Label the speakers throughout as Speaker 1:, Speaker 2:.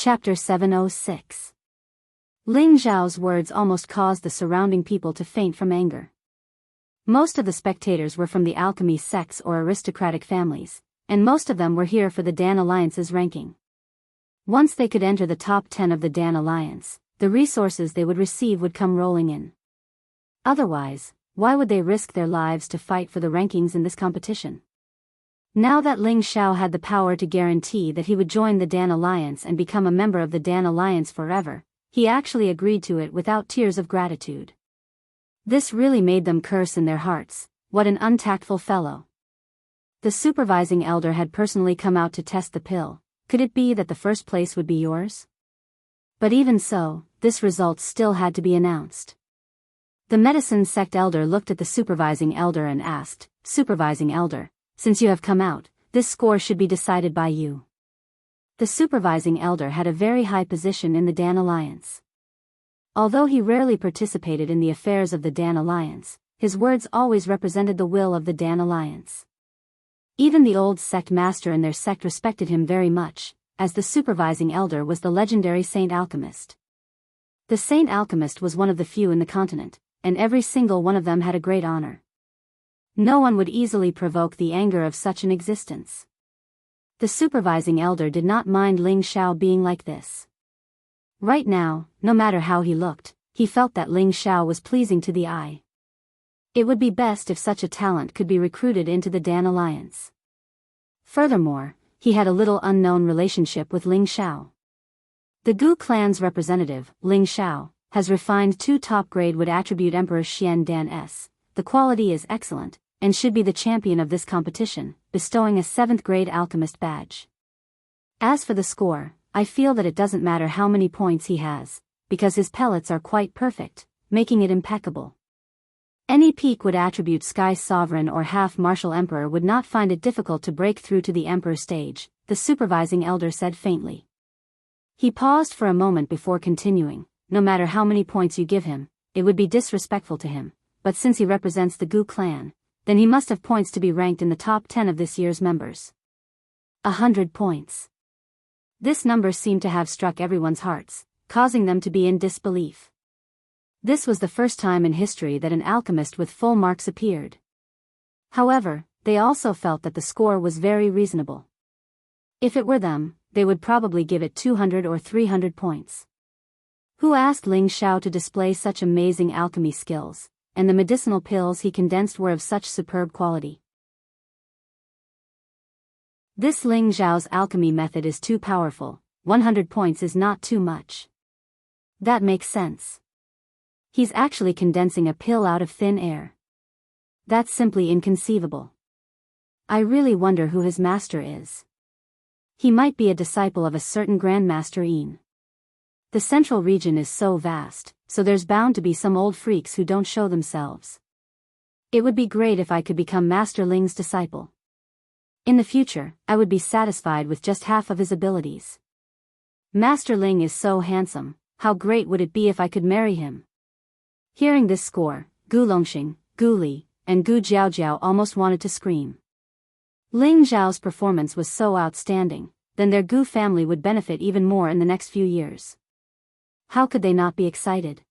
Speaker 1: Chapter 706. Ling Zhao's words almost caused the surrounding people to faint from anger. Most of the spectators were from the alchemy sects or aristocratic families, and most of them were here for the Dan Alliance's ranking. Once they could enter the top 10 of the Dan Alliance, the resources they would receive would come rolling in. Otherwise, why would they risk their lives to fight for the rankings in this competition? Now that Ling Zhao had the power to guarantee that he would join the Dan Alliance and become a member of the Dan Alliance forever, he actually agreed to it without tears of gratitude. This really made them curse in their hearts. What an untactful fellow. The supervising elder had personally come out to test the pill. Could it be that the first place would be yours? But even so, this result still had to be announced. The medicine sect elder looked at the supervising elder and asked, "Supervising elder, since you have come out, this score should be decided by you." The supervising elder had a very high position in the Dan Alliance. Although he rarely participated in the affairs of the Dan Alliance, his words always represented the will of the Dan Alliance. Even the old sect master in their sect respected him very much, as the supervising elder was the legendary Saint Alchemist. The Saint Alchemist was one of the few in the continent, and every single one of them had a great honor. No one would easily provoke the anger of such an existence. The supervising elder did not mind Ling Zhao being like this. Right now, no matter how he looked, he felt that Ling Zhao was pleasing to the eye. It would be best if such a talent could be recruited into the Dan Alliance. Furthermore, he had a little unknown relationship with Ling Zhao. The Gu clan's representative, Ling Zhao, has refined 2 top-grade wood attribute Emperor Xian Dan S. The quality is excellent, and should be the champion of this competition, bestowing a 7th-grade alchemist badge. As for the score, I feel that it doesn't matter how many points he has, because his pellets are quite perfect, making it impeccable. Any peak would attribute Sky Sovereign or half-martial Emperor would not find it difficult to break through to the Emperor stage, the supervising elder said faintly. He paused for a moment before continuing. No matter how many points you give him, it would be disrespectful to him, but since he represents the Gu clan, then he must have points to be ranked in the top 10 of this year's members. 100 points. This number seemed to have struck everyone's hearts, causing them to be in disbelief. This was the first time in history that an alchemist with full marks appeared. However, they also felt that the score was very reasonable. If it were them, they would probably give it 200 or 300 points. Who asked Ling Zhao to display such amazing alchemy skills, and the medicinal pills he condensed were of such superb quality? This Ling Zhao's alchemy method is too powerful. 100 points is not too much. That makes sense. He's actually condensing a pill out of thin air. That's simply inconceivable. I really wonder who his master is. He might be a disciple of a certain Grandmaster Yin. The central region is so vast, so there's bound to be some old freaks who don't show themselves. It would be great if I could become Master Ling's disciple. In the future, I would be satisfied with just half of his abilities. Master Ling is so handsome, how great would it be if I could marry him? Hearing this score, Gu Longxing, Gu Li, and Gu Jiaojiao almost wanted to scream. Ling Zhao's performance was so outstanding, then their Gu family would benefit even more in the next few years. How could they not be excited?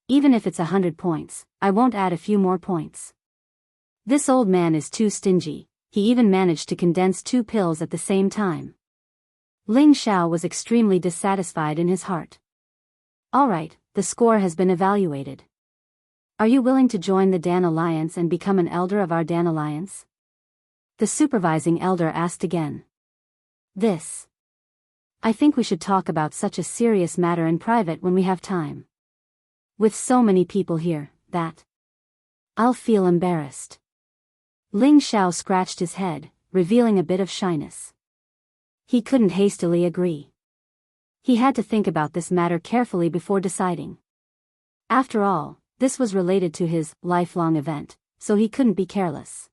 Speaker 1: Even if it's 100 points, I won't add a few more points. This old man is too stingy. He even managed to condense 2 pills at the same time. Ling Zhao was extremely dissatisfied in his heart. Alright, the score has been evaluated. Are you willing to join the Dan Alliance and become an elder of our Dan Alliance? The supervising elder asked again. I think we should talk about such a serious matter in private when we have time. With so many people here, I'll feel embarrassed. Ling Zhao scratched his head, revealing a bit of shyness. He couldn't hastily agree. He had to think about this matter carefully before deciding. After all, this was related to his lifelong event, so he couldn't be careless.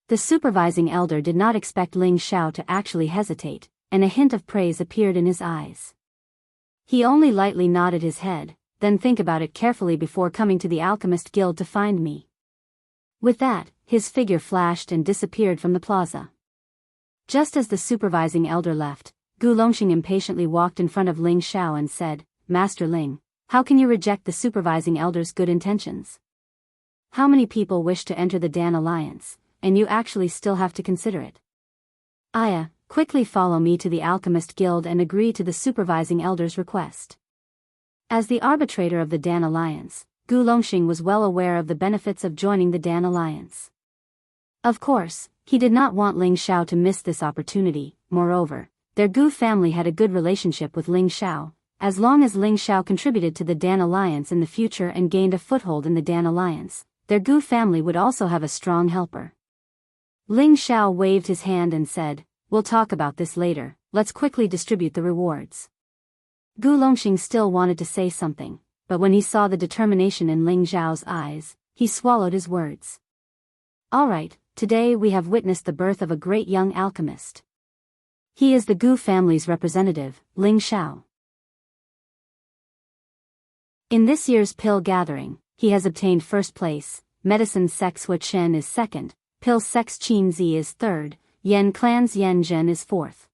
Speaker 1: The supervising elder did not expect Ling Zhao to actually hesitate, and a hint of praise appeared in his eyes. He only lightly nodded his head. Then think about it carefully before coming to the Alchemist Guild to find me. With that, his figure flashed and disappeared from the plaza. Just as the supervising elder left, Gu Longxing impatiently walked in front of Ling Xiao and said, Master Ling, how can you reject the supervising elder's good intentions? How many people wish to enter the Dan Alliance, and you actually still have to consider it? Aya, quickly follow me to the Alchemist Guild and agree to the supervising elder's request. As the arbitrator of the Dan Alliance, Gu Longxing was well aware of the benefits of joining the Dan Alliance. Of course, he did not want Ling Xiao to miss this opportunity. Moreover, their Gu family had a good relationship with Ling Xiao. As long as Ling Xiao contributed to the Dan Alliance in the future and gained a foothold in the Dan Alliance, their Gu family would also have a strong helper. Ling Xiao waved his hand and said, We'll talk about this later, let's quickly distribute the rewards. Gu Longxing still wanted to say something, but when he saw the determination in Ling Xiao's eyes, he swallowed his words. Alright, today we have witnessed the birth of a great young alchemist. He is the Gu family's representative, Ling Xiao. In this year's pill gathering, he has obtained first place, Medicine Sex Hua Chen is second, Pill Sex Qin Zi is third, Yen Clan's Yen Zhen is fourth.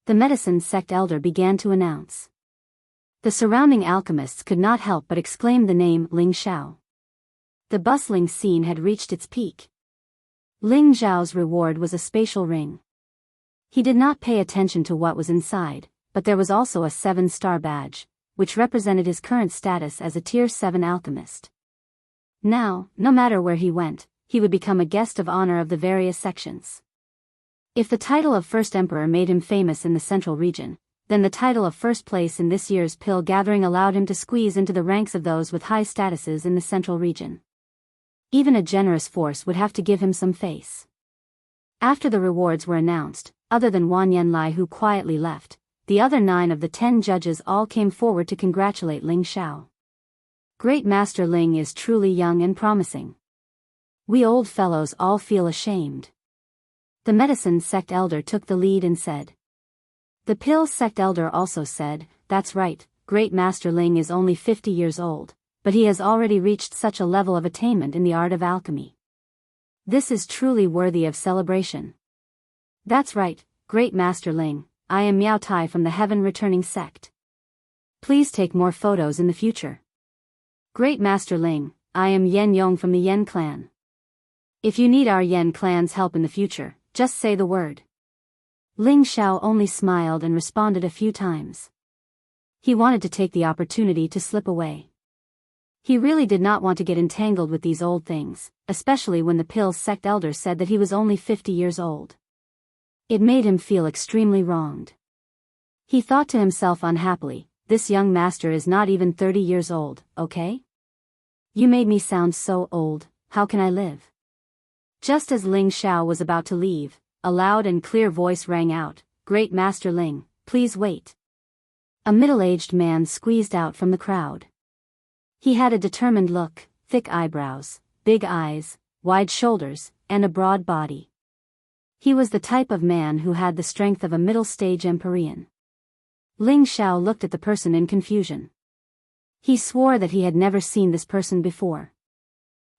Speaker 1: The medicine sect elder began to announce. The surrounding alchemists could not help but exclaim the name Ling Xiao. The bustling scene had reached its peak. Ling Xiao's reward was a spatial ring. He did not pay attention to what was inside, but there was also a 7-star badge, which represented his current status as a Tier 7 alchemist. Now, no matter where he went, he would become a guest of honor of the various sections. If the title of First Emperor made him famous in the central region, then the title of first place in this year's pill gathering allowed him to squeeze into the ranks of those with high statuses in the central region. Even a generous force would have to give him some face. After the rewards were announced, other than Wan Yanlai who quietly left, the other 9 of the 10 judges all came forward to congratulate Ling Xiao. Great Master Ling is truly young and promising. We old fellows all feel ashamed. The medicine sect elder took the lead and said. The pill sect elder also said, That's right, Great Master Ling is only 50 years old, but he has already reached such a level of attainment in the art of alchemy. This is truly worthy of celebration. That's right, Great Master Ling, I am Miao Tai from the Heaven Returning Sect. Please take more photos in the future. Great Master Ling, I am Yen Yong from the Yen clan. If you need our Yen clan's help in the future, just say the word. Ling Xiao only smiled and responded a few times. He wanted to take the opportunity to slip away. He really did not want to get entangled with these old things, especially when the pill sect elder said that he was only 50 years old. It made him feel extremely wronged. He thought to himself unhappily, this young master is not even 30 years old, okay? You made me sound so old, how can I live? Just as Ling Xiao was about to leave, a loud and clear voice rang out, Great Master Ling, please wait. A middle-aged man squeezed out from the crowd. He had a determined look, thick eyebrows, big eyes, wide shoulders, and a broad body. He was the type of man who had the strength of a middle-stage Empyrean. Ling Xiao looked at the person in confusion. He swore that he had never seen this person before.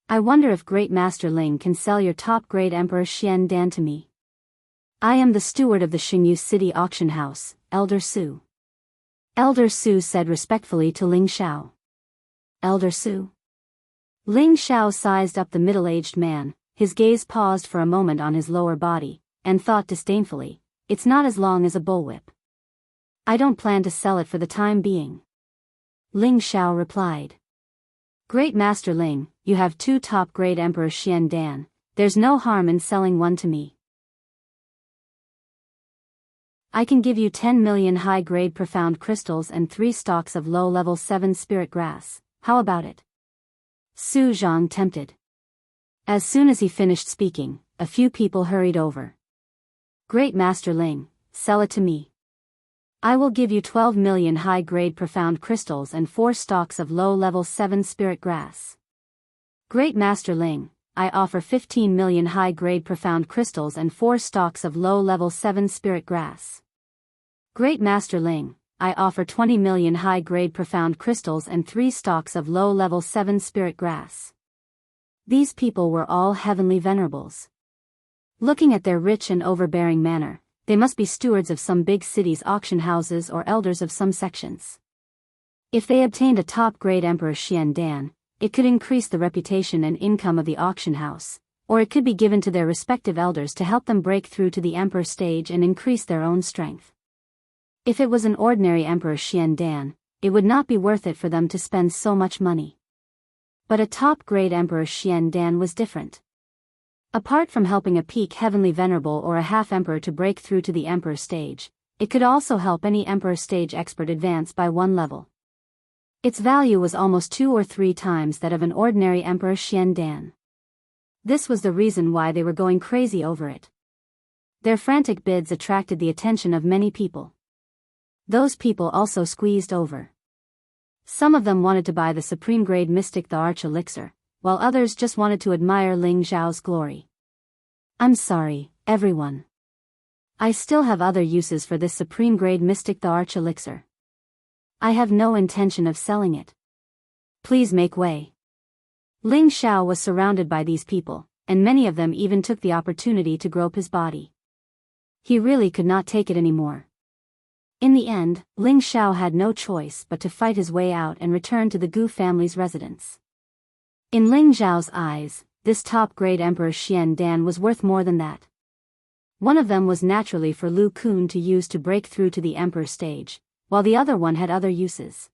Speaker 1: I wonder if Great Master Ling can sell your top-grade Emperor Xian Dan to me. I am the steward of the Xingyu City Auction House, Elder Su. Elder Su said respectfully to Ling Xiao. Elder Su? Ling Xiao sized up the middle-aged man, his gaze paused for a moment on his lower body, and thought disdainfully, it's not as long as a bullwhip. I don't plan to sell it for the time being. Ling Xiao replied. Great Master Ling, you have 2 top-grade Emperor Xian Dan, there's no harm in selling one to me. I can give you 10 million high-grade profound crystals and 3 stalks of low-level 7 spirit grass, how about it? Su Zhang tempted. As soon as he finished speaking, a few people hurried over. Great Master Ling, sell it to me. I will give you 12 million high-grade profound crystals and 4 stalks of low-level 7 spirit grass. Great Master Ling, I offer 15 million high-grade profound crystals and 4 stalks of low-level 7 spirit grass. Great Master Ling, I offer 20 million high-grade profound crystals and 3 stalks of low-level 7 spirit grass. These people were all heavenly venerables. Looking at their rich and overbearing manner, they must be stewards of some big city's auction houses or elders of some sections. If they obtained a top-grade Emperor Xian Dan, it could increase the reputation and income of the auction house, or it could be given to their respective elders to help them break through to the Emperor stage and increase their own strength. If it was an ordinary Emperor Xian Dan, it would not be worth it for them to spend so much money. But a top-grade Emperor Xian Dan was different. Apart from helping a peak heavenly venerable or a half-emperor to break through to the Emperor stage, it could also help any Emperor stage expert advance by one level. Its value was almost 2 or 3 times that of an ordinary Emperor Xian Dan. This was the reason why they were going crazy over it. Their frantic bids attracted the attention of many people. Those people also squeezed over. Some of them wanted to buy the supreme grade mystic the Arch Elixir, while others just wanted to admire Ling Zhao's glory. I'm sorry, everyone. I still have other uses for this supreme grade mystic the Arch Elixir. I have no intention of selling it. Please make way. Ling Zhao was surrounded by these people, and many of them even took the opportunity to grope his body. He really could not take it anymore. In the end, Ling Zhao had no choice but to fight his way out and return to the Gu family's residence. In Ling Zhao's eyes, this top-grade Emperor Xian Dan was worth more than that. One of them was naturally for Lu Kun to use to break through to the Emperor stage, while the other one had other uses.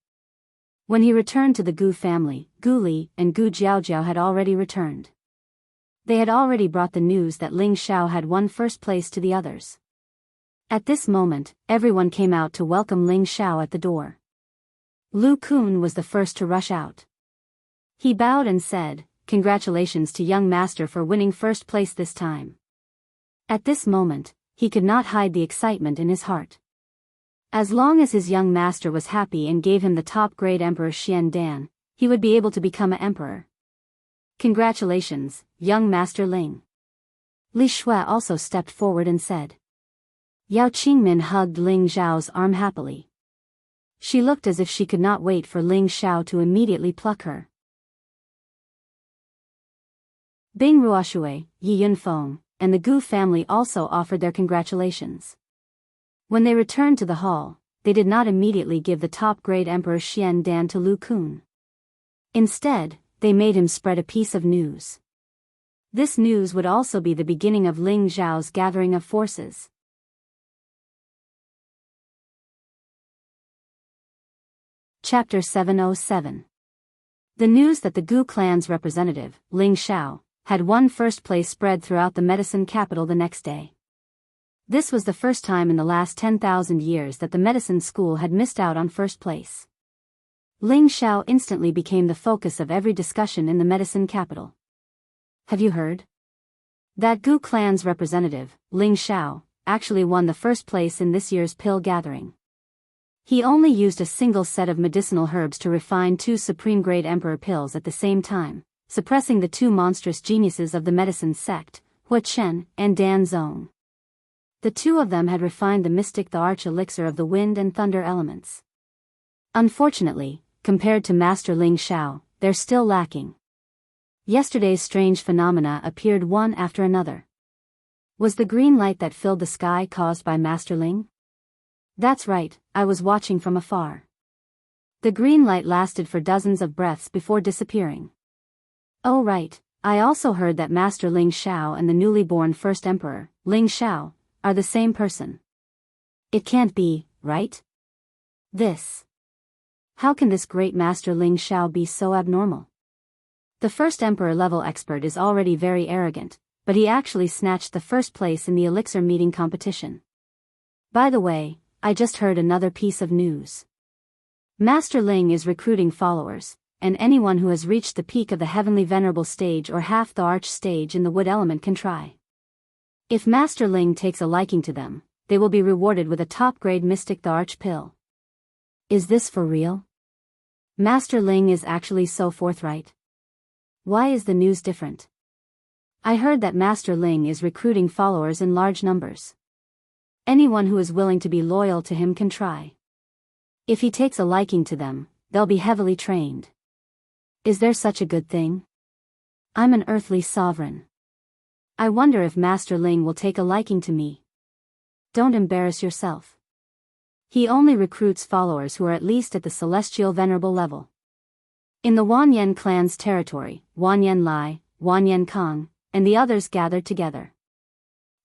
Speaker 1: When he returned to the Gu family, Gu Li and Gu Jiaojiao had already returned. They had already brought the news that Ling Zhao had won first place to the others. At this moment, everyone came out to welcome Ling Zhao at the door. Lu Kun was the first to rush out. He bowed and said, "Congratulations to young master for winning first place this time." At this moment, he could not hide the excitement in his heart. As long as his young master was happy and gave him the top-grade Emperor Xian Dan, he would be able to become an emperor. Congratulations, young Master Ling. Li Shui also stepped forward and said. Yao Qingmin hugged Ling Zhao's arm happily. She looked as if she could not wait for Ling Zhao to immediately pluck her. Bing Ruoshui, Yi Yunfeng, and the Gu family also offered their congratulations. When they returned to the hall, they did not immediately give the top-grade Emperor Xian Dan to Lu Kun. Instead, they made him spread a piece of news. This news would also be the beginning of Ling Zhao's gathering of forces. Chapter 707. The news that the Gu clan's representative, Ling Zhao, had won first place spread throughout the medicine capital the next day. This was the first time in the last 10,000 years that the medicine school had missed out on first place. Ling Zhao instantly became the focus of every discussion in the medicine capital. Have you heard? That Gu clan's representative, Ling Zhao, actually won the first place in this year's pill gathering. He only used a single set of medicinal herbs to refine 2 supreme-grade emperor pills at the same time, suppressing the 2 monstrous geniuses of the medicine sect, Hua Chen and Dan Zong. The 2 of them had refined the mystic the Arch Elixir of the wind and thunder elements. Unfortunately, compared to Master Ling Zhao, they're still lacking. Yesterday's strange phenomena appeared one after another. Was the green light that filled the sky caused by Master Ling? That's right, I was watching from afar. The green light lasted for dozens of breaths before disappearing. Oh right, I also heard that Master Ling Zhao and the newly born first emperor, Ling Zhao, are the same person. It can't be, right? How can this great Master Ling Zhao be so abnormal? The first emperor level expert is already very arrogant, but he actually snatched the first place in the elixir meeting competition. By the way, I just heard another piece of news. Master Ling is recruiting followers, and anyone who has reached the peak of the heavenly venerable stage or half the arch stage in the wood element can try. If Master Ling takes a liking to them, they will be rewarded with a top-grade mystic the arch pill. Is this for real? Master Ling is actually so forthright. Why is the news different? I heard that Master Ling is recruiting followers in large numbers. Anyone who is willing to be loyal to him can try. If he takes a liking to them, they'll be heavily trained. Is there such a good thing? I'm an earthly sovereign. I wonder if Master Ling will take a liking to me. don't embarrass yourself. He only recruits followers who are at least at the celestial venerable level. In the Wanyan clan's territory, Wanyan Lai, Wanyan Kong, and the others gathered together.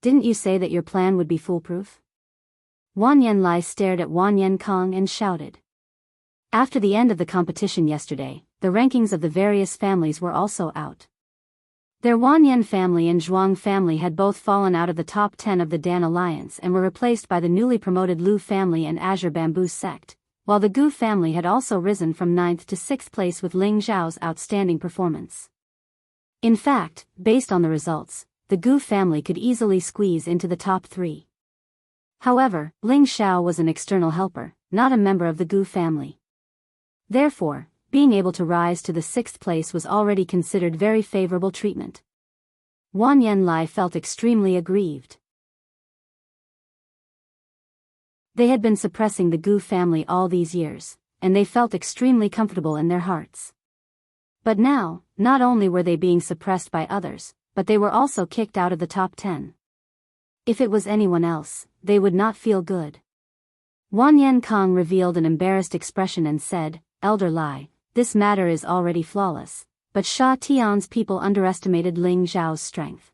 Speaker 1: Didn't you say that your plan would be foolproof? Wanyan Lai stared at Wanyan Kong and shouted. After the end of the competition yesterday, the rankings of the various families were also out. Their Wanyan family and Zhuang family had both fallen out of the top 10 of the Dan Alliance and were replaced by the newly promoted Lu family and Azure Bamboo sect, while the Gu family had also risen from 9th to 6th place with Ling Zhao's outstanding performance. In fact, based on the results, the Gu family could easily squeeze into the top 3. However, Ling Zhao was an external helper, not a member of the Gu family. Therefore, being able to rise to the 6th place was already considered very favorable treatment. Wanyan Lai felt extremely aggrieved. They had been suppressing the Gu family all these years, and they felt extremely comfortable in their hearts. But now, not only were they being suppressed by others, but they were also kicked out of the top 10. If it was anyone else, they would not feel good. Wanyan Kong revealed an embarrassed expression and said, "Elder Lai, this matter is already flawless, but Sha Tian's people underestimated Ling Zhao's strength.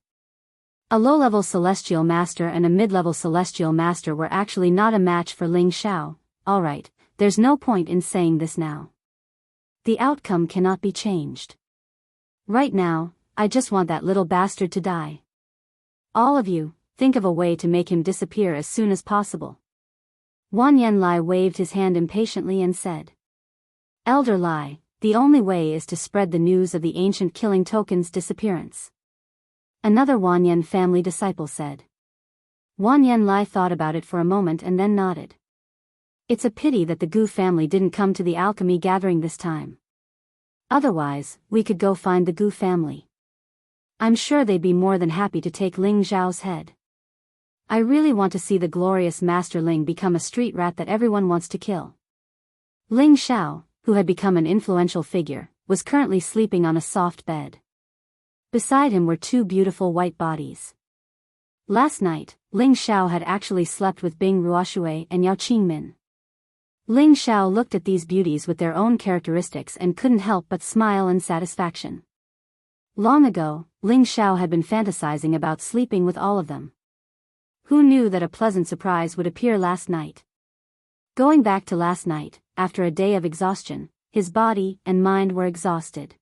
Speaker 1: A low-level celestial master and a mid-level celestial master were actually not a match for Ling Zhao. Alright, there's no point in saying this now. The outcome cannot be changed. Right now, I just want that little bastard to die. All of you, think of a way to make him disappear as soon as possible." Wanyan Lai waved his hand impatiently and said, "Elder Lai, the only way is to spread the news of the ancient killing token's disappearance." Another Wanyan family disciple said. Wanyan Lai thought about it for a moment and then nodded. It's a pity that the Gu family didn't come to the alchemy gathering this time. Otherwise, we could go find the Gu family. I'm sure they'd be more than happy to take Ling Zhao's head. I really want to see the glorious Master Ling become a street rat that everyone wants to kill. Ling Zhao, who had become an influential figure, was currently sleeping on a soft bed. Beside him were 2 beautiful white bodies. Last night, Ling Zhao had actually slept with Bing Ruoshui and Yao Qingmin. Ling Zhao looked at these beauties with their own characteristics and couldn't help but smile in satisfaction. Long ago, Ling Zhao had been fantasizing about sleeping with all of them. Who knew that a pleasant surprise would appear last night? Going back to last night, after a day of exhaustion, his body and mind were exhausted.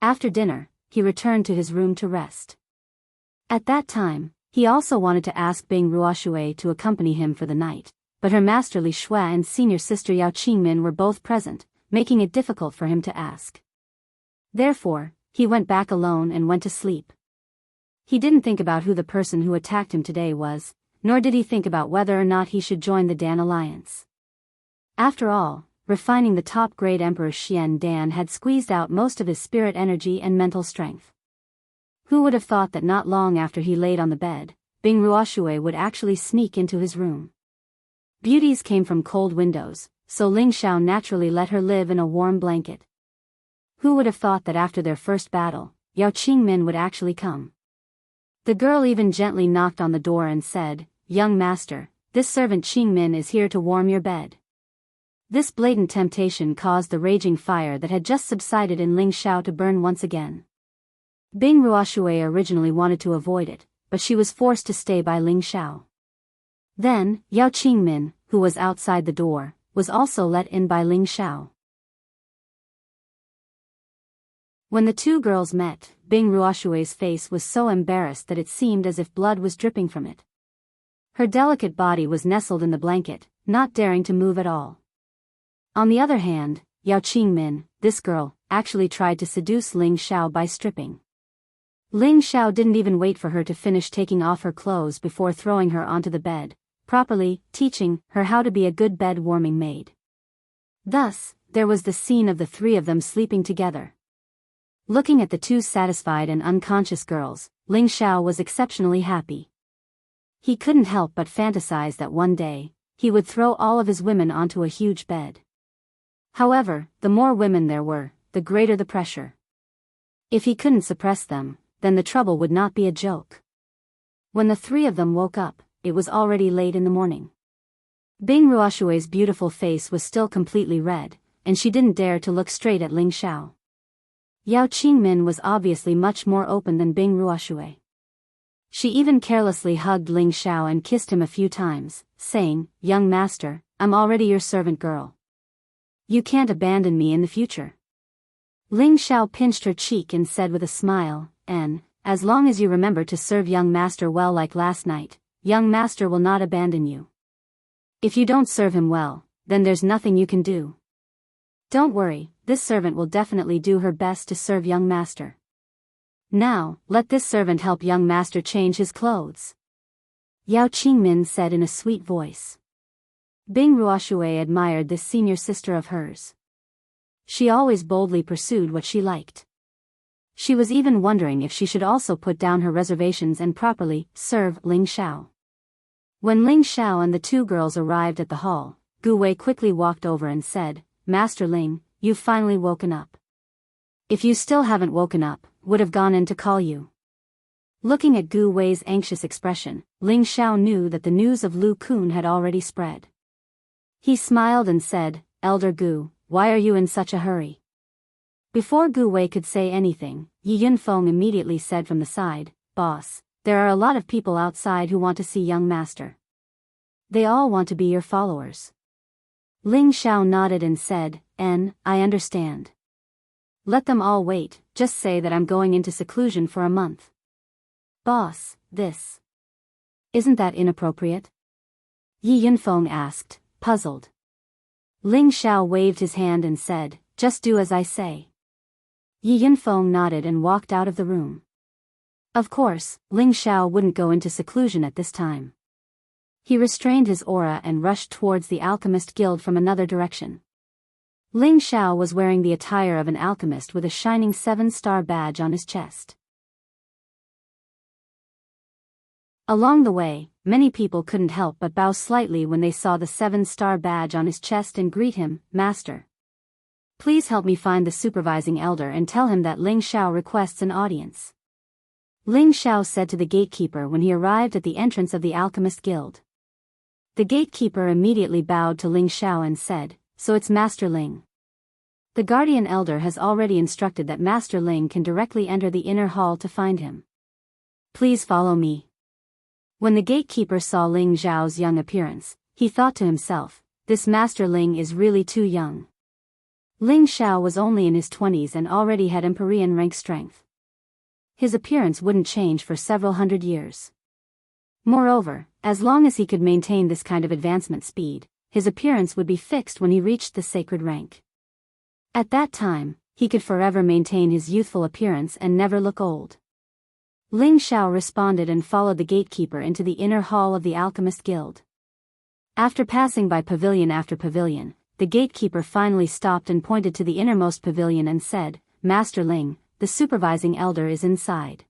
Speaker 1: After dinner, he returned to his room to rest. At that time, he also wanted to ask Bing Ruoshui to accompany him for the night, but her master Li Shui and senior sister Yao Qingmin were both present, making it difficult for him to ask. Therefore, he went back alone and went to sleep. He didn't think about who the person who attacked him today was, nor did he think about whether or not he should join the Dan Alliance. After all, refining the top-grade Emperor Xian Dan had squeezed out most of his spirit energy and mental strength. Who would have thought that not long after he laid on the bed, Bing Ruoshui would actually sneak into his room? Beauties came from cold windows, so Ling Zhao naturally let her live in a warm blanket. Who would have thought that after their first battle, Yao Qingmin would actually come? The girl even gently knocked on the door and said, "Young master, this servant Qingmin is here to warm your bed." This blatant temptation caused the raging fire that had just subsided in Ling Zhao to burn once again. Bing Ruoshui originally wanted to avoid it, but she was forced to stay by Ling Zhao. Then, Yao Qingmin, who was outside the door, was also let in by Ling Zhao. When the 2 girls met, Bing Ruoshui's face was so embarrassed that it seemed as if blood was dripping from it. Her delicate body was nestled in the blanket, not daring to move at all. On the other hand, Yao Qingmin, this girl, actually tried to seduce Ling Zhao by stripping. Ling Zhao didn't even wait for her to finish taking off her clothes before throwing her onto the bed, properly teaching her how to be a good bed-warming maid. Thus, there was the scene of the 3 of them sleeping together. Looking at the 2 satisfied and unconscious girls, Ling Zhao was exceptionally happy. He couldn't help but fantasize that one day, he would throw all of his women onto a huge bed. However, the more women there were, the greater the pressure. If he couldn't suppress them, then the trouble would not be a joke. When the 3 of them woke up, it was already late in the morning. Bing Ruoshui's beautiful face was still completely red, and she didn't dare to look straight at Ling Xiao. Yao Qingmin was obviously much more open than Bing Ruoshui. She even carelessly hugged Ling Xiao and kissed him a few times, saying, "Young master, I'm already your servant girl. You can't abandon me in the future." Ling Xiao pinched her cheek and said with a smile, as long as you remember to serve young master well like last night, young master will not abandon you. If you don't serve him well, then there's nothing you can do. Don't worry, this servant will definitely do her best to serve young master. Now, let this servant help young master change his clothes." Yao Qingmin said in a sweet voice. Bing Ruoshui admired this senior sister of hers. She always boldly pursued what she liked. She was even wondering if she should also put down her reservations and properly serve Ling Xiao. When Ling Xiao and the two girls arrived at the hall, Gu Wei quickly walked over and said, "Master Ling, you've finally woken up. If you still haven't woken up, would have gone in to call you." Looking at Gu Wei's anxious expression, Ling Xiao knew that the news of Lu Kun had already spread. He smiled and said, "Elder Gu, why are you in such a hurry?" Before Gu Wei could say anything, Yi Yunfeng immediately said from the side, "Boss, there are a lot of people outside who want to see young master. They all want to be your followers." Ling Xiao nodded and said, "I understand. Let them all wait, just say that I'm going into seclusion for a month." "Boss, isn't that inappropriate?" Yi Yunfeng asked, puzzled. Ling Xiao waved his hand and said, "Just do as I say." Yi Yunfeng nodded and walked out of the room. Of course, Ling Xiao wouldn't go into seclusion at this time. He restrained his aura and rushed towards the Alchemist Guild from another direction. Ling Xiao was wearing the attire of an alchemist with a shining 7-star badge on his chest. Along the way, many people couldn't help but bow slightly when they saw the 7-star badge on his chest and greet him, "Master. Please help me find the supervising elder and tell him that Ling Xiao requests an audience." Ling Xiao said to the gatekeeper when he arrived at the entrance of the Alchemist Guild. The gatekeeper immediately bowed to Ling Xiao and said, "So it's Master Ling. The guardian elder has already instructed that Master Ling can directly enter the inner hall to find him. Please follow me." When the gatekeeper saw Ling Xiao's young appearance, he thought to himself, "This Master Ling is really too young." Ling Xiao was only in his 20s and already had Empyrean rank strength. His appearance wouldn't change for several hundred years. Moreover, as long as he could maintain this kind of advancement speed, his appearance would be fixed when he reached the sacred rank. At that time, he could forever maintain his youthful appearance and never look old. Ling Xiao responded and followed the gatekeeper into the inner hall of the Alchemist Guild. After passing by pavilion after pavilion, the gatekeeper finally stopped and pointed to the innermost pavilion and said, "Master Ling, the supervising elder is inside.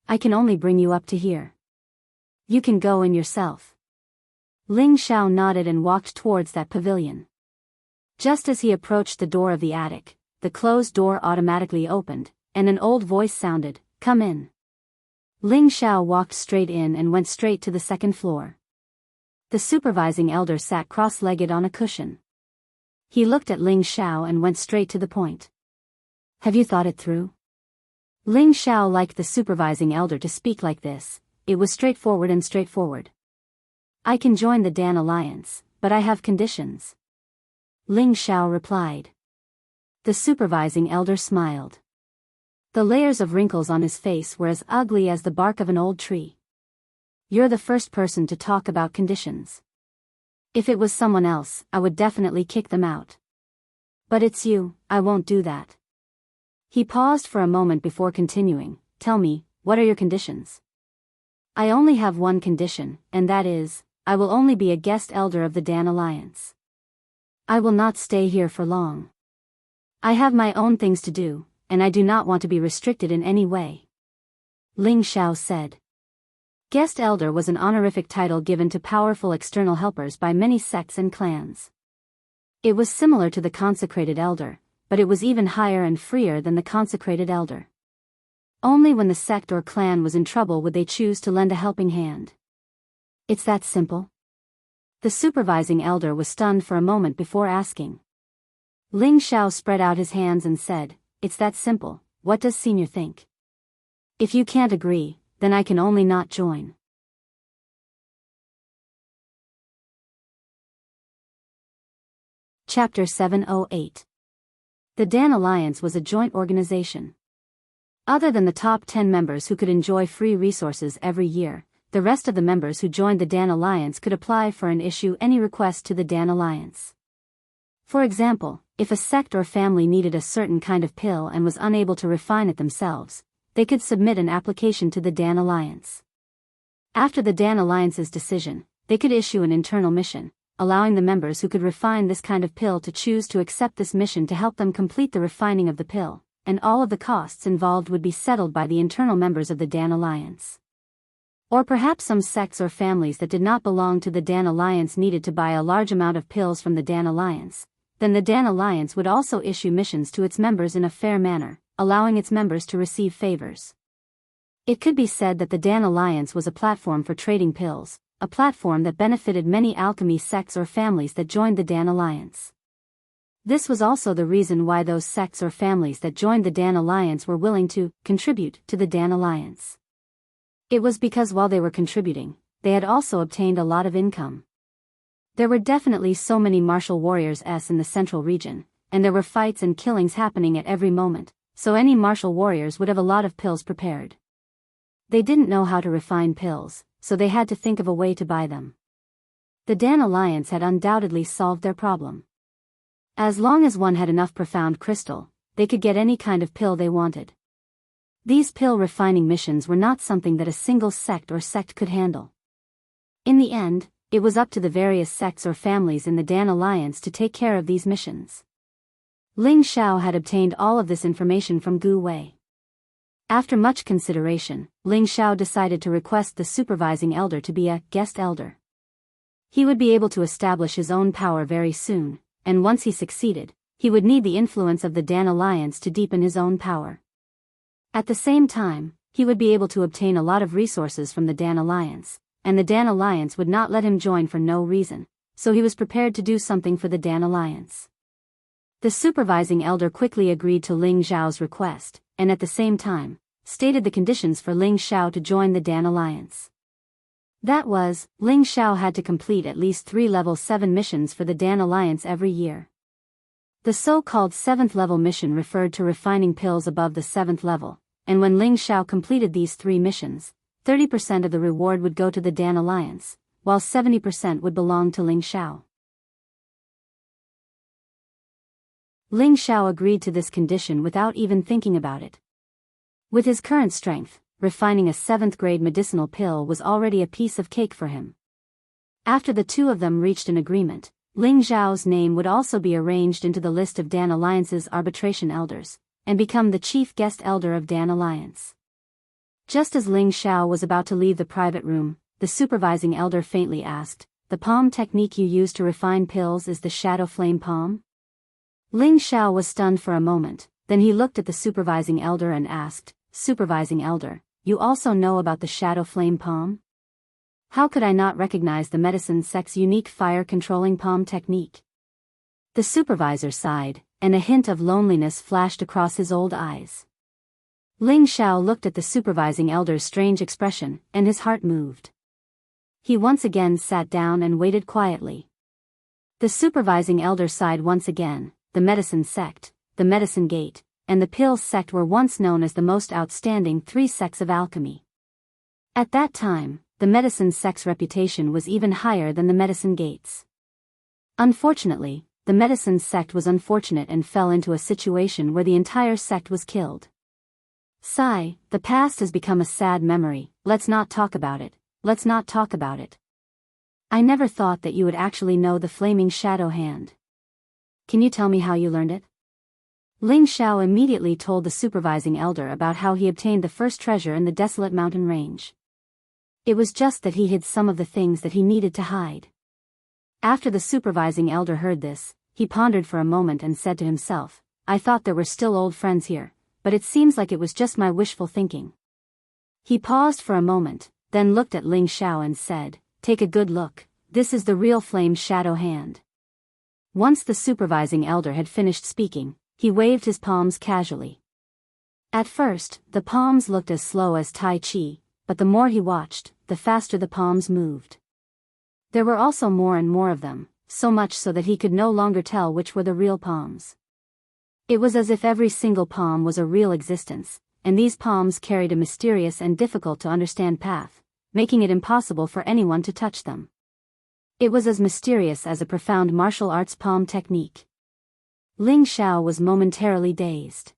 Speaker 1: I can only bring you up to here. You can go in yourself." Ling Xiao nodded and walked towards that pavilion. Just as he approached the door of the attic, the closed door automatically opened, and an old voice sounded, "Come in." Ling Xiao walked straight in and went straight to the second floor. The supervising elder sat cross-legged on a cushion. He looked at Ling Xiao and went straight to the point. "Have you thought it through?" Ling Xiao liked the supervising elder to speak like this. It was straightforward. "I can join the Dan Alliance, but I have conditions." Ling Xiao replied. The supervising elder smiled. The layers of wrinkles on his face were as ugly as the bark of an old tree. "You're the first person to talk about conditions. If it was someone else, I would definitely kick them out. But it's you, I won't do that." He paused for a moment before continuing, "Tell me, what are your conditions?" "I only have one condition, and that is, I will only be a guest elder of the Dan Alliance. I will not stay here for long. I have my own things to do, and I do not want to be restricted in any way." Ling Xiao said. Guest elder was an honorific title given to powerful external helpers by many sects and clans. It was similar to the consecrated elder, but it was even higher and freer than the consecrated elder. Only when the sect or clan was in trouble would they choose to lend a helping hand. It's that simple? The supervising elder was stunned for a moment before asking. Ling Xiao spread out his hands and said, "It's that simple, what does senior think? If you can't agree, then I can only not join." Chapter 708. The Dan Alliance was a joint organization. Other than the top 10 members who could enjoy free resources every year, the rest of the members who joined the Dan Alliance could apply for and issue any request to the Dan Alliance. For example, if a sect or family needed a certain kind of pill and was unable to refine it themselves, they could submit an application to the Dan Alliance. After the Dan Alliance's decision, they could issue an internal mission, allowing the members who could refine this kind of pill to choose to accept this mission to help them complete the refining of the pill, and all of the costs involved would be settled by the internal members of the Dan Alliance. Or perhaps some sects or families that did not belong to the Dan Alliance needed to buy a large amount of pills from the Dan Alliance, then the Dan Alliance would also issue missions to its members in a fair manner, allowing its members to receive favors. It could be said that the Dan Alliance was a platform for trading pills, a platform that benefited many alchemy sects or families that joined the Dan Alliance. This was also the reason why those sects or families that joined the Dan Alliance were willing to contribute to the Dan Alliance. It was because while they were contributing, they had also obtained a lot of income. There were definitely so many martial warriors in the central region, and there were fights and killings happening at every moment, so any martial warriors would have a lot of pills prepared. They didn't know how to refine pills, so they had to think of a way to buy them. The Dan Alliance had undoubtedly solved their problem. As long as one had enough profound crystal, they could get any kind of pill they wanted. These pill refining missions were not something that a single sect could handle. In the end, it was up to the various sects or families in the Dan Alliance to take care of these missions. Ling Xiao had obtained all of this information from Gu Wei. After much consideration, Ling Xiao decided to request the supervising elder to be a guest elder. He would be able to establish his own power very soon, and once he succeeded, he would need the influence of the Dan Alliance to deepen his own power. At the same time, he would be able to obtain a lot of resources from the Dan Alliance, and the Dan Alliance would not let him join for no reason, so he was prepared to do something for the Dan Alliance. The supervising elder quickly agreed to Ling Xiao's request, and at the same time, stated the conditions for Ling Xiao to join the Dan Alliance. That was, Ling Xiao had to complete at least 3 level 7 missions for the Dan Alliance every year. The so-called 7th level mission referred to refining pills above the 7th level, and when Ling Xiao completed these 3 missions, 30% of the reward would go to the Dan Alliance, while 70% would belong to Ling Xiao. Ling Xiao agreed to this condition without even thinking about it. With his current strength, refining a 7th grade medicinal pill was already a piece of cake for him. After the two of them reached an agreement, Ling Xiao's name would also be arranged into the list of Dan Alliance's arbitration elders, and become the chief guest elder of Dan Alliance. Just as Ling Xiao was about to leave the private room, the supervising elder faintly asked, "The palm technique you use to refine pills is the shadow flame palm?" Ling Xiao was stunned for a moment, then he looked at the supervising elder and asked, "Supervising elder, you also know about the shadow flame palm? How could I not recognize the medicine sect's unique fire-controlling palm technique?" The supervisor sighed, and a hint of loneliness flashed across his old eyes. Ling Xiao looked at the supervising elder's strange expression, and his heart moved. He once again sat down and waited quietly. The supervising elder sighed once again. The medicine sect, the medicine gate, and the pill sect were once known as the most outstanding 3 sects of alchemy. At that time, the medicine sect's reputation was even higher than the medicine gate's. Unfortunately, the medicine sect was unfortunate and fell into a situation where the entire sect was killed. Sigh, the past has become a sad memory, let's not talk about it, let's not talk about it. I never thought that you would actually know the flaming shadow hand. Can you tell me how you learned it? Ling Xiao immediately told the supervising elder about how he obtained the first treasure in the desolate mountain range. It was just that he hid some of the things that he needed to hide. After the supervising elder heard this, he pondered for a moment and said to himself, "I thought there were still old friends here, but it seems like it was just my wishful thinking." He paused for a moment, then looked at Ling Xiao and said, take a good look, this is the real flame shadow hand. Once the supervising elder had finished speaking, he waved his palms casually. At first, the palms looked as slow as Tai Chi, but the more he watched, the faster the palms moved. There were also more and more of them, so much so that he could no longer tell which were the real palms. It was as if every single palm was a real existence, and these palms carried a mysterious and difficult to understand path, making it impossible for anyone to touch them. It was as mysterious as a profound martial arts palm technique. Ling Xiao was momentarily dazed.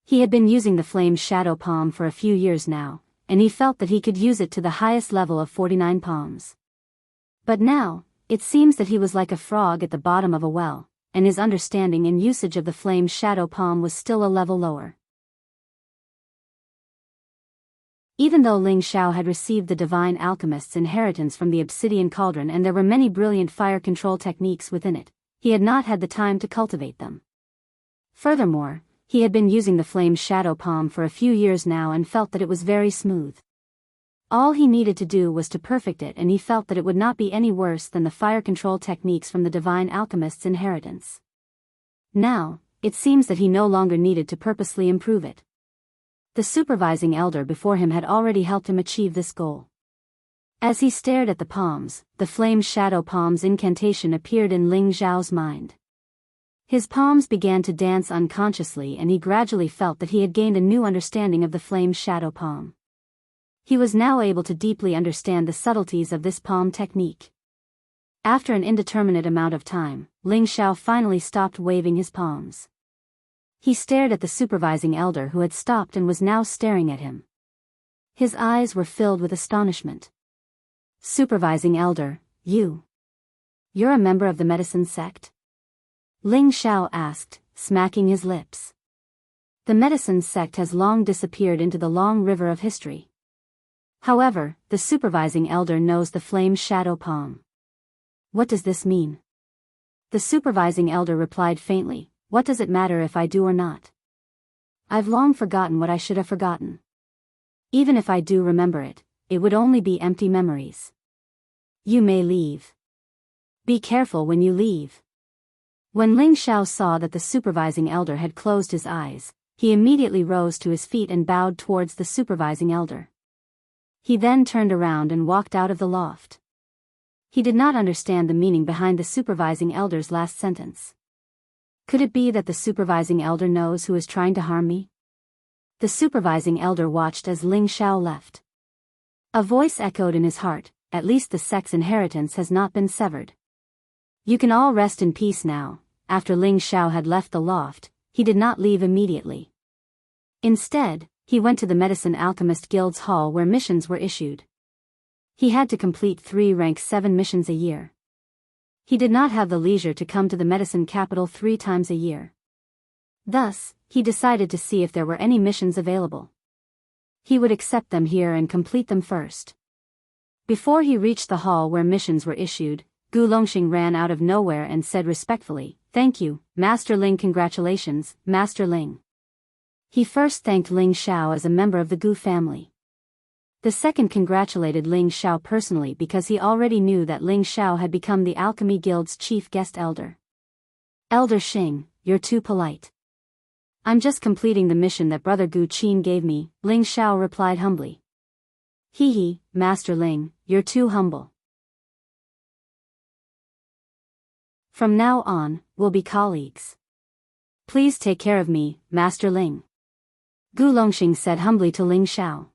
Speaker 1: He had been using the flame shadow palm for a few years now, and he felt that he could use it to the highest level of 49 palms. But now, it seems that he was like a frog at the bottom of a well, and his understanding and usage of the flame shadow palm was still a level lower. Even though Ling Xiao had received the divine alchemist's inheritance from the obsidian cauldron and there were many brilliant fire control techniques within it, he had not had the time to cultivate them. Furthermore, he had been using the flame shadow palm for a few years now and felt that it was very smooth. All he needed to do was to perfect it, and he felt that it would not be any worse than the fire control techniques from the divine alchemist's inheritance. Now, it seems that he no longer needed to purposely improve it. The supervising elder before him had already helped him achieve this goal. As he stared at the palms, the flame shadow palm's incantation appeared in Ling Xiao's mind. His palms began to dance unconsciously, and he gradually felt that he had gained a new understanding of the flame shadow palm. He was now able to deeply understand the subtleties of this palm technique. After an indeterminate amount of time, Ling Xiao finally stopped waving his palms. He stared at the supervising elder who had stopped and was now staring at him. His eyes were filled with astonishment. "Supervising elder, you're a member of the medicine sect?" Ling Xiao asked, smacking his lips. The medicine sect has long disappeared into the long river of history. However, the supervising elder knows the flame shadow palm. "What does this mean?" The supervising elder replied faintly, "What does it matter if I do or not? I've long forgotten what I should have forgotten. Even if I do remember it, it would only be empty memories. You may leave. Be careful when you leave." When Ling Xiao saw that the supervising elder had closed his eyes, he immediately rose to his feet and bowed towards the supervising elder. He then turned around and walked out of the loft. He did not understand the meaning behind the supervising elder's last sentence. Could it be that the supervising elder knows who is trying to harm me? The supervising elder watched as Ling Xiao left. A voice echoed in his heart, "At least the sect's inheritance has not been severed. You can all rest in peace now." After Ling Xiao had left the loft, he did not leave immediately. Instead, he went to the Medicine Alchemist Guild's hall where missions were issued. He had to complete 3 rank 7 missions a year. He did not have the leisure to come to the medicine capital 3 times a year. Thus, he decided to see if there were any missions available. He would accept them here and complete them first. Before he reached the hall where missions were issued, Gu Longxing ran out of nowhere and said respectfully, "Thank you, Master Ling. Congratulations, Master Ling." He first thanked Ling Xiao as a member of the Gu family. The second congratulated Ling Xiao personally because he already knew that Ling Xiao had become the Alchemy Guild's chief guest elder. "Elder Xing, you're too polite. I'm just completing the mission that Brother Gu Qin gave me," Ling Xiao replied humbly. "Hee, Master Ling, you're too humble. From now on, we'll be colleagues. Please take care of me, Master Ling," Gu Longxing said humbly to Ling Xiao.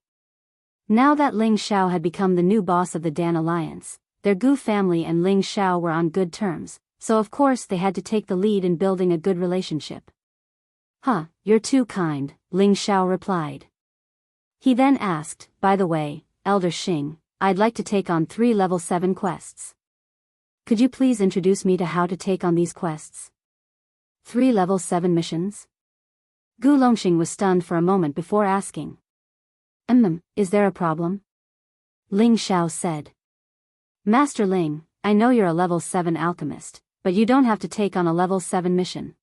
Speaker 1: Now that Ling Xiao had become the new boss of the Dan Alliance, their Gu family and Ling Xiao were on good terms, so of course they had to take the lead in building a good relationship. "Huh, you're too kind," Ling Xiao replied. He then asked, "By the way, Elder Xing, I'd like to take on 3 level 7 quests. Could you please introduce me to how to take on these quests?" 3 level 7 missions? Gu Longxing was stunned for a moment before asking. Is there a problem?" Ling Xiao said. "Master Ling, I know you're a level 7 alchemist, but you don't have to take on a level 7 mission.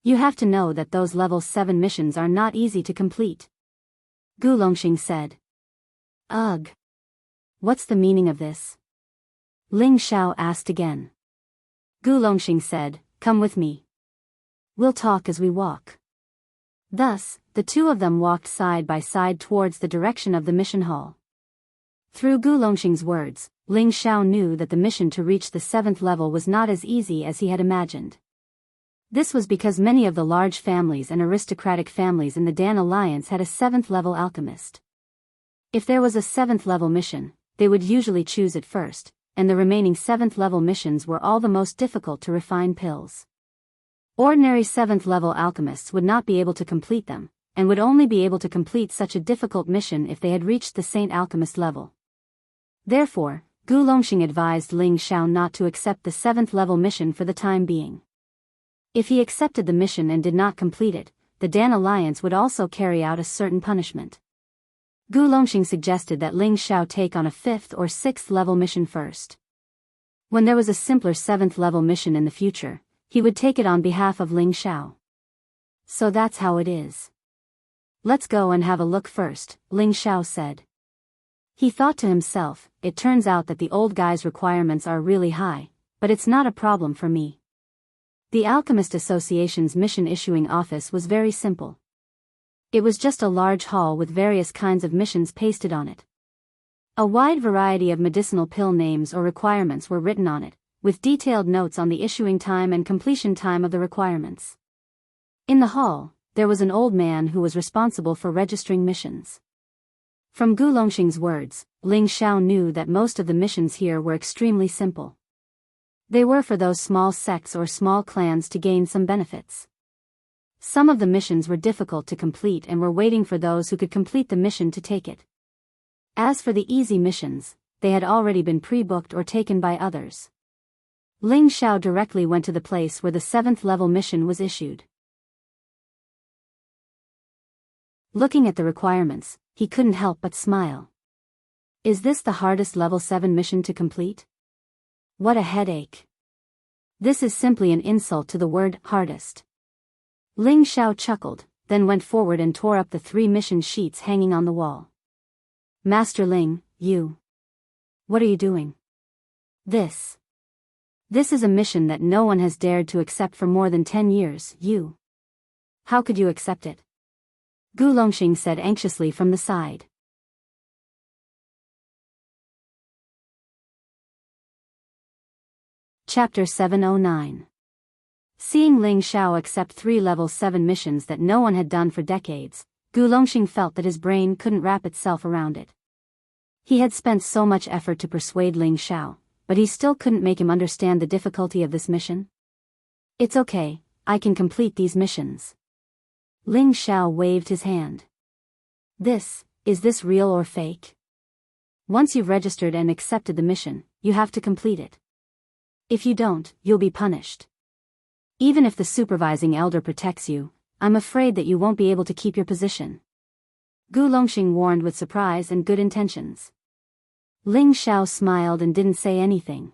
Speaker 1: You have to know that those level 7 missions are not easy to complete," Gu Longxing said. "Ugh. What's the meaning of this?" Ling Xiao asked again. Gu Longxing said, "Come with me. We'll talk as we walk." Thus, the two of them walked side by side towards the direction of the mission hall. Through Gu Longxing's words, Ling Xiao knew that the mission to reach the 7th level was not as easy as he had imagined. This was because many of the large families and aristocratic families in the Dan Alliance had a 7th level alchemist. If there was a 7th level mission, they would usually choose it first, and the remaining 7th level missions were all the most difficult to refine pills. Ordinary 7th level alchemists would not be able to complete them, and would only be able to complete such a difficult mission if they had reached the Saint Alchemist level. Therefore, Gu Longxing advised Ling Xiao not to accept the 7th level mission for the time being. If he accepted the mission and did not complete it, the Dan Alliance would also carry out a certain punishment. Gu Longxing suggested that Ling Xiao take on a 5th or 6th level mission first. When there was a simpler 7th level mission in the future, he would take it on behalf of Ling Xiao. So that's how it is. Let's go and have a look first, Ling Xiao said. He thought to himself, it turns out that the old guy's requirements are really high, but it's not a problem for me. The Alchemist Association's mission issuing office was very simple. It was just a large hall with various kinds of missions pasted on it. A wide variety of medicinal pill names or requirements were written on it, with detailed notes on the issuing time and completion time of the requirements. In the hall, there was an old man who was responsible for registering missions. From Gu Longxing's words, Ling Xiao knew that most of the missions here were extremely simple. They were for those small sects or small clans to gain some benefits. Some of the missions were difficult to complete and were waiting for those who could complete the mission to take it. As for the easy missions, they had already been pre-booked or taken by others. Ling Xiao directly went to the place where the 7th level mission was issued. Looking at the requirements, he couldn't help but smile. Is this the hardest level 7 mission to complete? What a headache. This is simply an insult to the word hardest. Ling Xiao chuckled, then went forward and tore up the 3 mission sheets hanging on the wall. Master Ling, you. What are you doing? This is a mission that no one has dared to accept for more than 10 years, you. How could you accept it? Gu Longxing said anxiously from the side. Chapter 709. Seeing Ling Xiao accept 3 level 7 missions that no one had done for decades, Gu Longxing felt that his brain couldn't wrap itself around it. He had spent so much effort to persuade Ling Xiao, but he still couldn't make him understand the difficulty of this mission. It's okay, I can complete these missions. Ling Xiao waved his hand. Is this real or fake? Once you've registered and accepted the mission, you have to complete it. If you don't, you'll be punished. Even if the supervising elder protects you, I'm afraid that you won't be able to keep your position. Gu Longxing warned with surprise and good intentions. Ling Xiao smiled and didn't say anything.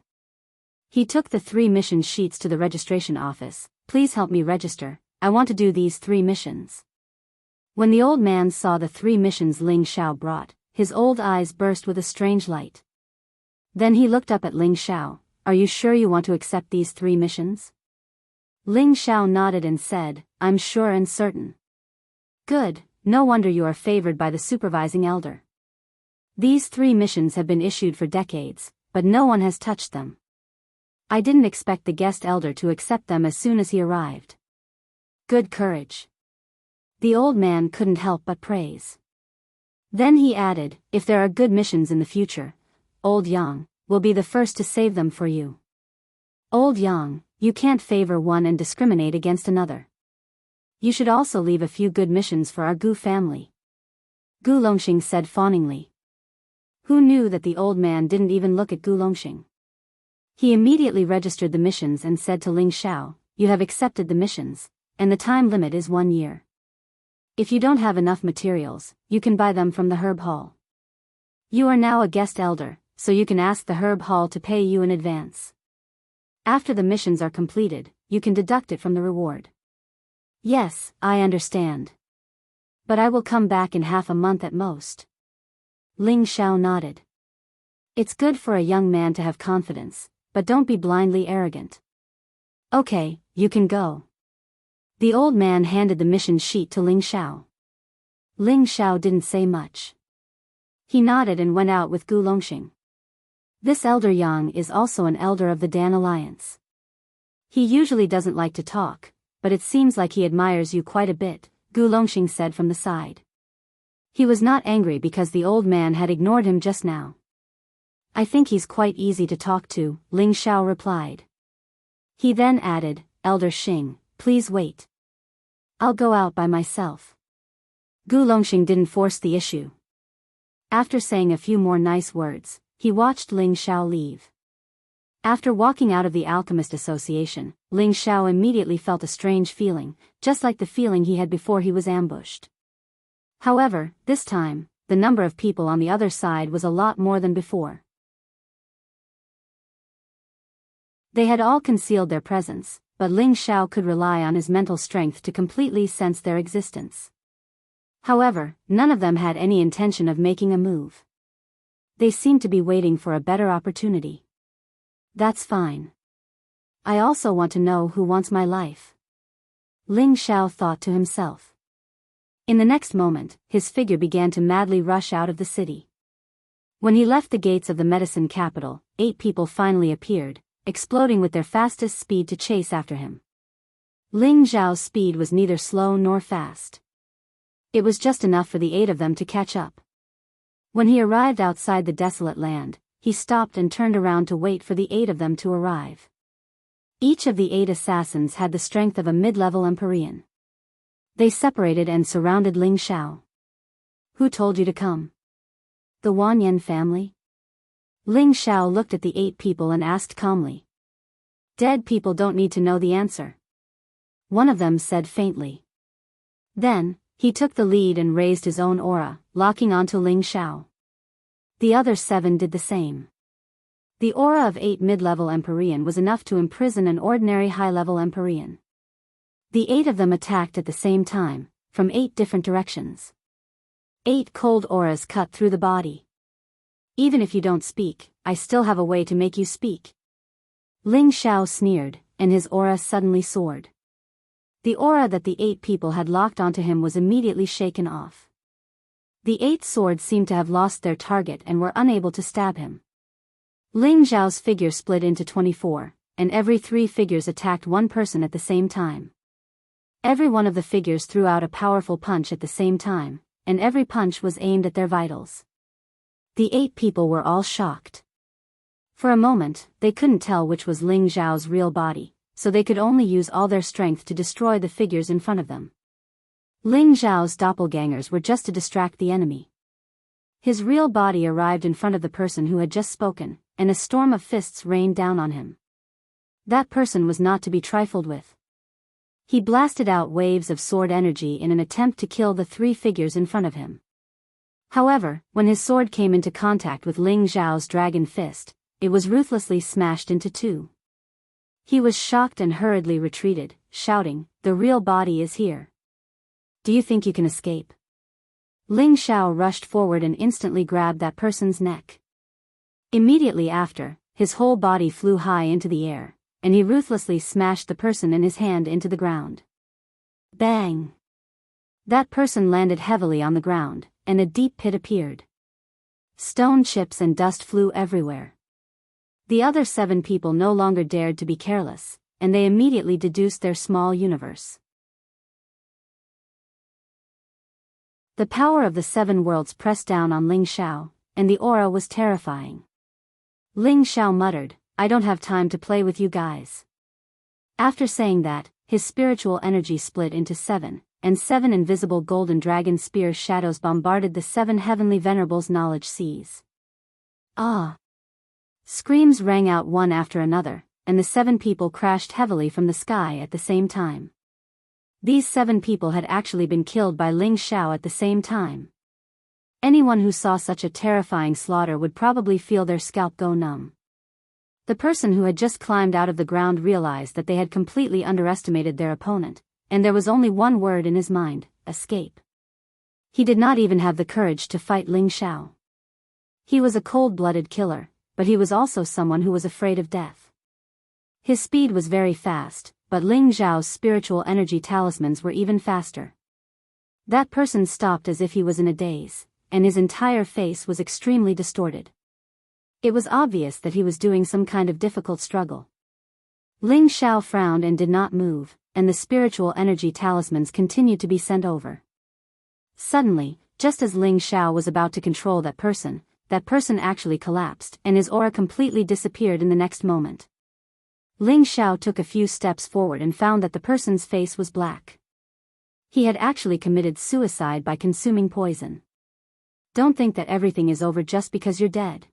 Speaker 1: He took the 3 mission sheets to the registration office. Please help me register, I want to do these 3 missions. When the old man saw the 3 missions Ling Xiao brought, his old eyes burst with a strange light. Then he looked up at Ling Xiao. Are you sure you want to accept these 3 missions? Ling Xiao nodded and said, I'm sure and certain. Good, no wonder you are favored by the supervising elder. These 3 missions have been issued for decades, but no one has touched them. I didn't expect the guest elder to accept them as soon as he arrived. Good courage. The old man couldn't help but praise. Then he added, if there are good missions in the future, Old Yang will be the first to save them for you. Old Yang, you can't favor one and discriminate against another. You should also leave a few good missions for our Gu family. Gu Longxing said fawningly. Who knew that the old man didn't even look at Gu Longxing? He immediately registered the missions and said to Ling Xiao, you have accepted the missions, and the time limit is 1 year. If you don't have enough materials, you can buy them from the herb hall. You are now a guest elder, so you can ask the herb hall to pay you in advance. After the missions are completed, you can deduct it from the reward. Yes, I understand. But I will come back in half a month at most. Ling Xiao nodded. It's good for a young man to have confidence, but don't be blindly arrogant. Okay, you can go. The old man handed the mission sheet to Ling Xiao. Ling Xiao didn't say much. He nodded and went out with Gu Longxing. This elder Yang is also an elder of the Dan Alliance. He usually doesn't like to talk, but it seems like he admires you quite a bit, Gu Longxing said from the side. He was not angry because the old man had ignored him just now. I think he's quite easy to talk to, Ling Xiao replied. He then added, Elder Xing, please wait. I'll go out by myself. Gu Longxing didn't force the issue. After saying a few more nice words, he watched Ling Xiao leave. After walking out of the Alchemist Association, Ling Xiao immediately felt a strange feeling, just like the feeling he had before he was ambushed. However, this time, the number of people on the other side was a lot more than before. They had all concealed their presence, but Ling Xiao could rely on his mental strength to completely sense their existence. However, none of them had any intention of making a move. They seemed to be waiting for a better opportunity. That's fine. I also want to know who wants my life. Ling Xiao thought to himself. In the next moment, his figure began to madly rush out of the city. When he left the gates of the medicine capital, 8 people finally appeared, exploding with their fastest speed to chase after him. Ling Xiao's speed was neither slow nor fast. It was just enough for the 8 of them to catch up. When he arrived outside the desolate land, he stopped and turned around to wait for the 8 of them to arrive. Each of the 8 assassins had the strength of a mid-level Empyrean. They separated and surrounded Ling Xiao. Who told you to come? The Wanyan family? Ling Xiao looked at the 8 people and asked calmly. Dead people don't need to know the answer. One of them said faintly. Then, he took the lead and raised his own aura, locking onto Ling Xiao. The other 7 did the same. The aura of 8 mid-level Empyrean was enough to imprison an ordinary high-level Empyrean. The 8 of them attacked at the same time, from 8 different directions. 8 cold auras cut through the body. Even if you don't speak, I still have a way to make you speak. Ling Xiao sneered, and his aura suddenly soared. The aura that the 8 people had locked onto him was immediately shaken off. The 8 swords seemed to have lost their target and were unable to stab him. Ling Xiao's figure split into 24, and every 3 figures attacked one person at the same time. Every one of the figures threw out a powerful punch at the same time, and every punch was aimed at their vitals. The 8 people were all shocked. For a moment, they couldn't tell which was Ling Xiao's real body, so they could only use all their strength to destroy the figures in front of them. Ling Xiao's doppelgangers were just to distract the enemy. His real body arrived in front of the person who had just spoken, and a storm of fists rained down on him. That person was not to be trifled with. He blasted out waves of sword energy in an attempt to kill the 3 figures in front of him. However, when his sword came into contact with Ling Xiao's dragon fist, it was ruthlessly smashed into 2. He was shocked and hurriedly retreated, shouting, "The real body is here. Do you think you can escape?" Ling Xiao rushed forward and instantly grabbed that person's neck. Immediately after, his whole body flew high into the air, and he ruthlessly smashed the person in his hand into the ground. Bang! That person landed heavily on the ground, and a deep pit appeared. Stone chips and dust flew everywhere. The other 7 people no longer dared to be careless, and they immediately deduced their small universe. The power of the 7 worlds pressed down on Ling Xiao, and the aura was terrifying. Ling Xiao muttered, "I don't have time to play with you guys." After saying that, his spiritual energy split into 7, and 7 invisible golden dragon spear shadows bombarded the 7 heavenly venerables' knowledge seas. Ah! Screams rang out one after another, and the 7 people crashed heavily from the sky at the same time. These 7 people had actually been killed by Ling Xiao at the same time. Anyone who saw such a terrifying slaughter would probably feel their scalp go numb. The person who had just climbed out of the ground realized that they had completely underestimated their opponent, and there was only one word in his mind: escape. He did not even have the courage to fight Ling Xiao. He was a cold-blooded killer, but he was also someone who was afraid of death. His speed was very fast, but Ling Xiao's spiritual energy talismans were even faster. That person stopped as if he was in a daze, and his entire face was extremely distorted. It was obvious that he was doing some kind of difficult struggle. Ling Xiao frowned and did not move, and the spiritual energy talismans continued to be sent over. Suddenly, just as Ling Xiao was about to control that person actually collapsed and his aura completely disappeared in the next moment. Ling Xiao took a few steps forward and found that the person's face was black. He had actually committed suicide by consuming poison. Don't think that everything is over just because you're dead.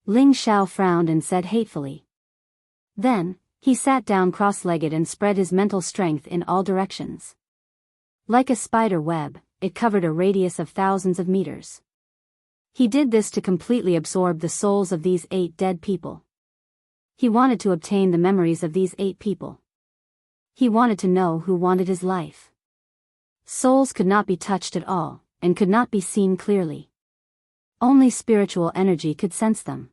Speaker 1: Ling Xiao frowned and said hatefully. Then, he sat down cross-legged and spread his mental strength in all directions. Like a spider web, it covered a radius of thousands of meters. He did this to completely absorb the souls of these 8 dead people. He wanted to obtain the memories of these 8 people. He wanted to know who wanted his life. Souls could not be touched at all, and could not be seen clearly. Only spiritual energy could sense them.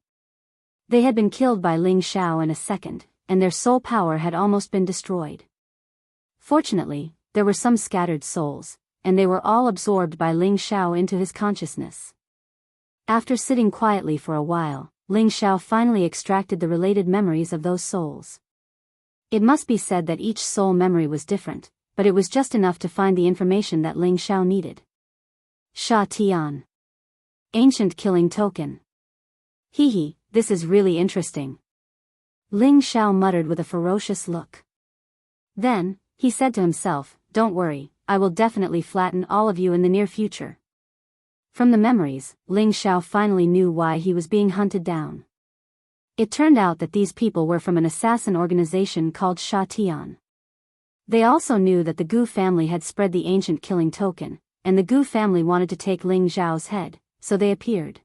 Speaker 1: They had been killed by Ling Xiao in a second, and their soul power had almost been destroyed. Fortunately, there were some scattered souls, and they were all absorbed by Ling Xiao into his consciousness. After sitting quietly for a while, Ling Xiao finally extracted the related memories of those souls. It must be said that each soul memory was different, but it was just enough to find the information that Ling Xiao needed. Sha Tian. Ancient killing token. Hee, this is really interesting. Ling Xiao muttered with a ferocious look. Then, he said to himself, don't worry, I will definitely flatten all of you in the near future. From the memories, Ling Xiao finally knew why he was being hunted down. It turned out that these people were from an assassin organization called Sha Tian. They also knew that the Gu family had spread the ancient killing token, and the Gu family wanted to take Ling Xiao's head, so they appeared.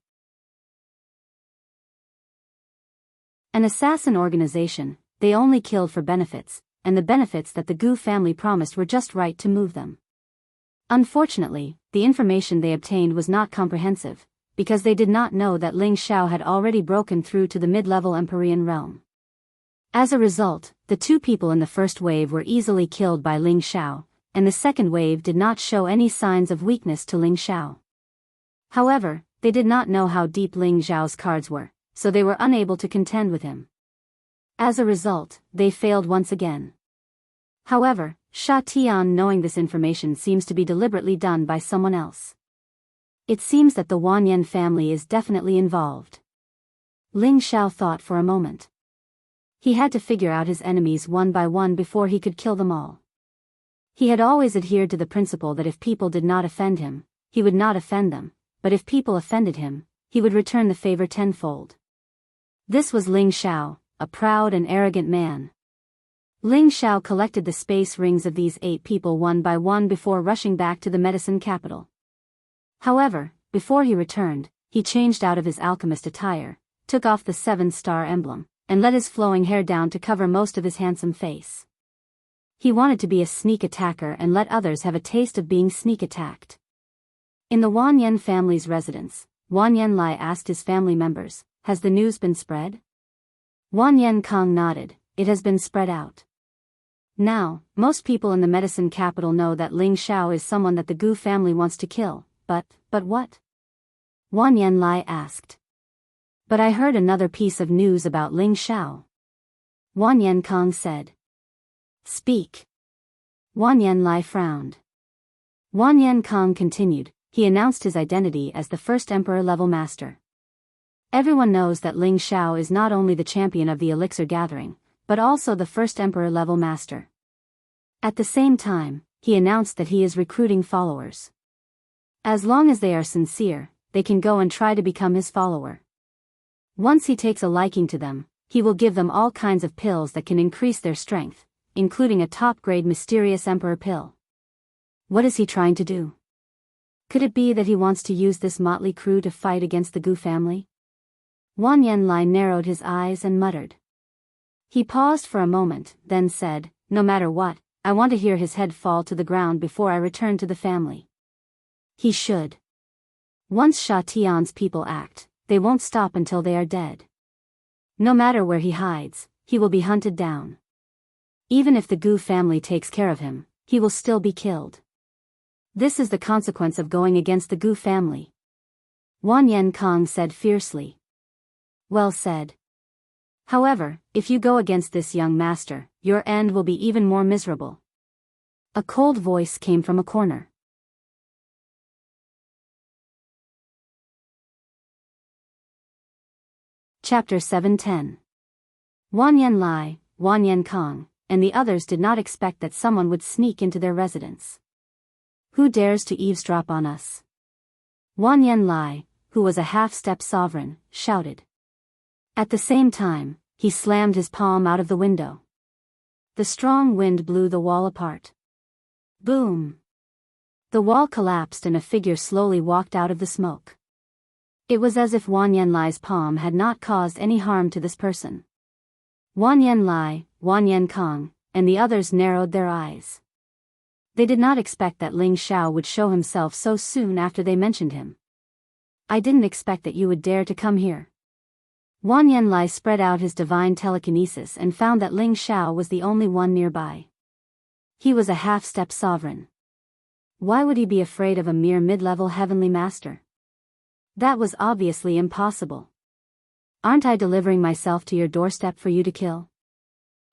Speaker 1: An assassin organization, they only killed for benefits, and the benefits that the Gu family promised were just right to move them. Unfortunately, the information they obtained was not comprehensive, because they did not know that Ling Xiao had already broken through to the mid-level Empyrean realm. As a result, the 2 people in the first wave were easily killed by Ling Xiao, and the second wave did not show any signs of weakness to Ling Xiao. However, they did not know how deep Ling Xiao's cards were, so they were unable to contend with him. As a result, they failed once again. However, Sha Tian knowing this information seems to be deliberately done by someone else. It seems that the Wanyan family is definitely involved. Ling Xiao thought for a moment. He had to figure out his enemies one by one before he could kill them all. He had always adhered to the principle that if people did not offend him, he would not offend them, but if people offended him, he would return the favor tenfold. This was Ling Xiao, a proud and arrogant man. Ling Xiao collected the space rings of these 8 people one by one before rushing back to the medicine capital. However, before he returned, he changed out of his alchemist attire, took off the 7-star emblem, and let his flowing hair down to cover most of his handsome face. He wanted to be a sneak attacker and let others have a taste of being sneak attacked. In the Wanyan family's residence, Wanyan Lai asked his family members, has the news been spread? Wanyan Kong nodded, it has been spread out. Now, most people in the medicine capital know that Ling Xiao is someone that the Gu family wants to kill, but what? Wanyan Lai asked. But I heard another piece of news about Ling Xiao. Wanyan Kong said. Speak. Wanyan Lai frowned. Wanyan Kong continued, he announced his identity as the first Emperor-level master. Everyone knows that Ling Xiao is not only the champion of the Elixir Gathering, but also the first Emperor-level master. At the same time, he announced that he is recruiting followers. As long as they are sincere, they can go and try to become his follower. Once he takes a liking to them, he will give them all kinds of pills that can increase their strength, including a top-grade mysterious Emperor pill. What is he trying to do? Could it be that he wants to use this motley crew to fight against the Gu family? Wanyan Lai narrowed his eyes and muttered. He paused for a moment, then said, no matter what, I want to hear his head fall to the ground before I return to the family. He should. Once Sha Tian's people act, they won't stop until they are dead. No matter where he hides, he will be hunted down. Even if the Gu family takes care of him, he will still be killed. This is the consequence of going against the Gu family. Wan Yen Kong said fiercely. Well said. However, if you go against this young master, your end will be even more miserable. A cold voice came from a corner. Chapter 710. Wan Yen Lai, Wan Yen Kong, and the others did not expect that someone would sneak into their residence. Who dares to eavesdrop on us? Wan Yen Lai, who was a half-step sovereign, shouted. At the same time, he slammed his palm out of the window. The strong wind blew the wall apart. Boom! The wall collapsed and a figure slowly walked out of the smoke. It was as if Wan Yen Lai's palm had not caused any harm to this person. Wan Yen Lai, Wan Yen Kong, and the others narrowed their eyes. They did not expect that Ling Xiao would show himself so soon after they mentioned him. I didn't expect that you would dare to come here. Wan Yen Lai spread out his divine telekinesis and found that Ling Xiao was the only one nearby. He was a half-step sovereign. Why would he be afraid of a mere mid-level heavenly master? That was obviously impossible. Aren't I delivering myself to your doorstep for you to kill?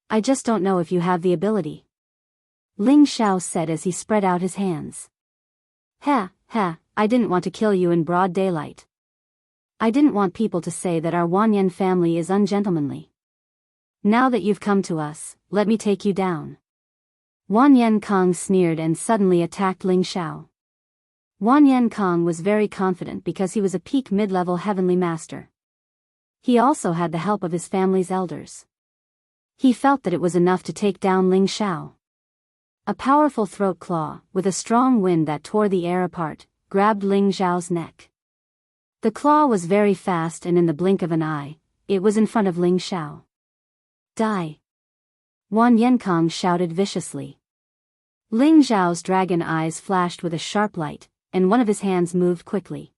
Speaker 1: I just don't know if you have the ability. Ling Xiao said as he spread out his hands. Ha, I didn't want to kill you in broad daylight. I didn't want people to say that our Wan Yen family is ungentlemanly. Now that you've come to us, let me take you down. Wan Yen Kong sneered and suddenly attacked Ling Xiao. Wan Yen Kong was very confident because he was a peak mid-level heavenly master. He also had the help of his family's elders. He felt that it was enough to take down Ling Xiao. A powerful throat claw, with a strong wind that tore the air apart, grabbed Ling Xiao's neck. The claw was very fast and in the blink of an eye, it was in front of Ling Xiao. Die! Wan Yen Kong shouted viciously. Ling Xiao's dragon eyes flashed with a sharp light, and one of his hands moved quickly.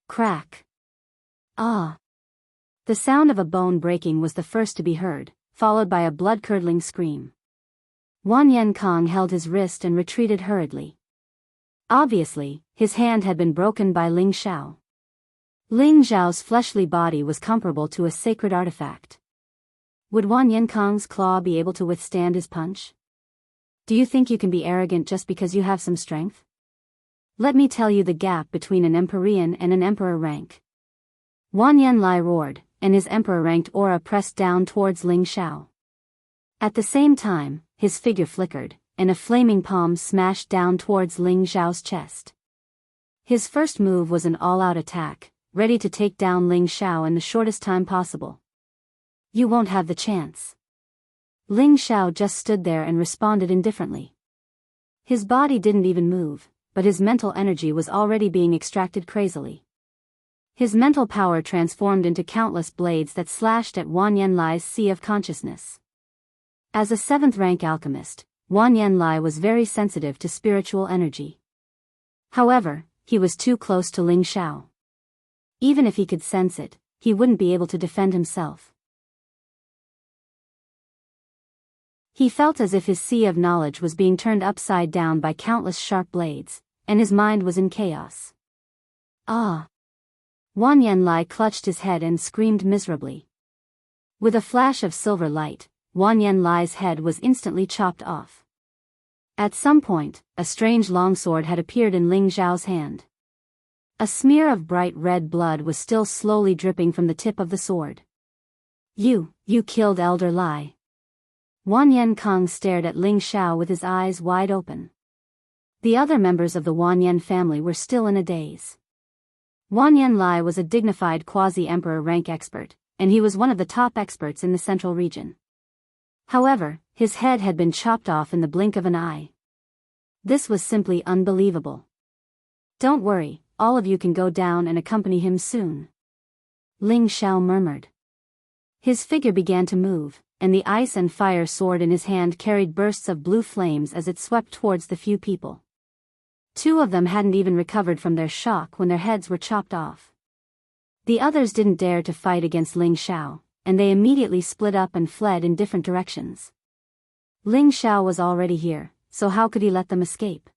Speaker 1: Crack! Ah! The sound of a bone breaking was the first to be heard, followed by a blood-curdling scream. Wan Yen Kong held his wrist and retreated hurriedly. Obviously, his hand had been broken by Ling Xiao. Ling Xiao's fleshly body was comparable to a sacred artifact. Would Wan Yen Kong's claw be able to withstand his punch? Do you think you can be arrogant just because you have some strength? Let me tell you the gap between an Empyrean and an Emperor rank. Wan Yen Lai roared, and his Emperor-ranked aura pressed down towards Ling Xiao. At the same time, his figure flickered, and a flaming palm smashed down towards Ling Xiao's chest. His first move was an all-out attack, ready to take down Ling Xiao in the shortest time possible. You won't have the chance. Ling Xiao just stood there and responded indifferently. His body didn't even move, but his mental energy was already being extracted crazily. His mental power transformed into countless blades that slashed at Wan Yen Lai's sea of consciousness. As a 7th-rank alchemist, Wan Yen Lai was very sensitive to spiritual energy. However, he was too close to Ling Xiao. Even if he could sense it, he wouldn't be able to defend himself. He felt as if his sea of knowledge was being turned upside down by countless sharp blades, and his mind was in chaos. Ah! Wan Yen Lai clutched his head and screamed miserably. With a flash of silver light, Wan Yen Lai's head was instantly chopped off. At some point, a strange longsword had appeared in Ling Xiao's hand. A smear of bright red blood was still slowly dripping from the tip of the sword. You killed Elder Lai. Wan Yen Kong stared at Ling Xiao with his eyes wide open. The other members of the Wan Yen family were still in a daze. Wan Yen Lai was a dignified quasi-emperor rank expert, and he was one of the top experts in the central region. However, his head had been chopped off in the blink of an eye. This was simply unbelievable. Don't worry, all of you can go down and accompany him soon. Ling Xiao murmured. His figure began to move, and the ice and fire sword in his hand carried bursts of blue flames as it swept towards the few people. 2 of them hadn't even recovered from their shock when their heads were chopped off. The others didn't dare to fight against Ling Xiao, and they immediately split up and fled in different directions. Ling Xiao was already here, so how could he let them escape?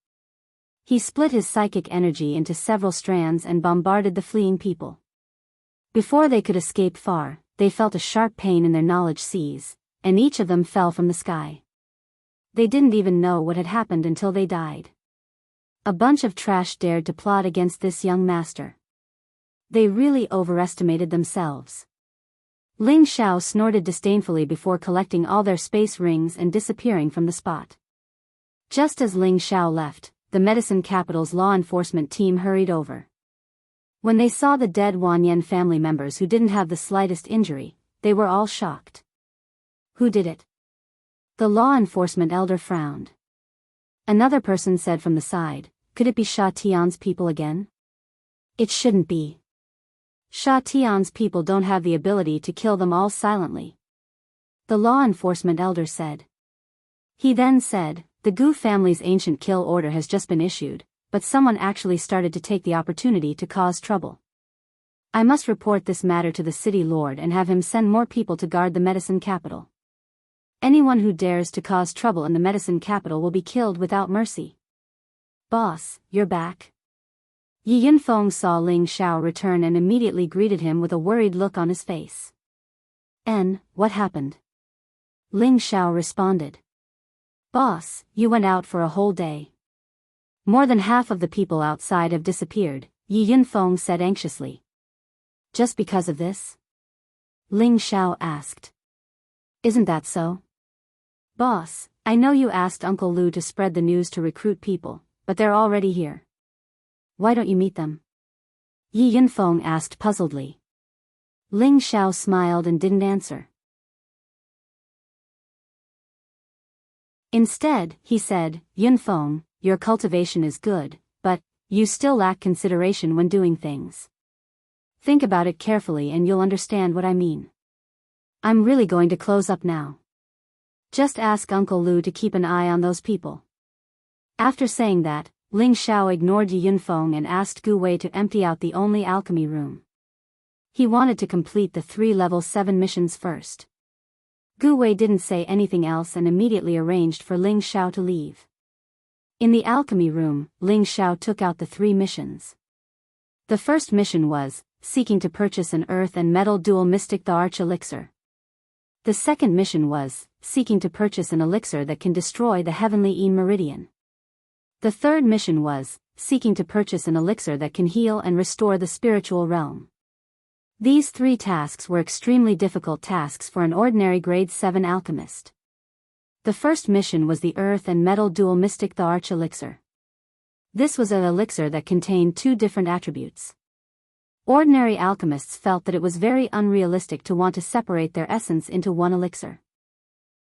Speaker 1: He split his psychic energy into several strands and bombarded the fleeing people. Before they could escape far, they felt a sharp pain in their knowledge seas, and each of them fell from the sky. They didn't even know what had happened until they died. A bunch of trash dared to plot against this young master. They really overestimated themselves. Ling Xiao snorted disdainfully before collecting all their space rings and disappearing from the spot. Just as Ling Xiao left, the medicine capital's law enforcement team hurried over. When they saw the dead Wanyan family members who didn't have the slightest injury, they were all shocked. Who did it? The law enforcement elder frowned. Another person said from the side, could it be Sha Tian's people again? It shouldn't be. Sha Tian's people don't have the ability to kill them all silently. The law enforcement elder said. He then said, the Gu family's ancient kill order has just been issued, but someone actually started to take the opportunity to cause trouble. I must report this matter to the city lord and have him send more people to guard the medicine capital. Anyone who dares to cause trouble in the medicine capital will be killed without mercy. Boss, you're back. Yi Yunfeng saw Ling Xiao return and immediately greeted him with a worried look on his face. What happened? Ling Xiao responded. Boss, you went out for a whole day. More than half of the people outside have disappeared, Yi Yunfeng said anxiously. Just because of this? Ling Xiao asked. Isn't that so? Boss, I know you asked Uncle Lu to spread the news to recruit people, but they're already here. Why don't you meet them? Yi Yunfeng asked puzzledly. Ling Xiao smiled and didn't answer. Instead, he said, Yunfeng, your cultivation is good, but you still lack consideration when doing things. Think about it carefully and you'll understand what I mean. I'm really going to close up now. Just ask Uncle Lu to keep an eye on those people. After saying that, Ling Xiao ignored Yi Yunfeng and asked Gu Wei to empty out the only alchemy room. He wanted to complete the 3 level 7 missions first. Gu Wei didn't say anything else and immediately arranged for Ling Xiao to leave. In the alchemy room, Ling Xiao took out the 3 missions. The first mission was, seeking to purchase an earth and metal dual mystic the Arch elixir. The second mission was, seeking to purchase an elixir that can destroy the heavenly Yin meridian. The third mission was, seeking to purchase an elixir that can heal and restore the spiritual realm. These 3 tasks were extremely difficult tasks for an ordinary grade 7 alchemist. The first mission was the earth and metal dual mystic the Arch elixir. This was an elixir that contained 2 different attributes. Ordinary alchemists felt that it was very unrealistic to want to separate their essence into one elixir.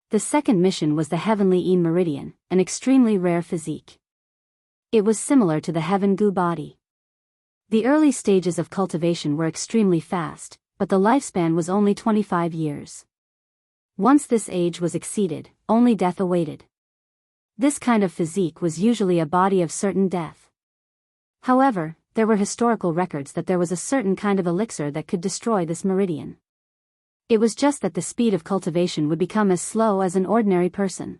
Speaker 1: The second mission was the heavenly Yin meridian, an extremely rare physique. It was similar to the Heaven Gu body. The early stages of cultivation were extremely fast, but the lifespan was only 25 years. Once this age was exceeded, only death awaited. This kind of physique was usually a body of certain death. However, there were historical records that there was a certain kind of elixir that could destroy this meridian. It was just that the speed of cultivation would become as slow as an ordinary person.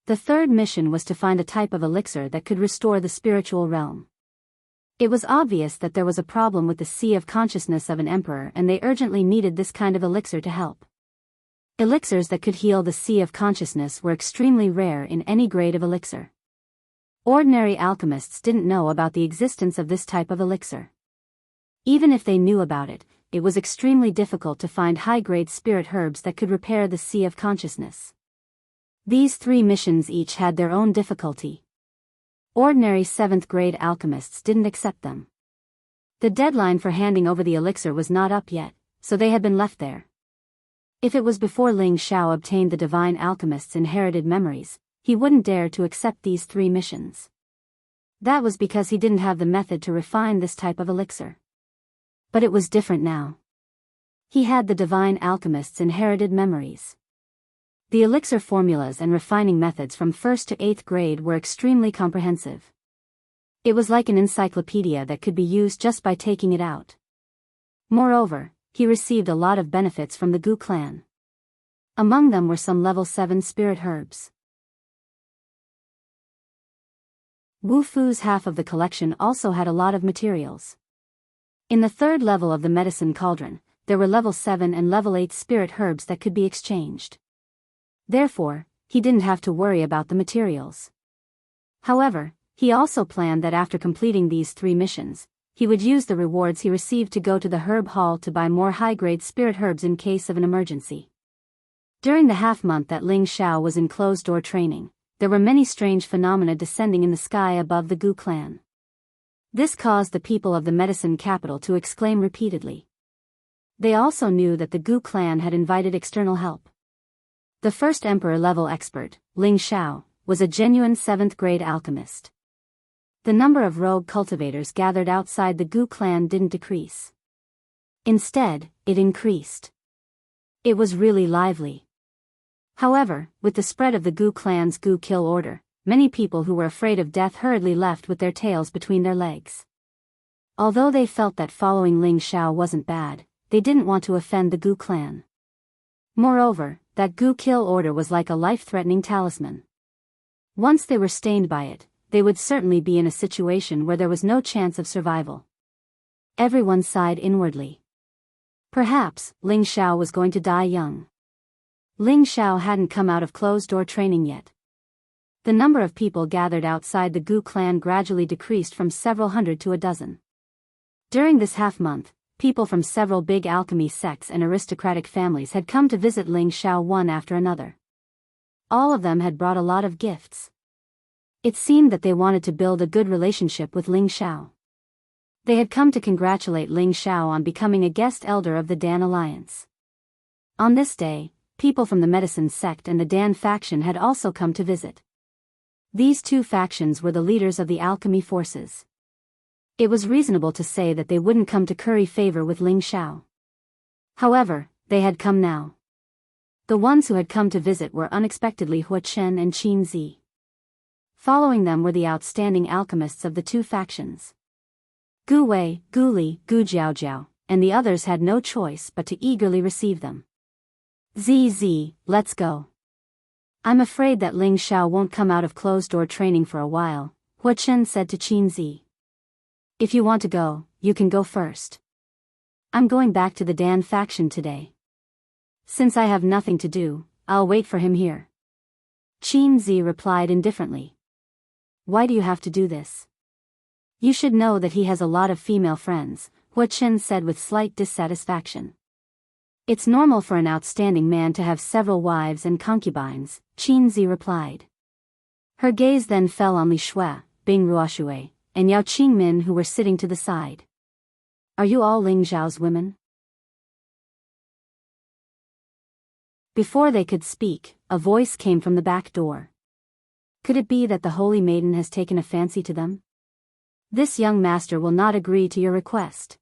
Speaker 1: The third mission was to find a type of elixir that could restore the spiritual realm. It was obvious that there was a problem with the sea of consciousness of an emperor and they urgently needed this kind of elixir to help. Elixirs that could heal the sea of consciousness were extremely rare in any grade of elixir. Ordinary alchemists didn't know about the existence of this type of elixir. Even if they knew about it, it was extremely difficult to find high-grade spirit herbs that could repair the sea of consciousness. These 3 missions each had their own difficulty. Ordinary 7th grade alchemists didn't accept them. The deadline for handing over the elixir was not up yet, so they had been left there. If it was before Ling Xiao obtained the divine alchemist's inherited memories, he wouldn't dare to accept these 3 missions. That was because he didn't have the method to refine this type of elixir. But it was different now. He had the divine alchemist's inherited memories. The elixir formulas and refining methods from 1st to 8th grade were extremely comprehensive. It was like an encyclopedia that could be used just by taking it out. Moreover, he received a lot of benefits from the Gu clan. Among them were some level 7 spirit herbs. Wu Fu's half of the collection also had a lot of materials. In the third level of the medicine cauldron, there were level 7 and level 8 spirit herbs that could be exchanged. Therefore, he didn't have to worry about the materials. However, he also planned that after completing these 3 missions, he would use the rewards he received to go to the herb hall to buy more high-grade spirit herbs in case of an emergency. During the half-month that Ling Xiao was in closed-door training, there were many strange phenomena descending in the sky above the Gu clan. This caused the people of the medicine capital to exclaim repeatedly. They also knew that the Gu clan had invited external help. The first emperor-level expert, Ling Xiao, was a genuine 7th-grade alchemist. The number of rogue cultivators gathered outside the Gu clan didn't decrease. Instead, it increased. It was really lively. However, with the spread of the Gu clan's Gu kill order, many people who were afraid of death hurriedly left with their tails between their legs. Although they felt that following Ling Xiao wasn't bad, they didn't want to offend the Gu clan. Moreover, that Gu kill order was like a life-threatening talisman. Once they were stained by it, they would certainly be in a situation where there was no chance of survival. Everyone sighed inwardly. Perhaps Ling Xiao was going to die young. Ling Xiao hadn't come out of closed-door training yet. The number of people gathered outside the Gu clan gradually decreased from several hundred to a dozen. During this half-month, people from several big alchemy sects and aristocratic families had come to visit Ling Xiao one after another. All of them had brought a lot of gifts. It seemed that they wanted to build a good relationship with Ling Xiao. They had come to congratulate Ling Xiao on becoming a guest elder of the Dan Alliance. On this day, people from the medicine sect and the Dan faction had also come to visit. These 2 factions were the leaders of the alchemy forces. It was reasonable to say that they wouldn't come to curry favor with Ling Xiao. However, they had come now. The ones who had come to visit were unexpectedly Hua Chen and Qin Zi. Following them were the outstanding alchemists of the 2 factions. Gu Wei, Gu Li, Gu Jiaojiao, and the others had no choice but to eagerly receive them. ZZ, let's go. I'm afraid that Ling Xiao won't come out of closed-door training for a while, Hua Chen said to Qin Zi. If you want to go, you can go first. I'm going back to the Dan faction today. Since I have nothing to do, I'll wait for him here. Qin Zi replied indifferently. Why do you have to do this? You should know that he has a lot of female friends, Hua Chen said with slight dissatisfaction. It's normal for an outstanding man to have several wives and concubines, Qin Zi replied. Her gaze then fell on Li Shui, Bing Ruoshui, and Yao Qingmin who were sitting to the side. Are you all Ling Xiao's women? Before they could speak, a voice came from the back door. Could it be that the holy maiden has taken a fancy to them? This young master will not agree to your request.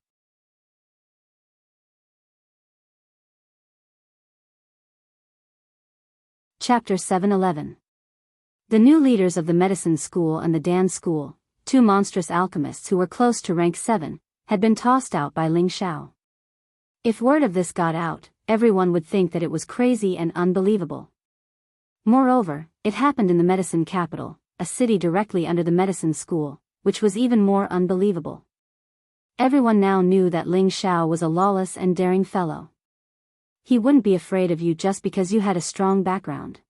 Speaker 1: Chapter 7:11. The new leaders of the medicine school and the Dan school, 2 monstrous alchemists who were close to rank 7, had been tossed out by Ling Xiao. If word of this got out, everyone would think that it was crazy and unbelievable. Moreover, it happened in the medicine capital, a city directly under the medicine school, which was even more unbelievable. Everyone now knew that Ling Xiao was a lawless and daring fellow. He wouldn't be afraid of you just because you had a strong background.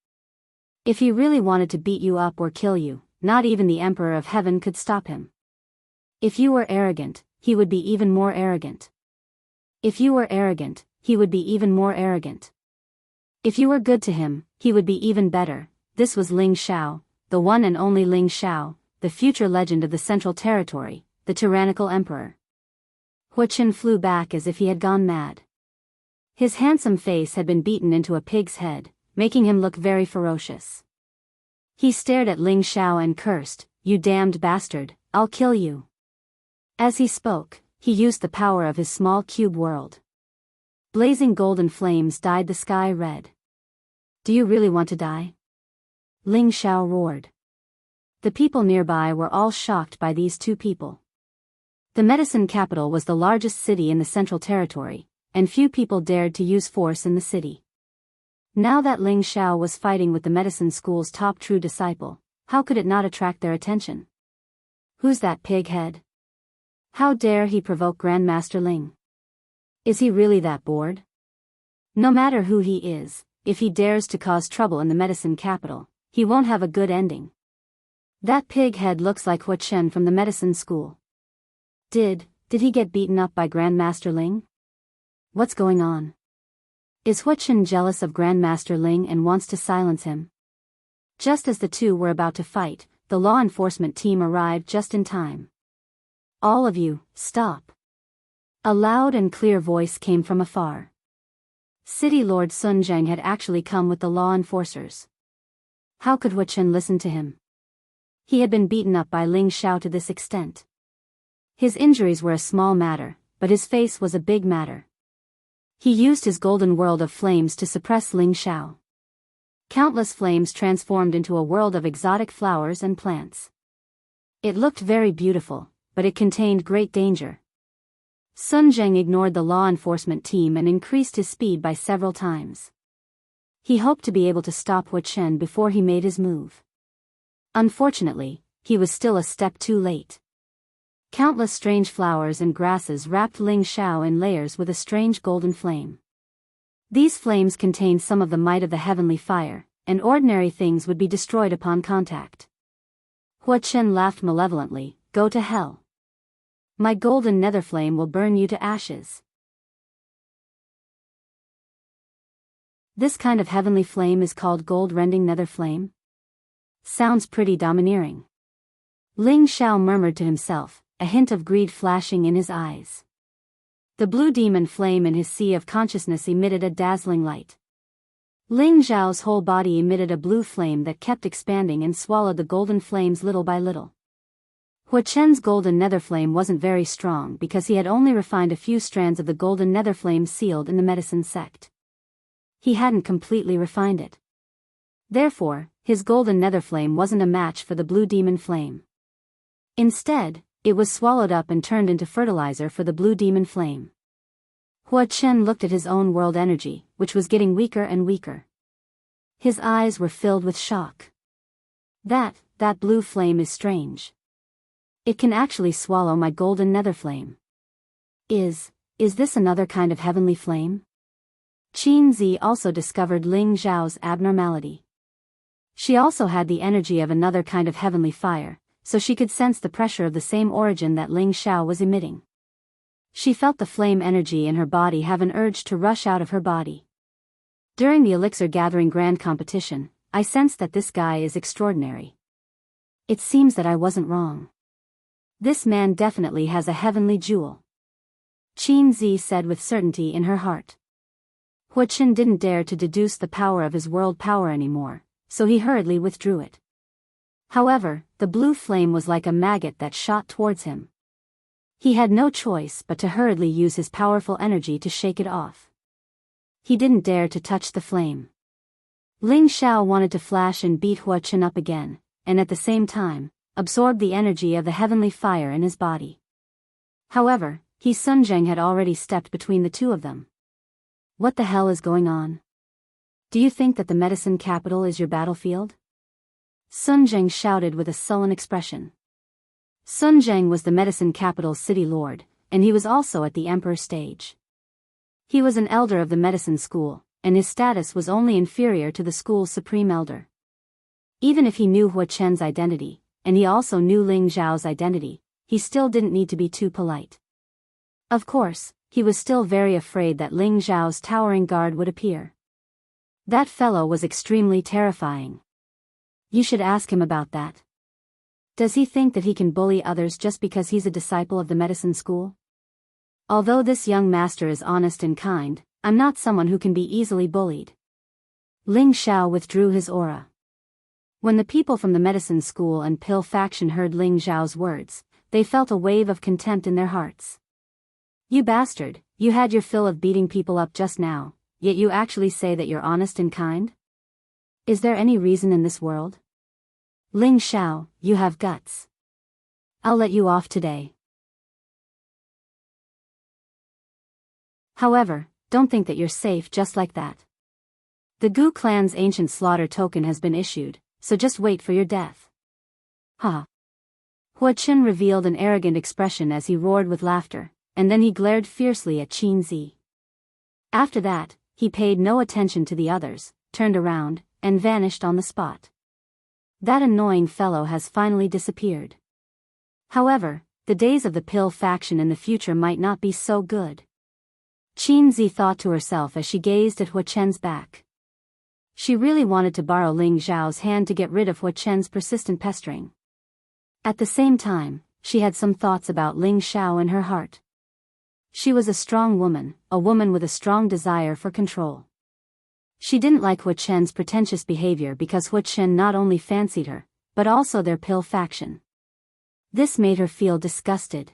Speaker 1: If he really wanted to beat you up or kill you, not even the Emperor of Heaven could stop him. If you were arrogant, he would be even more arrogant. If you were arrogant, he would be even more arrogant. If you were good to him, he would be even better. This was Ling Xiao, the one and only Ling Xiao, the future legend of the Central Territory, the tyrannical emperor. Hua Chen flew back as if he had gone mad. His handsome face had been beaten into a pig's head, making him look very ferocious. He stared at Ling Xiao and cursed, "You damned bastard, I'll kill you." As he spoke, he used the power of his small cube world. Blazing golden flames dyed the sky red. Do you really want to die? Ling Xiao roared. The people nearby were all shocked by these 2 people. The medicine capital was the largest city in the Central Territory, and few people dared to use force in the city. Now that Ling Xiao was fighting with the medicine school's top true disciple, how could it not attract their attention? Who's that pig-head? How dare he provoke Grandmaster Ling? Is he really that bored? No matter who he is, if he dares to cause trouble in the medicine capital, he won't have a good ending. That pig-head looks like Hua Chen from the medicine school. Did he get beaten up by Grandmaster Ling? What's going on? Is Hua Chen jealous of Grandmaster Ling and wants to silence him? Just as the two were about to fight, the law enforcement team arrived just in time. All of you, stop. A loud and clear voice came from afar. City Lord Sun Zheng had actually come with the law enforcers. How could Hua Chen listen to him? He had been beaten up by Ling Xiao to this extent. His injuries were a small matter, but his face was a big matter. He used his golden world of flames to suppress Ling Xiao. Countless flames transformed into a world of exotic flowers and plants. It looked very beautiful, but it contained great danger. Sun Zheng ignored the law enforcement team and increased his speed by several times. He hoped to be able to stop Hua Chen before he made his move. Unfortunately, he was still a step too late. Countless strange flowers and grasses wrapped Ling Xiao in layers with a strange golden flame. These flames contained some of the might of the heavenly fire, and ordinary things would be destroyed upon contact. Hua Chen laughed malevolently, "Go to hell. My golden nether flame will burn you to ashes." This kind of heavenly flame is called gold-rending nether flame? Sounds pretty domineering. Ling Xiao murmured to himself, a hint of greed flashing in his eyes. The blue demon flame in his sea of consciousness emitted a dazzling light. Ling Xiao's whole body emitted a blue flame that kept expanding and swallowed the golden flames little by little. Hua Chen's golden nether flame wasn't very strong because he had only refined a few strands of the golden nether flame sealed in the medicine sect. He hadn't completely refined it. Therefore, his golden nether flame wasn't a match for the blue demon flame. Instead, it was swallowed up and turned into fertilizer for the blue demon flame. Hua Chen looked at his own world energy, which was getting weaker and weaker. His eyes were filled with shock. That blue flame is strange. It can actually swallow my golden nether flame. Is this another kind of heavenly flame? Qin Zi also discovered Ling Xiao's abnormality. She also had the energy of another kind of heavenly fire, so she could sense the pressure of the same origin that Ling Xiao was emitting. She felt the flame energy in her body have an urge to rush out of her body. During the elixir gathering grand competition, I sensed that this guy is extraordinary. It seems that I wasn't wrong. This man definitely has a heavenly jewel. Qin Zi said with certainty in her heart. Hua Chen didn't dare to deduce the power of his world power anymore, so he hurriedly withdrew it. However, the blue flame was like a maggot that shot towards him. He had no choice but to hurriedly use his powerful energy to shake it off. He didn't dare to touch the flame. Ling Xiao wanted to flash and beat Hua Chen up again, and at the same time, absorb the energy of the heavenly fire in his body. However, Sun Zheng had already stepped between the two of them. What the hell is going on? Do you think that the medicine capital is your battlefield? Sun Zheng shouted with a sullen expression. Sun Zheng was the medicine capital's city lord, and he was also at the emperor stage. He was an elder of the medicine school, and his status was only inferior to the school's supreme elder. Even if he knew Hua Chen's identity, and he also knew Ling Xiao's identity, he still didn't need to be too polite. Of course, he was still very afraid that Ling Xiao's towering guard would appear. That fellow was extremely terrifying. You should ask him about that. Does he think that he can bully others just because he's a disciple of the medicine school? Although this young master is honest and kind, I'm not someone who can be easily bullied. Ling Xiao withdrew his aura. When the people from the medicine school and pill faction heard Ling Xiao's words, they felt a wave of contempt in their hearts. You bastard, you had your fill of beating people up just now, yet you actually say that you're honest and kind? Is there any reason in this world? Ling Xiao, you have guts. I'll let you off today. However, don't think that you're safe just like that. The Gu clan's ancient slaughter token has been issued, so just wait for your death. Ha! Hua Qin revealed an arrogant expression as he roared with laughter, and then he glared fiercely at Qin Zi. After that, he paid no attention to the others, turned around, and vanished on the spot. That annoying fellow has finally disappeared. However, the days of the pill faction in the future might not be so good. Qin Zi thought to herself as she gazed at Hua Chen's back. She really wanted to borrow Ling Zhao's hand to get rid of Hua Chen's persistent pestering. At the same time, she had some thoughts about Ling Xiao in her heart. She was a strong woman, a woman with a strong desire for control. She didn't like Hua Chen's pretentious behavior because Hua Chen not only fancied her, but also their pill faction. This made her feel disgusted.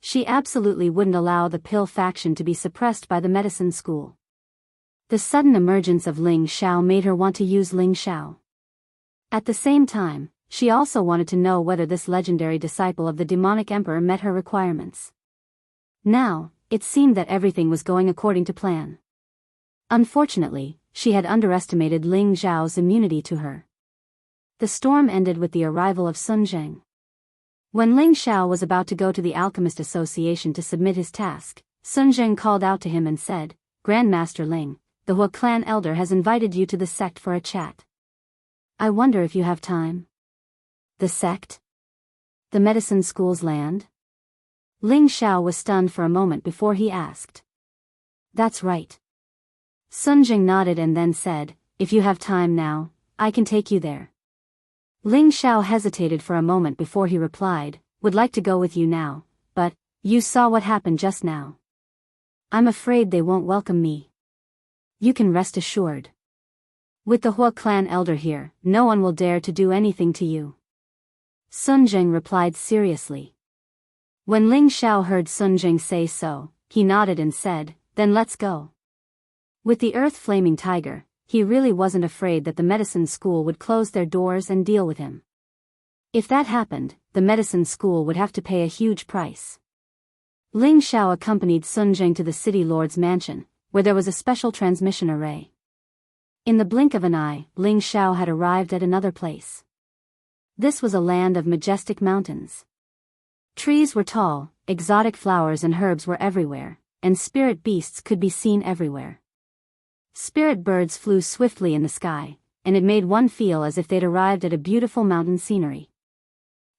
Speaker 1: She absolutely wouldn't allow the pill faction to be suppressed by the medicine school. The sudden emergence of Ling Xiao made her want to use Ling Xiao. At the same time, she also wanted to know whether this legendary disciple of the demonic emperor met her requirements. Now, it seemed that everything was going according to plan. Unfortunately, she had underestimated Ling Zhao's immunity to her. The storm ended with the arrival of Sun Zheng. When Ling Xiao was about to go to the Alchemist Association to submit his task, Sun Zheng called out to him and said, "Grandmaster Ling, the Hua clan elder has invited you to the sect for a chat. I wonder if you have time." The sect? The medicine school's land? Ling Xiao was stunned for a moment before he asked. "That's right." Sun Jing nodded and then said, "If you have time now, I can take you there." Ling Xiao hesitated for a moment before he replied, "Would like to go with you now, but, you saw what happened just now. I'm afraid they won't welcome me. You can rest assured. With the Hua clan elder here, no one will dare to do anything to you." Sun Jing replied seriously. When Ling Xiao heard Sun Jing say so, he nodded and said, "Then let's go." With the earth-flaming tiger, he really wasn't afraid that the medicine school would close their doors and deal with him. If that happened, the medicine school would have to pay a huge price. Ling Xiao accompanied Sun Jing to the city lord's mansion, where there was a special transmission array. In the blink of an eye, Ling Xiao had arrived at another place. This was a land of majestic mountains. Trees were tall, exotic flowers and herbs were everywhere, and spirit beasts could be seen everywhere. Spirit birds flew swiftly in the sky, and it made one feel as if they'd arrived at a beautiful mountain scenery.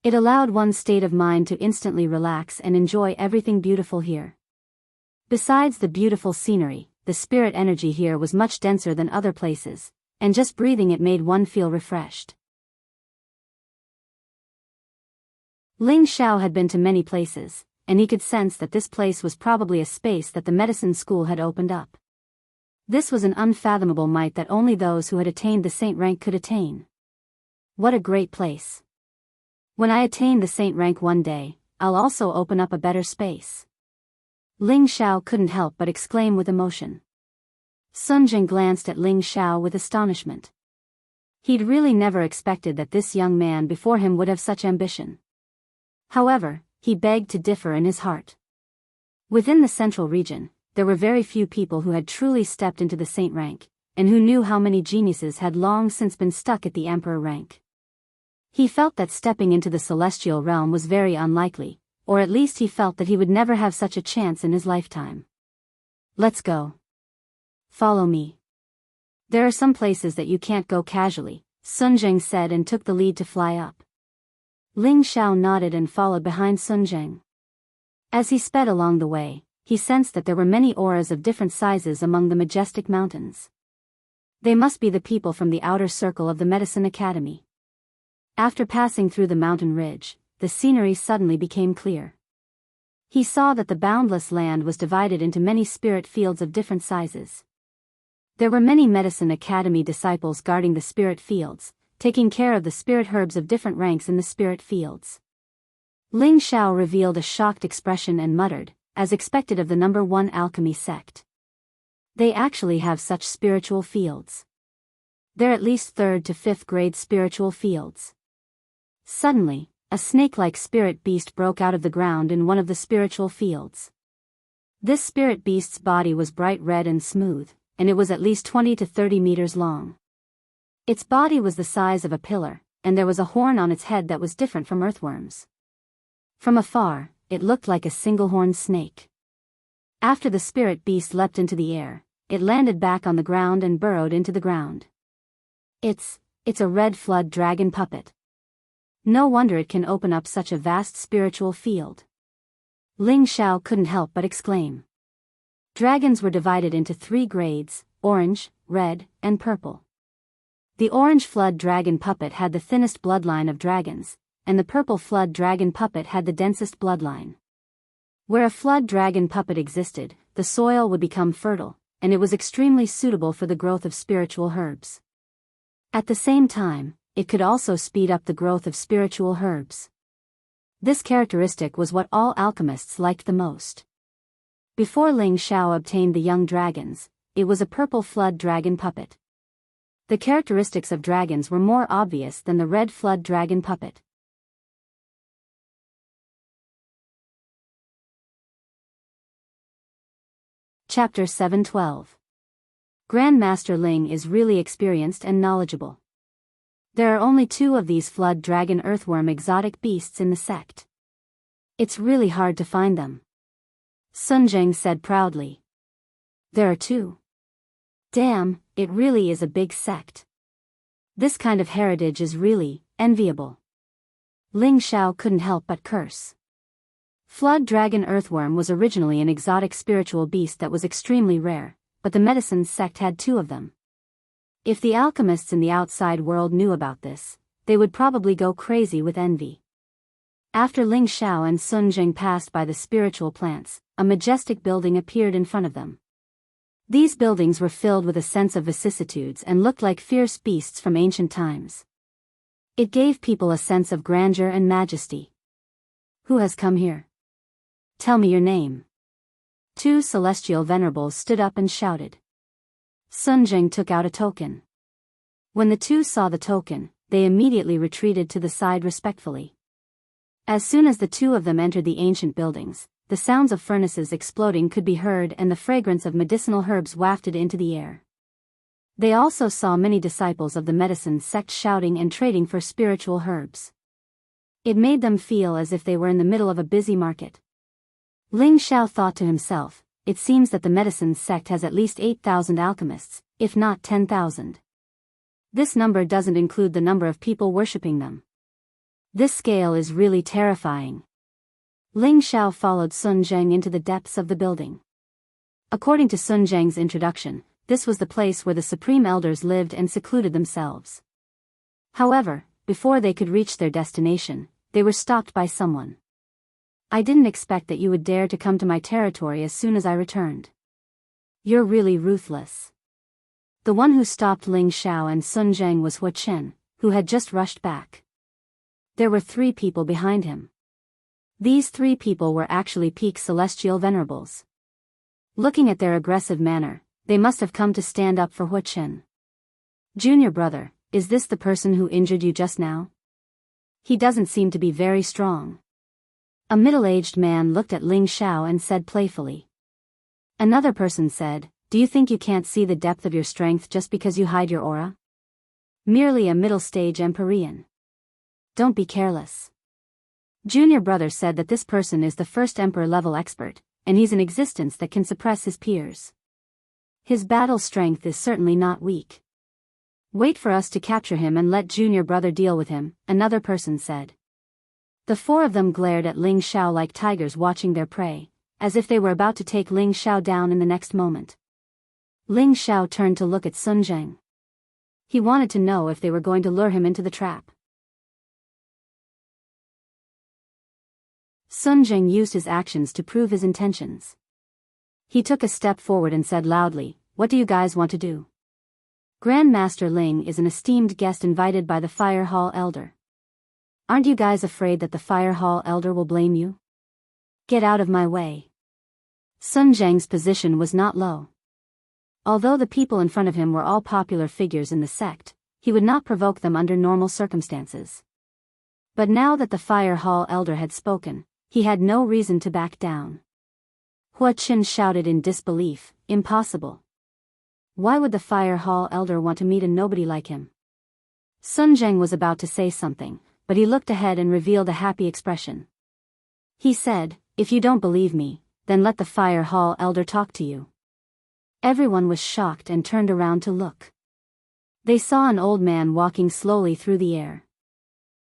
Speaker 1: It allowed one's state of mind to instantly relax and enjoy everything beautiful here. Besides the beautiful scenery, the spirit energy here was much denser than other places, and just breathing it made one feel refreshed. Ling Xiao had been to many places, and he could sense that this place was probably a space that the medicine school had opened up. This was an unfathomable might that only those who had attained the saint rank could attain. What a great place. When I attain the saint rank one day, I'll also open up a better space. Ling Xiao couldn't help but exclaim with emotion. Sun Jing glanced at Ling Xiao with astonishment. He'd really never expected that this young man before him would have such ambition. However, he begged to differ in his heart. Within the central region, there were very few people who had truly stepped into the saint rank, and who knew how many geniuses had long since been stuck at the emperor rank. He felt that stepping into the celestial realm was very unlikely, or at least he felt that he would never have such a chance in his lifetime. "Let's go. Follow me. There are some places that you can't go casually," Sun Jing said and took the lead to fly up. Ling Xiao nodded and followed behind Sun Jing. As he sped along the way, he sensed that there were many auras of different sizes among the majestic mountains. They must be the people from the outer circle of the Medicine Academy. After passing through the mountain ridge, the scenery suddenly became clear. He saw that the boundless land was divided into many spirit fields of different sizes. There were many Medicine Academy disciples guarding the spirit fields, taking care of the spirit herbs of different ranks in the spirit fields. Ling Xiao revealed a shocked expression and muttered, as expected of the number 1 alchemy sect. They actually have such spiritual fields. They're at least 3rd to 5th grade spiritual fields. Suddenly, a snake-like spirit beast broke out of the ground in one of the spiritual fields. This spirit beast's body was bright red and smooth, and it was at least 20 to 30 meters long. Its body was the size of a pillar, and there was a horn on its head that was different from earthworms. From afar, it looked like a single-horned snake. After the spirit beast leapt into the air, it landed back on the ground and burrowed into the ground. It's a red flood dragon puppet. No wonder it can open up such a vast spiritual field. Ling Xiao couldn't help but exclaim. Dragons were divided into 3 grades: orange, red, and purple. The orange flood dragon puppet had the thinnest bloodline of dragons, and the purple flood dragon puppet had the densest bloodline. Where a flood dragon puppet existed, the soil would become fertile, and it was extremely suitable for the growth of spiritual herbs. At the same time, it could also speed up the growth of spiritual herbs. This characteristic was what all alchemists liked the most. Before Ling Xiao obtained the young dragons, it was a purple flood dragon puppet. The characteristics of dragons were more obvious than the red flood dragon puppet. Chapter 712. Grandmaster Ling is really experienced and knowledgeable. There are only 2 of these flood dragon earthworm exotic beasts in the sect. It's really hard to find them. Sun Zheng said proudly. There are 2. Damn, it really is a big sect. This kind of heritage is really enviable. Ling Xiao couldn't help but curse. Flood dragon earthworm was originally an exotic spiritual beast that was extremely rare, but the medicine sect had 2 of them. If the alchemists in the outside world knew about this, they would probably go crazy with envy. After Ling Xiao and Sun Jing passed by the spiritual plants, a majestic building appeared in front of them. These buildings were filled with a sense of vicissitudes and looked like fierce beasts from ancient times. It gave people a sense of grandeur and majesty. Who has come here? Tell me your name. 2 celestial venerables stood up and shouted. Sun Jing took out a token. When the 2 saw the token, they immediately retreated to the side respectfully. As soon as the 2 of them entered the ancient buildings, the sounds of furnaces exploding could be heard and the fragrance of medicinal herbs wafted into the air. They also saw many disciples of the medicine sect shouting and trading for spiritual herbs. It made them feel as if they were in the middle of a busy market. Ling Xiao thought to himself, it seems that the medicine sect has at least 8,000 alchemists, if not 10,000. This number doesn't include the number of people worshipping them. This scale is really terrifying. Ling Xiao followed Sun Zheng into the depths of the building. According to Sun Zheng's introduction, this was the place where the supreme elders lived and secluded themselves. However, before they could reach their destination, they were stopped by someone. I didn't expect that you would dare to come to my territory as soon as I returned. You're really ruthless. The one who stopped Ling Xiao and Sun Zheng was Hua Chen, who had just rushed back. There were 3 people behind him. These 3 people were actually peak celestial venerables. Looking at their aggressive manner, they must have come to stand up for Hua Chen. Junior brother, is this the person who injured you just now? He doesn't seem to be very strong. A middle-aged man looked at Ling Xiao and said playfully. Another person said, do you think you can't see the depth of your strength just because you hide your aura? Merely a middle-stage Empyrean. Don't be careless. Junior brother said that this person is the first Emperor-level expert, and he's an existence that can suppress his peers. His battle strength is certainly not weak. Wait for us to capture him and let junior brother deal with him, another person said. The 4 of them glared at Ling Xiao like tigers watching their prey, as if they were about to take Ling Xiao down in the next moment. Ling Xiao turned to look at Sun Zheng. He wanted to know if they were going to lure him into the trap. Sun Zheng used his actions to prove his intentions. He took a step forward and said loudly, what do you guys want to do? Grandmaster Ling is an esteemed guest invited by the Fire Hall Elder. Aren't you guys afraid that the Fire Hall Elder will blame you? Get out of my way. Sun Zheng's position was not low. Although the people in front of him were all popular figures in the sect, he would not provoke them under normal circumstances. But now that the Fire Hall Elder had spoken, he had no reason to back down. Hua Qin shouted in disbelief, impossible. Why would the Fire Hall elder want to meet a nobody like him? Sun Zheng was about to say something, but he looked ahead and revealed a happy expression. He said, if you don't believe me, then let the Fire Hall elder talk to you. Everyone was shocked and turned around to look. They saw an old man walking slowly through the air.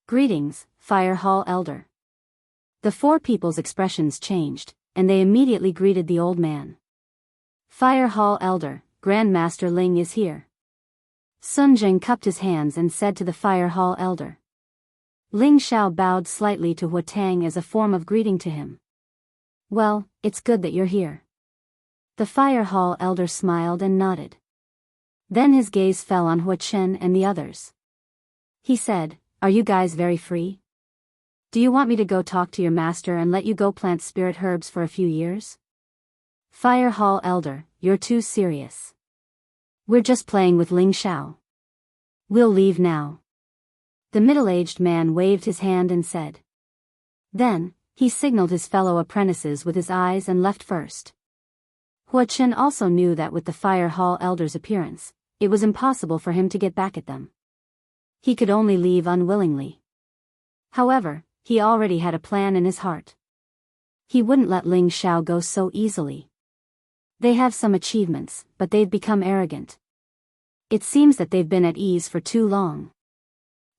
Speaker 1: Greetings, Fire Hall elder. The four people's expressions changed, and they immediately greeted the old man. Fire Hall elder, Grandmaster Ling is here. Sun Zheng cupped his hands and said to the Fire Hall elder. Ling Xiao bowed slightly to Hua Tang as a form of greeting to him. Well, it's good that you're here. The Fire Hall elder smiled and nodded. Then his gaze fell on Hua Chen and the others. He said, are you guys very free? Do you want me to go talk to your master and let you go plant spirit herbs for a few years? Fire Hall elder, you're too serious. We're just playing with Ling Xiao. We'll leave now. The middle-aged man waved his hand and said. Then, he signaled his fellow apprentices with his eyes and left first. Hua Chen also knew that with the Fire Hall elder's appearance, it was impossible for him to get back at them. He could only leave unwillingly. However, he already had a plan in his heart. He wouldn't let Ling Xiao go so easily. They have some achievements, but they've become arrogant. It seems that they've been at ease for too long.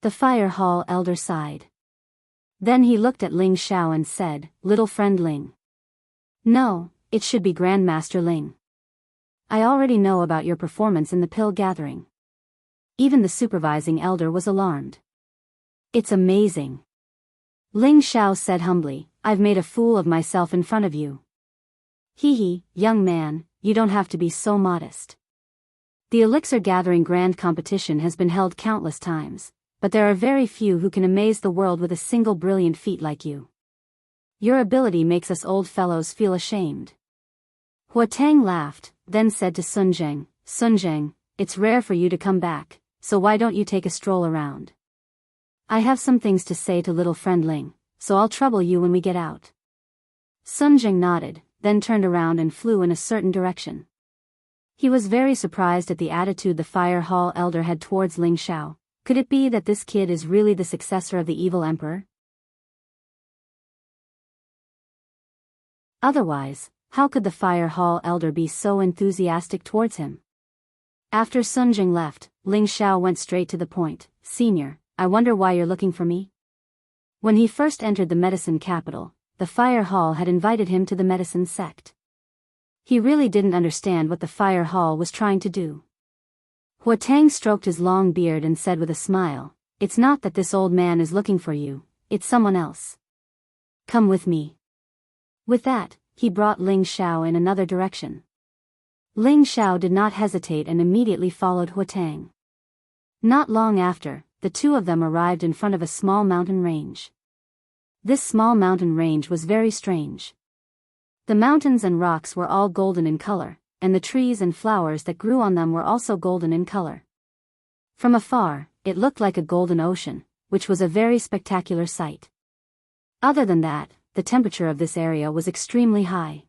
Speaker 1: The Fire Hall elder sighed. Then he looked at Ling Xiao and said, little friend Ling. No, it should be Grandmaster Ling. I already know about your performance in the pill gathering. Even the supervising elder was alarmed. It's amazing. Ling Xiao said humbly, I've made a fool of myself in front of you. Hee, young man, you don't have to be so modest. The elixir gathering grand competition has been held countless times, but there are very few who can amaze the world with a single brilliant feat like you. Your ability makes us old fellows feel ashamed. Hua Tang laughed, then said to Sun Zheng, it's rare for you to come back, so why don't you take a stroll around? I have some things to say to little friend Ling, so I'll trouble you when we get out. Sun Zheng nodded, then turned around and flew in a certain direction. He was very surprised at the attitude the Fire Hall elder had towards Ling Xiao. Could it be that this kid is really the successor of the evil emperor? Otherwise, how could the Fire Hall elder be so enthusiastic towards him? After Sun Zheng left, Ling Xiao went straight to the point. Senior, I wonder why you're looking for me? When he first entered the medicine capital, the Fire Hall had invited him to the medicine sect. He really didn't understand what the Fire Hall was trying to do. Hua Tang stroked his long beard and said with a smile, it's not that this old man is looking for you, it's someone else. Come with me. With that, he brought Ling Xiao in another direction. Ling Xiao did not hesitate and immediately followed Hua Tang. Not long after, the two of them arrived in front of a small mountain range. This small mountain range was very strange. The mountains and rocks were all golden in color, and the trees and flowers that grew on them were also golden in color. From afar, it looked like a golden ocean, which was a very spectacular sight. Other than that, the temperature of this area was extremely high.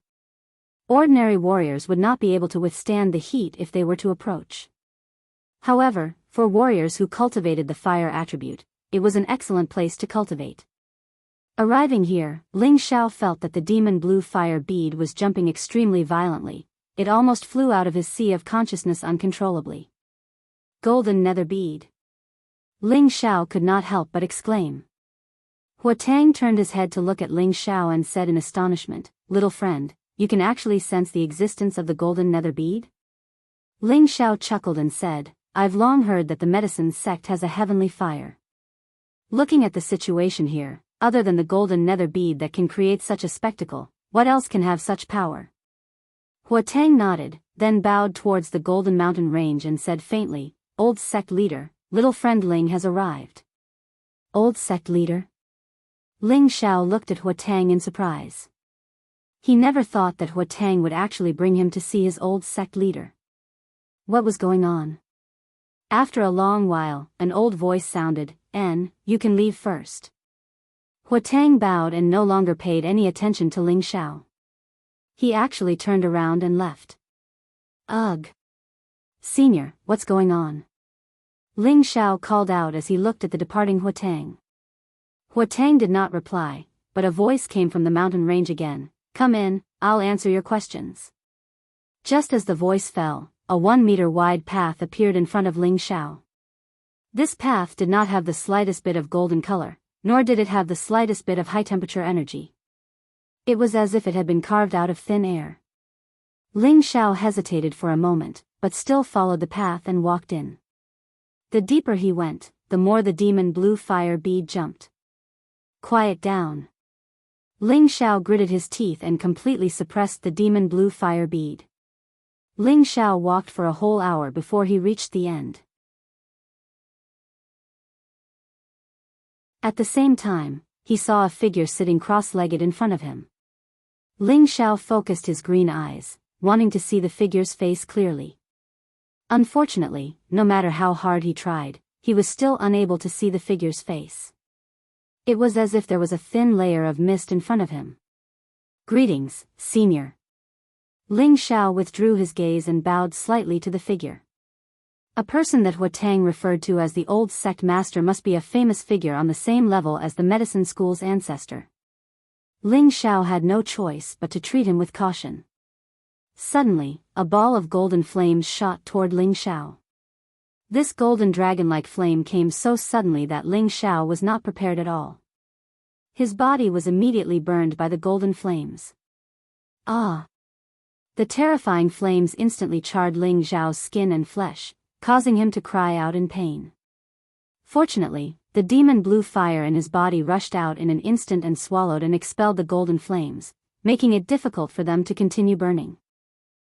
Speaker 1: Ordinary warriors would not be able to withstand the heat if they were to approach. However, for warriors who cultivated the fire attribute, it was an excellent place to cultivate. Arriving here, Ling Xiao felt that the demon blue fire bead was jumping extremely violently. It almost flew out of his sea of consciousness uncontrollably. Golden nether bead. Ling Xiao could not help but exclaim. Hua Tang turned his head to look at Ling Xiao and said in astonishment, little friend, you can actually sense the existence of the golden nether bead? Ling Xiao chuckled and said, I've long heard that the medicine sect has a heavenly fire. Looking at the situation here, other than the golden nether bead that can create such a spectacle, what else can have such power? Hua Tang nodded, then bowed towards the golden mountain range and said faintly, old sect leader, little friend Ling has arrived. Old sect leader? Ling Xiao looked at Hua Tang in surprise. He never thought that Hua Tang would actually bring him to see his old sect leader. What was going on? After a long while, an old voice sounded, you can leave first. Hua Tang bowed and no longer paid any attention to Ling Xiao. He actually turned around and left. Ugh. Senior, what's going on? Ling Xiao called out as he looked at the departing Huatang. Huatang did not reply, but a voice came from the mountain range again. Come in, I'll answer your questions. Just as the voice fell, a 1-meter wide path appeared in front of Ling Xiao. This path did not have the slightest bit of golden color, nor did it have the slightest bit of high-temperature energy. It was as if it had been carved out of thin air. Ling Xiao hesitated for a moment, but still followed the path and walked in. The deeper he went, the more the demon blue fire bead jumped. Quiet down. Ling Xiao gritted his teeth and completely suppressed the demon blue fire bead. Ling Xiao walked for a whole hour before he reached the end. At the same time, he saw a figure sitting cross-legged in front of him. Ling Xiao focused his green eyes, wanting to see the figure's face clearly. Unfortunately, no matter how hard he tried, he was still unable to see the figure's face. It was as if there was a thin layer of mist in front of him. Greetings, Senior. Ling Xiao withdrew his gaze and bowed slightly to the figure. A person that Huatang referred to as the old sect master must be a famous figure on the same level as the medicine school's ancestor. Ling Xiao had no choice but to treat him with caution. Suddenly, a ball of golden flames shot toward Ling Xiao. This golden dragon-like flame came so suddenly that Ling Xiao was not prepared at all. His body was immediately burned by the golden flames. Ah! The terrifying flames instantly charred Ling Xiao's skin and flesh, causing him to cry out in pain. Fortunately, the demon blue fire in his body rushed out in an instant and swallowed and expelled the golden flames, making it difficult for them to continue burning.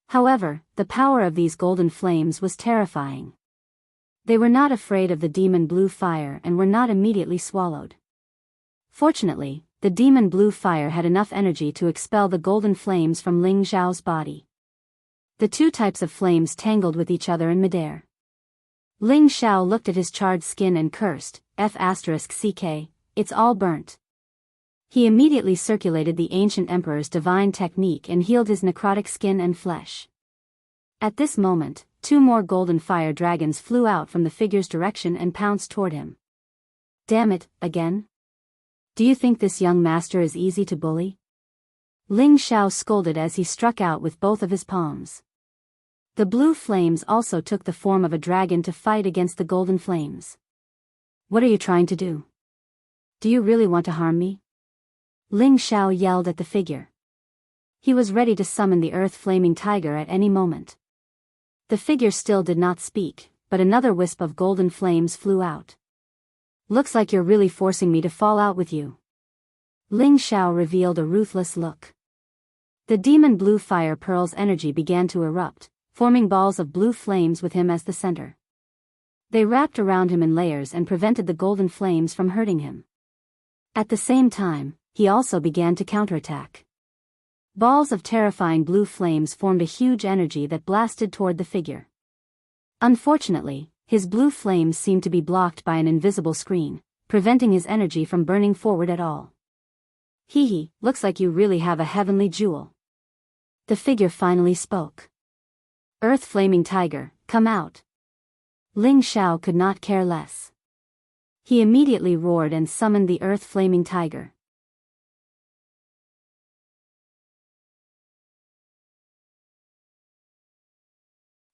Speaker 1: However, the power of these golden flames was terrifying. They were not afraid of the demon blue fire and were not immediately swallowed. Fortunately, the demon blue fire had enough energy to expel the golden flames from Ling Xiao's body. The two types of flames tangled with each other in midair. Ling Xiao looked at his charred skin and cursed, F***ck, it's all burnt. He immediately circulated the ancient emperor's divine technique and healed his necrotic skin and flesh. At this moment, 2 more golden fire dragons flew out from the figure's direction and pounced toward him. Damn it, again? Do you think this young master is easy to bully? Ling Xiao scolded as he struck out with both of his palms. The blue flames also took the form of a dragon to fight against the golden flames. What are you trying to do? Do you really want to harm me? Ling Xiao yelled at the figure. He was ready to summon the earth-flaming tiger at any moment. The figure still did not speak, but another wisp of golden flames flew out. Looks like you're really forcing me to fall out with you. Ling Xiao revealed a ruthless look. The demon blue fire pearl's energy began to erupt, forming balls of blue flames with him as the center. They wrapped around him in layers and prevented the golden flames from hurting him. At the same time, he also began to counterattack. Balls of terrifying blue flames formed a huge energy that blasted toward the figure. Unfortunately, his blue flames seemed to be blocked by an invisible screen, preventing his energy from burning forward at all. Hee, looks like you really have a heavenly jewel. The figure finally spoke. Earth Flaming Tiger, come out. Ling Xiao could not care less. He immediately roared and summoned the Earth Flaming Tiger.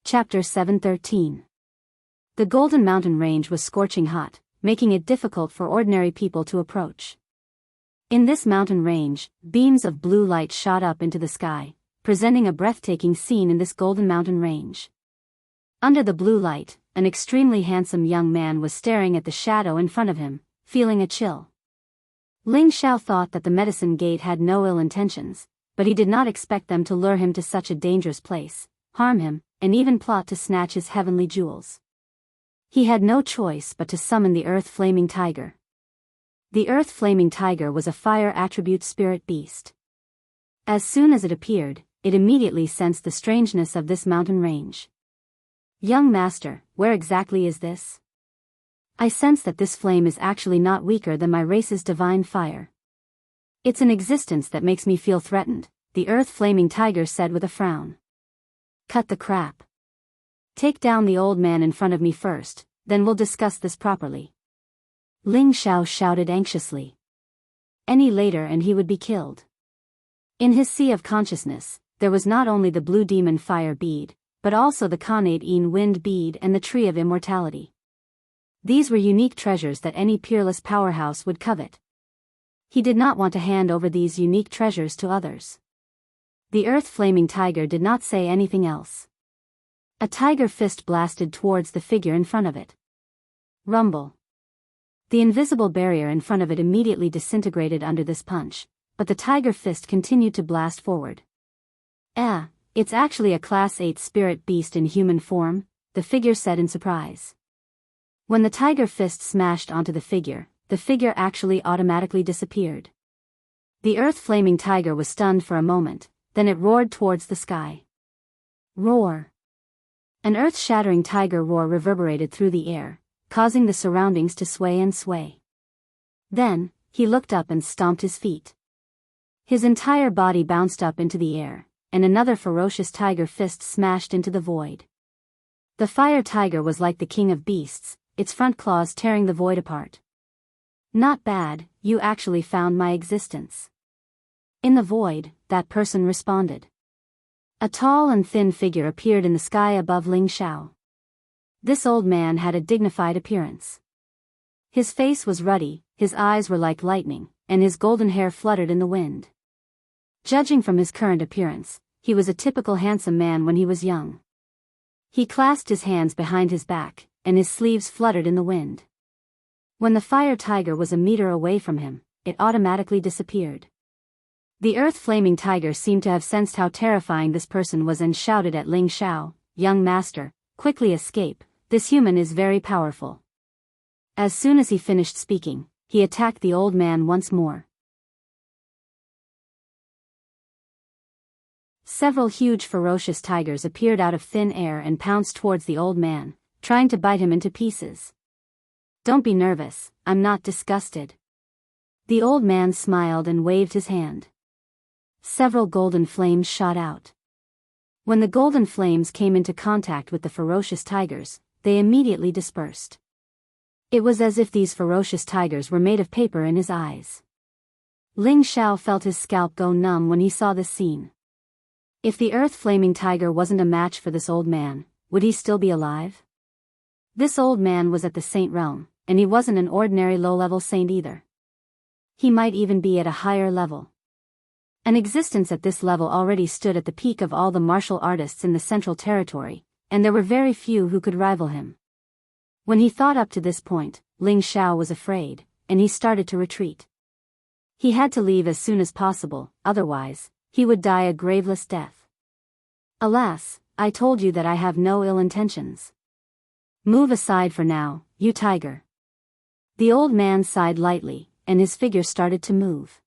Speaker 1: Chapter 713. The Golden Mountain Range was scorching hot, making it difficult for ordinary people to approach. In this mountain range, beams of blue light shot up into the sky, presenting a breathtaking scene in this Golden Mountain Range. Under the blue light, an extremely handsome young man was staring at the shadow in front of him, feeling a chill. Ling Xiao thought that the medicine gate had no ill intentions, but he did not expect them to lure him to such a dangerous place, harm him, and even plot to snatch his heavenly jewels. He had no choice but to summon the Earth Flaming Tiger. The Earth Flaming Tiger was a fire attribute spirit beast. As soon as it appeared, it immediately sensed the strangeness of this mountain range. Young master, where exactly is this? I sense that this flame is actually not weaker than my race's divine fire. It's an existence that makes me feel threatened, the earth-flaming tiger said with a frown. Cut the crap. Take down the old man in front of me first, then we'll discuss this properly. Ling Xiao shouted anxiously. Any later and he would be killed. In his sea of consciousness, there was not only the blue demon fire bead, but also the Khanate Een wind bead and the tree of immortality. These were unique treasures that any peerless powerhouse would covet. He did not want to hand over these unique treasures to others. The earth-flaming tiger did not say anything else. A tiger fist blasted towards the figure in front of it. Rumble. The invisible barrier in front of it immediately disintegrated under this punch, but the tiger fist continued to blast forward. It's actually a Class 8 spirit beast in human form, the figure said in surprise. When the tiger fist smashed onto the figure actually automatically disappeared. The earth-flaming tiger was stunned for a moment, then it roared towards the sky. Roar. An earth-shattering tiger roar reverberated through the air, causing the surroundings to sway and sway. Then, he looked up and stomped his feet. His entire body bounced up into the air, and another ferocious tiger fist smashed into the void. The fire tiger was like the king of beasts, its front claws tearing the void apart. Not bad, you actually found my existence. In the void, that person responded. A tall and thin figure appeared in the sky above Ling Xiao. This old man had a dignified appearance. His face was ruddy, his eyes were like lightning, and his golden hair fluttered in the wind. Judging from his current appearance, he was a typical handsome man when he was young. He clasped his hands behind his back, and his sleeves fluttered in the wind. When the fire tiger was a meter away from him, it automatically disappeared. The earth-flaming tiger seemed to have sensed how terrifying this person was and shouted at Ling Xiao, "Young master, quickly escape, this human is very powerful." As soon as he finished speaking, he attacked the old man once more. Several huge ferocious tigers appeared out of thin air and pounced towards the old man, trying to bite him into pieces. "Don't be nervous, I'm not disgusted." The old man smiled and waved his hand. Several golden flames shot out. When the golden flames came into contact with the ferocious tigers, they immediately dispersed. It was as if these ferocious tigers were made of paper in his eyes. Ling Xiao felt his scalp go numb when he saw this scene. If the earth-flaming tiger wasn't a match for this old man, would he still be alive? This old man was at the saint realm, and he wasn't an ordinary low-level saint either. He might even be at a higher level. An existence at this level already stood at the peak of all the martial artists in the Central Territory, and there were very few who could rival him. When he thought up to this point, Ling Xiao was afraid, and he started to retreat. He had to leave as soon as possible, otherwise, he would die a graveless death. "Alas, I told you that I have no ill intentions. Move aside for now, you tiger." The old man sighed lightly, and his figure started to move.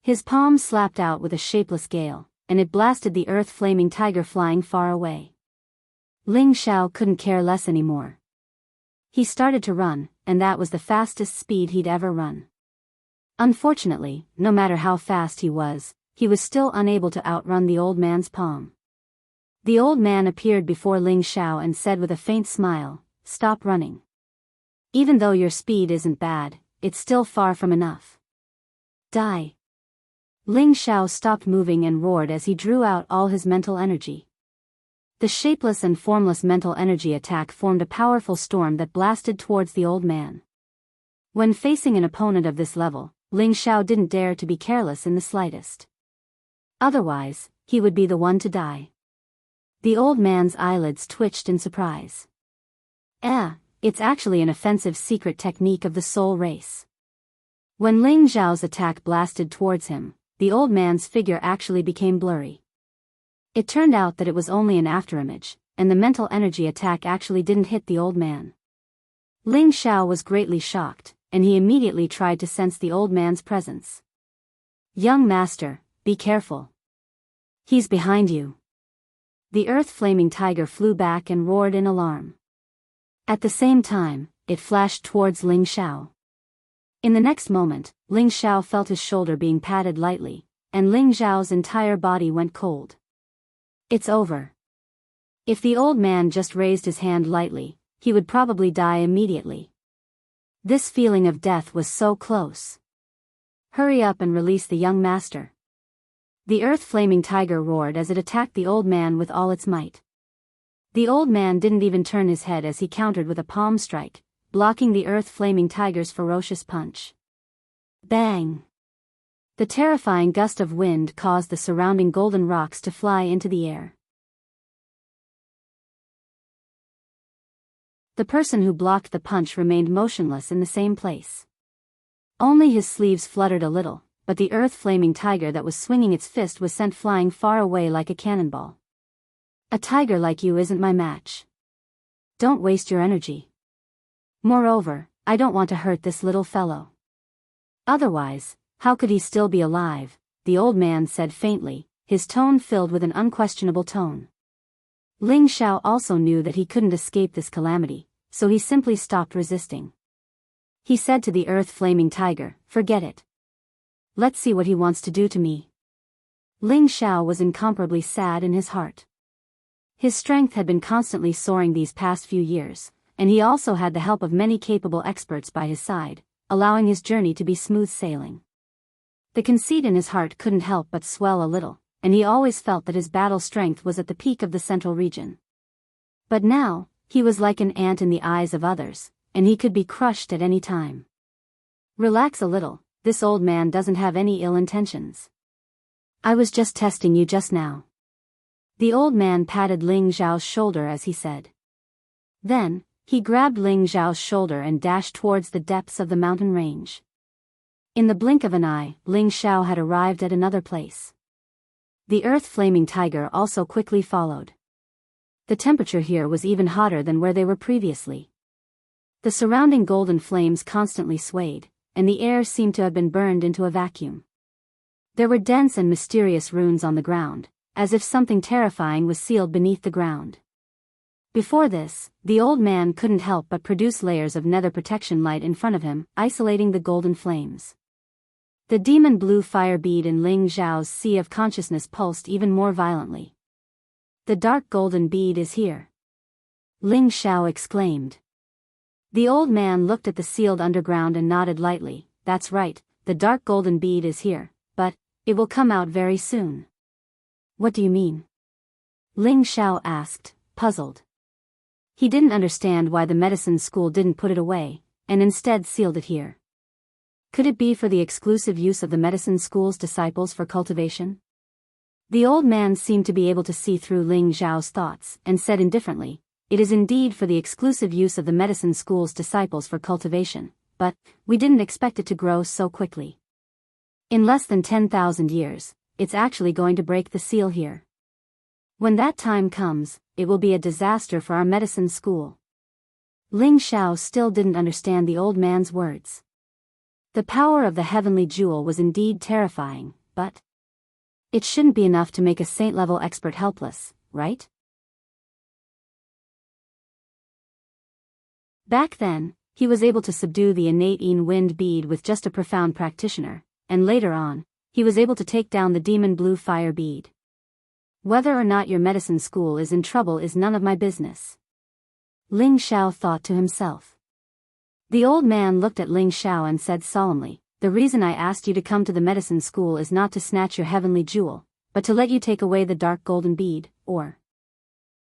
Speaker 1: His palm slapped out with a shapeless gale, and it blasted the earth-flaming tiger flying far away. Ling Xiao couldn't care less anymore. He started to run, and that was the fastest speed he'd ever run. Unfortunately, no matter how fast he was still unable to outrun the old man's palm. The old man appeared before Ling Xiao and said with a faint smile, "Stop running. Even though your speed isn't bad, it's still far from enough. Die." Ling Xiao stopped moving and roared as he drew out all his mental energy. The shapeless and formless mental energy attack formed a powerful storm that blasted towards the old man. When facing an opponent of this level, Ling Xiao didn't dare to be careless in the slightest. Otherwise, he would be the one to die. The old man's eyelids twitched in surprise. It's actually an offensive secret technique of the soul race. When Ling Xiao's attack blasted towards him, the old man's figure actually became blurry. It turned out that it was only an afterimage, and the mental energy attack actually didn't hit the old man. Ling Xiao was greatly shocked, and he immediately tried to sense the old man's presence. "Young master, be careful. He's behind you." The earth-flaming tiger flew back and roared in alarm. At the same time, it flashed towards Ling Xiao. In the next moment, Ling Xiao felt his shoulder being patted lightly, and Ling Zhao's entire body went cold. It's over. If the old man just raised his hand lightly, he would probably die immediately. This feeling of death was so close. Hurry up and release the young master. The earth-flaming tiger roared as it attacked the old man with all its might. The old man didn't even turn his head as he countered with a palm strike, blocking the earth-flaming tiger's ferocious punch. Bang! The terrifying gust of wind caused the surrounding golden rocks to fly into the air. The person who blocked the punch remained motionless in the same place. Only his sleeves fluttered a little, but the earth-flaming tiger that was swinging its fist was sent flying far away like a cannonball. A tiger like you isn't my match. Don't waste your energy. Moreover, I don't want to hurt this little fellow. Otherwise, how could he still be alive? The old man said faintly, his tone filled with an unquestionable tone. Ling Zhao also knew that he couldn't escape this calamity, so he simply stopped resisting. He said to the earth-flaming tiger, "Forget it. Let's see what he wants to do to me." Ling Zhao was incomparably sad in his heart. His strength had been constantly soaring these past few years, and he also had the help of many capable experts by his side, allowing his journey to be smooth sailing. The conceit in his heart couldn't help but swell a little, and he always felt that his battle strength was at the peak of the central region. But now, he was like an ant in the eyes of others, and he could be crushed at any time. Relax a little, this old man doesn't have any ill intentions. I was just testing you just now. The old man patted Ling Zhao's shoulder as he said. Then, he grabbed Ling Zhao's shoulder and dashed towards the depths of the mountain range. In the blink of an eye, Ling Zhao had arrived at another place. The earth-flaming tiger also quickly followed. The temperature here was even hotter than where they were previously. The surrounding golden flames constantly swayed, and the air seemed to have been burned into a vacuum. There were dense and mysterious runes on the ground, as if something terrifying was sealed beneath the ground. Before this, the old man couldn't help but produce layers of nether protection light in front of him, isolating the golden flames. The demon blue fire bead in Ling Zhao's sea of consciousness pulsed even more violently. The dark golden bead is here. Ling Zhao exclaimed. The old man looked at the sealed underground and nodded lightly. That's right, the dark golden bead is here, but it will come out very soon. What do you mean? Ling Zhao asked, puzzled. He didn't understand why the medicine school didn't put it away, and instead sealed it here. Could it be for the exclusive use of the medicine school's disciples for cultivation? The old man seemed to be able to see through Ling Zhao's thoughts, and said indifferently, "It is indeed for the exclusive use of the medicine school's disciples for cultivation, but we didn't expect it to grow so quickly. In less than 10,000 years, it's actually going to break the seal here. When that time comes, it will be a disaster for our medicine school." Ling Zhao still didn't understand the old man's words. The power of the heavenly jewel was indeed terrifying, but it shouldn't be enough to make a saint-level expert helpless, right? Back then, he was able to subdue the innate wind bead with just a profound practitioner, and later on, he was able to take down the demon blue fire bead. Whether or not your medicine school is in trouble is none of my business. Ling Zhao thought to himself. The old man looked at Ling Zhao and said solemnly, "The reason I asked you to come to the medicine school is not to snatch your heavenly jewel, but to let you take away the dark golden bead, or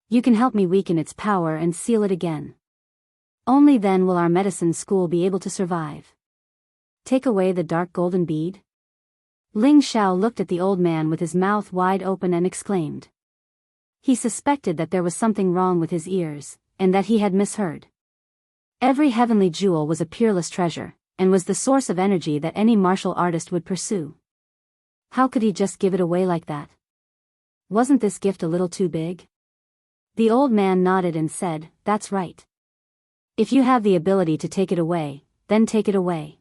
Speaker 1: you can help me weaken its power and seal it again. Only then will our medicine school be able to survive." Take away the dark golden bead? Ling Zhao looked at the old man with his mouth wide open and exclaimed. He suspected that there was something wrong with his ears, and that he had misheard. Every heavenly jewel was a peerless treasure, and was the source of energy that any martial artist would pursue. How could he just give it away like that? Wasn't this gift a little too big? The old man nodded and said, "That's right. If you have the ability to take it away, then take it away.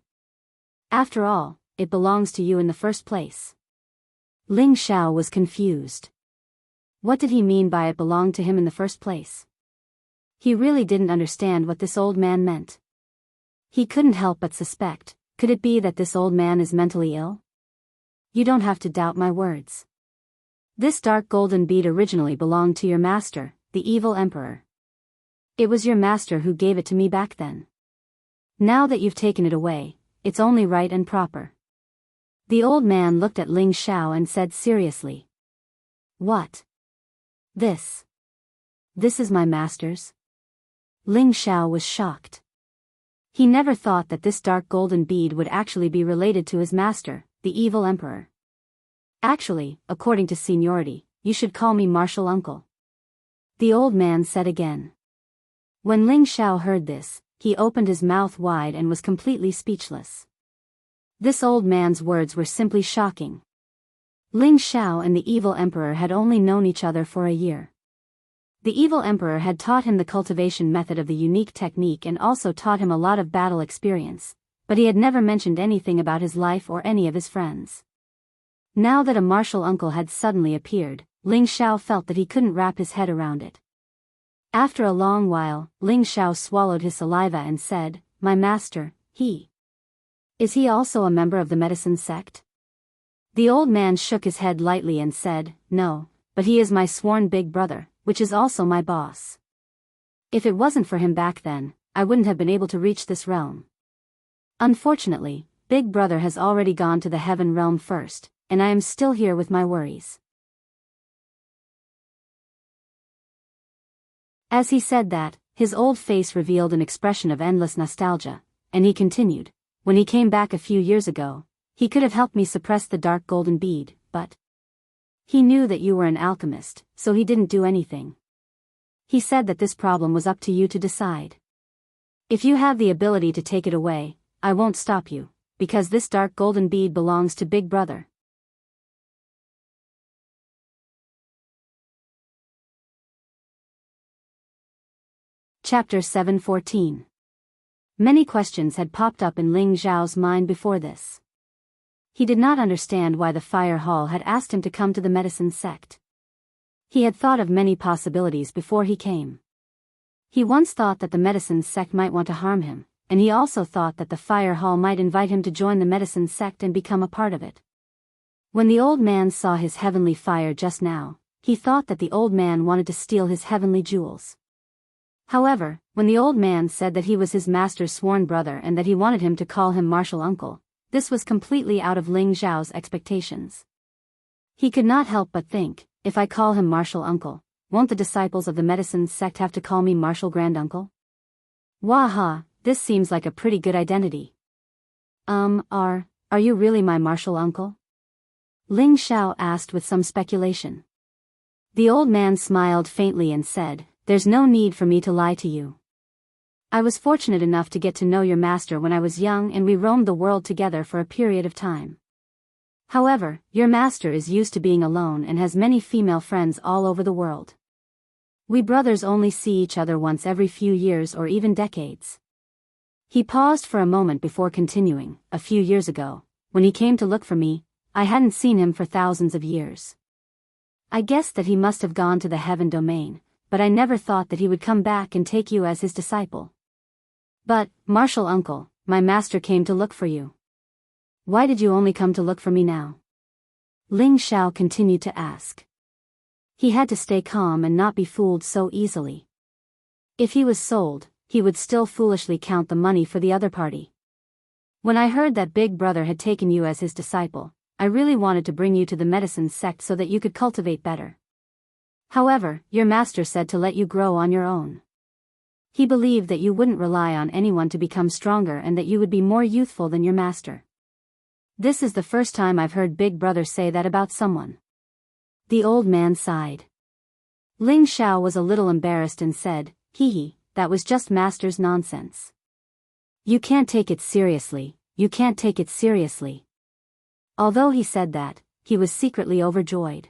Speaker 1: After all, it belongs to you in the first place." Ling Zhao was confused. What did he mean by it belonged to him in the first place? He really didn't understand what this old man meant. He couldn't help but suspect, could it be that this old man is mentally ill? You don't have to doubt my words. This dark golden bead originally belonged to your master, the evil emperor. It was your master who gave it to me back then. Now that you've taken it away, it's only right and proper. The old man looked at Ling Xiao and said seriously. What? This is my master's? Ling Xiao was shocked. He never thought that this dark golden bead would actually be related to his master, the evil emperor. Actually, according to seniority, you should call me martial uncle. The old man said again. When Ling Xiao heard this, he opened his mouth wide and was completely speechless. This old man's words were simply shocking. Ling Xiao and the evil emperor had only known each other for a year. The evil emperor had taught him the cultivation method of the unique technique and also taught him a lot of battle experience, but he had never mentioned anything about his life or any of his friends. Now that a martial uncle had suddenly appeared, Ling Xiao felt that he couldn't wrap his head around it. After a long while, Ling Xiao swallowed his saliva and said, My master, Is he also a member of the medicine sect? The old man shook his head lightly and said, No, but he is my sworn big brother, which is also my boss. If it wasn't for him back then, I wouldn't have been able to reach this realm. Unfortunately, Big Brother has already gone to the heaven realm first, and I am still here with my worries. As he said that, his old face revealed an expression of endless nostalgia, and he continued, When he came back a few years ago, he could have helped me suppress the dark golden bead, but he knew that you were an alchemist, so he didn't do anything. He said that this problem was up to you to decide. If you have the ability to take it away, I won't stop you, because this dark golden bead belongs to Big Brother. Chapter 7:14. Many questions had popped up in Ling Xiao's mind before this. He did not understand why the Fire Hall had asked him to come to the medicine sect. He had thought of many possibilities before he came. He once thought that the medicine sect might want to harm him, and he also thought that the Fire Hall might invite him to join the medicine sect and become a part of it. When the old man saw his heavenly fire just now, he thought that the old man wanted to steal his heavenly jewels. However, when the old man said that he was his master's sworn brother and that he wanted him to call him martial uncle, this was completely out of Ling Xiao's expectations. He could not help but think, if I call him martial uncle, won't the disciples of the medicine sect have to call me martial granduncle? Waha, this seems like a pretty good identity. Are you really my martial uncle? Ling Xiao asked with some speculation. The old man smiled faintly and said, There's no need for me to lie to you. I was fortunate enough to get to know your master when I was young and we roamed the world together for a period of time. However, your master is used to being alone and has many female friends all over the world. We brothers only see each other once every few years or even decades. He paused for a moment before continuing, A few years ago, when he came to look for me, I hadn't seen him for thousands of years. I guessed that he must have gone to the heaven domain, but I never thought that he would come back and take you as his disciple. But, martial uncle, my master came to look for you. Why did you only come to look for me now? Ling Xiao continued to ask. He had to stay calm and not be fooled so easily. If he was sold, he would still foolishly count the money for the other party. When I heard that Big Brother had taken you as his disciple, I really wanted to bring you to the medicine sect so that you could cultivate better. However, your master said to let you grow on your own. He believed that you wouldn't rely on anyone to become stronger and that you would be more youthful than your master. This is the first time I've heard Big Brother say that about someone. The old man sighed. Ling Xiao was a little embarrassed and said, That was just master's nonsense. You can't take it seriously, you can't take it seriously. Although he said that, he was secretly overjoyed.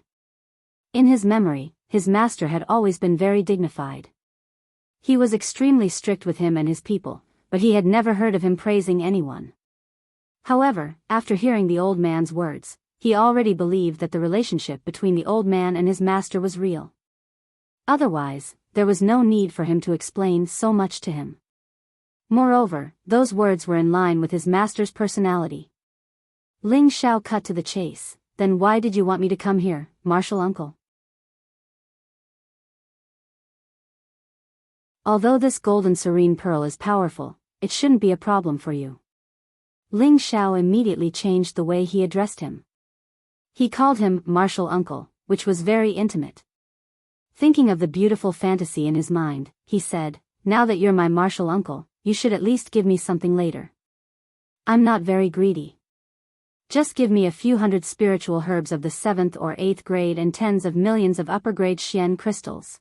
Speaker 1: In his memory, his master had always been very dignified. He was extremely strict with him and his people, but he had never heard of him praising anyone. However, after hearing the old man's words, he already believed that the relationship between the old man and his master was real. Otherwise, there was no need for him to explain so much to him. Moreover, those words were in line with his master's personality. Ling Xiao cut to the chase. Then why did you want me to come here, martial uncle? Although this golden serene pearl is powerful, it shouldn't be a problem for you. Ling Xiao immediately changed the way he addressed him. He called him martial uncle, which was very intimate. Thinking of the beautiful fantasy in his mind, he said, now that you're my martial uncle, you should at least give me something later. I'm not very greedy. Just give me a few hundred spiritual herbs of the 7th or 8th grade and tens of millions of upper-grade Xian crystals.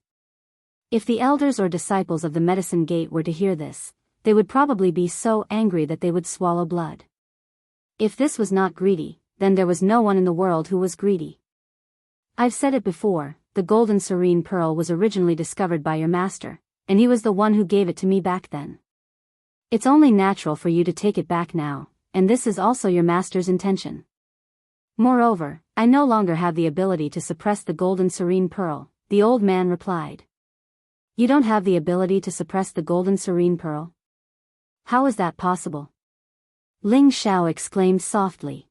Speaker 1: If the elders or disciples of the medicine gate were to hear this, they would probably be so angry that they would swallow blood. If this was not greedy, then there was no one in the world who was greedy. I've said it before, the golden serene pearl was originally discovered by your master, and he was the one who gave it to me back then. It's only natural for you to take it back now, and this is also your master's intention. Moreover, I no longer have the ability to suppress the golden serene pearl, the old man replied. You don't have the ability to suppress the golden serene pearl? How is that possible? Ling Xiao exclaimed softly.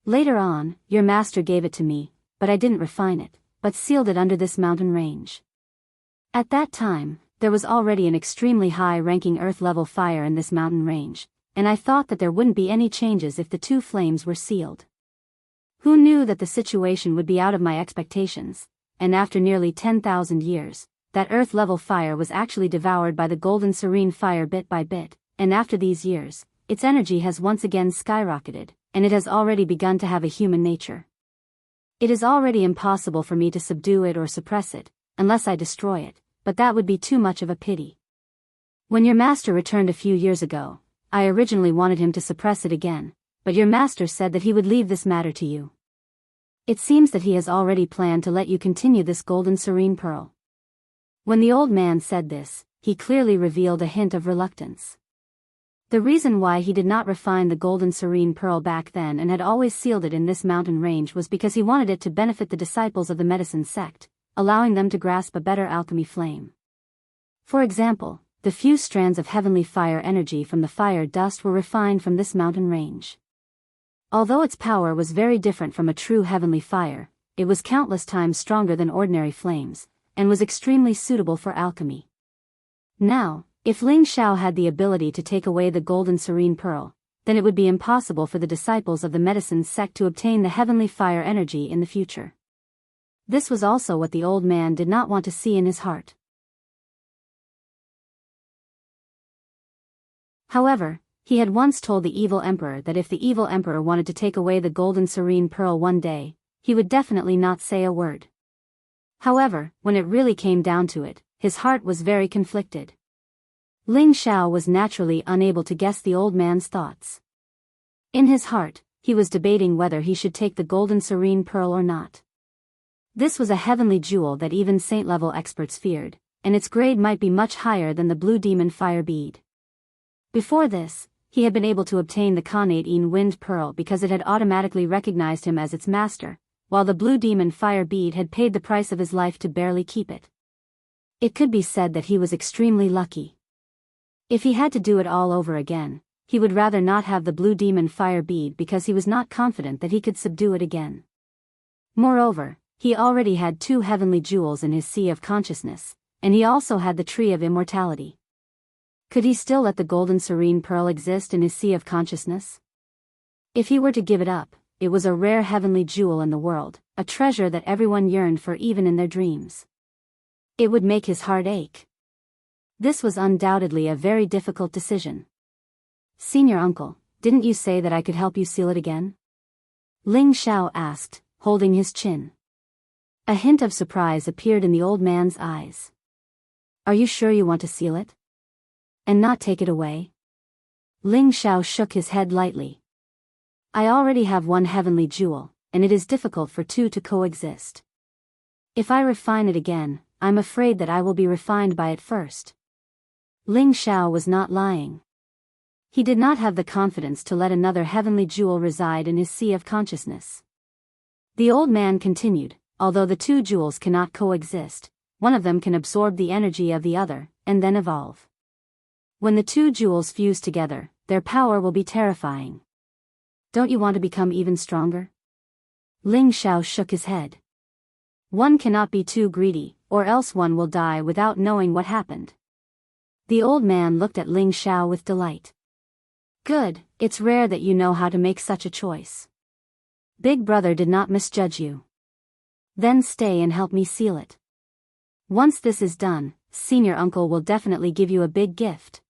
Speaker 1: Later on, your master gave it to me, but I didn't refine it, but sealed it under this mountain range. At that time, there was already an extremely high-ranking earth-level fire in this mountain range, and I thought that there wouldn't be any changes if the two flames were sealed. Who knew that the situation would be out of my expectations, and after nearly 10,000 years, that earth-level fire was actually devoured by the golden serene fire bit by bit, and after these years, its energy has once again skyrocketed, and it has already begun to have a human nature. It is already impossible for me to subdue it or suppress it, unless I destroy it, but that would be too much of a pity. When your master returned a few years ago, I originally wanted him to suppress it again, but your master said that he would leave this matter to you. It seems that he has already planned to let you continue this golden serene pearl. When the old man said this, he clearly revealed a hint of reluctance. The reason why he did not refine the golden serene pearl back then and had always sealed it in this mountain range was because he wanted it to benefit the disciples of the medicine sect, allowing them to grasp a better alchemy flame. For example, the few strands of heavenly fire energy from the fire dust were refined from this mountain range. Although its power was very different from a true heavenly fire, it was countless times stronger than ordinary flames, and was extremely suitable for alchemy. Now, if Ling Xiao had the ability to take away the golden serene pearl, then it would be impossible for the disciples of the medicine sect to obtain the heavenly fire energy in the future. This was also what the old man did not want to see in his heart. However, he had once told the evil emperor that if the evil emperor wanted to take away the golden serene pearl one day, he would definitely not say a word. However, when it really came down to it, his heart was very conflicted. Ling Xiao was naturally unable to guess the old man's thoughts. In his heart, he was debating whether he should take the golden serene pearl or not. This was a heavenly jewel that even saint-level experts feared, and its grade might be much higher than the blue demon fire bead. Before this, he had been able to obtain the Khanate wind pearl because it had automatically recognized him as its master, while the blue demon fire bead had paid the price of his life to barely keep it. It could be said that he was extremely lucky. If he had to do it all over again, he would rather not have the blue demon fire bead because he was not confident that he could subdue it again. Moreover, he already had 2 heavenly jewels in his sea of consciousness, and he also had the tree of immortality. Could he still let the golden serene pearl exist in his sea of consciousness? If he were to give it up, it was a rare heavenly jewel in the world, a treasure that everyone yearned for even in their dreams. It would make his heart ache. This was undoubtedly a very difficult decision. Senior uncle, didn't you say that I could help you seal it again? Ling Xiao asked, holding his chin. A hint of surprise appeared in the old man's eyes. Are you sure you want to seal it? And not take it away? Ling Xiao shook his head lightly. I already have 1 heavenly jewel, and it is difficult for 2 to coexist. If I refine it again, I'm afraid that I will be refined by it first. Ling Xiao was not lying. He did not have the confidence to let another heavenly jewel reside in his sea of consciousness. The old man continued, although the 2 jewels cannot coexist, one of them can absorb the energy of the other, and then evolve. When the 2 jewels fuse together, their power will be terrifying. Don't you want to become even stronger? Ling Xiao shook his head. One cannot be too greedy, or else one will die without knowing what happened. The old man looked at Ling Xiao with delight. Good, it's rare that you know how to make such a choice. Big brother did not misjudge you. Then stay and help me seal it. Once this is done, senior uncle will definitely give you a big gift.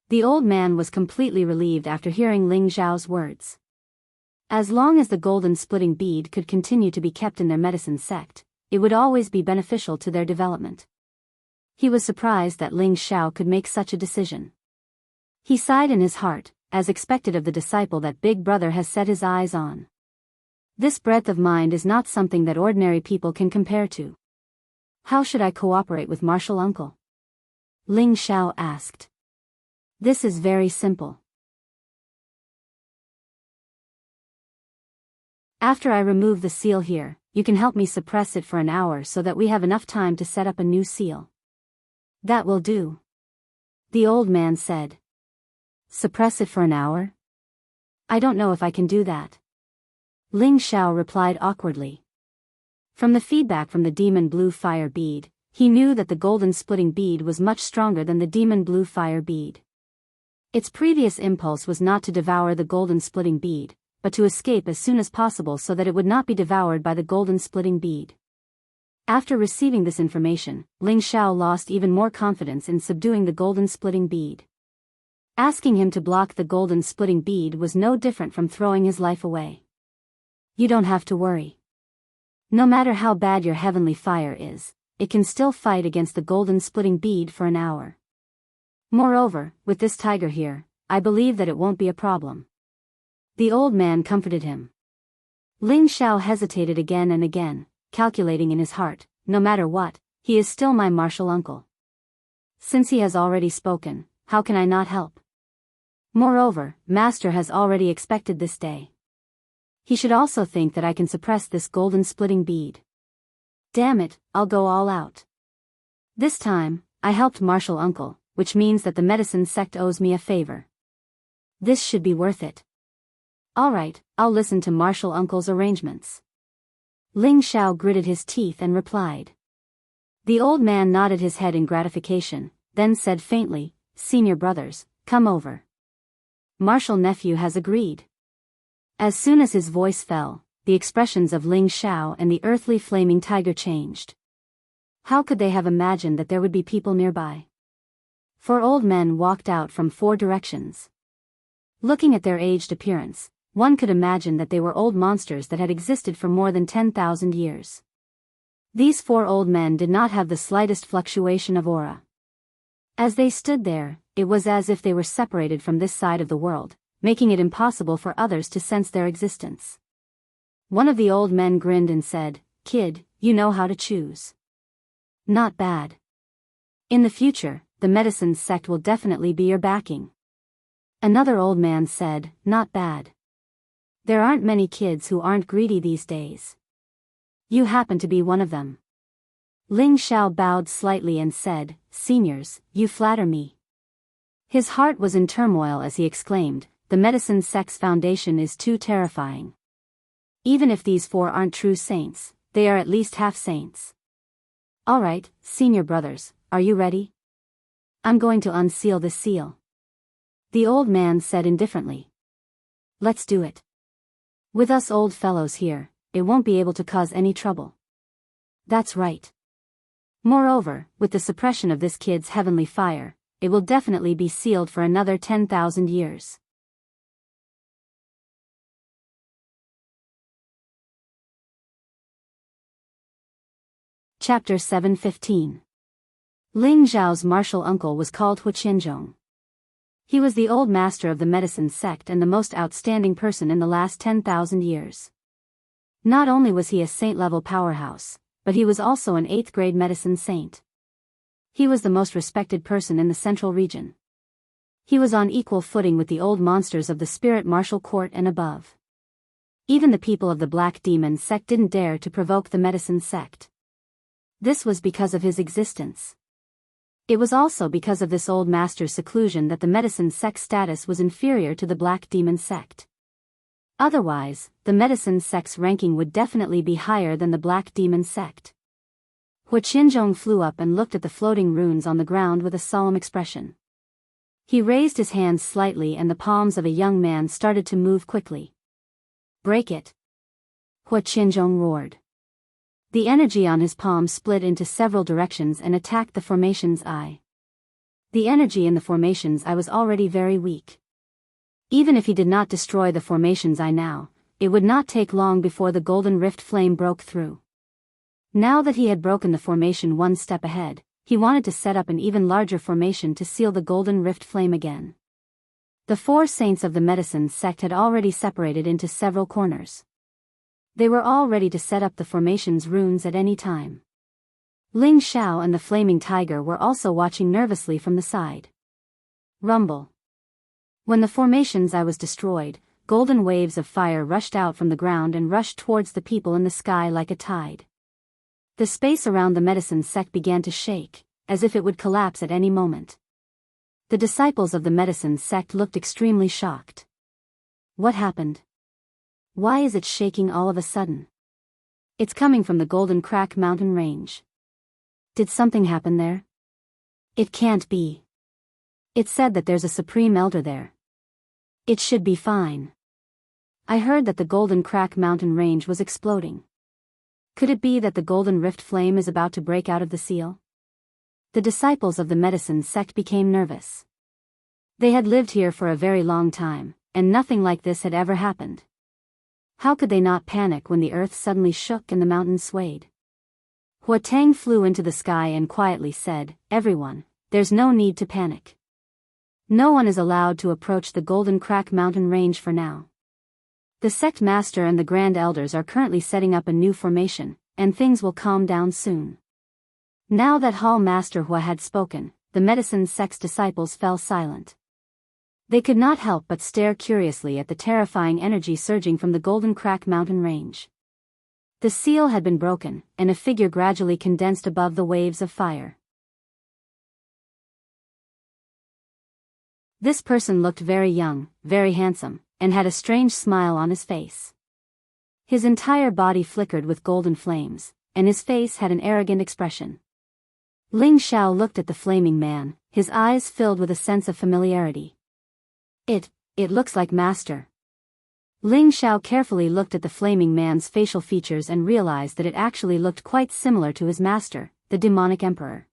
Speaker 1: The old man was completely relieved after hearing Ling Xiao's words. As long as the golden splitting bead could continue to be kept in their medicine sect, it would always be beneficial to their development. He was surprised that Ling Xiao could make such a decision. He sighed in his heart, as expected of the disciple that Big Brother has set his eyes on. This breadth of mind is not something that ordinary people can compare to. How should I cooperate with Martial Uncle? Ling Xiao asked. This is very simple. After I remove the seal here, you can help me suppress it for an hour so that we have enough time to set up a new seal. That will do. The old man said. Suppress it for an hour? I don't know if I can do that. Ling Xiao replied awkwardly. From the feedback from the demon blue fire bead, he knew that the golden splitting bead was much stronger than the demon blue fire bead. Its previous impulse was not to devour the golden splitting bead, but to escape as soon as possible so that it would not be devoured by the golden splitting bead. After receiving this information, Ling Xiao lost even more confidence in subduing the golden splitting bead. Asking him to block the golden splitting bead was no different from throwing his life away. You don't have to worry. No matter how bad your heavenly fire is, it can still fight against the golden splitting bead for an hour. Moreover, with this tiger here, I believe that it won't be a problem. The old man comforted him. Ling Xiao hesitated again and again, calculating in his heart, no matter what, he is still my martial uncle. Since he has already spoken, how can I not help? Moreover, Master has already expected this day. He should also think that I can suppress this golden splitting bead. Damn it, I'll go all out. This time, I helped martial uncle, which means that the medicine sect owes me a favor. This should be worth it. Alright, I'll listen to martial uncle's arrangements. Ling Xiao gritted his teeth and replied. The old man nodded his head in gratification, then said faintly, Senior brothers, come over. Martial nephew has agreed. As soon as his voice fell, the expressions of Ling Xiao and the earthly flaming tiger changed. How could they have imagined that there would be people nearby? 4 old men walked out from 4 directions. Looking at their aged appearance, one could imagine that they were old monsters that had existed for more than 10,000 years. These 4 old men did not have the slightest fluctuation of aura. As they stood there, it was as if they were separated from this side of the world, making it impossible for others to sense their existence. One of the old men grinned and said, Kid, you know how to choose. Not bad. In the future, the medicine sect will definitely be your backing. Another old man said, Not bad. There aren't many kids who aren't greedy these days. You happen to be one of them. Ling Xiao bowed slightly and said, Seniors, you flatter me. His heart was in turmoil as he exclaimed, The medicine sect's foundation is too terrifying. Even if these 4 aren't true saints, they are at least half saints. Alright, senior brothers, are you ready? I'm going to unseal the seal. The old man said indifferently. Let's do it. With us old fellows here, it won't be able to cause any trouble. That's right. Moreover, with the suppression of this kid's heavenly fire, it will definitely be sealed for another 10,000 years. Chapter 7:15. Ling Zhao's martial uncle was called Huqianzhong. He was the old master of the medicine sect and the most outstanding person in the last 10,000 years. Not only was he a saint-level powerhouse, but he was also an 8th grade medicine saint. He was the most respected person in the central region. He was on equal footing with the old monsters of the spirit martial court and above. Even the people of the black demon sect didn't dare to provoke the medicine sect. This was because of his existence. It was also because of this old master's seclusion that the medicine sect status was inferior to the black demon sect. Otherwise, the medicine sect's ranking would definitely be higher than the Black Demon sect. Hua Qinzhong flew up and looked at the floating runes on the ground with a solemn expression. He raised his hands slightly and the palms of a young man started to move quickly. "Break it!" Hua Qinzhong roared. The energy on his palm split into several directions and attacked the formation's eye. The energy in the formation's eye was already very weak. Even if he did not destroy the formation's eye now, it would not take long before the golden rift flame broke through. Now that he had broken the formation one step ahead, he wanted to set up an even larger formation to seal the golden rift flame again. The 4 saints of the medicine sect had already separated into several corners. They were all ready to set up the formation's runes at any time. Ling Xiao and the flaming tiger were also watching nervously from the side. Rumble. When the formation's eye was destroyed, golden waves of fire rushed out from the ground and rushed towards the people in the sky like a tide. The space around the medicine sect began to shake, as if it would collapse at any moment. The disciples of the medicine sect looked extremely shocked. What happened? Why is it shaking all of a sudden? It's coming from the Golden Crack mountain range. Did something happen there? It can't be. It said that there's a supreme elder there. It should be fine. I heard that the Golden Crack mountain range was exploding. Could it be that the golden rift flame is about to break out of the seal? The disciples of the medicine sect became nervous. They had lived here for a very long time, and nothing like this had ever happened. How could they not panic when the earth suddenly shook and the mountains swayed? Hua Tang flew into the sky and quietly said, "Everyone, there's no need to panic. No one is allowed to approach the Golden Crack mountain range for now. The sect master and the grand elders are currently setting up a new formation, and things will calm down soon." Now that Hall Master Hua had spoken, the medicine sect's disciples fell silent. They could not help but stare curiously at the terrifying energy surging from the Golden Crack mountain range. The seal had been broken, and a figure gradually condensed above the waves of fire. This person looked very young, very handsome, and had a strange smile on his face. His entire body flickered with golden flames, and his face had an arrogant expression. Ling Xiao looked at the flaming man, his eyes filled with a sense of familiarity. It looks like Master. Ling Xiao carefully looked at the flaming man's facial features and realized that it actually looked quite similar to his master, the demonic emperor.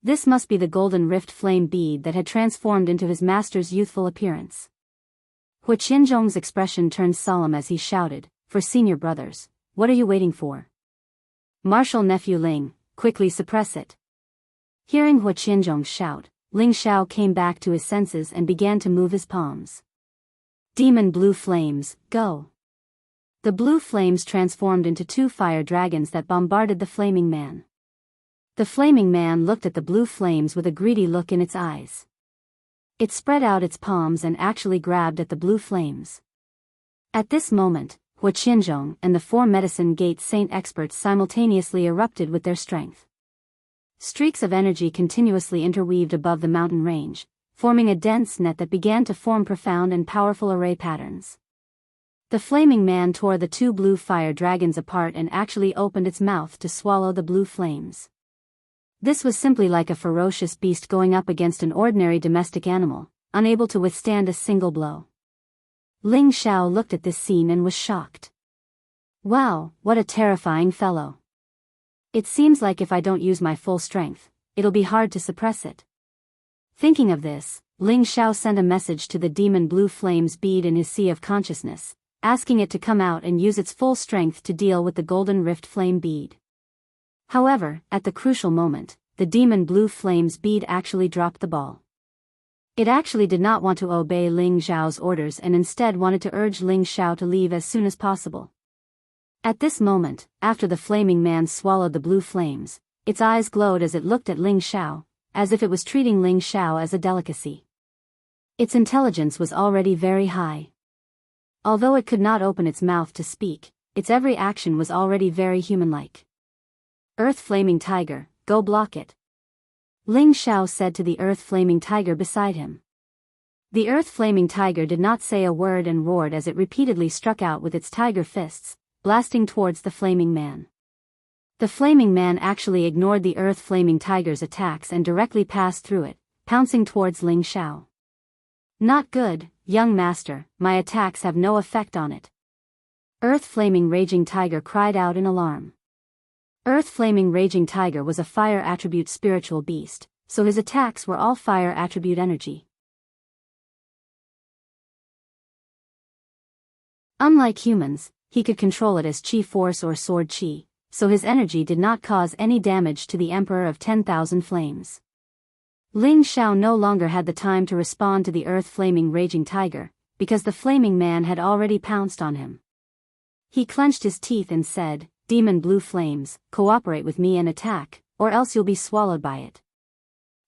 Speaker 1: This must be the golden rift flame bead that had transformed into his master's youthful appearance. Hua Qinzhong's expression turned solemn as he shouted, "For senior brothers, what are you waiting for? Martial nephew Ling, quickly suppress it." Hearing Hua Qinzhong's shout, Ling Xiao came back to his senses and began to move his palms. "Demon blue flames, go!" The blue flames transformed into 2 fire dragons that bombarded the flaming man. The flaming man looked at the blue flames with a greedy look in its eyes. It spread out its palms and actually grabbed at the blue flames. At this moment, Hua Qinzhong and the 4 medicine gate saint experts simultaneously erupted with their strength. Streaks of energy continuously interweaved above the mountain range, forming a dense net that began to form profound and powerful array patterns. The flaming man tore the 2 blue fire dragons apart and actually opened its mouth to swallow the blue flames. This was simply like a ferocious beast going up against an ordinary domestic animal, unable to withstand a single blow. Ling Xiao looked at this scene and was shocked. Wow, what a terrifying fellow. It seems like if I don't use my full strength, it'll be hard to suppress it. Thinking of this, Ling Xiao sent a message to the demon blue flames bead in his sea of consciousness, asking it to come out and use its full strength to deal with the golden rift flame bead. However, at the crucial moment, the demon blue flames bead actually dropped the ball. It actually did not want to obey Ling Xiao's orders and instead wanted to urge Ling Xiao to leave as soon as possible. At this moment, after the flaming man swallowed the blue flames, its eyes glowed as it looked at Ling Xiao, as if it was treating Ling Xiao as a delicacy. Its intelligence was already very high. Although it could not open its mouth to speak, its every action was already very human-like. "Earth Flaming Tiger, go block it," Ling Xiao said to the Earth Flaming Tiger beside him. The earth-flaming tiger did not say a word and roared as it repeatedly struck out with its tiger fists, blasting towards the flaming man. The flaming man actually ignored the earth-flaming tiger's attacks and directly passed through it, pouncing towards Ling Xiao. "Not good, young master, my attacks have no effect on it." Earth-flaming raging tiger cried out in alarm. Earth-flaming raging tiger was a fire attribute spiritual beast, so his attacks were all fire attribute energy. Unlike humans, he could control it as chi force or sword chi, so his energy did not cause any damage to the Emperor of 10,000 Flames. Ling Xiao no longer had the time to respond to the earth-flaming raging tiger, because the flaming man had already pounced on him. He clenched his teeth and said, "Demon blue flames, cooperate with me and attack, or else you'll be swallowed by it."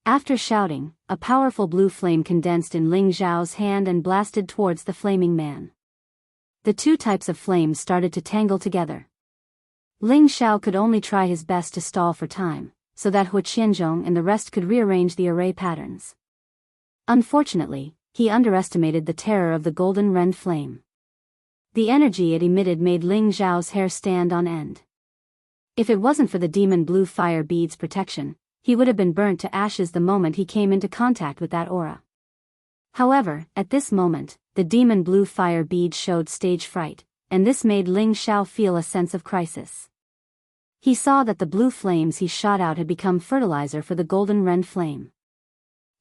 Speaker 1: After shouting, a powerful blue flame condensed in Ling Xiao's hand and blasted towards the flaming man. The two types of flames started to tangle together. Ling Xiao could only try his best to stall for time, so that Hu Qianzhong and the rest could rearrange the array patterns. Unfortunately, he underestimated the terror of the golden rend flame. The energy it emitted made Ling Xiao's hair stand on end. If it wasn't for the demon blue fire bead's protection, he would have been burnt to ashes the moment he came into contact with that aura. However, at this moment, the demon blue fire bead showed stage fright, and this made Ling Xiao feel a sense of crisis. He saw that the blue flames he shot out had become fertilizer for the golden rend flame.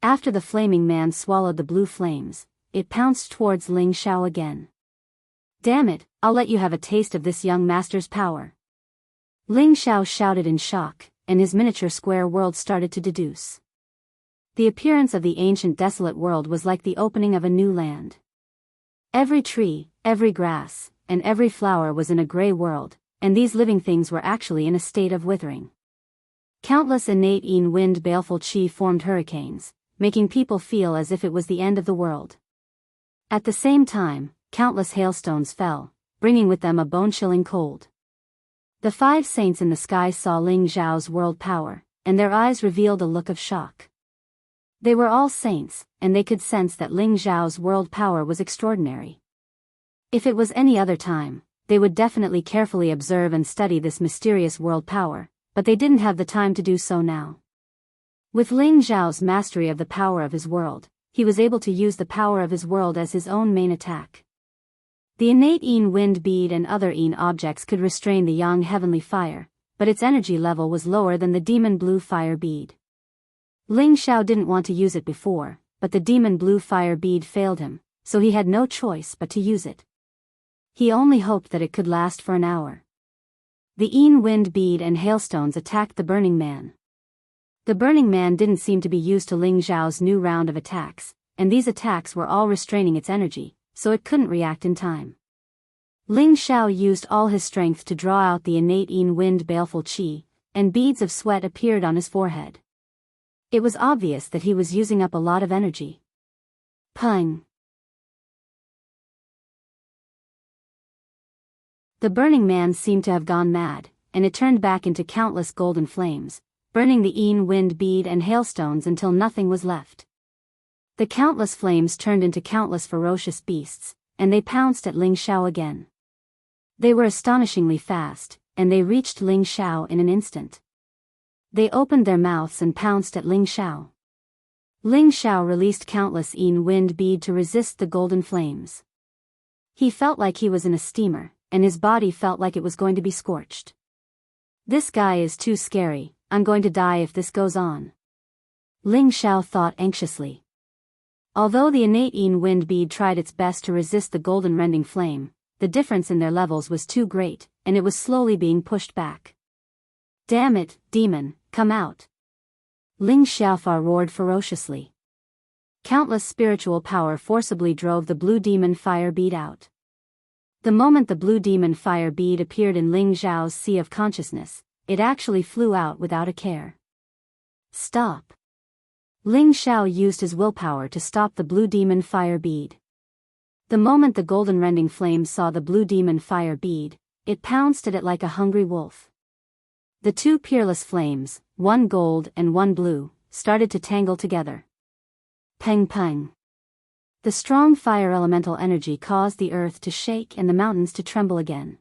Speaker 1: After the flaming man swallowed the blue flames, it pounced towards Ling Xiao again. "Damn it, I'll let you have a taste of this young master's power." Ling Xiao shouted in shock, and his miniature square world started to deduce. The appearance of the ancient desolate world was like the opening of a new land. Every tree, every grass, and every flower was in a gray world, and these living things were actually in a state of withering. Countless innate wind baleful chi formed hurricanes, making people feel as if it was the end of the world. At the same time, countless hailstones fell, bringing with them a bone-chilling cold. The 5 saints in the sky saw Ling Xiao's world power, and their eyes revealed a look of shock. They were all saints, and they could sense that Ling Xiao's world power was extraordinary. If it was any other time, they would definitely carefully observe and study this mysterious world power, but they didn't have the time to do so now. With Ling Xiao's mastery of the power of his world, he was able to use the power of his world as his own main attack. The innate wind bead and other objects could restrain the yang heavenly fire, but its energy level was lower than the demon blue fire bead. Ling Xiao didn't want to use it before, but the demon blue fire bead failed him, so he had no choice but to use it. He only hoped that it could last for an hour. The wind bead and hailstones attacked the burning man. The burning man didn't seem to be used to Ling Xiao's new round of attacks, and these attacks were all restraining its energy, so it couldn't react in time. Ling Xiao used all his strength to draw out the innate wind baleful chi, and beads of sweat appeared on his forehead. It was obvious that he was using up a lot of energy. Pung! The burning man seemed to have gone mad, and it turned back into countless golden flames, burning the wind bead and hailstones until nothing was left. The countless flames turned into countless ferocious beasts, and they pounced at Ling Xiao again. They were astonishingly fast, and they reached Ling Xiao in an instant. They opened their mouths and pounced at Ling Xiao. Ling Xiao released countless wind bead to resist the golden flames. He felt like he was in a steamer, and his body felt like it was going to be scorched. "This guy is too scary, I'm going to die if this goes on," Ling Xiao thought anxiously. Although the innate wind bead tried its best to resist the golden rending flame, the difference in their levels was too great, and it was slowly being pushed back. "Damn it, demon, come out!" Ling Xiaofa roared ferociously. Countless spiritual power forcibly drove the blue demon fire bead out. The moment the blue demon fire bead appeared in Ling Xiao's sea of consciousness, it actually flew out without a care. "Stop!" Ling Xiao used his willpower to stop the blue demon fire bead. The moment the golden rending flame saw the blue demon fire bead, it pounced at it like a hungry wolf. The two peerless flames, one gold and one blue, started to tangle together. Peng peng. The strong fire elemental energy caused the earth to shake and the mountains to tremble again.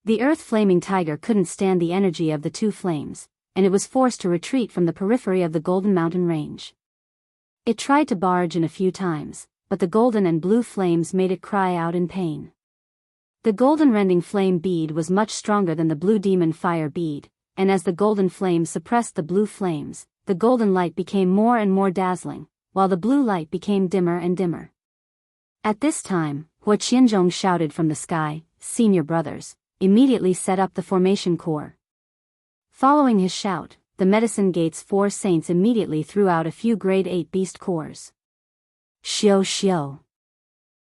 Speaker 1: The earth-flaming tiger couldn't stand the energy of the two flames, and it was forced to retreat from the periphery of the Golden Mountain Range. It tried to barge in a few times, but the golden and blue flames made it cry out in pain. The golden rending flame bead was much stronger than the blue demon fire bead, and as the golden flames suppressed the blue flames, the golden light became more and more dazzling, while the blue light became dimmer and dimmer. At this time, Hua Qianzhong shouted from the sky, "Senior brothers, immediately set up the formation core." Following his shout, the Medicine Gate's 4 saints immediately threw out a few grade 8 beast cores. Xiao xiao.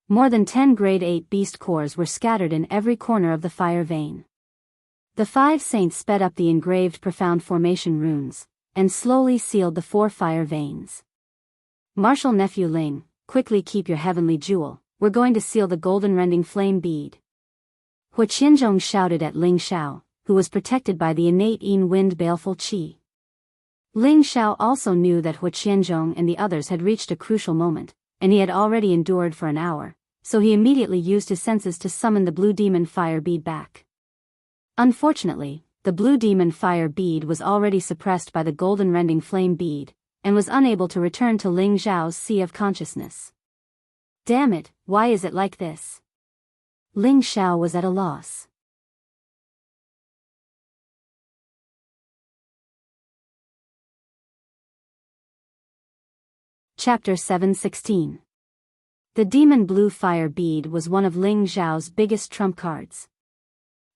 Speaker 1: More than 10 grade 8 beast cores were scattered in every corner of the fire vein. The 5 saints sped up the engraved profound formation runes, and slowly sealed the 4 fire veins. Martial nephew Ling, quickly keep your heavenly jewel, we're going to seal the golden rending flame bead. Hua Qianzhong shouted at Ling Xiao, who was protected by the innate Yin Wind baleful qi. Ling Xiao also knew that Hua Qianzhong and the others had reached a crucial moment, and he had already endured for an hour, so he immediately used his senses to summon the blue demon fire bead back. Unfortunately, the blue demon fire bead was already suppressed by the golden rending flame bead, and was unable to return to Ling Xiao's sea of consciousness. Damn it, why is it like this? Ling Xiao was at a loss. Chapter 7:16. The demon blue fire bead was one of Ling Xiao's biggest trump cards.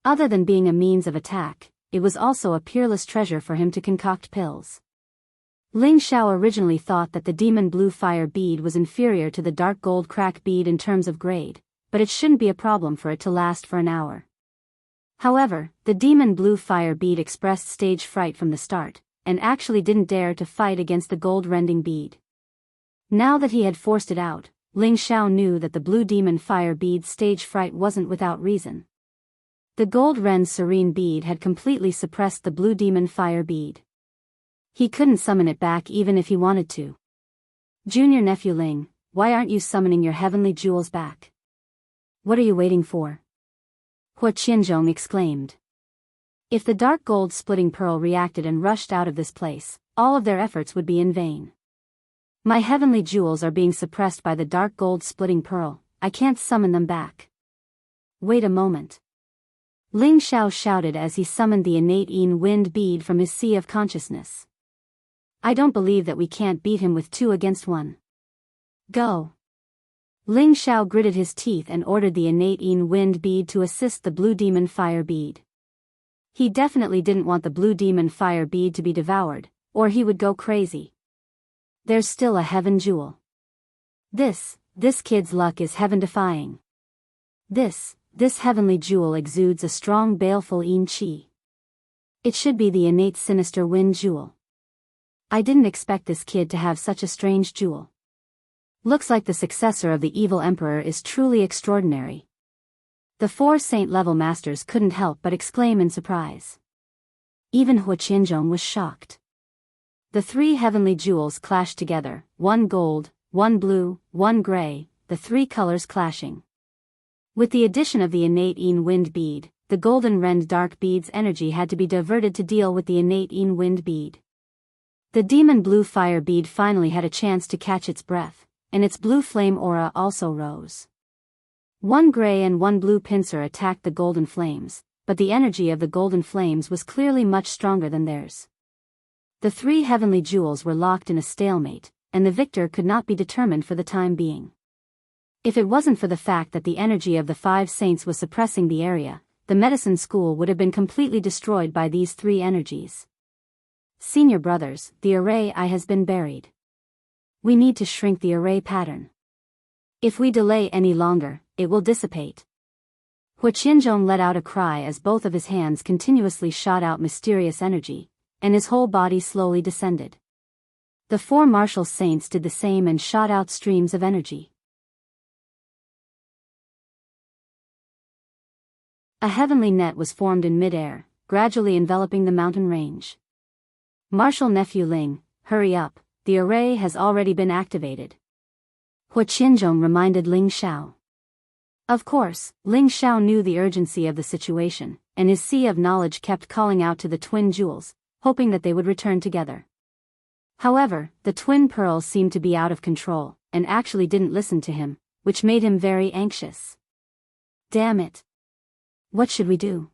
Speaker 1: Other than being a means of attack, it was also a peerless treasure for him to concoct pills. Ling Xiao originally thought that the demon blue fire bead was inferior to the dark gold crack bead in terms of grade, but it shouldn't be a problem for it to last for an hour. However, the demon blue fire bead expressed stage fright from the start, and actually didn't dare to fight against the gold rending bead. Now that he had forced it out, Ling Xiao knew that the blue demon fire bead's stage fright wasn't without reason. The gold rend serene bead had completely suppressed the blue demon fire bead. He couldn't summon it back even if he wanted to. Junior nephew Ling, why aren't you summoning your heavenly jewels back? What are you waiting for? Hua Qianzhong exclaimed. If the dark gold splitting pearl reacted and rushed out of this place, all of their efforts would be in vain. My heavenly jewels are being suppressed by the dark gold splitting pearl, I can't summon them back. Wait a moment. Ling Xiao shouted as he summoned the innate Yin Wind bead from his sea of consciousness. I don't believe that we can't beat him with 2 against 1. Go. Ling Xiao gritted his teeth and ordered the innate Yin Wind bead to assist the blue demon fire bead. He definitely didn't want the blue demon fire bead to be devoured, or he would go crazy. There's still a heaven jewel. This kid's luck is heaven-defying. This heavenly jewel exudes a strong baleful Yin Qi. It should be the innate sinister wind jewel. I didn't expect this kid to have such a strange jewel. Looks like the successor of the evil emperor is truly extraordinary. The 4 saint-level masters couldn't help but exclaim in surprise. Even Hua Qianzhong was shocked. The 3 heavenly jewels clashed together, 1 gold, 1 blue, 1 gray, the 3 colors clashing. With the addition of the innate Yin Wind bead, the golden rend dark bead's energy had to be diverted to deal with the innate Yin Wind bead. The demon blue fire bead finally had a chance to catch its breath, and its blue flame aura also rose. 1 gray and 1 blue pincer attacked the golden flames, but the energy of the golden flames was clearly much stronger than theirs. The 3 heavenly jewels were locked in a stalemate, and the victor could not be determined for the time being. If it wasn't for the fact that the energy of the 5 saints was suppressing the area, the medicine school would have been completely destroyed by these 3 energies. Senior brothers, the array eye has been buried. We need to shrink the array pattern. If we delay any longer, it will dissipate. Hua Qianzhong let out a cry as both of his hands continuously shot out mysterious energy, and his whole body slowly descended. The 4 martial saints did the same and shot out streams of energy. A heavenly net was formed in mid-air, gradually enveloping the mountain range. Martial nephew Ling, hurry up, the array has already been activated. Hua Qianzhong reminded Ling Xiao. Of course, Ling Xiao knew the urgency of the situation, and his sea of knowledge kept calling out to the twin jewels, hoping that they would return together. However, the twin pearls seemed to be out of control, and actually didn't listen to him, which made him very anxious. Damn it! What should we do?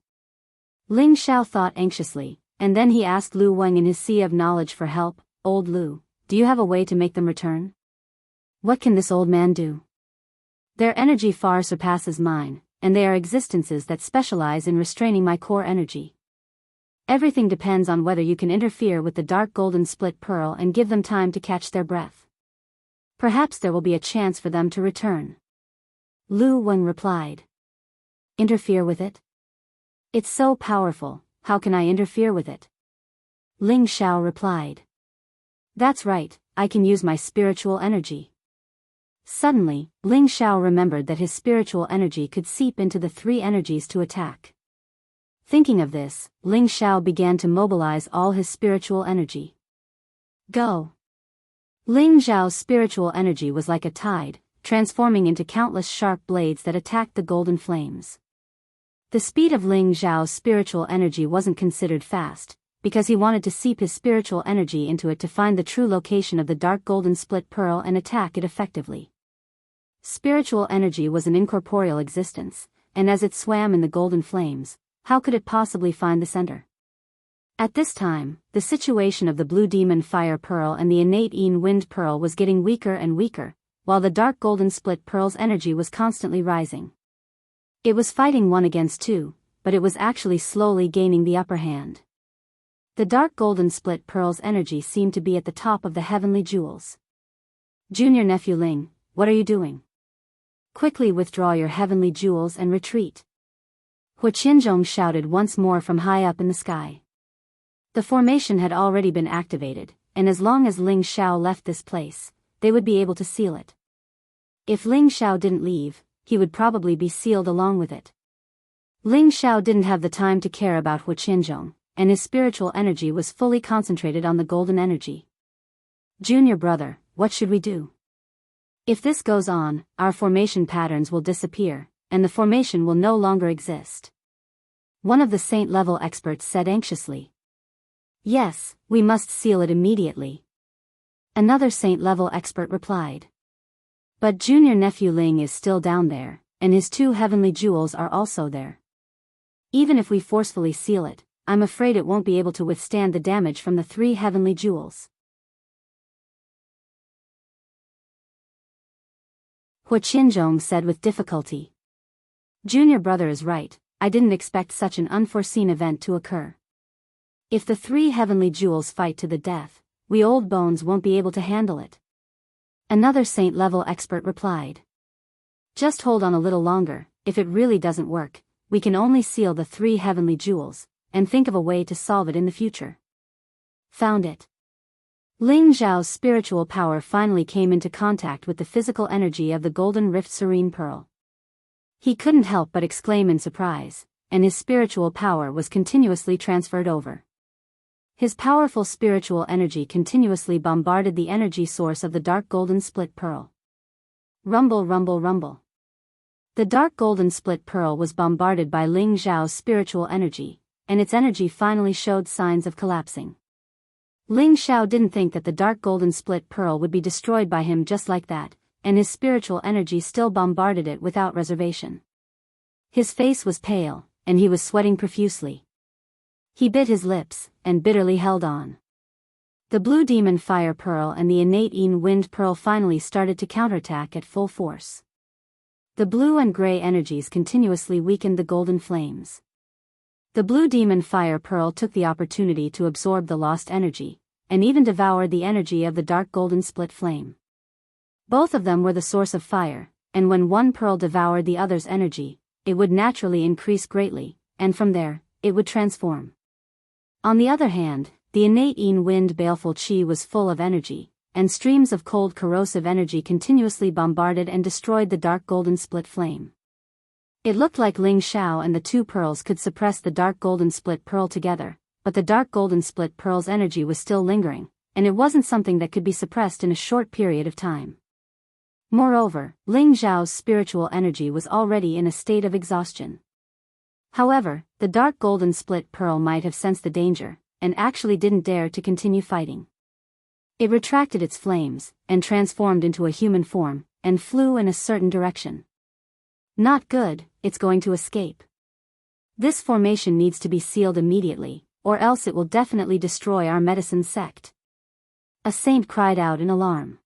Speaker 1: Ling Xiao thought anxiously, and then he asked Lu Wang in his sea of knowledge for help. Old Lu, do you have a way to make them return? What can this old man do? Their energy far surpasses mine, and they are existences that specialize in restraining my core energy. Everything depends on whether you can interfere with the dark golden split pearl and give them time to catch their breath. Perhaps there will be a chance for them to return. Lu Wang replied. Interfere with it? It's so powerful, how can I interfere with it? Ling Xiao replied. That's right, I can use my spiritual energy. Suddenly, Ling Xiao remembered that his spiritual energy could seep into the three energies to attack. Thinking of this, Ling Xiao began to mobilize all his spiritual energy. Go! Ling Xiao's spiritual energy was like a tide, transforming into countless sharp blades that attacked the golden flames. The speed of Ling Xiao's spiritual energy wasn't considered fast, because he wanted to seep his spiritual energy into it to find the true location of the dark golden split pearl and attack it effectively. Spiritual energy was an incorporeal existence, and as it swam in the golden flames, how could it possibly find the center? At this time, the situation of the blue demon fire pearl and the innate Yin wind pearl was getting weaker and weaker, while the dark golden split pearl's energy was constantly rising. It was fighting 1 against 2, but it was actually slowly gaining the upper hand. The dark golden split pearl's energy seemed to be at the top of the heavenly jewels. Junior nephew Ling, what are you doing? Quickly withdraw your heavenly jewels and retreat. Hua Qianzhong shouted once more from high up in the sky. The formation had already been activated, and as long as Ling Xiao left this place, they would be able to seal it. If Ling Xiao didn't leave, he would probably be sealed along with it. Ling Xiao didn't have the time to care about Hua Qianzhong, and his spiritual energy was fully concentrated on the golden energy. Junior brother, what should we do? If this goes on, our formation patterns will disappear, and the formation will no longer exist. One of the saint-level experts said anxiously. Yes, we must seal it immediately. Another saint-level expert replied. But junior nephew Ling is still down there, and his 2 heavenly jewels are also there. Even if we forcefully seal it, I'm afraid it won't be able to withstand the damage from the 3 heavenly jewels. Hua Qianzhong said with difficulty. Junior brother is right, I didn't expect such an unforeseen event to occur. If the 3 heavenly jewels fight to the death, we old bones won't be able to handle it. Another saint-level expert replied. Just hold on a little longer, if it really doesn't work, we can only seal the 3 heavenly jewels, and think of a way to solve it in the future. Found it. Ling Xiao's spiritual power finally came into contact with the physical energy of the Golden Rift Serene Pearl. He couldn't help but exclaim in surprise, and his spiritual power was continuously transferred over. His powerful spiritual energy continuously bombarded the energy source of the dark golden split pearl. Rumble, rumble, rumble. The dark golden split pearl was bombarded by Ling Xiao's spiritual energy, and its energy finally showed signs of collapsing. Ling Xiao didn't think that the dark golden split pearl would be destroyed by him just like that, and his spiritual energy still bombarded it without reservation. His face was pale, and he was sweating profusely. He bit his lips, and bitterly held on. The blue demon fire pearl and the innate Yin wind pearl finally started to counterattack at full force. The blue and gray energies continuously weakened the golden flames. The blue demon fire pearl took the opportunity to absorb the lost energy, and even devoured the energy of the dark golden split flame. Both of them were the source of fire, and when one pearl devoured the other's energy, it would naturally increase greatly, and from there, it would transform. On the other hand, the innate Yin wind baleful qi was full of energy, and streams of cold corrosive energy continuously bombarded and destroyed the dark golden split flame. It looked like Ling Xiao and the 2 pearls could suppress the dark golden split pearl together, but the dark golden split pearl's energy was still lingering, and it wasn't something that could be suppressed in a short period of time. Moreover, Ling Zhao's spiritual energy was already in a state of exhaustion. However, the dark golden split pearl might have sensed the danger, and actually didn't dare to continue fighting. It retracted its flames, and transformed into a human form, and flew in a certain direction. Not good, it's going to escape. This formation needs to be sealed immediately, or else it will definitely destroy our medicine sect. A saint cried out in alarm.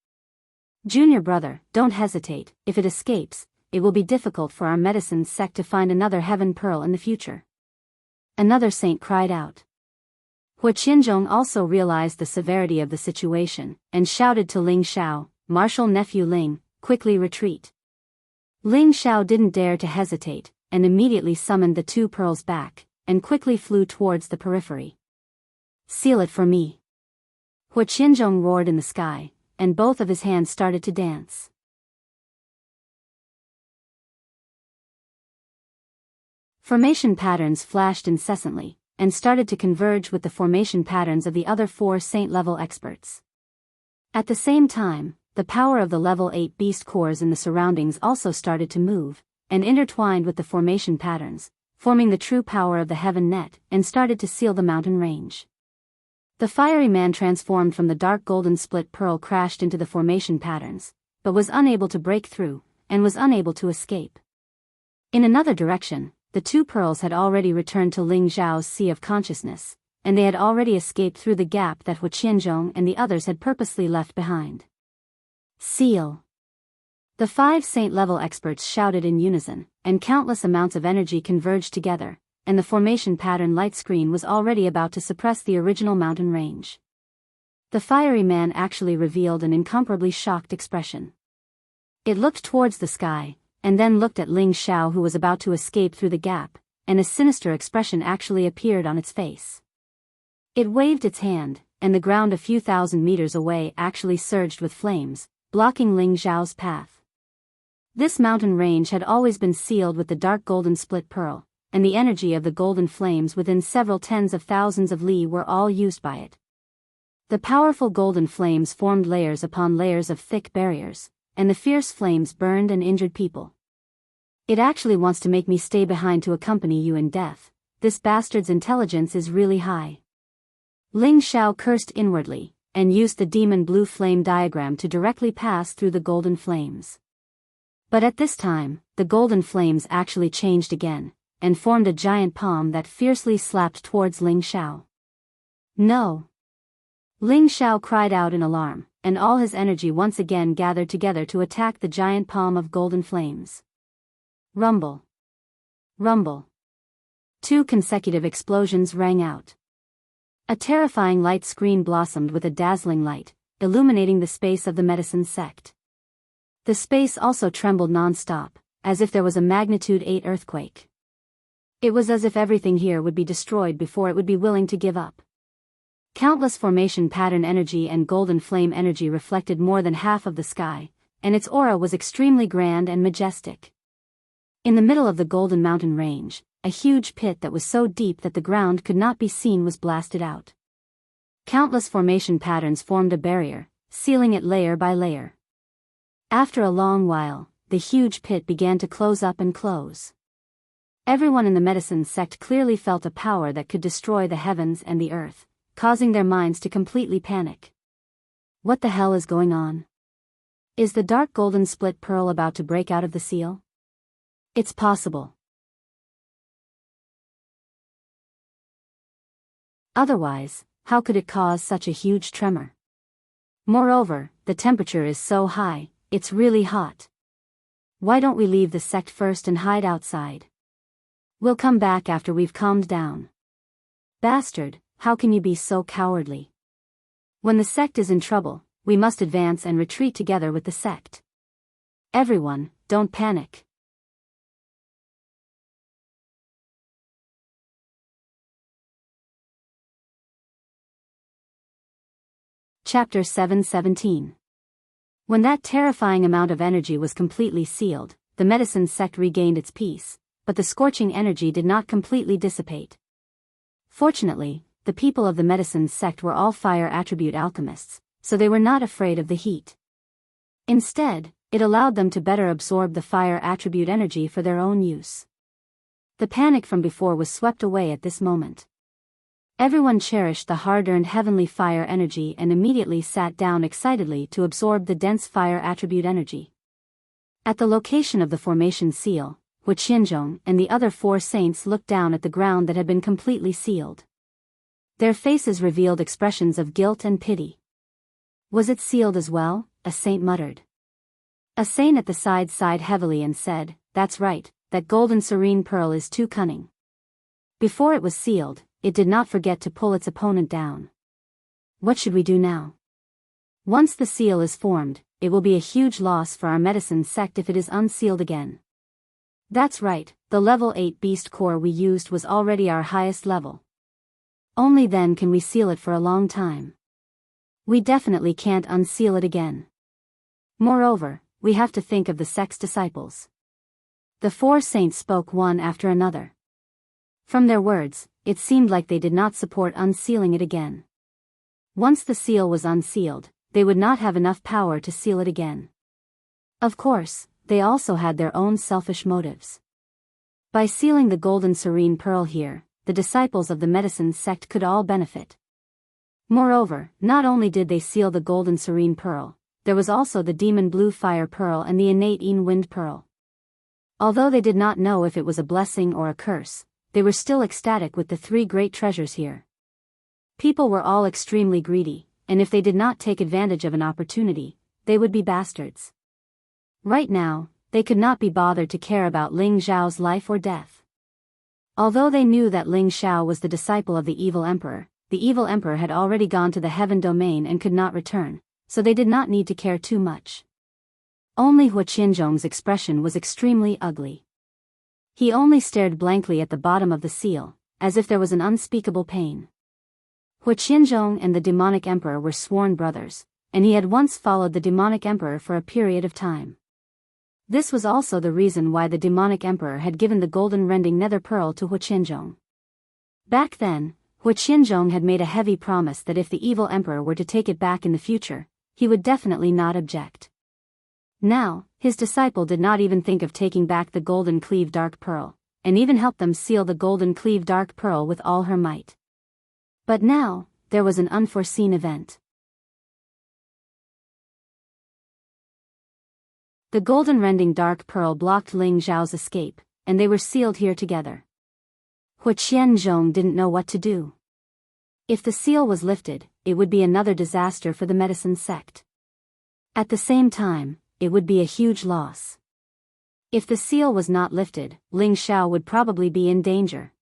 Speaker 1: Junior brother, don't hesitate, if it escapes, it will be difficult for our medicine sect to find another heaven pearl in the future. Another saint cried out. Hua Qianzhong also realized the severity of the situation, and shouted to Ling Xiao, martial nephew Ling, quickly retreat. Ling Xiao didn't dare to hesitate, and immediately summoned the 2 pearls back, and quickly flew towards the periphery. Seal it for me. Hua Qianzhong roared in the sky, and both of his hands started to dance. Formation patterns flashed incessantly, and started to converge with the formation patterns of the other 4 saint-level experts. At the same time, the power of the level 8 beast cores in the surroundings also started to move, and intertwined with the formation patterns, forming the true power of the heaven net, and started to seal the mountain range. The fiery man transformed from the dark golden split pearl crashed into the formation patterns, but was unable to break through, and was unable to escape. In another direction, the 2 pearls had already returned to Ling Zhao's sea of consciousness, and they had already escaped through the gap that Hua Qianzhong and the others had purposely left behind. Seal! The 5 saint-level experts shouted in unison, and countless amounts of energy converged together, and the formation pattern light screen was already about to suppress the original mountain range. The fiery man actually revealed an incomparably shocked expression. It looked towards the sky, and then looked at Ling Xiao, who was about to escape through the gap, and a sinister expression actually appeared on its face. It waved its hand, and the ground a few thousand meters away actually surged with flames, blocking Ling Xiao's path. This mountain range had always been sealed with the dark golden split pearl, and the energy of the golden flames within several tens of thousands of li were all used by it. The powerful golden flames formed layers upon layers of thick barriers, and the fierce flames burned and injured people. It actually wants to make me stay behind to accompany you in death. This bastard's intelligence is really high. Ling Xiao cursed inwardly, and used the demon blue flame diagram to directly pass through the golden flames. But at this time, the golden flames actually changed again, and formed a giant palm that fiercely slapped towards Ling Xiao. No! Ling Xiao cried out in alarm, and all his energy once again gathered together to attack the giant palm of golden flames. Rumble! Rumble! 2 consecutive explosions rang out. A terrifying light screen blossomed with a dazzling light, illuminating the space of the medicine sect. The space also trembled non-stop, as if there was a magnitude 8 earthquake. It was as if everything here would be destroyed before it would be willing to give up. Countless formation pattern energy and golden flame energy reflected more than half of the sky, and its aura was extremely grand and majestic. In the middle of the golden mountain range, a huge pit that was so deep that the ground could not be seen was blasted out. Countless formation patterns formed a barrier, sealing it layer by layer. After a long while, the huge pit began to close up and close. Everyone in the medicine sect clearly felt a power that could destroy the heavens and the earth, causing their minds to completely panic. What the hell is going on? Is the dark golden split pearl about to break out of the seal? It's possible. Otherwise, how could it cause such a huge tremor? Moreover, the temperature is so high, it's really hot. Why don't we leave the sect first and hide outside? We'll come back after we've calmed down. Bastard, how can you be so cowardly? When the sect is in trouble, we must advance and retreat together with the sect. Everyone, don't panic. Chapter 717. When that terrifying amount of energy was completely sealed, the medicine sect regained its peace, but the scorching energy did not completely dissipate. Fortunately, the people of the medicine sect were all fire attribute alchemists, so they were not afraid of the heat. Instead, It allowed them to better absorb the fire attribute energy for their own use. The panic from before was swept away at this moment. Everyone cherished the hard-earned heavenly fire energy and immediately sat down excitedly to absorb the dense fire attribute energy. At the location of the formation seal, Huqianzhong and the other 4 saints looked down at the ground that had been completely sealed. Their faces revealed expressions of guilt and pity. Was it sealed as well? A saint muttered. A saint at the side sighed heavily and said, "That's right, that golden serene pearl is too cunning." Before it was sealed, it did not forget to pull its opponent down. What should we do now? Once the seal is formed, it will be a huge loss for our medicine sect if it is unsealed again. That's right, the level 8 beast core we used was already our highest level. Only then can we seal it for a long time. We definitely can't unseal it again. Moreover, we have to think of the sect's disciples. The 4 saints spoke one after another. From their words, it seemed like they did not support unsealing it again. Once the seal was unsealed, they would not have enough power to seal it again. Of course, they also had their own selfish motives. By sealing the golden serene pearl here, the disciples of the medicine sect could all benefit. Moreover, not only did they seal the golden serene pearl, there was also the demon blue fire pearl and the innate wind pearl. Although they did not know if it was a blessing or a curse, they were still ecstatic with the 3 great treasures here. People were all extremely greedy, and if they did not take advantage of an opportunity, they would be bastards. Right now, they could not be bothered to care about Ling Zhao's life or death. Although they knew that Ling Zhao was the disciple of the evil emperor had already gone to the heaven domain and could not return, so they did not need to care too much. Only Huqianzhong's expression was extremely ugly. He only stared blankly at the bottom of the seal, as if there was an unspeakable pain. Huqianzhong and the demonic emperor were sworn brothers, and he had once followed the demonic emperor for a period of time. This was also the reason why the demonic emperor had given the golden rending nether pearl to Huqianzhong. Back then, Huqianzhong had made a heavy promise that if the evil emperor were to take it back in the future, he would definitely not object. Now, his disciple did not even think of taking back the golden cleave dark pearl, and even helped them seal the golden cleave dark pearl with all her might. But now, there was an unforeseen event. The golden rending dark pearl blocked Ling Zhao's escape, and they were sealed here together. Huqianzhong didn't know what to do. If the seal was lifted, it would be another disaster for the medicine sect. At the same time, it would be a huge loss. If the seal was not lifted, Ling Zhao would probably be in danger.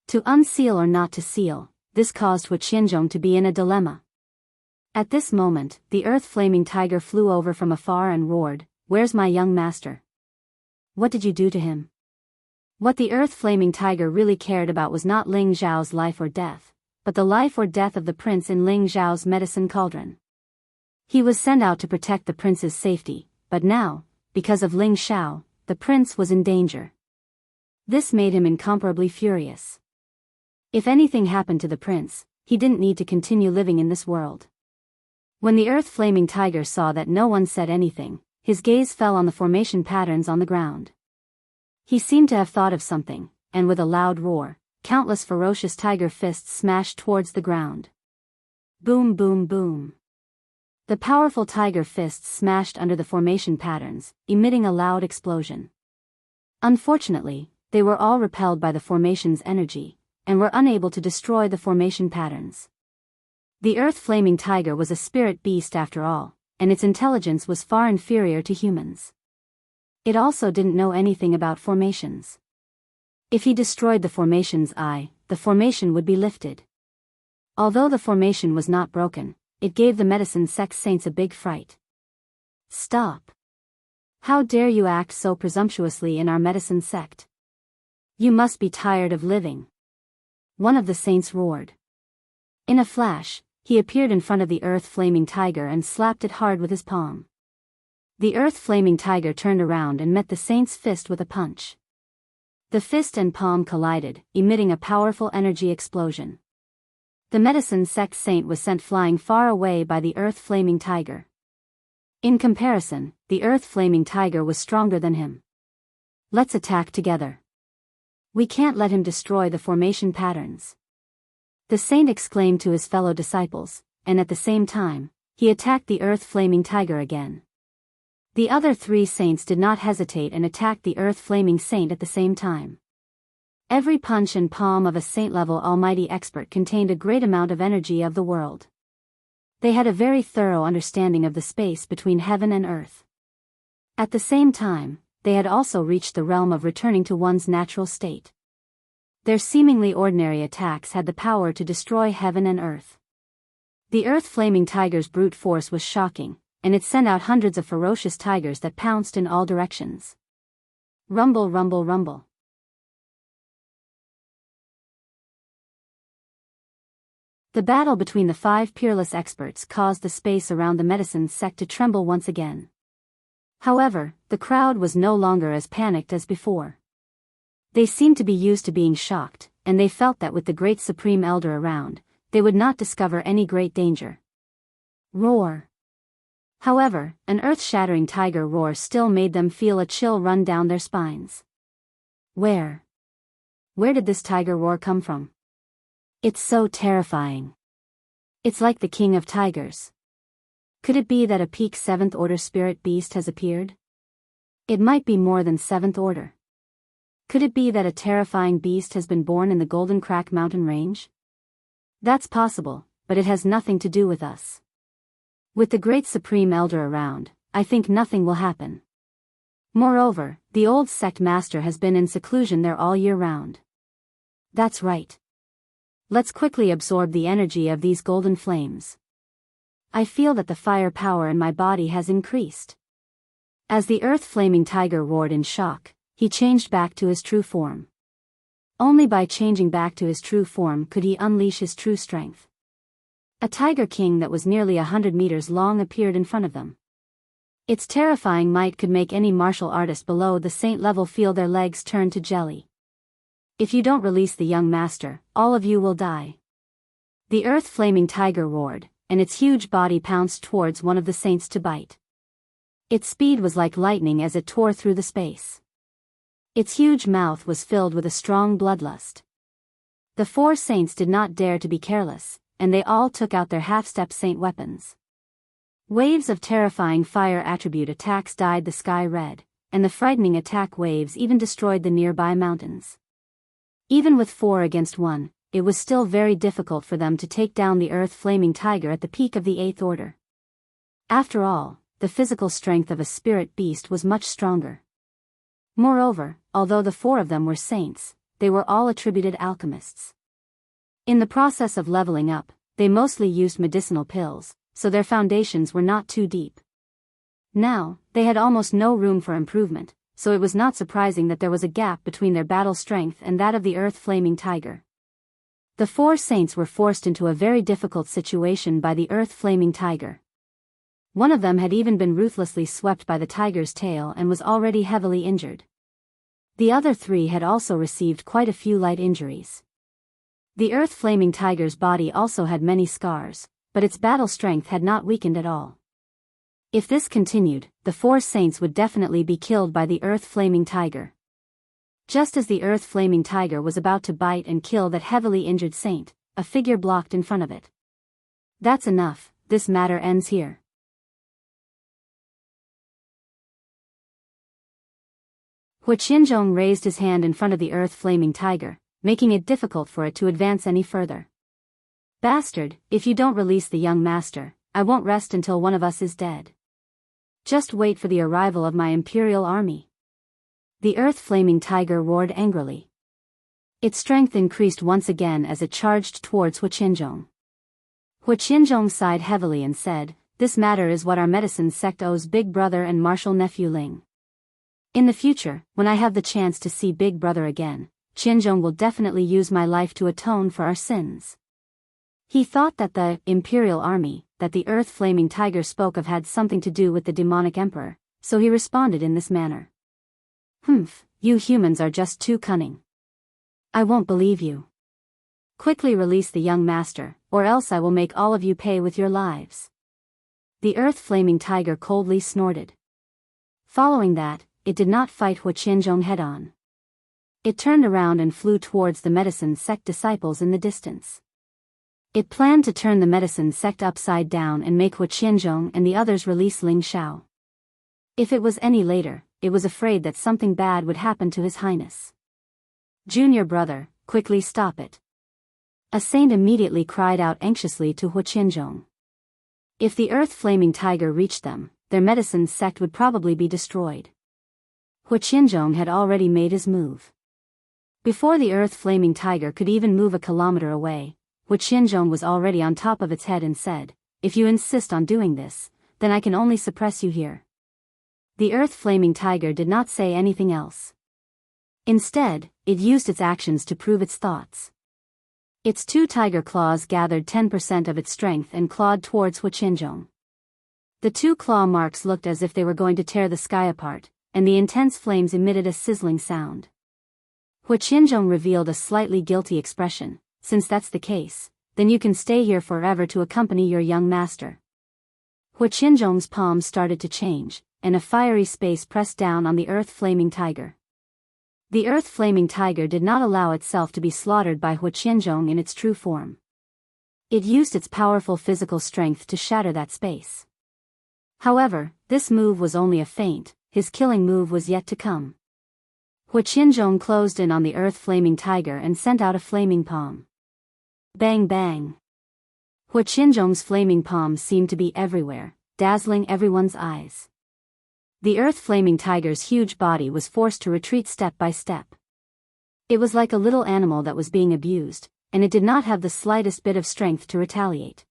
Speaker 1: To unseal or not to seal, this caused Huqianzhong to be in a dilemma. At this moment, the earth-flaming tiger flew over from afar and roared, "Where's my young master? What did you do to him?" What the earth-flaming tiger really cared about was not Ling Zhao's life or death, but the life or death of the prince in Ling Zhao's medicine cauldron. He was sent out to protect the prince's safety, but now, because of Ling Zhao, the prince was in danger. This made him incomparably furious. If anything happened to the prince, he didn't need to continue living in this world. When the earth-flaming tiger saw that no one said anything, his gaze fell on the formation patterns on the ground. He seemed to have thought of something, and with a loud roar, countless ferocious tiger fists smashed towards the ground. Boom, boom, boom. The powerful tiger fists smashed under the formation patterns, emitting a loud explosion. Unfortunately, they were all repelled by the formation's energy, and were unable to destroy the formation patterns. The earth-flaming tiger was a spirit beast after all, and its intelligence was far inferior to humans. It also didn't know anything about formations. If he destroyed the formation's eye, the formation would be lifted. Although the formation was not broken, it gave the medicine sect saints a big fright. "Stop! How dare you act so presumptuously in our medicine sect? You must be tired of living!" One of the saints roared. In a flash, he appeared in front of the earth-flaming tiger and slapped it hard with his palm. The earth-flaming tiger turned around and met the saint's fist with a punch. The fist and palm collided, emitting a powerful energy explosion. The medicine sect saint was sent flying far away by the earth-flaming tiger. In comparison, the earth-flaming tiger was stronger than him. Let's attack together. We can't let him destroy the formation patterns. The saint exclaimed to his fellow disciples, and at the same time, he attacked the earth-flaming tiger again. The other 3 saints did not hesitate and attacked the earth-flaming saint at the same time. Every punch and palm of a saint-level almighty expert contained a great amount of energy of the world. They had a very thorough understanding of the space between heaven and earth. At the same time, they had also reached the realm of returning to one's natural state. Their seemingly ordinary attacks had the power to destroy heaven and earth. The earth-flaming tiger's brute force was shocking, and it sent out hundreds of ferocious tigers that pounced in all directions. Rumble, rumble, rumble. The battle between the 5 peerless experts caused the space around the medicine sect to tremble once again. However, the crowd was no longer as panicked as before. They seemed to be used to being shocked, and they felt that with the great Supreme Elder around, they would not discover any great danger. Roar. However, an earth-shattering tiger roar still made them feel a chill run down their spines. Where did this tiger roar come from? It's so terrifying. It's like the king of tigers. Could it be that a peak 7th order spirit beast has appeared? It might be more than 7th order. Could it be that a terrifying beast has been born in the Golden Crack mountain range? That's possible, but it has nothing to do with us. With the great Supreme Elder around, I think nothing will happen. Moreover, the old sect master has been in seclusion there all year round. That's right. Let's quickly absorb the energy of these golden flames. I feel that the fire power in my body has increased. As the earth-flaming tiger roared in shock, he changed back to his true form. Only by changing back to his true form could he unleash his true strength. A tiger king that was nearly 100 meters long appeared in front of them. Its terrifying might could make any martial artist below the saint level feel their legs turn to jelly. If you don't release the young master, all of you will die. The earth-flaming tiger roared, and its huge body pounced towards one of the saints to bite. Its speed was like lightning as it tore through the space. Its huge mouth was filled with a strong bloodlust. The 4 saints did not dare to be careless, and they all took out their half-step saint weapons. Waves of terrifying fire attribute attacks dyed the sky red, and the frightening attack waves even destroyed the nearby mountains. Even with 4 against 1, it was still very difficult for them to take down the earth-flaming tiger at the peak of the 8th order. After all, the physical strength of a spirit beast was much stronger. Moreover, although the 4 of them were saints, they were all attributed alchemists. In the process of leveling up, they mostly used medicinal pills, so their foundations were not too deep. Now, they had almost no room for improvement, so it was not surprising that there was a gap between their battle strength and that of the earth-flaming tiger. The 4 saints were forced into a very difficult situation by the earth-flaming tiger. One of them had even been ruthlessly swept by the tiger's tail and was already heavily injured. The other 3 had also received quite a few light injuries. The earth-flaming tiger's body also had many scars, but its battle strength had not weakened at all. If this continued, the 4 saints would definitely be killed by the earth-flaming tiger. Just as the earth-flaming tiger was about to bite and kill that heavily injured saint, a figure blocked in front of it. That's enough, this matter ends here. Huiqianzhong raised his hand in front of the earth-flaming tiger, making it difficult for it to advance any further. Bastard, if you don't release the young master, I won't rest until one of us is dead. Just wait for the arrival of my imperial army. The earth-flaming tiger roared angrily. Its strength increased once again as it charged towards Huiqianzhong. Huiqianzhong sighed heavily and said, "This matter is what our medicine sect owes Big Brother and martial nephew Ling. In the future, when I have the chance to see Big Brother again, Qianzhong will definitely use my life to atone for our sins." He thought that the imperial army that the earth-flaming tiger spoke of had something to do with the demonic emperor, so he responded in this manner. "Humph, you humans are just too cunning. I won't believe you. Quickly release the young master, or else I will make all of you pay with your lives." The earth-flaming tiger coldly snorted. Following that, it did not fight Hua Qianzhong head-on. It turned around and flew towards the medicine sect disciples in the distance. It planned to turn the medicine sect upside down and make Hua Qianzhong and the others release Ling Xiao. If it was any later, it was afraid that something bad would happen to His Highness. Junior brother, quickly stop it. A saint immediately cried out anxiously to Hua Qianzhong. If the earth-flaming tiger reached them, their medicine sect would probably be destroyed. Hua Qianzhong had already made his move. Before the earth-flaming tiger could even move a kilometer away, Hua Qianzhong was already on top of its head and said, "If you insist on doing this, then I can only suppress you here." The earth-flaming tiger did not say anything else. Instead, it used its actions to prove its thoughts. Its two tiger claws gathered 10% of its strength and clawed towards Hua Qianzhong. The two claw marks looked as if they were going to tear the sky apart, and the intense flames emitted a sizzling sound. Hua Qianzhong revealed a slightly guilty expression. "Since that's the case, then you can stay here forever to accompany your young master." Hua Qianzhong's palms started to change, and a fiery space pressed down on the earth-flaming tiger. The earth-flaming tiger did not allow itself to be slaughtered by Hua Qianzhong in its true form. It used its powerful physical strength to shatter that space. However, this move was only a feint. His killing move was yet to come. Hua Qianzhong closed in on the earth-flaming tiger and sent out a flaming palm. Bang bang. Hua Qianzhong's flaming palms seemed to be everywhere, dazzling everyone's eyes. The earth-flaming tiger's huge body was forced to retreat step by step. It was like a little animal that was being abused, and it did not have the slightest bit of strength to retaliate.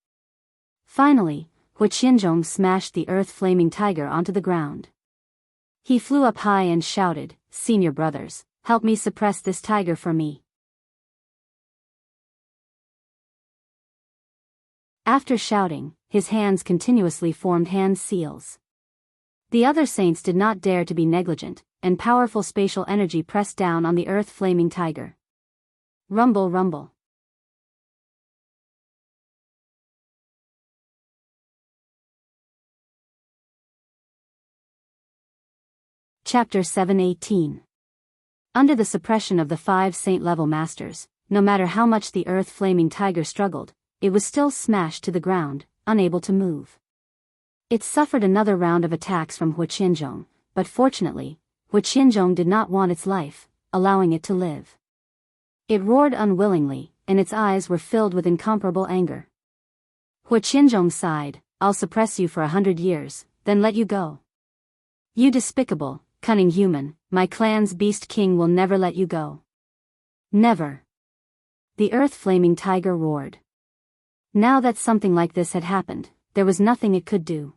Speaker 1: Finally, Hua Qianzhong smashed the earth-flaming tiger onto the ground. He flew up high and shouted, "Senior brothers, help me suppress this tiger for me." After shouting, his hands continuously formed hand seals. The other saints did not dare to be negligent, and powerful spatial energy pressed down on the earth-flaming tiger. Rumble rumble. Chapter 718. Under the suppression of the 5 saint-level masters, no matter how much the earth-flaming tiger struggled, it was still smashed to the ground, unable to move. It suffered another round of attacks from Hua Qianzhong, but fortunately, Hua Qianzhong did not want its life, allowing it to live. It roared unwillingly, and its eyes were filled with incomparable anger. Hua Qianzhong sighed, "I'll suppress you for 100 years, then let you go. You despicable, cunning human, my clan's beast king will never let you go. Never." The earth-flaming tiger roared. Now that something like this had happened, there was nothing it could do.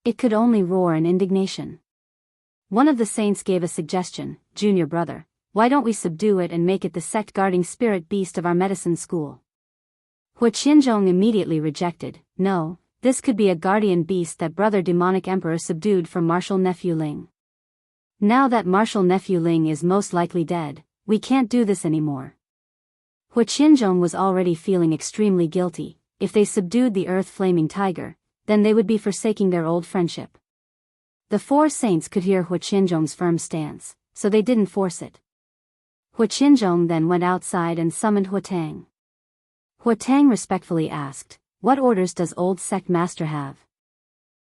Speaker 1: It could only roar in indignation. One of the saints gave a suggestion, "Junior brother, why don't we subdue it and make it the sect-guarding spirit beast of our medicine school?" Hua Qianzhong immediately rejected, "No, this could be a guardian beast that brother demonic emperor subdued from martial nephew Ling. Now that martial nephew Ling is most likely dead, we can't do this anymore." Hua Qianzhong was already feeling extremely guilty. If they subdued the earth-flaming tiger, then they would be forsaking their old friendship. The 4 saints could hear Hua Qianzhong's firm stance, so they didn't force it. Hua Qianzhong then went outside and summoned Hua Tang. Hua Tang respectfully asked, "What orders does old sect master have?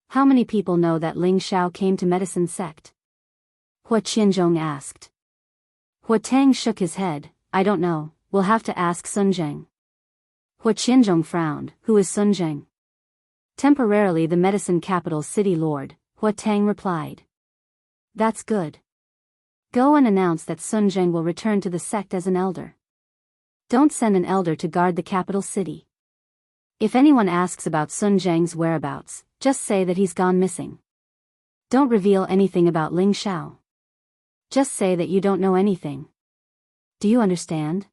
Speaker 1: How many people know that Ling Xiao came to medicine sect?" Hua Qianzhong asked. Hua Tang shook his head, "I don't know. We'll have to ask Sun Zheng." Hua Qianzhong frowned, "Who is Sun Zheng?" "Temporarily the medicine capital city lord," Hua Tang replied. "That's good. Go and announce that Sun Zheng will return to the sect as an elder. Don't send an elder to guard the capital city. If anyone asks about Sun Zheng's whereabouts, just say that he's gone missing. Don't reveal anything about Ling Xiao. Just say that you don't know anything. Do you understand?"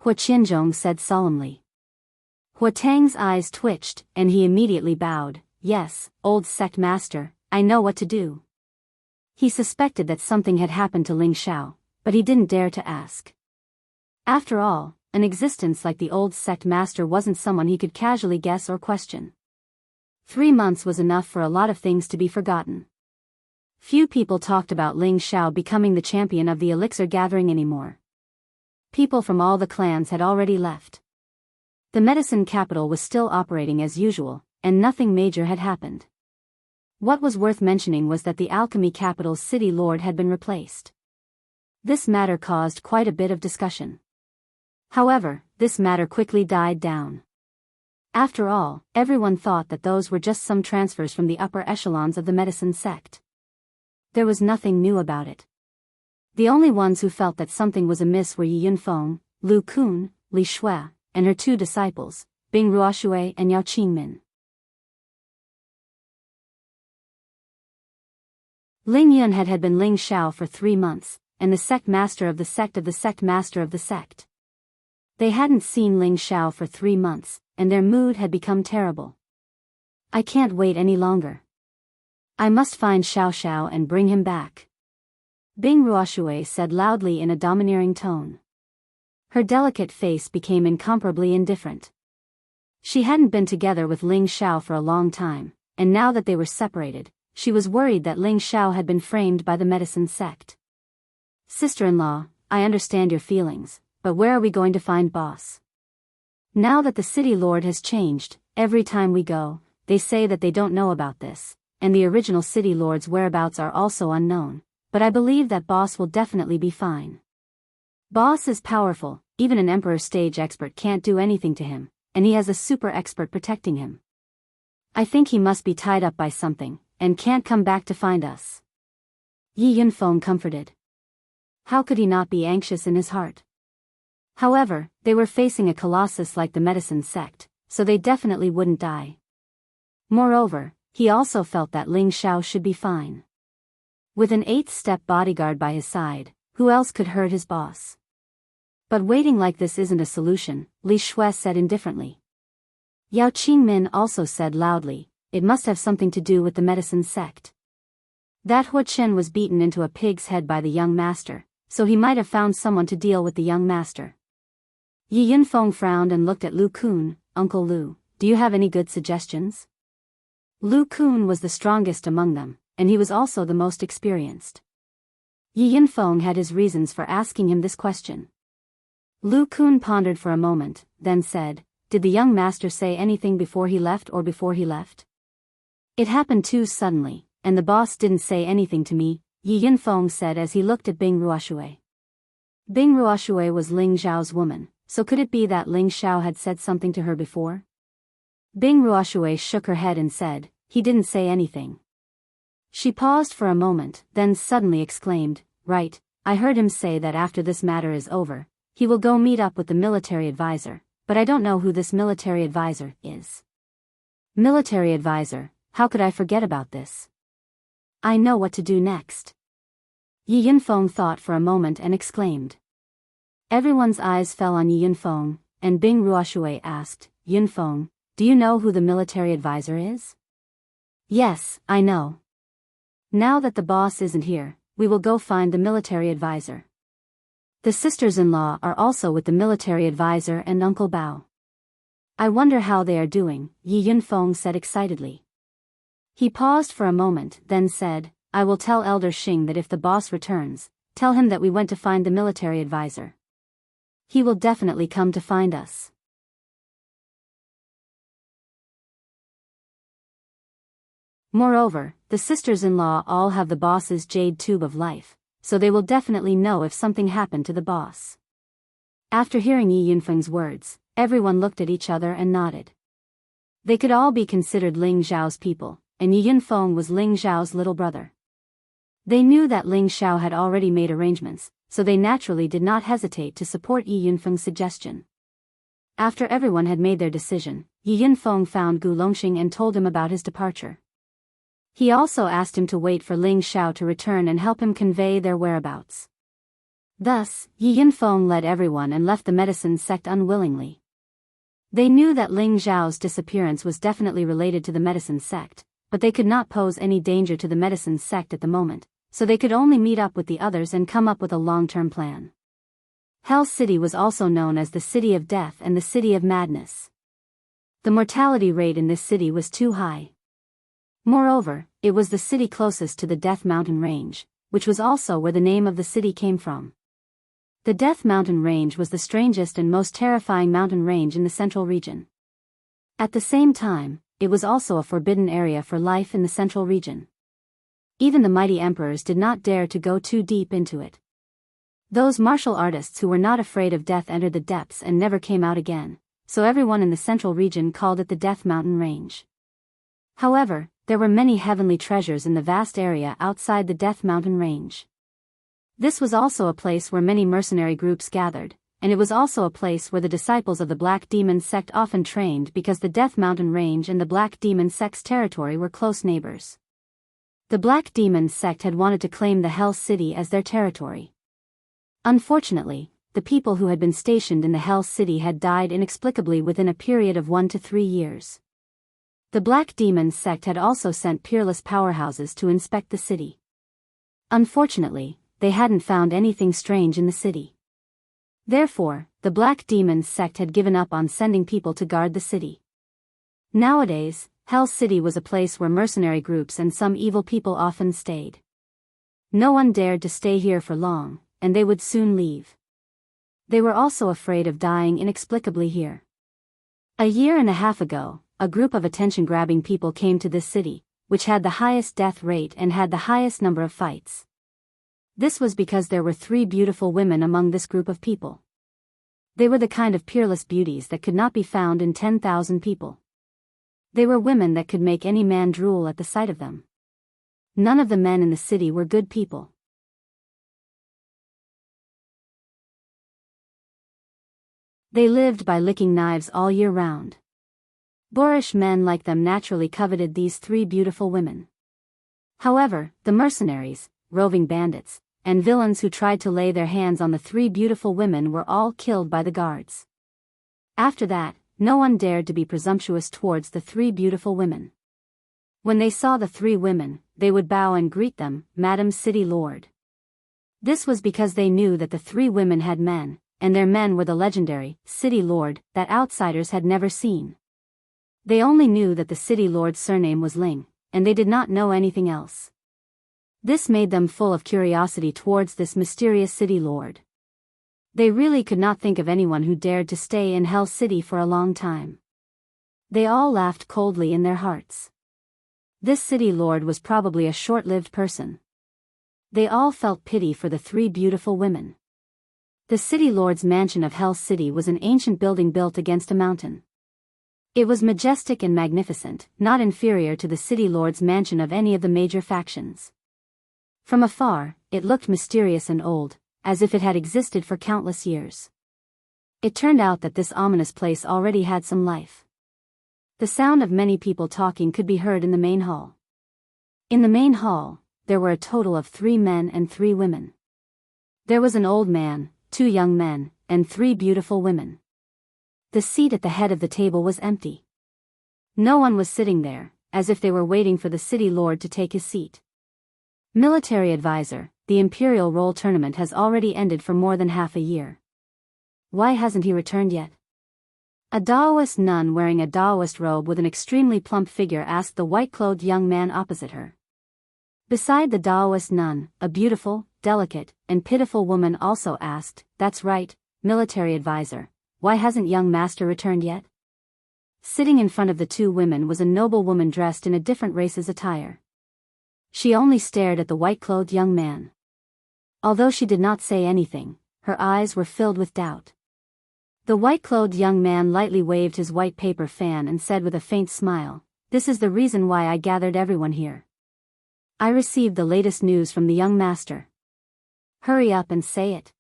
Speaker 1: Hua Qianzhong said solemnly. Hua Tang's eyes twitched, and he immediately bowed, "Yes, old sect master, I know what to do." He suspected that something had happened to Ling Xiao, but he didn't dare to ask. After all, an existence like the old sect master wasn't someone he could casually guess or question. 3 months was enough for a lot of things to be forgotten. Few people talked about Ling Xiao becoming the champion of the elixir gathering anymore. People from all the clans had already left. The medicine capital was still operating as usual, and nothing major had happened. What was worth mentioning was that the alchemy capital's city lord had been replaced. This matter caused quite a bit of discussion. However, this matter quickly died down. After all, everyone thought that those were just some transfers from the upper echelons of the medicine sect. There was nothing new about it. The only ones who felt that something was amiss were Yi Yunfeng, Lu Kun, Li Shui, and her 2 disciples, Bing Ruoshui and Yao Qingmin. Ling Yun had been Ling Xiao for 3 months, and the sect master of the sect of the sect master of the sect. They hadn't seen Ling Xiao for 3 months, and their mood had become terrible. I can't wait any longer. I must find Xiao Xiao and bring him back. Bing Ruoshui said loudly in a domineering tone. Her delicate face became incomparably indifferent. She hadn't been together with Ling Xiao for a long time, and now that they were separated, she was worried that Ling Xiao had been framed by the medicine sect. Sister-in-law, I understand your feelings, but where are we going to find boss? Now that the city lord has changed, every time we go, they say that they don't know about this, and the original city lord's whereabouts are also unknown, but I believe that boss will definitely be fine. Boss is powerful, even an emperor stage expert can't do anything to him, and he has a super expert protecting him. I think he must be tied up by something, and can't come back to find us. Yi Yunfeng comforted. How could he not be anxious in his heart? However, they were facing a colossus like the medicine sect, so they definitely wouldn't die. Moreover, he also felt that Ling Xiao should be fine. With an 8th-step bodyguard by his side, who else could hurt his boss? But waiting like this isn't a solution, Li Shui said indifferently. Yao Qingmin also said loudly, it must have something to do with the medicine sect. That Hua Chen was beaten into a pig's head by the young master, so he might have found someone to deal with the young master. Yi Yunfeng frowned and looked at Lu Kun. Uncle Lu, do you have any good suggestions? Lu Kun was the strongest among them, and he was also the most experienced. Yi Yunfeng had his reasons for asking him this question. Lu Kun pondered for a moment, then said, did the young master say anything before he left or before he left? It happened too suddenly, and the boss didn't say anything to me, Yi Yunfeng said as he looked at Bing Ruoshui. Bing Ruoshui was Ling Xiao's woman, so could it be that Ling Xiao had said something to her before? Bing Ruoshui shook her head and said, he didn't say anything. She paused for a moment, then suddenly exclaimed, right, I heard him say that after this matter is over, he will go meet up with the military advisor, but I don't know who this military advisor is. Military advisor, how could I forget about this? I know what to do next. Yi Yunfeng thought for a moment and exclaimed. Everyone's eyes fell on Yi Yunfeng, and Bing Ruoshui asked, Yunfeng, do you know who the military advisor is? Yes, I know. Now that the boss isn't here, we will go find the military advisor. The sisters-in-law are also with the military advisor and Uncle Bao. I wonder how they are doing, Yi Yunfeng said excitedly. He paused for a moment, then said, I will tell Elder Xing that if the boss returns, tell him that we went to find the military advisor. He will definitely come to find us. Moreover, the sisters-in-law all have the boss's jade tube of life, so they will definitely know if something happened to the boss. After hearing Yi Yunfeng's words, everyone looked at each other and nodded. They could all be considered Ling Xiao's people, and Yi Yunfeng was Ling Xiao's little brother. They knew that Ling Xiao had already made arrangements, so they naturally did not hesitate to support Yi Yunfeng's suggestion. After everyone had made their decision, Yi Yunfeng found Gu Longxing and told him about his departure. He also asked him to wait for Ling Xiao to return and help him convey their whereabouts. Thus, Yi Yunfeng led everyone and left the medicine sect unwillingly. They knew that Ling Xiao's disappearance was definitely related to the medicine sect, but they could not pose any danger to the medicine sect at the moment, so they could only meet up with the others and come up with a long-term plan. Hell City was also known as the City of Death and the City of Madness. The mortality rate in this city was too high, Moreover, it was the city closest to the Death Mountain Range, which was also where the name of the city came from. The Death Mountain Range was the strangest and most terrifying mountain range in the central region. At the same time, it was also a forbidden area for life in the central region. Even the mighty emperors did not dare to go too deep into it. Those martial artists who were not afraid of death entered the depths and never came out again, so everyone in the central region called it the Death Mountain Range. However, there were many heavenly treasures in the vast area outside the Death Mountain Range. This was also a place where many mercenary groups gathered, and it was also a place where the disciples of the Black Demon sect often trained because the Death Mountain Range and the Black Demon sect's territory were close neighbors. The Black Demon sect had wanted to claim the Hell City as their territory. Unfortunately, the people who had been stationed in the Hell City had died inexplicably within a period of 1 to 3 years. The Black Demon sect had also sent peerless powerhouses to inspect the city. Unfortunately, they hadn't found anything strange in the city. Therefore, the Black Demon sect had given up on sending people to guard the city. Nowadays, Hell City was a place where mercenary groups and some evil people often stayed. No one dared to stay here for long, and they would soon leave. They were also afraid of dying inexplicably here. A year and a half ago, a group of attention-grabbing people came to this city, which had the highest death rate and had the highest number of fights. This was because there were 3 beautiful women among this group of people. They were the kind of peerless beauties that could not be found in 10,000 people. They were women that could make any man drool at the sight of them. None of the men in the city were good people. They lived by licking knives all year round. Boorish men like them naturally coveted these 3 beautiful women. However, the mercenaries, roving bandits, and villains who tried to lay their hands on the 3 beautiful women were all killed by the guards. After that, no one dared to be presumptuous towards the 3 beautiful women. When they saw the 3 women, they would bow and greet them, Madam City Lord. This was because they knew that the 3 women had men, and their men were the legendary City Lord that outsiders had never seen. They only knew that the City Lord's surname was Ling, and they did not know anything else. This made them full of curiosity towards this mysterious City Lord. They really could not think of anyone who dared to stay in Hell City for a long time. They all laughed coldly in their hearts. This City Lord was probably a short-lived person. They all felt pity for the 3 beautiful women. The City Lord's mansion of Hell City was an ancient building built against a mountain. It was majestic and magnificent, not inferior to the City Lord's mansion of any of the major factions. From afar, it looked mysterious and old, as if it had existed for countless years. It turned out that this ominous place already had some life. The sound of many people talking could be heard in the main hall. In the main hall, there were a total of 3 men and 3 women. There was an old man, 2 young men, and 3 beautiful women. The seat at the head of the table was empty. No one was sitting there, as if they were waiting for the City Lord to take his seat. Military advisor, the Imperial Roll Tournament has already ended for more than half a year. Why hasn't he returned yet? A Daoist nun wearing a Daoist robe with an extremely plump figure asked the white-clothed young man opposite her. Beside the Daoist nun, a beautiful, delicate, and pitiful woman also asked, "That's right, military advisor, why hasn't young master returned yet?" Sitting in front of the 2 women was a noble woman dressed in a different race's attire. She only stared at the white-clothed young man. Although she did not say anything, her eyes were filled with doubt. The white-clothed young man lightly waved his white paper fan and said with a faint smile, "This is the reason why I gathered everyone here. I received the latest news from the young master." "Hurry up and say it,"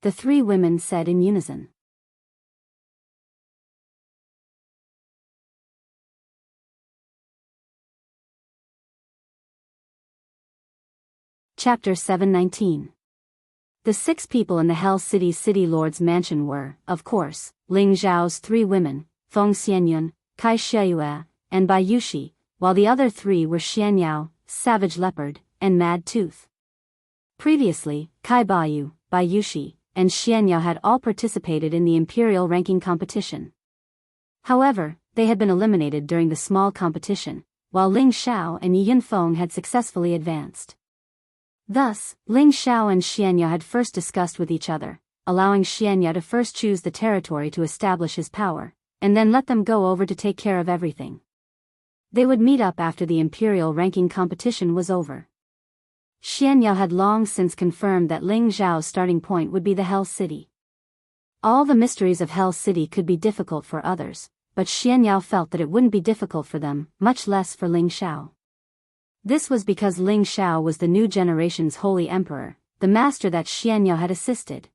Speaker 1: the 3 women said in unison. Chapter 719. The 6 people in the Hell City's City Lord's mansion were, of course, Ling Zhao's 3 women, Feng Xianyun, Kai Sheyue, and Bai Yushi, while the other 3 were Xianyao, Savage Leopard, and Mad Tooth. Previously, Kai Baiyu, Bai Yushi, and Xianyao had all participated in the Imperial ranking competition. However, they had been eliminated during the small competition, while Ling Xiao and Yi Yunfeng had successfully advanced. Thus, Ling Xiao and Xianya had first discussed with each other, allowing Xianya to first choose the territory to establish his power, and then let them go over to take care of everything. They would meet up after the imperial ranking competition was over. Xianya had long since confirmed that Ling Zhao's starting point would be the Hell City. All the mysteries of Hell City could be difficult for others, but Xianya felt that it wouldn't be difficult for them, much less for Ling Xiao. This was because Ling Xiao was the new generation's holy emperor, the master that Xianya had assisted.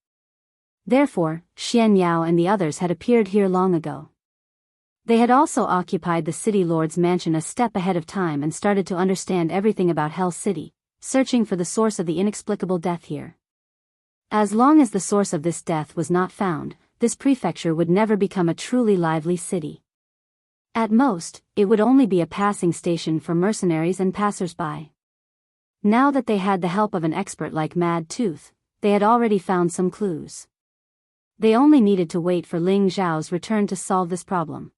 Speaker 1: Therefore, Xianyao and the others had appeared here long ago. They had also occupied the city lord's mansion a step ahead of time and started to understand everything about Hell City, searching for the source of the inexplicable death here. As long as the source of this death was not found, this prefecture would never become a truly lively city. At most, it would only be a passing station for mercenaries and passers-by. Now that they had the help of an expert like Mad Tooth, they had already found some clues. They only needed to wait for Ling Zhao's return to solve this problem.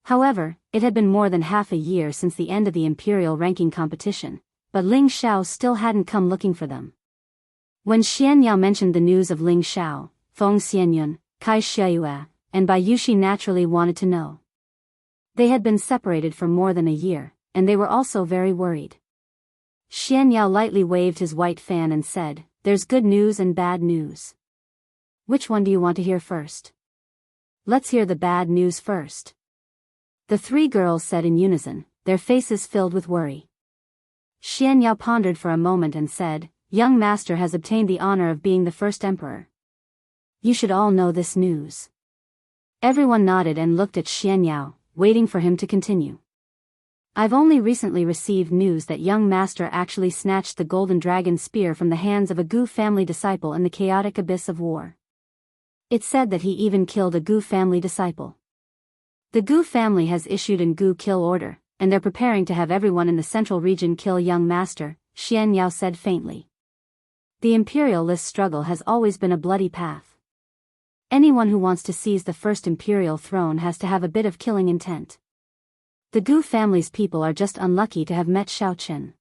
Speaker 1: However, it had been more than half a year since the end of the imperial ranking competition, but Ling Xiao still hadn't come looking for them. When Xianyao mentioned the news of Ling Xiao, Feng Xianyun, Kai Xiayue, and Bai Yushi naturally wanted to know. They had been separated for more than a year, and they were also very worried. Xianyao lightly waved his white fan and said, "There's good news and bad news. Which one do you want to hear first?" "Let's hear the bad news first," the three girls said in unison, their faces filled with worry. Xianyao pondered for a moment and said, "Young master has obtained the honor of being the first emperor. You should all know this news." Everyone nodded and looked at Xianyao, waiting for him to continue. "I've only recently received news that young master actually snatched the golden dragon spear from the hands of a Gu family disciple in the chaotic abyss of war. It said that he even killed a Gu family disciple. The Gu family has issued an Gu kill order, and they're preparing to have everyone in the central region kill young master," Xianyao said faintly. "The imperialist struggle has always been a bloody path. Anyone who wants to seize the first imperial throne has to have a bit of killing intent. The Gu family's people are just unlucky to have met Shao Chen.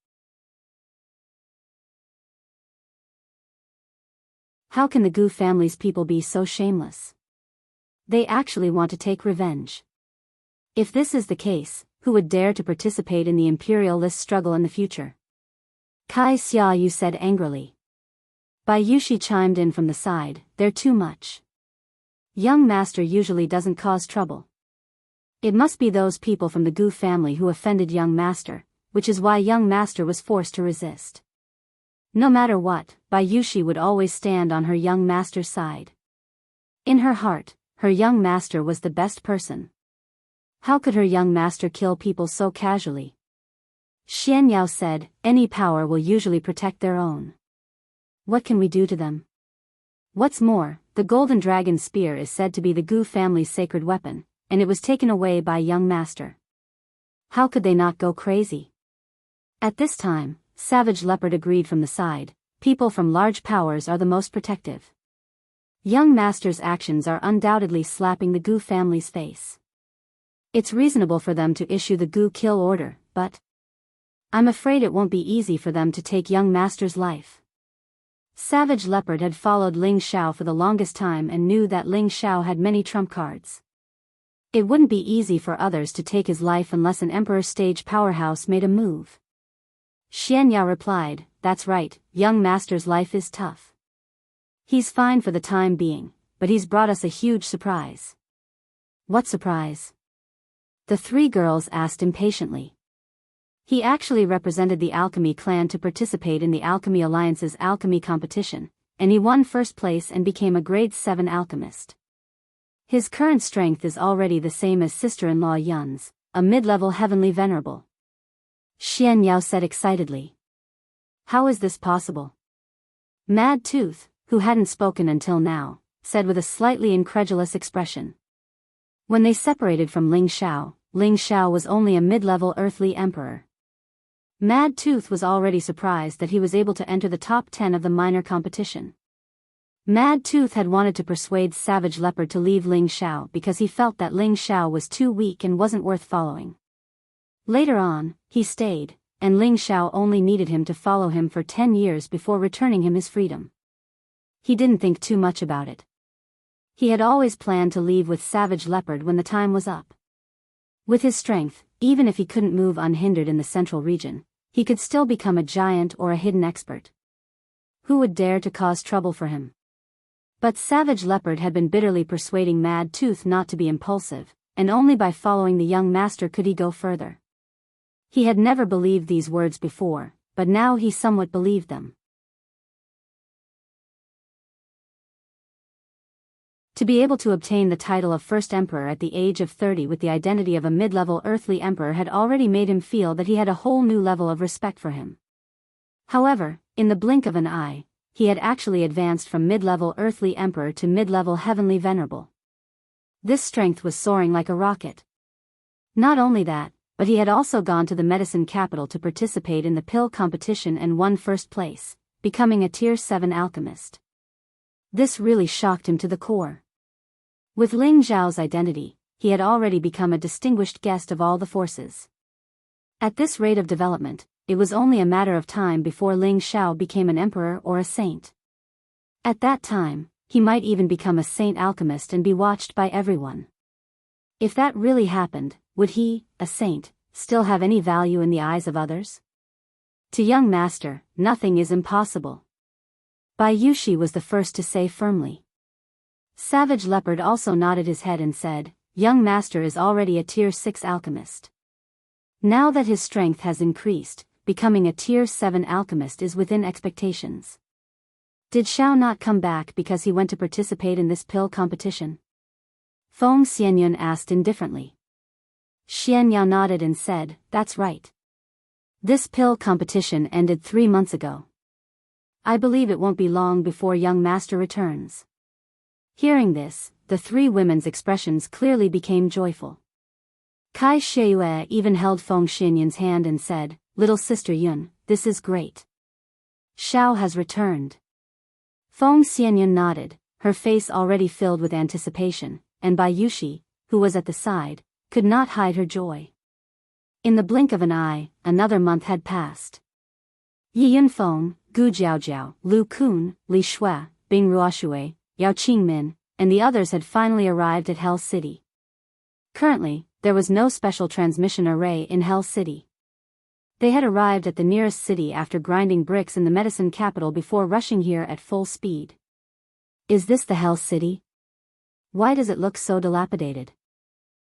Speaker 1: How can the Gu family's people be so shameless? They actually want to take revenge. If this is the case, who would dare to participate in the imperialist struggle in the future?" Kai Xiaoyu said angrily. Bai Yushi chimed in from the side, "They're too much. Young master usually doesn't cause trouble. It must be those people from the Gu family who offended young master, which is why young master was forced to resist." No matter what, Bai Yushi would always stand on her young master's side. In her heart, her young master was the best person. How could her young master kill people so casually? Xianyao said, "Any power will usually protect their own. What can we do to them? What's more, the golden dragon spear is said to be the Gu family's sacred weapon, and it was taken away by young master. How could they not go crazy?" At this time, Savage Leopard agreed from the side, "People from large powers are the most protective. Young master's actions are undoubtedly slapping the Gu family's face. It's reasonable for them to issue the Gu kill order, but I'm afraid it won't be easy for them to take young master's life." Savage Leopard had followed Ling Xiao for the longest time and knew that Ling Xiao had many trump cards. It wouldn't be easy for others to take his life unless an emperor stage powerhouse made a move. Xianyao replied, "That's right, young master's life is tough. He's fine for the time being, but he's brought us a huge surprise." "What surprise?" the three girls asked impatiently. "He actually represented the Alchemy clan to participate in the Alchemy Alliance's alchemy competition, and he won first place and became a grade 7 alchemist. His current strength is already the same as sister-in-law Yun's, a mid-level heavenly venerable," Xianyao said excitedly. "How is this possible?" Mad Tooth, who hadn't spoken until now, said with a slightly incredulous expression. When they separated from Ling Xiao was only a mid-level earthly emperor. Mad Tooth was already surprised that he was able to enter the top 10 of the minor competition. Mad Tooth had wanted to persuade Savage Leopard to leave Ling Xiao because he felt that Ling Xiao was too weak and wasn't worth following. Later on, he stayed, and Ling Xiao only needed him to follow him for 10 years before returning him his freedom. He didn't think too much about it. He had always planned to leave with Savage Leopard when the time was up. With his strength, even if he couldn't move unhindered in the central region, he could still become a giant or a hidden expert. Who would dare to cause trouble for him? But Savage Leopard had been bitterly persuading Mad Tooth not to be impulsive, and only by following the young master could he go further. He had never believed these words before, but now he somewhat believed them. To be able to obtain the title of First Emperor at the age of 30 with the identity of a mid-level earthly emperor had already made him feel that he had a whole new level of respect for him. However, in the blink of an eye, he had actually advanced from mid-level earthly emperor to mid-level heavenly venerable. This strength was soaring like a rocket. Not only that, but he had also gone to the medicine capital to participate in the pill competition and won first place, becoming a Tier 7 alchemist. This really shocked him to the core. With Ling Xiao's identity, he had already become a distinguished guest of all the forces. At this rate of development, it was only a matter of time before Ling Xiao became an emperor or a saint. At that time, he might even become a saint alchemist and be watched by everyone. If that really happened, would he, a saint, still have any value in the eyes of others? To young master, nothing is impossible. Bai Yushi was the first to say firmly. Savage Leopard also nodded his head and said, young master is already a Tier 6 alchemist. Now that his strength has increased, becoming a Tier 7 alchemist is within expectations. Did Xiao not come back because he went to participate in this pill competition? Feng Xianyun asked indifferently. Xian Yao nodded and said, that's right. This pill competition ended 3 months ago. I believe it won't be long before young master returns. Hearing this, the three women's expressions clearly became joyful. Kai Shiyue even held Feng Xianyun's hand and said, little sister Yun, this is great. Xiao has returned. Feng Xianyun nodded, her face already filled with anticipation, and Bai Yushi, who was at the side, could not hide her joy. In the blink of an eye, another month had passed. Yi Yunfeng, Gu Jiaojiao, Lu Kun, Li Shui, Bing Ruoshui, Yao Qingmin, and the others had finally arrived at Hell City. Currently, there was no special transmission array in Hell City. They had arrived at the nearest city after grinding bricks in the medicine capital before rushing here at full speed. Is this the Hell City? Why does it look so dilapidated?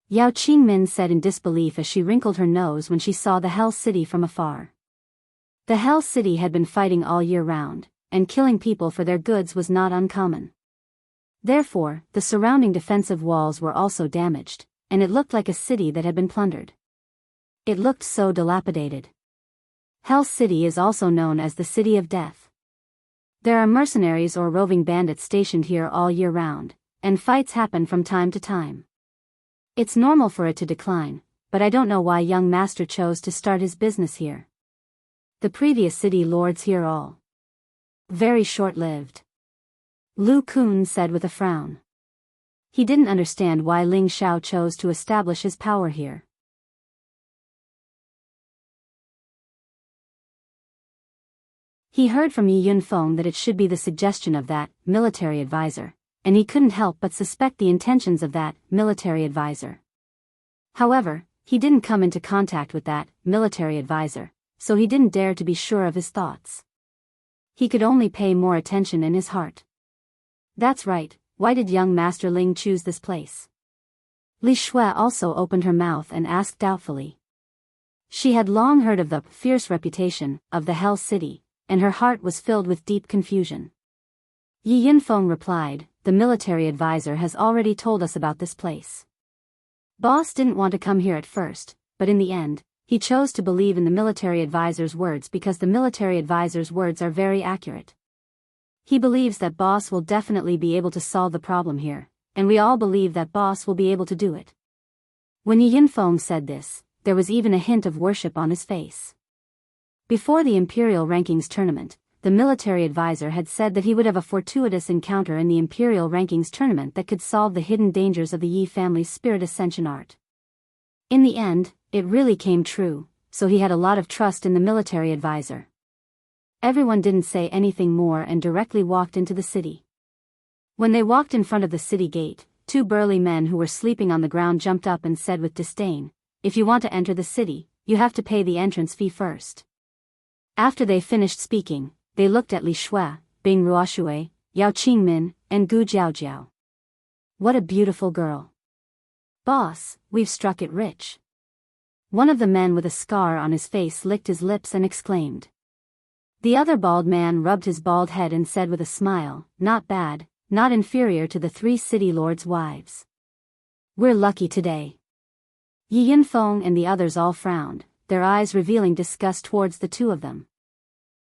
Speaker 1: Yao Qingmin said in disbelief as she wrinkled her nose when she saw the Hell City from afar. The Hell City had been fighting all year round, and killing people for their goods was not uncommon. Therefore, the surrounding defensive walls were also damaged, and it looked like a city that had been plundered. It looked so dilapidated. Hell City is also known as the City of Death. There are mercenaries or roving bandits stationed here all year round, and fights happen from time to time. It's normal for it to decline, but I don't know why young master chose to start his business here. The previous city lords here all very short-lived. Lu Kun said with a frown. He didn't understand why Ling Xiao chose to establish his power here. He heard from Yi Yunfeng that it should be the suggestion of that military advisor, and he couldn't help but suspect the intentions of that military advisor. However, he didn't come into contact with that military advisor, so he didn't dare to be sure of his thoughts. He could only pay more attention in his heart. That's right, why did young Master Ling choose this place? Li Shui also opened her mouth and asked doubtfully. She had long heard of the fierce reputation of the Hell City, and her heart was filled with deep confusion. Yi Yunfeng replied, the military advisor has already told us about this place. Boss didn't want to come here at first, but in the end, he chose to believe in the military advisor's words because the military advisor's words are very accurate. He believes that boss will definitely be able to solve the problem here, and we all believe that boss will be able to do it. When Yi Yunfeng said this, there was even a hint of worship on his face. Before the Imperial Rankings tournament, the military advisor had said that he would have a fortuitous encounter in the Imperial Rankings tournament that could solve the hidden dangers of the Yi family's spirit ascension art. In the end, it really came true, so he had a lot of trust in the military advisor. Everyone didn't say anything more and directly walked into the city. When they walked in front of the city gate, two burly men who were sleeping on the ground jumped up and said with disdain, "If you want to enter the city, you have to pay the entrance fee first." After they finished speaking, they looked at Li Shui, Bing Ruoshui, Yao Qingmin, and Gu Jiaojiao. "What a beautiful girl. Boss, we've struck it rich." One of the men with a scar on his face licked his lips and exclaimed. The other bald man rubbed his bald head and said with a smile, "Not bad, not inferior to the 3 city lords' wives. We're lucky today." Yi Yunfeng and the others all frowned, their eyes revealing disgust towards the two of them.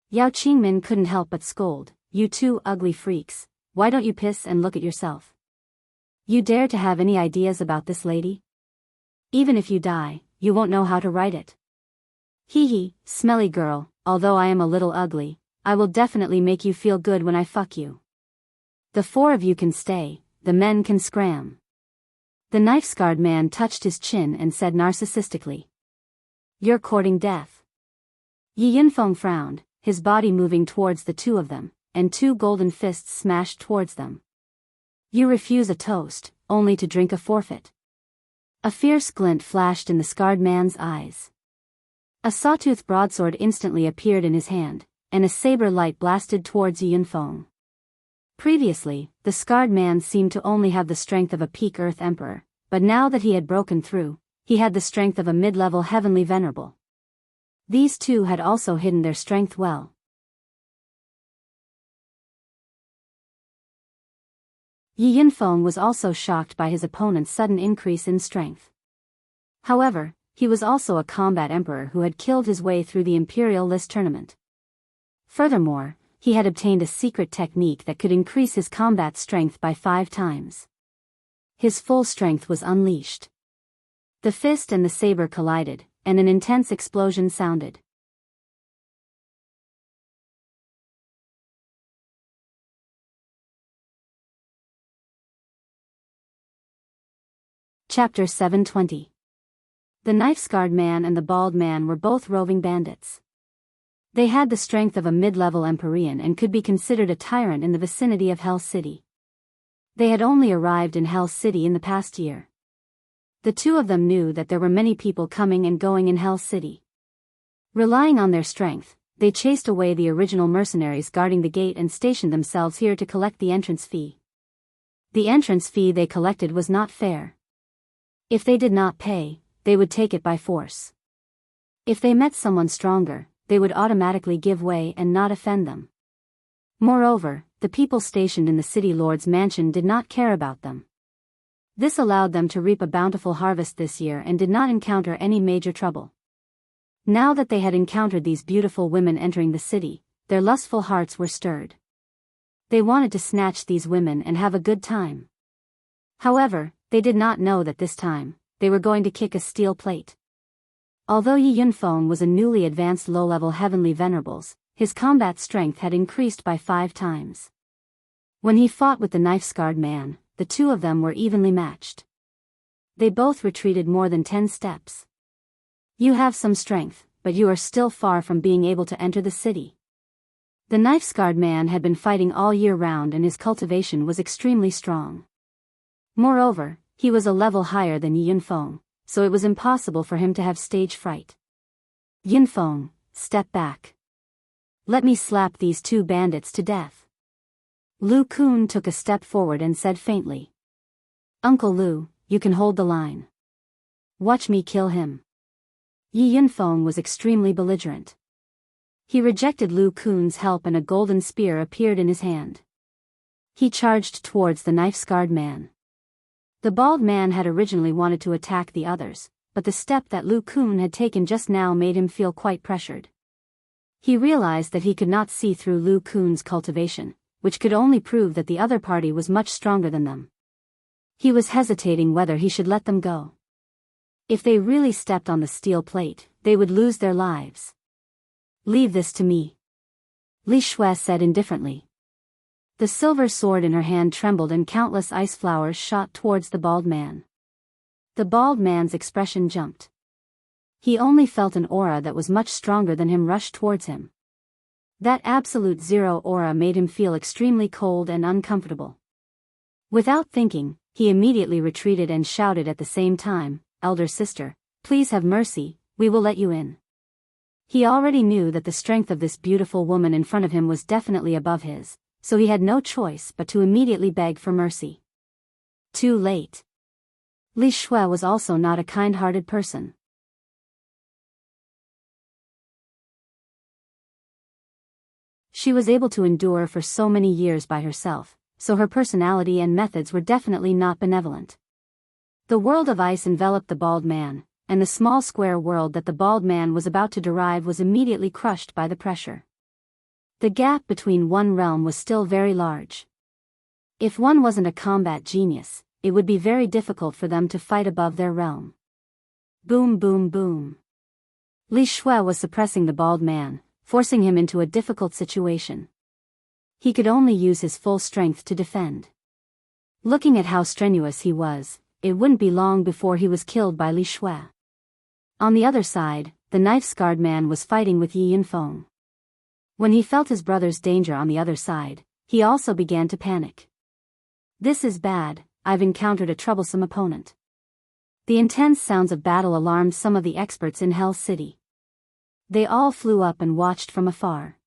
Speaker 1: Yao Qingmin couldn't help but scold, "You two ugly freaks, why don't you piss and look at yourself? You dare to have any ideas about this lady? Even if you die, you won't know how to write it. Hee hee, smelly girl, although I am a little ugly, I will definitely make you feel good when I fuck you. The 4 of you can stay, the men can scram." The knife-scarred man touched his chin and said narcissistically, "You're courting death." Yi Yunfeng frowned, his body moving towards the two of them, and 2 golden fists smashed towards them. "You refuse a toast, only to drink a forfeit." A fierce glint flashed in the scarred man's eyes. A sawtooth broadsword instantly appeared in his hand, and a saber light blasted towards Yi Yunfeng. Previously, the scarred man seemed to only have the strength of a peak Earth Emperor, but now that he had broken through, he had the strength of a mid-level Heavenly Venerable. These two had also hidden their strength well. Yi Yunfeng was also shocked by his opponent's sudden increase in strength. However, he was also a combat emperor who had killed his way through the Imperial List tournament. Furthermore, he had obtained a secret technique that could increase his combat strength by 5 times. His full strength was unleashed. The fist and the saber collided, and an intense explosion sounded. Chapter 720. The knife-scarred man and the bald man were both roving bandits. They had the strength of a mid-level Empyrean and could be considered a tyrant in the vicinity of Hell City. They had only arrived in Hell City in the past year. The two of them knew that there were many people coming and going in Hell City. Relying on their strength, they chased away the original mercenaries guarding the gate and stationed themselves here to collect the entrance fee. The entrance fee they collected was not fair. If they did not pay, they would take it by force. If they met someone stronger, they would automatically give way and not offend them. Moreover, the people stationed in the city lord's mansion did not care about them. This allowed them to reap a bountiful harvest this year and did not encounter any major trouble. Now that they had encountered these beautiful women entering the city, their lustful hearts were stirred. They wanted to snatch these women and have a good time. However, they did not know that this time, they were going to kick a steel plate. Although Yi Yunfeng was a newly advanced low-level Heavenly Venerables, his combat strength had increased by 5 times. When he fought with the knife-scarred man, the two of them were evenly matched. They both retreated more than 10 steps. "You have some strength, but you are still far from being able to enter the city." The knife-scarred man had been fighting all year round and his cultivation was extremely strong. Moreover, he was a level higher than Yi Yunfeng, so it was impossible for him to have stage fright. "Yunfeng, step back. Let me slap these 2 bandits to death." Lu Kun took a step forward and said faintly, "Uncle Lu, you can hold the line. Watch me kill him." Yi Yunfeng was extremely belligerent. He rejected Lu Kun's help and a golden spear appeared in his hand. He charged towards the knife-scarred man. The bald man had originally wanted to attack the others, but the step that Lu Kun had taken just now made him feel quite pressured. He realized that he could not see through Lu Kun's cultivation, which could only prove that the other party was much stronger than them. He was hesitating whether he should let them go. If they really stepped on the steel plate, they would lose their lives. "Leave this to me," Li Shui said indifferently. The silver sword in her hand trembled and countless ice flowers shot towards the bald man. The bald man's expression jumped. He only felt an aura that was much stronger than him rush towards him. That absolute zero aura made him feel extremely cold and uncomfortable. Without thinking, he immediately retreated and shouted at the same time, "Elder sister, please have mercy, we will let you in." He already knew that the strength of this beautiful woman in front of him was definitely above his, so he had no choice but to immediately beg for mercy. Too late. Li Shui was also not a kind-hearted person. She was able to endure for so many years by herself, so her personality and methods were definitely not benevolent. The world of ice enveloped the bald man, and the small square world that the bald man was about to derive was immediately crushed by the pressure. The gap between one realm was still very large. If one wasn't a combat genius, it would be very difficult for them to fight above their realm. Boom boom boom. Li Shui was suppressing the bald man, forcing him into a difficult situation. He could only use his full strength to defend. Looking at how strenuous he was, it wouldn't be long before he was killed by Li Shui. On the other side, the knife-scarred man was fighting with Yi Yunfeng. When he felt his brother's danger on the other side, he also began to panic. This is bad, I've encountered a troublesome opponent. The intense sounds of battle alarmed some of the experts in Hell City. They all flew up and watched from afar.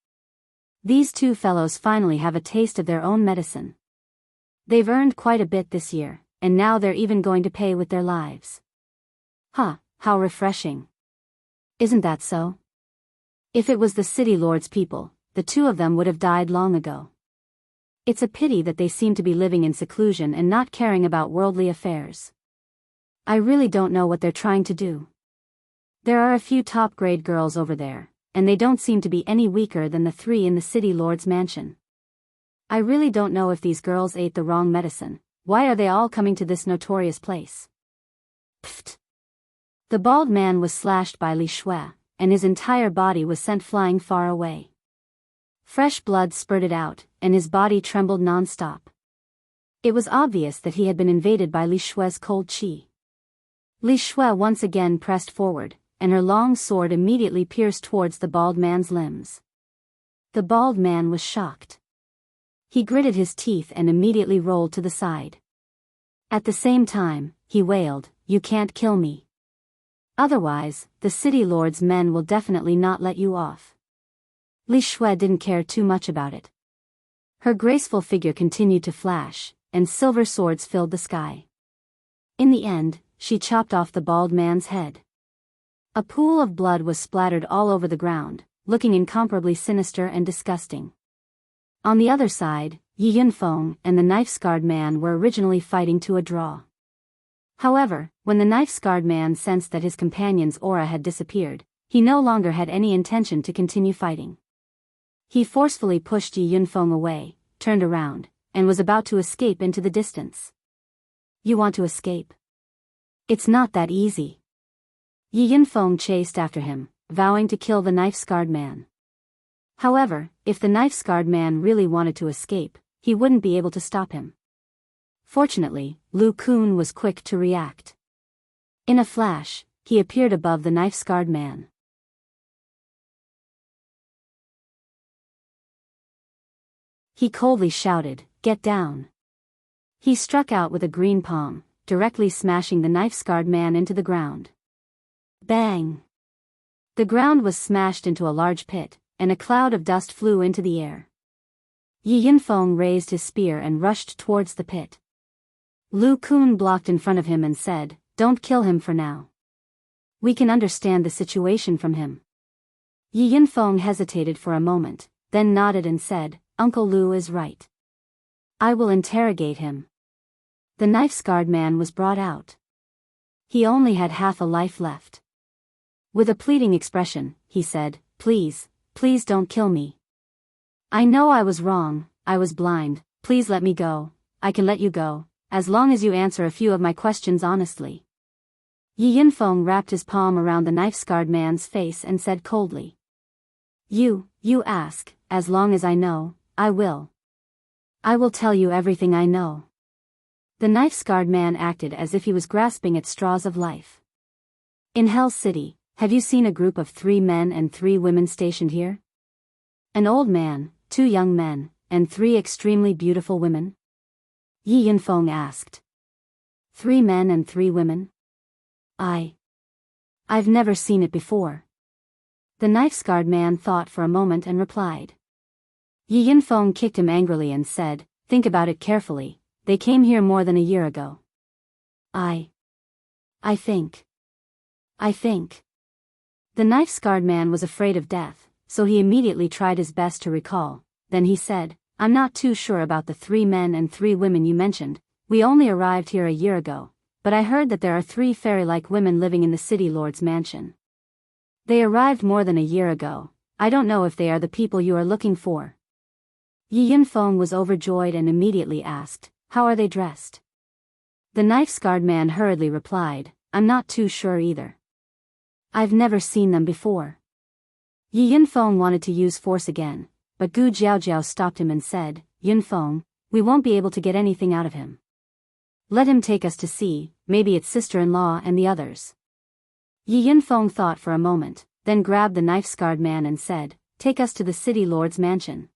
Speaker 1: These two fellows finally have a taste of their own medicine. They've earned quite a bit this year, and now they're even going to pay with their lives. Huh, how refreshing. Isn't that so? If it was the city lord's people, the two of them would have died long ago. It's a pity that they seem to be living in seclusion and not caring about worldly affairs. I really don't know what they're trying to do. There are a few top-grade girls over there, and they don't seem to be any weaker than the three in the city lord's mansion. I really don't know if these girls ate the wrong medicine. Why are they all coming to this notorious place? Pfft. The bald man was slashed by Li Shui, and his entire body was sent flying far away. Fresh blood spurted out, and his body trembled non-stop. It was obvious that he had been invaded by Li Shui's cold qi. Li Shui once again pressed forward, and her long sword immediately pierced towards the bald man's limbs. The bald man was shocked. He gritted his teeth and immediately rolled to the side. At the same time, he wailed, "You can't kill me. Otherwise, the city lord's men will definitely not let you off." Li Shui didn't care too much about it. Her graceful figure continued to flash, and silver swords filled the sky. In the end, she chopped off the bald man's head. A pool of blood was splattered all over the ground, looking incomparably sinister and disgusting. On the other side, Yi Yunfeng and the knife-scarred man were originally fighting to a draw. However, when the knife-scarred man sensed that his companion's aura had disappeared, he no longer had any intention to continue fighting. He forcefully pushed Yi Yunfeng away, turned around, and was about to escape into the distance. "You want to escape? It's not that easy." Yi Yunfeng chased after him, vowing to kill the knife-scarred man. However, if the knife-scarred man really wanted to escape, he wouldn't be able to stop him. Fortunately, Lu Kun was quick to react. In a flash, he appeared above the knife-scarred man. He coldly shouted, "Get down!" He struck out with a green palm, directly smashing the knife-scarred man into the ground. Bang! The ground was smashed into a large pit, and a cloud of dust flew into the air. Yi Yunfeng raised his spear and rushed towards the pit. Lu Kun blocked in front of him and said, "Don't kill him for now. We can understand the situation from him." Yi Yunfeng hesitated for a moment, then nodded and said, "Uncle Lu is right. I will interrogate him." The knife-scarred man was brought out. He only had half a life left. With a pleading expression, he said, "Please, please don't kill me. I know I was wrong, I was blind, please let me go. I can let you go, as long as you answer a few of my questions honestly." Yi Yunfeng wrapped his palm around the knife-scarred man's face and said coldly, You ask, as long as I know, I will. I will tell you everything I know." The knife-scarred man acted as if he was grasping at straws of life. In Hell City, Have you seen a group of 3 men and 3 women stationed here? An old man, 2 young men, and 3 extremely beautiful women? Yi Yunfeng asked. 3 men and 3 women? I've never seen it before. The knife-scarred man thought for a moment and replied. Yi Yunfeng kicked him angrily and said, think about it carefully, they came here more than a year ago. I think. The knife-scarred man was afraid of death, so he immediately tried his best to recall. Then he said, I'm not too sure about the 3 men and 3 women you mentioned, we only arrived here a year ago, but I heard that there are 3 fairy-like women living in the city lord's mansion. They arrived more than a year ago, I don't know if they are the people you are looking for. Yi Yunfeng was overjoyed and immediately asked, how are they dressed? The knife-scarred man hurriedly replied, I'm not too sure either. I've never seen them before. Yi Yunfeng wanted to use force again, but Gu Jiaojiao stopped him and said, Yunfeng, we won't be able to get anything out of him. Let him take us to see, maybe it's sister-in-law and the others. Yi Yunfeng thought for a moment, then grabbed the knife-scarred man and said, take us to the city lord's mansion.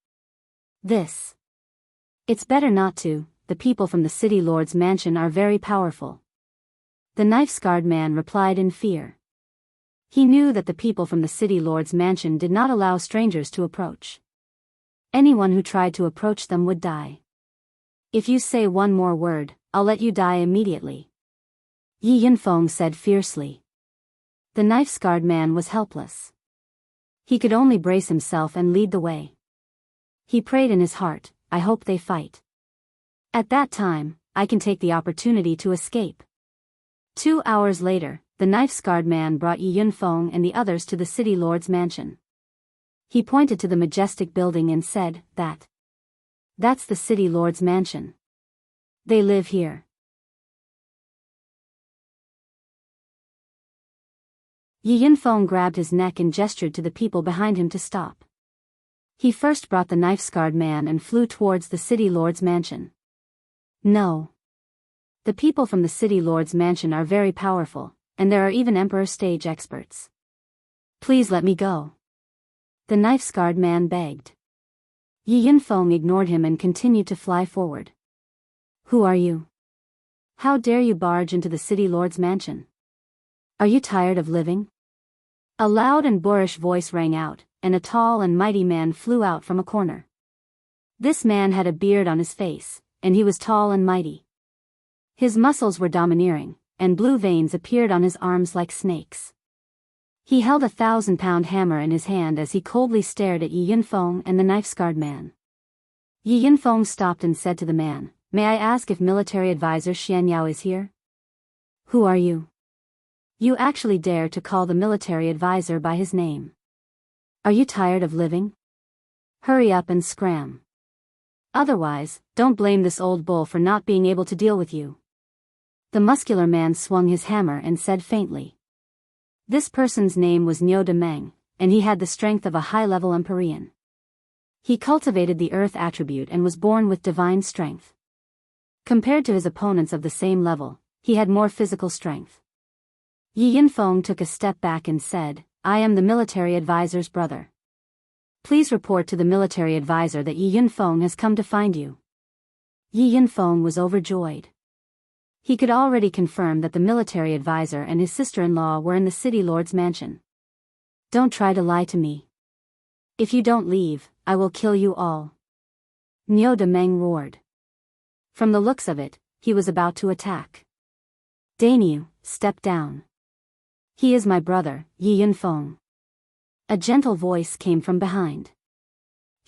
Speaker 1: It's better not to, the people from the city lord's mansion are very powerful. The knife-scarred man replied in fear. He knew that the people from the city lord's mansion did not allow strangers to approach. Anyone who tried to approach them would die. If you say one more word, I'll let you die immediately. Yi Yunfeng said fiercely. The knife-scarred man was helpless. He could only brace himself and lead the way. He prayed in his heart, I hope they fight. At that time, I can take the opportunity to escape. 2 hours later, the knife-scarred man brought Yi Yunfeng and the others to the city lord's mansion. He pointed to the majestic building and said, That's the city lord's mansion. They live here. Yi Yunfeng grabbed his neck and gestured to the people behind him to stop. He first brought the knife-scarred man and flew towards the city lord's mansion. No. The people from the city lord's mansion are very powerful, and there are even emperor stage experts. Please let me go. The knife-scarred man begged. Yi Yunfeng ignored him and continued to fly forward. Who are you? How dare you barge into the city lord's mansion? Are you tired of living? A loud and boorish voice rang out, and a tall and mighty man flew out from a corner. This man had a beard on his face, and he was tall and mighty. His muscles were domineering, and blue veins appeared on his arms like snakes. He held a 1,000-pound hammer in his hand as he coldly stared at Yi Yunfeng and the knife-scarred man. Yi Yunfeng stopped and said to the man, May I ask if military advisor Xian Yao is here? Who are you? You actually dare to call the military advisor by his name. Are you tired of living? Hurry up and scram. Otherwise, don't blame this old bull for not being able to deal with you. The muscular man swung his hammer and said faintly. This person's name was Niu Demeng, and he had the strength of a high-level Empyrean. He cultivated the earth attribute and was born with divine strength. Compared to his opponents of the same level, he had more physical strength. Yi Yunfeng took a step back and said, I am the military advisor's brother. Please report to the military advisor that Yi Yunfeng has come to find you. Yi Yunfeng was overjoyed. He could already confirm that the military advisor and his sister-in-law were in the city lord's mansion. Don't try to lie to me. If you don't leave, I will kill you all. Niu Demeng roared. From the looks of it, he was about to attack. Dainiu, step down. He is my brother, Yi Yunfeng. A gentle voice came from behind.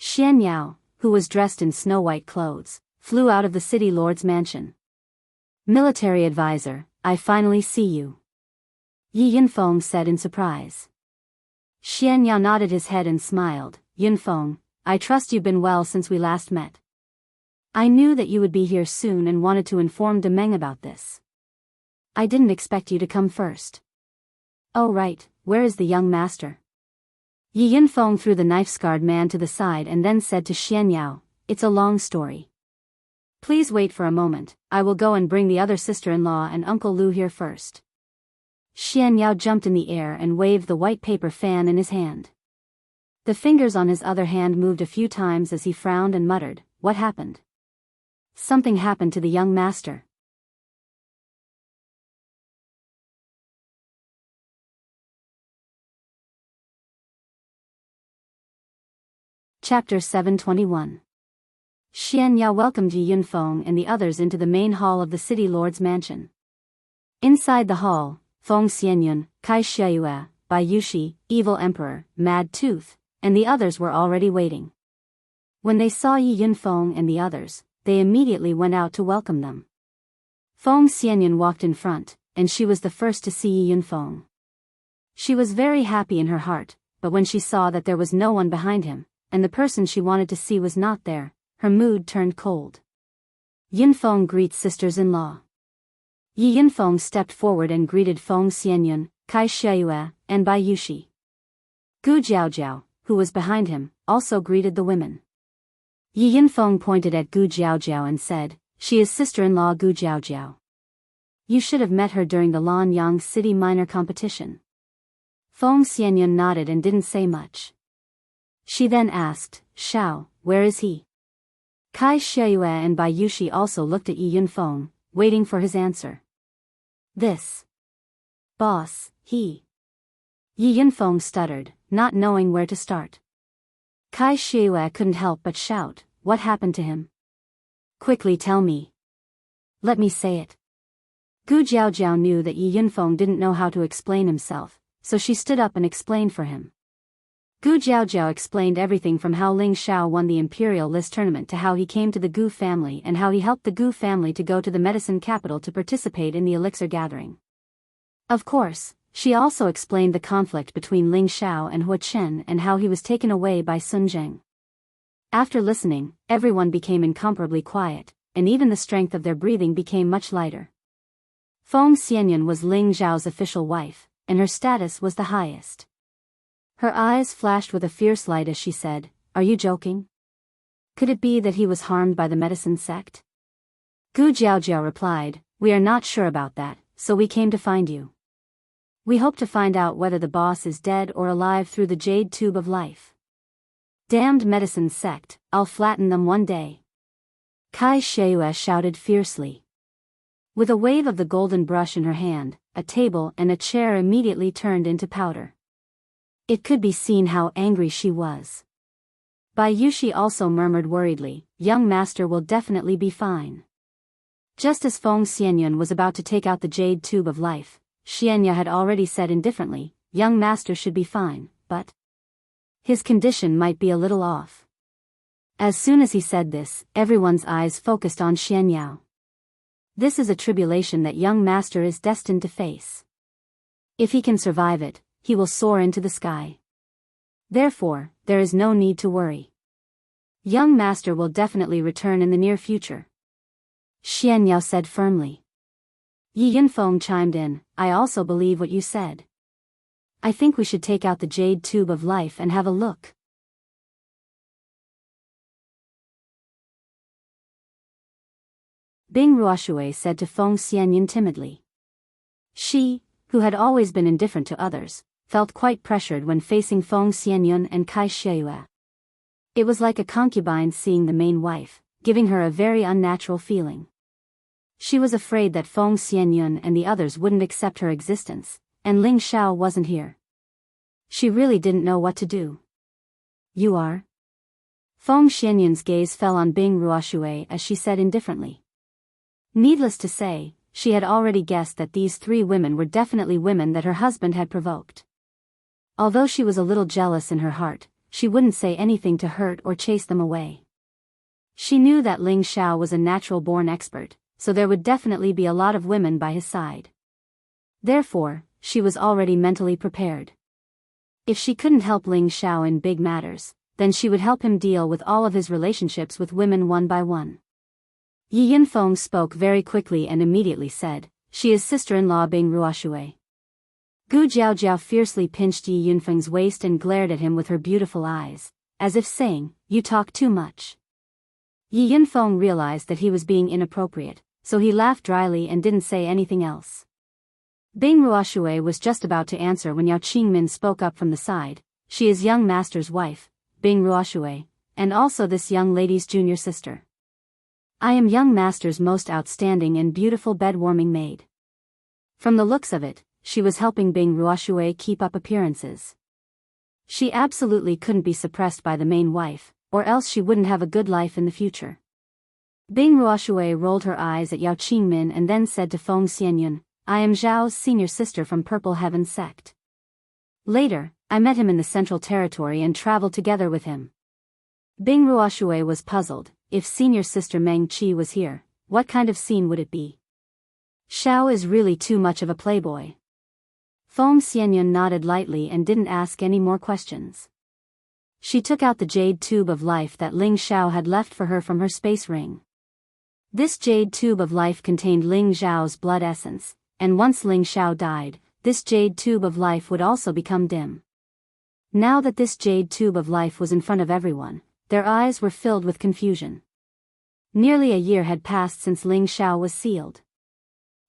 Speaker 1: Xian Yao, who was dressed in snow-white clothes, flew out of the city lord's mansion. Military advisor, I finally see you. Yi Yunfeng said in surprise. Xian Yao nodded his head and smiled. Yunfeng, I trust you've been well since we last met. I knew that you would be here soon and wanted to inform Demeng about this. I didn't expect you to come first. Oh right, where is the young master? Yi Yunfeng threw the knife-scarred man to the side and then said to Xian Yao, It's a long story. Please wait for a moment, I will go and bring the other sister-in-law and Uncle Lu here first. Xian Yao jumped in the air and waved the white paper fan in his hand. The fingers on his other hand moved a few times as he frowned and muttered, "What happened?" "Something happened to the young master." Chapter 721. Xian Yao welcomed Yi Yunfeng and the others into the main hall of the city lord's mansion. Inside the hall, Feng Xianyun, Kai Xiayue, Bai Yushi, Evil Emperor, Mad Tooth, and the others were already waiting. When they saw Yi Yunfeng and the others, they immediately went out to welcome them. Feng Xianyun walked in front, and she was the first to see Yi Yunfeng. She was very happy in her heart, but when she saw that there was no one behind him, and the person she wanted to see was not there, her mood turned cold. Yunfeng greets sisters-in-law. Yi Yunfeng stepped forward and greeted Feng Xianyun, Kai Xiayue, and Bai Yushi. Gu Jiaojiao, who was behind him, also greeted the women. Yi Yunfeng pointed at Gu Jiaojiao and said, "She is sister-in-law Gu Jiaojiao. You should have met her during the Lanyang City Minor Competition." Feng Xianyun nodded and didn't say much. She then asked, "Shao, where is he?" Kai Xiayue and Bai Yushi also looked at Yi Yunfeng, waiting for his answer. "This boss, he..." Yi Yunfeng stuttered, not knowing where to start. Kai Xiayue couldn't help but shout, "What happened to him? Quickly tell me. Let me say it." Gu Jiaojiao knew that Yi Yunfeng didn't know how to explain himself, so she stood up and explained for him. Gu Jiaojiao explained everything from how Ling Shao won the Imperial List tournament to how he came to the Gu family and how he helped the Gu family to go to the medicine capital to participate in the elixir gathering. Of course, she also explained the conflict between Ling Shao and Hua Chen and how he was taken away by Sun Zheng. After listening, everyone became incomparably quiet, and even the strength of their breathing became much lighter. Feng Xianyun was Ling Zhao's official wife, and her status was the highest. Her eyes flashed with a fierce light as she said, "Are you joking? Could it be that he was harmed by the medicine sect?" Gu Jiaojiao replied, "We are not sure about that, so we came to find you. We hope to find out whether the boss is dead or alive through the jade tube of life. Damned medicine sect, I'll flatten them one day." Kai Xiayue shouted fiercely. With a wave of the golden brush in her hand, a table and a chair immediately turned into powder. It could be seen how angry she was. Bai Yushi also murmured worriedly, "Young master will definitely be fine." Just as Feng Xianyun was about to take out the jade tube of life, Xianya had already said indifferently, "Young master should be fine, but his condition might be a little off." As soon as he said this, everyone's eyes focused on Xianyao. This is a tribulation that young master is destined to face. If he can survive it, he will soar into the sky. Therefore, there is no need to worry. Young master will definitely return in the near future. Xianyao said firmly. Yi Yunfeng chimed in, "I also believe what you said. I think we should take out the jade tube of life and have a look." Bing Ruoshui said to Feng Xianyun timidly. She, who had always been indifferent to others, felt quite pressured when facing Feng Xianyun and Kai Xiayue. It was like a concubine seeing the main wife, giving her a very unnatural feeling. She was afraid that Feng Xianyun and the others wouldn't accept her existence, and Ling Shao wasn't here. She really didn't know what to do. "You are?" Feng Xianyun's gaze fell on Bing Ruoshui as she said indifferently. Needless to say, she had already guessed that these three women were definitely women that her husband had provoked. Although she was a little jealous in her heart, she wouldn't say anything to hurt or chase them away. She knew that Ling Shao was a natural-born expert, so there would definitely be a lot of women by his side. Therefore, she was already mentally prepared. If she couldn't help Ling Shao in big matters, then she would help him deal with all of his relationships with women one by one. Yi Yunfeng spoke very quickly and immediately said, "She is sister-in-law Bing Ruoshui." Gu Jiaojiao fiercely pinched Yi Yunfeng's waist and glared at him with her beautiful eyes, as if saying, "You talk too much." Yi Yunfeng realized that he was being inappropriate, so he laughed dryly and didn't say anything else. Bing Ruoshui was just about to answer when Yao Qingmin spoke up from the side. She is young master's wife, Bing Ruoshui, and also this young lady's junior sister. I am young master's most outstanding and beautiful bed-warming maid. From the looks of it, she was helping Bing Ruoshui keep up appearances. She absolutely couldn't be suppressed by the main wife, or else she wouldn't have a good life in the future. Bing Ruoshui rolled her eyes at Yao Qingmin and then said to Feng Xianyun, I am Zhao's senior sister from Purple Heaven sect. Later, I met him in the Central Territory and traveled together with him. Bing Ruoshui was puzzled. If senior sister Meng Qi was here, what kind of scene would it be? Zhao is really too much of a playboy. Feng Xianyun nodded lightly and didn't ask any more questions. She took out the jade tube of life that Ling Xiao had left for her from her space ring. This jade tube of life contained Ling Xiao's blood essence, and once Ling Xiao died, this jade tube of life would also become dim. Now that this jade tube of life was in front of everyone, their eyes were filled with confusion. Nearly a year had passed since Ling Xiao was sealed.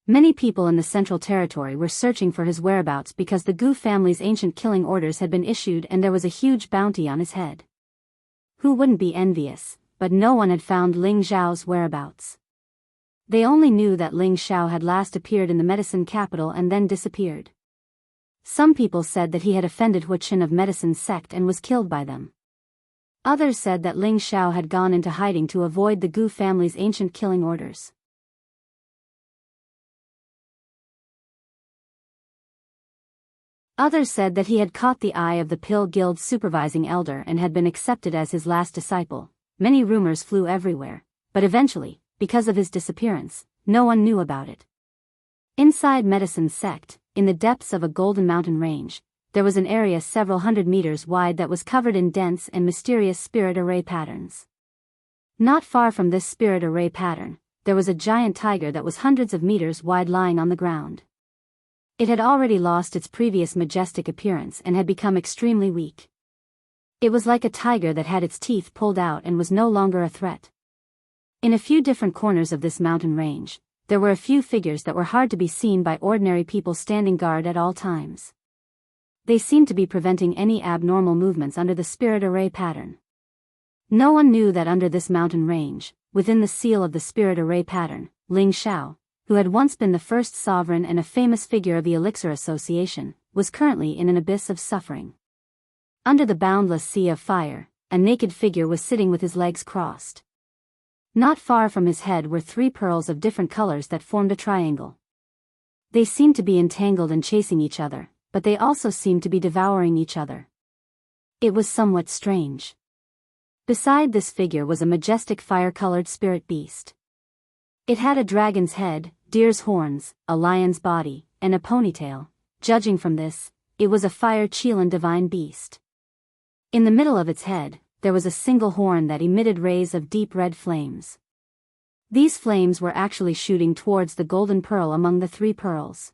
Speaker 1: Many people in the Central Territory were searching for his whereabouts because the Gu family's ancient killing orders had been issued and there was a huge bounty on his head. Who wouldn't be envious, but no one had found Ling Xiao's whereabouts. They only knew that Ling Xiao had last appeared in the medicine capital and then disappeared. Some people said that he had offended Huaqin of medicine sect and was killed by them. Others said that Ling Xiao had gone into hiding to avoid the Gu family's ancient killing orders. Others said that he had caught the eye of the Pill Guild's supervising elder and had been accepted as his last disciple. Many rumors flew everywhere, but eventually, because of his disappearance, no one knew about it. Inside Medicine Sect, in the depths of a golden mountain range, there was an area several hundred meters wide that was covered in dense and mysterious spirit array patterns. Not far from this spirit array pattern, there was a giant tiger that was hundreds of meters wide lying on the ground. It had already lost its previous majestic appearance and had become extremely weak. It was like a tiger that had its teeth pulled out and was no longer a threat. In a few different corners of this mountain range, there were a few figures that were hard to be seen by ordinary people standing guard at all times. They seemed to be preventing any abnormal movements under the spirit array pattern. No one knew that under this mountain range, within the seal of the spirit array pattern, Ling Xiao, who had once been the first sovereign and a famous figure of the Elixir Association, was currently in an abyss of suffering. Under the boundless sea of fire, a naked figure was sitting with his legs crossed. Not far from his head were 3 pearls of different colors that formed a triangle. They seemed to be entangled and chasing each other, but they also seemed to be devouring each other. It was somewhat strange. Beside this figure was a majestic fire-colored spirit beast. It had a dragon's head, deer's horns, a lion's body, and a ponytail. Judging from this, it was a fire-Qilin divine beast. In the middle of its head, there was a single horn that emitted rays of deep red flames. These flames were actually shooting towards the golden pearl among the 3 pearls.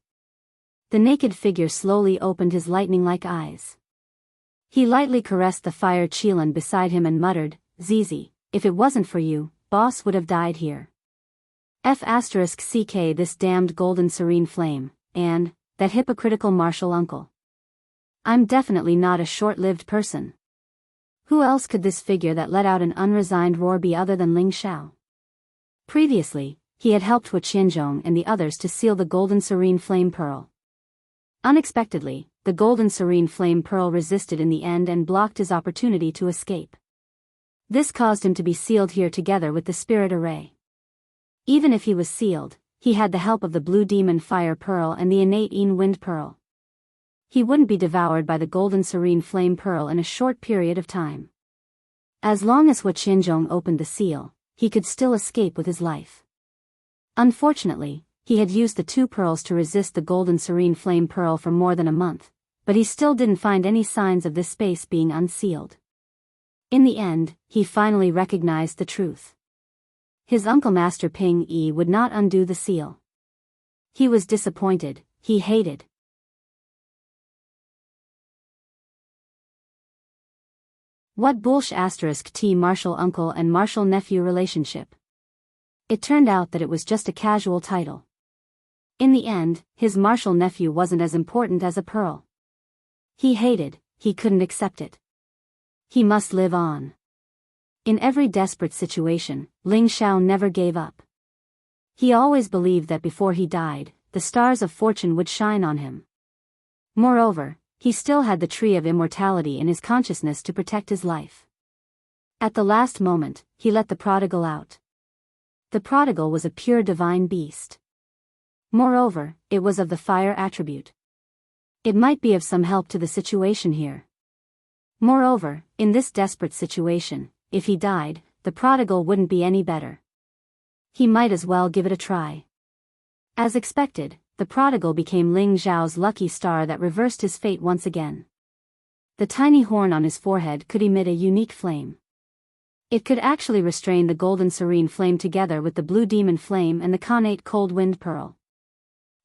Speaker 1: The naked figure slowly opened his lightning-like eyes. He lightly caressed the fire Qilin beside him and muttered, Zizi, if it wasn't for you, boss would have died here. *CK this damned golden serene flame, and, that hypocritical martial uncle. I'm definitely not a short-lived person. Who else could this figure that let out an unresigned roar be other than Ling Xiao? Previously, he had helped Hu Qianzhong and the others to seal the golden serene flame pearl. Unexpectedly, the golden serene flame pearl resisted in the end and blocked his opportunity to escape. This caused him to be sealed here together with the spirit array. Even if he was sealed, he had the help of the blue demon fire pearl and the innate Yin wind pearl. He wouldn't be devoured by the golden serene flame pearl in a short period of time. As long as Hu Qianzhong opened the seal, he could still escape with his life. Unfortunately, he had used the 2 pearls to resist the golden serene flame pearl for more than a month, but he still didn't find any signs of this space being unsealed. In the end, he finally recognized the truth. His uncle Master Ping Yi would not undo the seal. He was disappointed, he hated. What bullsh** T martial uncle and martial nephew relationship? It turned out that it was just a casual title. In the end, his martial nephew wasn't as important as a pearl. He couldn't accept it. He must live on. In every desperate situation, Ling Xiao never gave up. He always believed that before he died, the stars of fortune would shine on him. Moreover, he still had the tree of immortality in his consciousness to protect his life. At the last moment, he let the prodigal out. The prodigal was a pure divine beast. Moreover, it was of the fire attribute. It might be of some help to the situation here. Moreover, in this desperate situation, if he died, the prodigal wouldn't be any better. He might as well give it a try. As expected, the prodigal became Ling Xiao's lucky star that reversed his fate once again. The tiny horn on his forehead could emit a unique flame. It could actually restrain the golden serene flame together with the blue demon flame and the connate cold wind pearl.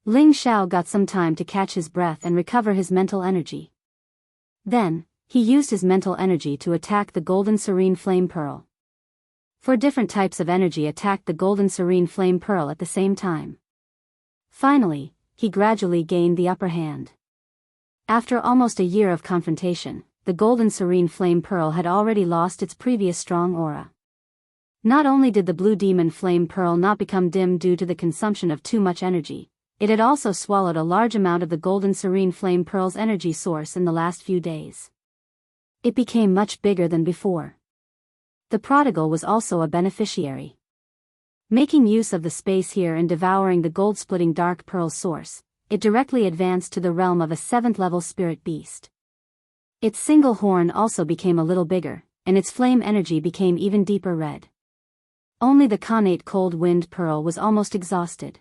Speaker 1: Ling Xiao got some time to catch his breath and recover his mental energy. Then, he used his mental energy to attack the golden serene flame pearl. 4 different types of energy attacked the golden serene flame pearl at the same time. Finally, he gradually gained the upper hand. After almost a year of confrontation, the golden serene flame pearl had already lost its previous strong aura. Not only did the blue demon flame pearl not become dim due to the consumption of too much energy, it had also swallowed a large amount of the golden serene flame pearl's energy source in the last few days. It became much bigger than before. The prodigal was also a beneficiary. Making use of the space here and devouring the gold-splitting dark pearl source, it directly advanced to the realm of a 7th-level spirit beast. Its single horn also became a little bigger, and its flame energy became even deeper red. Only the connate cold wind pearl was almost exhausted.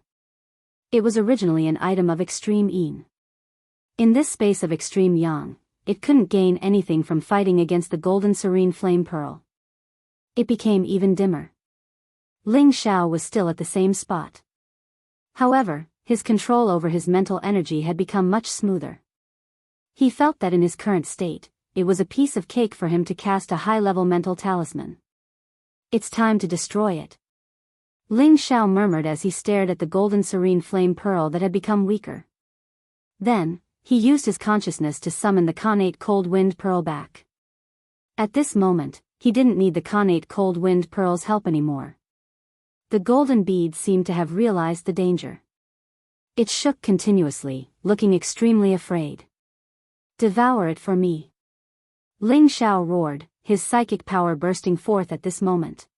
Speaker 1: It was originally an item of extreme yin. In this space of extreme yang, it couldn't gain anything from fighting against the golden serene flame pearl. It became even dimmer. Ling Xiao was still at the same spot. However, his control over his mental energy had become much smoother. He felt that in his current state, it was a piece of cake for him to cast a high-level mental talisman. It's time to destroy it. Ling Xiao murmured as he stared at the golden serene flame pearl that had become weaker. Then, he used his consciousness to summon the connate cold wind pearl back. At this moment, he didn't need the connate cold wind pearl's help anymore. The golden bead seemed to have realized the danger. It shook continuously, looking extremely afraid. "Devour it for me." Ling Xiao roared, his psychic power bursting forth at this moment.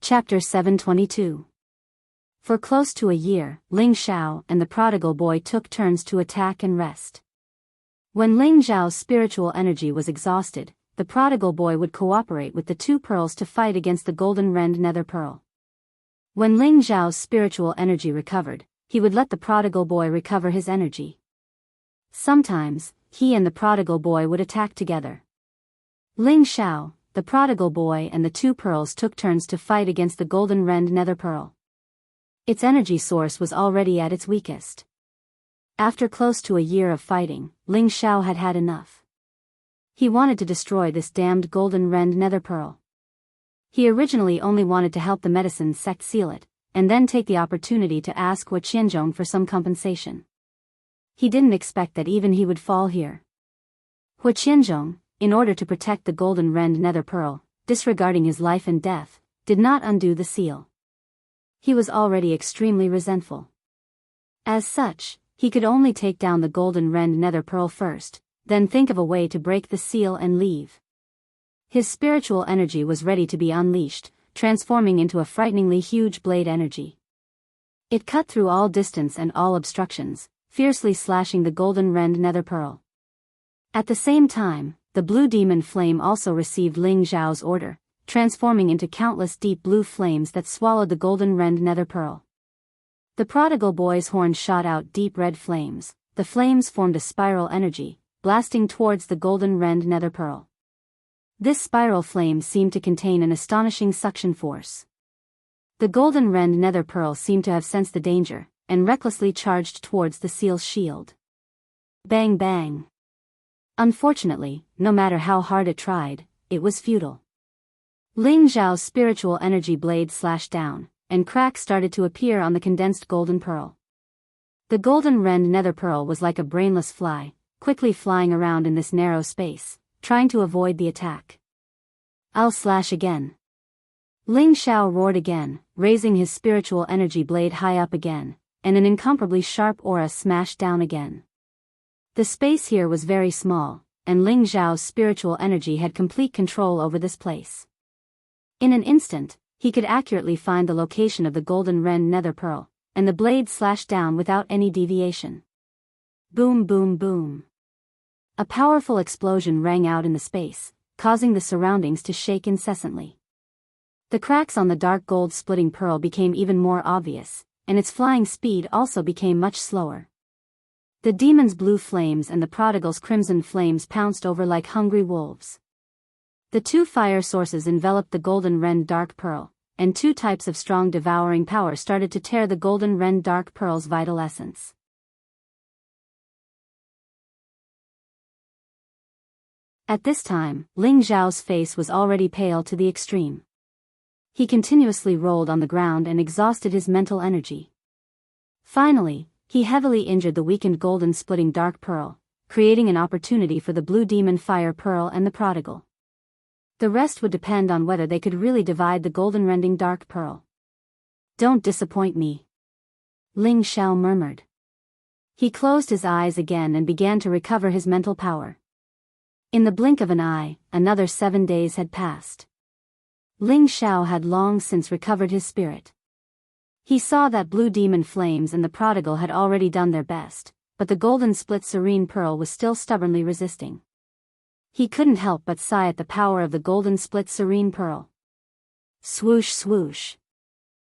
Speaker 1: Chapter 722. For close to a year, Ling Xiao and the prodigal boy took turns to attack and rest. When Ling Xiao's spiritual energy was exhausted, the prodigal boy would cooperate with the 2 pearls to fight against the golden rend nether pearl. When Ling Xiao's spiritual energy recovered, he would let the prodigal boy recover his energy. Sometimes, he and the prodigal boy would attack together. Ling Xiao, the prodigal boy and the 2 pearls took turns to fight against the golden rend nether pearl. Its energy source was already at its weakest. After close to a year of fighting, Ling Xiao had had enough. He wanted to destroy this damned golden rend nether pearl. He originally only wanted to help the medicine sect seal it, and then take the opportunity to ask Hua Qianzhong for some compensation. He didn't expect that even he would fall here. Hua Qianzhong, in order to protect the golden rend nether pearl, disregarding his life and death, did not undo the seal. He was already extremely resentful. As such, he could only take down the golden rend nether pearl first, then think of a way to break the seal and leave. His spiritual energy was ready to be unleashed, transforming into a frighteningly huge blade energy. It cut through all distance and all obstructions, fiercely slashing the golden rend nether pearl. At the same time, the blue demon flame also received Ling Xiao's order, transforming into countless deep blue flames that swallowed the golden rend nether pearl. The prodigal boy's horn shot out deep red flames. The flames formed a spiral energy, blasting towards the golden rend nether pearl. This spiral flame seemed to contain an astonishing suction force. The golden rend nether pearl seemed to have sensed the danger, and recklessly charged towards the seal's shield. Bang bang. Unfortunately, no matter how hard it tried, it was futile. Ling Zhao's spiritual energy blade slashed down, and cracks started to appear on the condensed golden pearl. The golden rend nether pearl was like a brainless fly, quickly flying around in this narrow space, trying to avoid the attack. "I'll slash again." Ling Zhao roared again, raising his spiritual energy blade high up again, and an incomparably sharp aura smashed down again. The space here was very small, and Ling Zhao's spiritual energy had complete control over this place. In an instant, he could accurately find the location of the golden rend nether pearl, and the blade slashed down without any deviation. Boom, boom, boom. A powerful explosion rang out in the space, causing the surroundings to shake incessantly. The cracks on the dark gold splitting pearl became even more obvious, and its flying speed also became much slower. The demon's blue flames and the prodigal's crimson flames pounced over like hungry wolves. The two fire sources enveloped the golden rend dark pearl, and two types of strong devouring power started to tear the golden rend dark pearl's vital essence. At this time, Ling Zhao's face was already pale to the extreme. He continuously rolled on the ground and exhausted his mental energy. Finally, he heavily injured the weakened golden splitting dark pearl, creating an opportunity for the blue demon fire pearl and the prodigal. The rest would depend on whether they could really divide the golden rending dark pearl. "Don't disappoint me," Ling Zhao murmured. He closed his eyes again and began to recover his mental power. In the blink of an eye, another 7 days had passed. Ling Zhao had long since recovered his spirit. He saw that blue demon flames and the prodigal had already done their best, but the golden split serene pearl was still stubbornly resisting. He couldn't help but sigh at the power of the golden split serene pearl. Swoosh swoosh.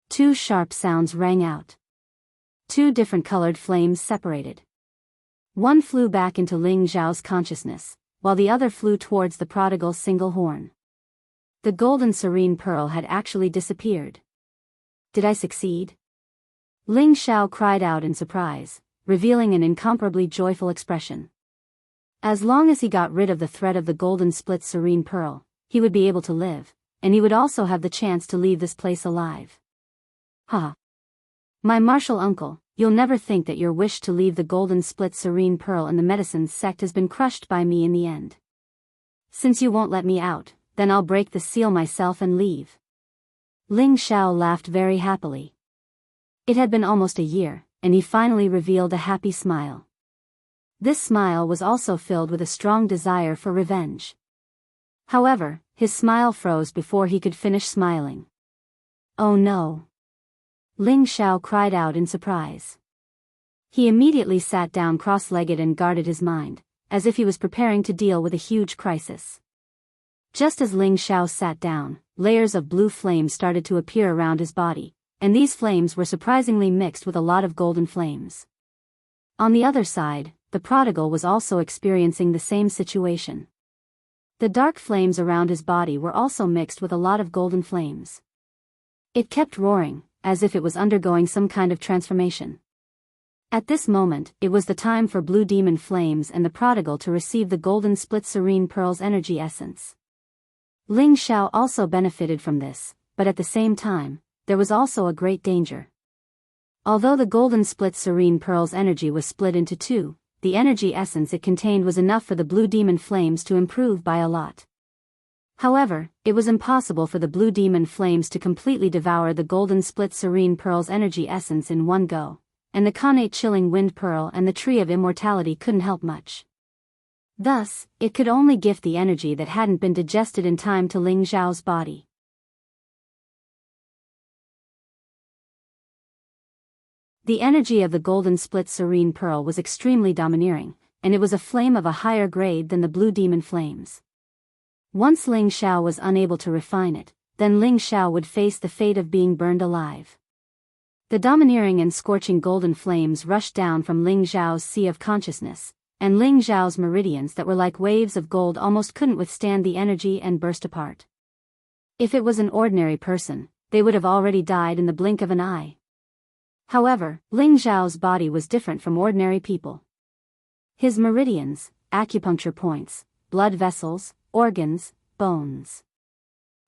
Speaker 1: Two sharp sounds rang out. Two different colored flames separated. One flew back into Ling Zhao's consciousness, while the other flew towards the prodigal's single horn. The golden serene pearl had actually disappeared. "Did I succeed?" Ling Zhao cried out in surprise, revealing an incomparably joyful expression. As long as he got rid of the threat of the golden split serene pearl, he would be able to live, and he would also have the chance to leave this place alive. "Ha! My martial uncle, you'll never think that your wish to leave the golden split serene pearl in the medicine sect has been crushed by me in the end. Since you won't let me out, then I'll break the seal myself and leave." Ling Zhao laughed very happily. It had been almost a year, and he finally revealed a happy smile. This smile was also filled with a strong desire for revenge. However, his smile froze before he could finish smiling. "Oh no!" Ling Zhao cried out in surprise. He immediately sat down cross-legged and guarded his mind, as if he was preparing to deal with a huge crisis. Just as Ling Zhao sat down, layers of blue flames started to appear around his body, and these flames were surprisingly mixed with a lot of golden flames. On the other side, the prodigal was also experiencing the same situation. The dark flames around his body were also mixed with a lot of golden flames. It kept roaring, as if it was undergoing some kind of transformation. At this moment, it was the time for blue demon flames and the prodigal to receive the golden split serene pearl's energy essence. Ling Zhao also benefited from this, but at the same time, there was also a great danger. Although the golden split serene pearl's energy was split into two, the energy essence it contained was enough for the blue demon flames to improve by a lot. However, it was impossible for the blue demon flames to completely devour the golden split serene pearl's energy essence in one go, and the connate chilling wind pearl and the tree of immortality couldn't help much. Thus, it could only gift the energy that hadn't been digested in time to Ling Zhao's body. The energy of the golden split serene pearl was extremely domineering, and it was a flame of a higher grade than the blue demon flames. Once Ling Zhao was unable to refine it, then Ling Zhao would face the fate of being burned alive. The domineering and scorching golden flames rushed down from Ling Zhao's sea of consciousness, and Ling Zhao's meridians that were like waves of gold almost couldn't withstand the energy and burst apart. If it was an ordinary person, they would have already died in the blink of an eye. However, Ling Zhao's body was different from ordinary people. His meridians, acupuncture points, blood vessels, organs, bones.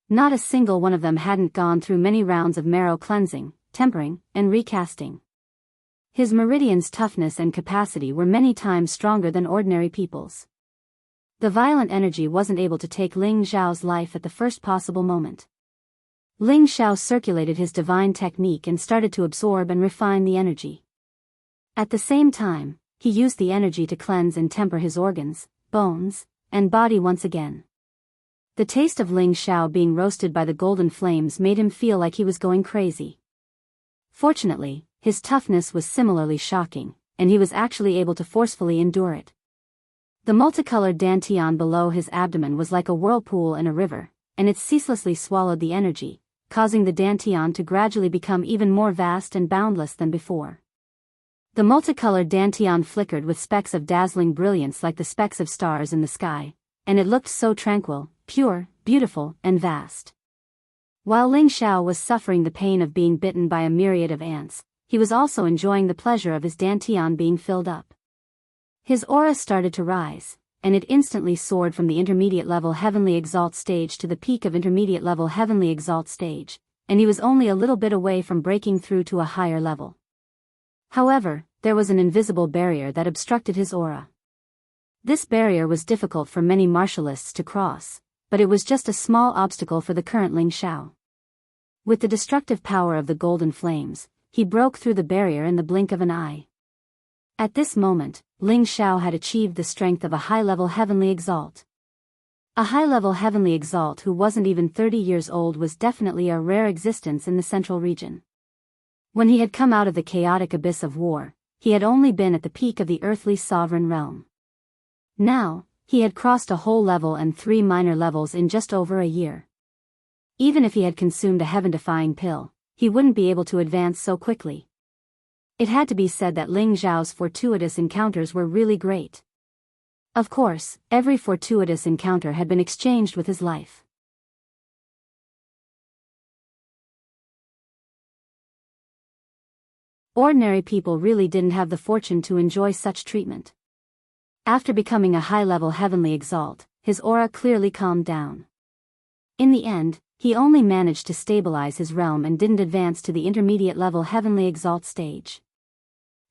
Speaker 1: Not a single one of them hadn't gone through many rounds of marrow cleansing, tempering, and recasting. His meridian's toughness and capacity were many times stronger than ordinary people's. The violent energy wasn't able to take Ling Xiao's life at the first possible moment. Ling Xiao circulated his divine technique and started to absorb and refine the energy. At the same time, he used the energy to cleanse and temper his organs, bones, and body once again. The taste of Ling Xiao being roasted by the golden flames made him feel like he was going crazy. Fortunately, his toughness was similarly shocking, and he was actually able to forcefully endure it. The multicolored dantian below his abdomen was like a whirlpool in a river, and it ceaselessly swallowed the energy, causing the dantian to gradually become even more vast and boundless than before. The multicolored dantian flickered with specks of dazzling brilliance like the specks of stars in the sky, and it looked so tranquil, pure, beautiful, and vast. While Ling Xiao was suffering the pain of being bitten by a myriad of ants, he was also enjoying the pleasure of his dantian being filled up. His aura started to rise, and it instantly soared from the intermediate level heavenly exalt stage to the peak of intermediate level heavenly exalt stage, and he was only a little bit away from breaking through to a higher level. However, there was an invisible barrier that obstructed his aura. This barrier was difficult for many martialists to cross, but it was just a small obstacle for the current Ling Xiao. With the destructive power of the golden flames, he broke through the barrier in the blink of an eye. At this moment, Ling Xiao had achieved the strength of a high-level heavenly exalt. A high-level heavenly exalt who wasn't even 30 years old was definitely a rare existence in the central region. When he had come out of the chaotic abyss of war, he had only been at the peak of the earthly sovereign realm. Now, he had crossed a whole level and 3 minor levels in just over a year. Even if he had consumed a heaven-defying pill, he wouldn't be able to advance so quickly. It had to be said that Ling Xiao's fortuitous encounters were really great. Of course, every fortuitous encounter had been exchanged with his life. Ordinary people really didn't have the fortune to enjoy such treatment. After becoming a high-level heavenly exalt, his aura clearly calmed down. In the end, he only managed to stabilize his realm and didn't advance to the intermediate level heavenly exalt stage.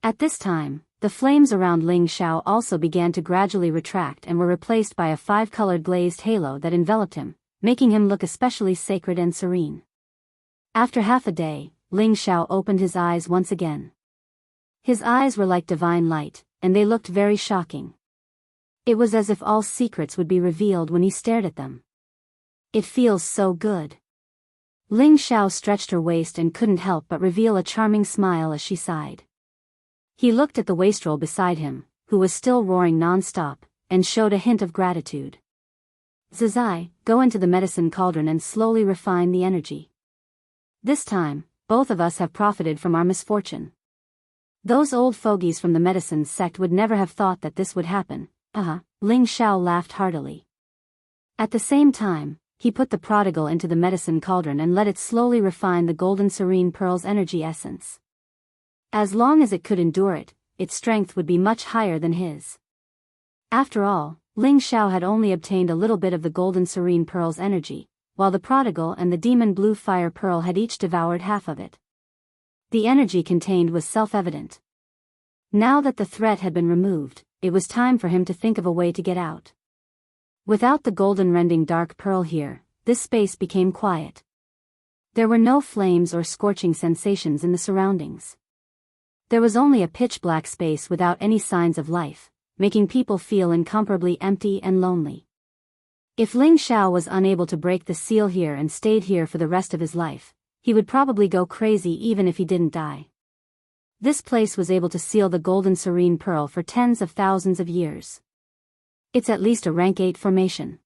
Speaker 1: At this time, the flames around Ling Xiao also began to gradually retract and were replaced by a 5-colored glazed halo that enveloped him, making him look especially sacred and serene. After half a day, Ling Xiao opened his eyes once again. His eyes were like divine light, and they looked very shocking. It was as if all secrets would be revealed when he stared at them. It feels so good. Ling Xiao stretched her waist and couldn't help but reveal a charming smile as she sighed. He looked at the wastrel beside him, who was still roaring non-stop, and showed a hint of gratitude. Zizai, go into the medicine cauldron and slowly refine the energy. This time, both of us have profited from our misfortune. Those old fogies from the medicine sect would never have thought that this would happen. Ling Xiao laughed heartily. At the same time, he put the prodigal into the medicine cauldron and let it slowly refine the golden serene pearl's energy essence. As long as it could endure it, its strength would be much higher than his. After all, Ling Xiao had only obtained a little bit of the golden serene pearl's energy, while the prodigal and the demon blue fire pearl had each devoured half of it. The energy contained was self-evident. Now that the threat had been removed, it was time for him to think of a way to get out. Without the golden rending dark pearl here, this space became quiet. There were no flames or scorching sensations in the surroundings. There was only a pitch-black space without any signs of life, making people feel incomparably empty and lonely. If Ling Xiao was unable to break the seal here and stayed here for the rest of his life, he would probably go crazy even if he didn't die. This place was able to seal the golden serene pearl for tens of thousands of years. It's at least a rank 8 formation.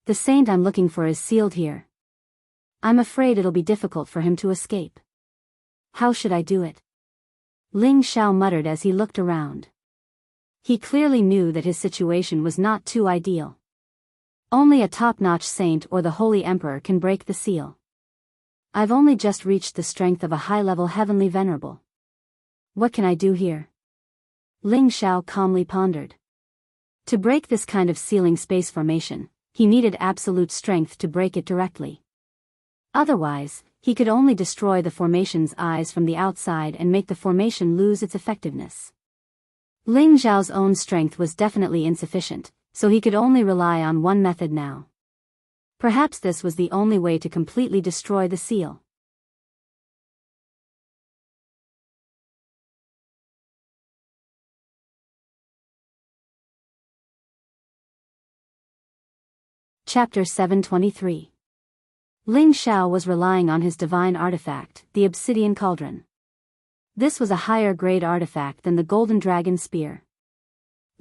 Speaker 1: The saint I'm looking for is sealed here. I'm afraid it'll be difficult for him to escape. How should I do it? Ling Xiao muttered as he looked around. He clearly knew that his situation was not too ideal. Only a top-notch saint or the Holy Emperor can break the seal. I've only just reached the strength of a high-level heavenly venerable. What can I do here? Ling Xiao calmly pondered. To break this kind of ceiling space formation, he needed absolute strength to break it directly. Otherwise, he could only destroy the formation's eyes from the outside and make the formation lose its effectiveness. Ling Xiao's own strength was definitely insufficient, so he could only rely on one method now. Perhaps this was the only way to completely destroy the seal. Chapter 723. Ling Xiao was relying on his divine artifact, the obsidian cauldron. This was a higher-grade artifact than the golden dragon spear.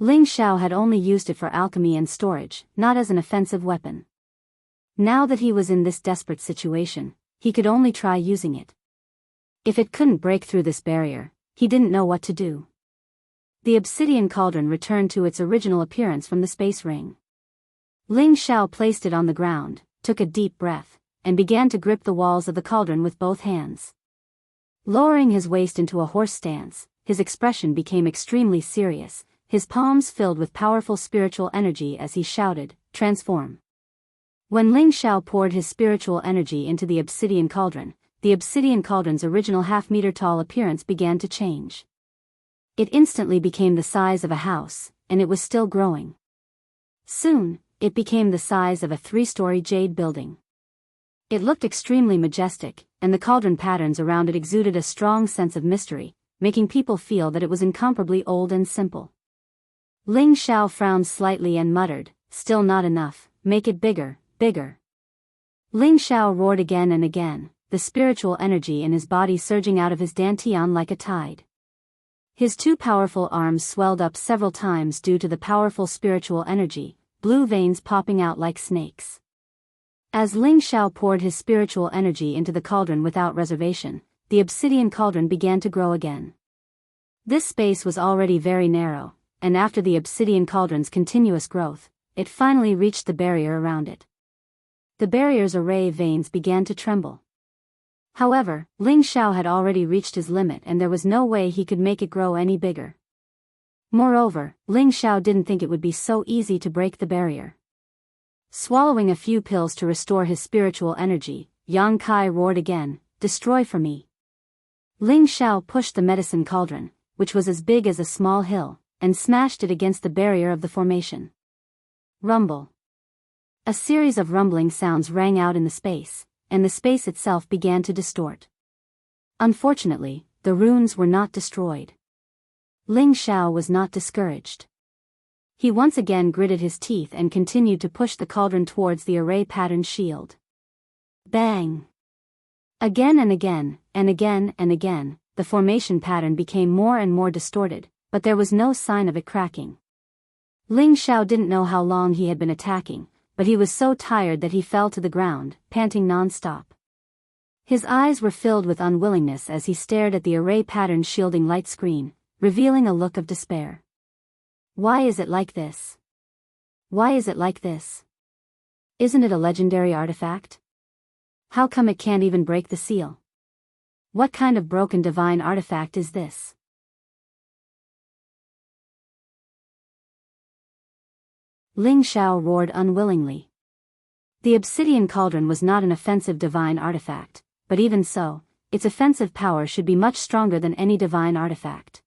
Speaker 1: Ling Xiao had only used it for alchemy and storage, not as an offensive weapon. Now that he was in this desperate situation, he could only try using it. If it couldn't break through this barrier, he didn't know what to do. The obsidian cauldron returned to its original appearance from the space ring. Ling Xiao placed it on the ground, took a deep breath, and began to grip the walls of the cauldron with both hands. Lowering his waist into a horse stance, his expression became extremely serious, his palms filled with powerful spiritual energy as he shouted, "Transform." When Ling Xiao poured his spiritual energy into the obsidian cauldron's original half-meter-tall appearance began to change. It instantly became the size of a house, and it was still growing. Soon, it became the size of a 3-story jade building. It looked extremely majestic, and the cauldron patterns around it exuded a strong sense of mystery, making people feel that it was incomparably old and simple. Ling Xiao frowned slightly and muttered, "Still not enough, make it bigger, bigger." Ling Xiao roared again and again, the spiritual energy in his body surging out of his dantian like a tide. His 2 powerful arms swelled up several times due to the powerful spiritual energy, blue veins popping out like snakes. As Ling Xiao poured his spiritual energy into the cauldron without reservation, the obsidian cauldron began to grow again. This space was already very narrow, and after the obsidian cauldron's continuous growth, it finally reached the barrier around it. The barrier's array veins began to tremble. However, Ling Xiao had already reached his limit and there was no way he could make it grow any bigger. Moreover, Ling Xiao didn't think it would be so easy to break the barrier. Swallowing a few pills to restore his spiritual energy, Yang Kai roared again, "Destroy for me." Ling Xiao pushed the medicine cauldron, which was as big as a small hill, and smashed it against the barrier of the formation. Rumble. A series of rumbling sounds rang out in the space, and the space itself began to distort. Unfortunately, the runes were not destroyed. Ling Xiao was not discouraged. He once again gritted his teeth and continued to push the cauldron towards the array pattern shield. Bang! Again and again, and again and again, the formation pattern became more and more distorted, but there was no sign of it cracking. Ling Xiao didn't know how long he had been attacking, but he was so tired that he fell to the ground, panting non-stop. His eyes were filled with unwillingness as he stared at the array pattern shielding light screen, revealing a look of despair. Why is it like this? Why is it like this? Isn't it a legendary artifact? How come it can't even break the seal? What kind of broken divine artifact is this? Ling Xiao roared unwillingly. The obsidian cauldron was not an offensive divine artifact, but even so, its offensive power should be much stronger than any divine artifact.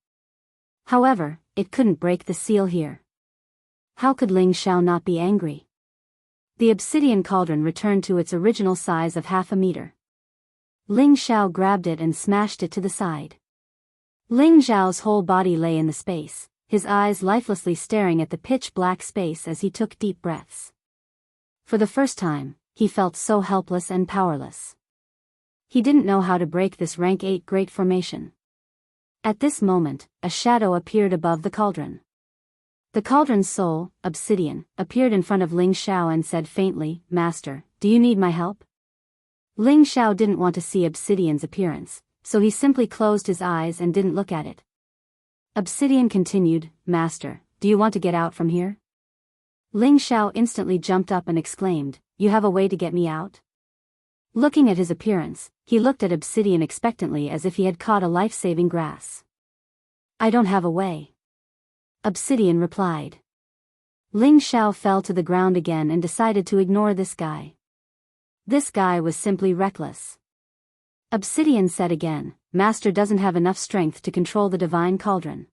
Speaker 1: However, it couldn't break the seal here. How could Ling Xiao not be angry? The obsidian cauldron returned to its original size of half a meter. Ling Xiao grabbed it and smashed it to the side. Ling Xiao's whole body lay in the space, his eyes lifelessly staring at the pitch-black space as he took deep breaths. For the first time, he felt so helpless and powerless. He didn't know how to break this rank 8 great formation. At this moment, a shadow appeared above the cauldron. The cauldron's soul, Obsidian, appeared in front of Ling Xiao and said faintly, "Master, do you need my help?" Ling Xiao didn't want to see Obsidian's appearance, so he simply closed his eyes and didn't look at it. Obsidian continued, "Master, do you want to get out from here?" Ling Xiao instantly jumped up and exclaimed, "You have a way to get me out?" Looking at his appearance, he looked at Obsidian expectantly as if he had caught a life-saving grass. "I don't have a way," Obsidian replied. Ling Xiao fell to the ground again and decided to ignore this guy. This guy was simply reckless. Obsidian said again, Master doesn't have enough strength to control the divine cauldron.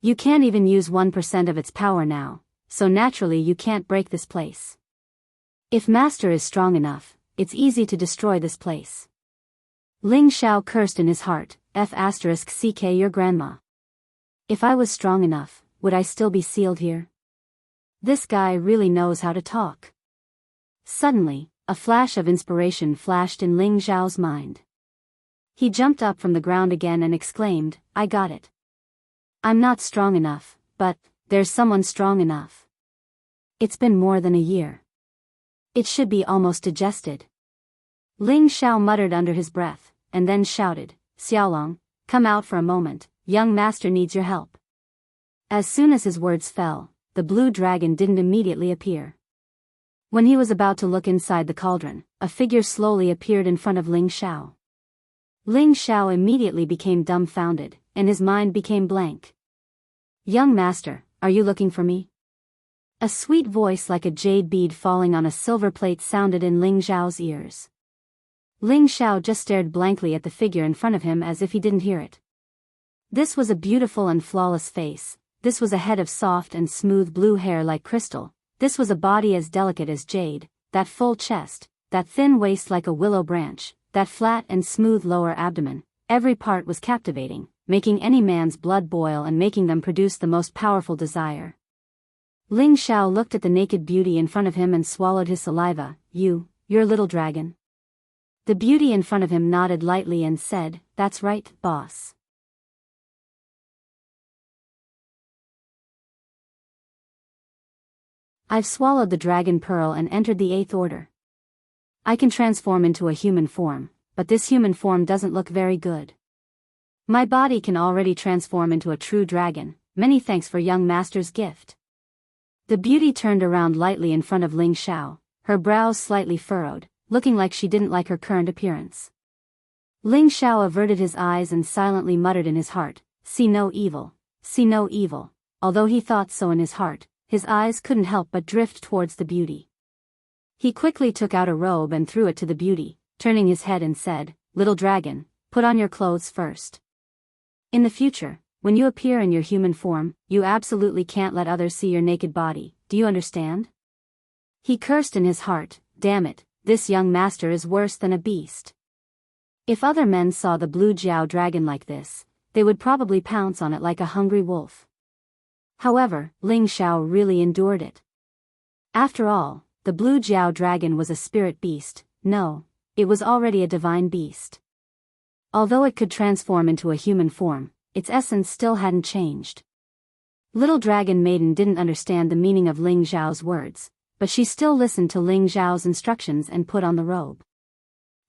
Speaker 1: You can't even use 1% of its power now, so naturally you can't break this place. If Master is strong enough, it's easy to destroy this place. Ling Xiao cursed in his heart, F***ck your grandma. If I was strong enough, would I still be sealed here? This guy really knows how to talk. Suddenly, a flash of inspiration flashed in Ling Xiao's mind. He jumped up from the ground again and exclaimed, I got it. I'm not strong enough, but there's someone strong enough. It's been more than a year. It should be almost digested. Ling Xiao muttered under his breath, and then shouted, Xiaolong, come out for a moment, young master needs your help. As soon as his words fell, the blue dragon didn't immediately appear. When he was about to look inside the cauldron, a figure slowly appeared in front of Ling Xiao. Ling Xiao immediately became dumbfounded, and his mind became blank. Young master, are you looking for me? A sweet voice like a jade bead falling on a silver plate sounded in Ling Xiao's ears. Ling Xiao just stared blankly at the figure in front of him as if he didn't hear it. This was a beautiful and flawless face, this was a head of soft and smooth blue hair like crystal, this was a body as delicate as jade, that full chest, that thin waist like a willow branch, that flat and smooth lower abdomen, every part was captivating, making any man's blood boil and making them produce the most powerful desire. Ling Xiao looked at the naked beauty in front of him and swallowed his saliva. You're a little dragon. The beauty in front of him nodded lightly and said, That's right, boss. I've swallowed the dragon pearl and entered the 8th order. I can transform into a human form, but this human form doesn't look very good. My body can already transform into a true dragon, many thanks for young master's gift. The beauty turned around lightly in front of Ling Xiao, her brows slightly furrowed, looking like she didn't like her current appearance. Ling Xiao averted his eyes and silently muttered in his heart, See no evil, see no evil. Although he thought so in his heart, his eyes couldn't help but drift towards the beauty. He quickly took out a robe and threw it to the beauty, turning his head and said, Little dragon, put on your clothes first. In the future, when you appear in your human form, you absolutely can't let others see your naked body, do you understand? He cursed in his heart, Damn it, this young master is worse than a beast. If other men saw the blue Jiao dragon like this, they would probably pounce on it like a hungry wolf. However, Ling Xiao really endured it. After all, the blue Jiao dragon was a spirit beast, no, it was already a divine beast. Although it could transform into a human form, its essence still hadn't changed. Little dragon maiden didn't understand the meaning of Ling Xiao's words, but she still listened to Ling Xiao's instructions and put on the robe.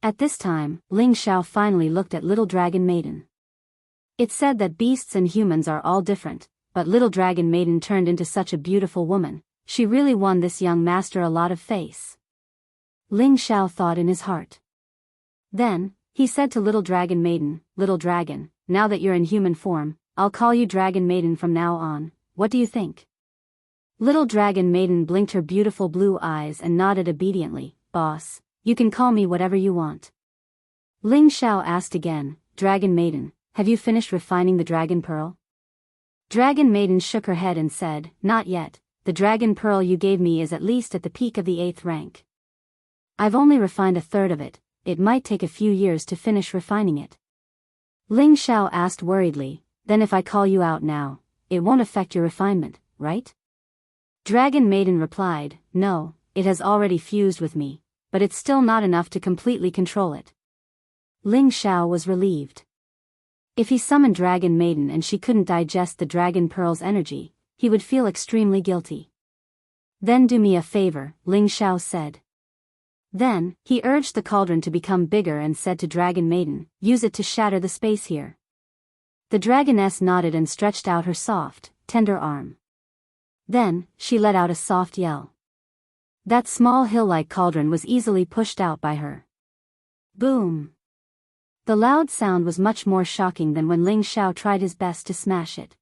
Speaker 1: At this time, Ling Xiao finally looked at little dragon maiden. It said that beasts and humans are all different, but little dragon maiden turned into such a beautiful woman, she really won this young master a lot of face. Ling Xiao thought in his heart. Then, he said to little dragon maiden, Little dragon, now that you're in human form, I'll call you dragon maiden from now on, what do you think? Little dragon maiden blinked her beautiful blue eyes and nodded obediently, Boss, you can call me whatever you want. Ling Xiao asked again, Dragon maiden, have you finished refining the dragon pearl? Dragon maiden shook her head and said, Not yet, the dragon pearl you gave me is at least at the peak of the 8th rank. I've only refined a third of it, it might take a few years to finish refining it. Ling Xiao asked worriedly, Then if I call you out now, it won't affect your refinement, right? Dragon maiden replied, No, it has already fused with me, but it's still not enough to completely control it. Ling Xiao was relieved. If he summoned Dragon maiden and she couldn't digest the dragon pearl's energy, he would feel extremely guilty. Then do me a favor, Ling Xiao said. Then, he urged the cauldron to become bigger and said to Dragon maiden, Use it to shatter the space here. The dragoness nodded and stretched out her soft, tender arm. Then, she let out a soft yell. That small hill-like cauldron was easily pushed out by her. Boom! The loud sound was much more shocking than when Ling Xiao tried his best to smash it.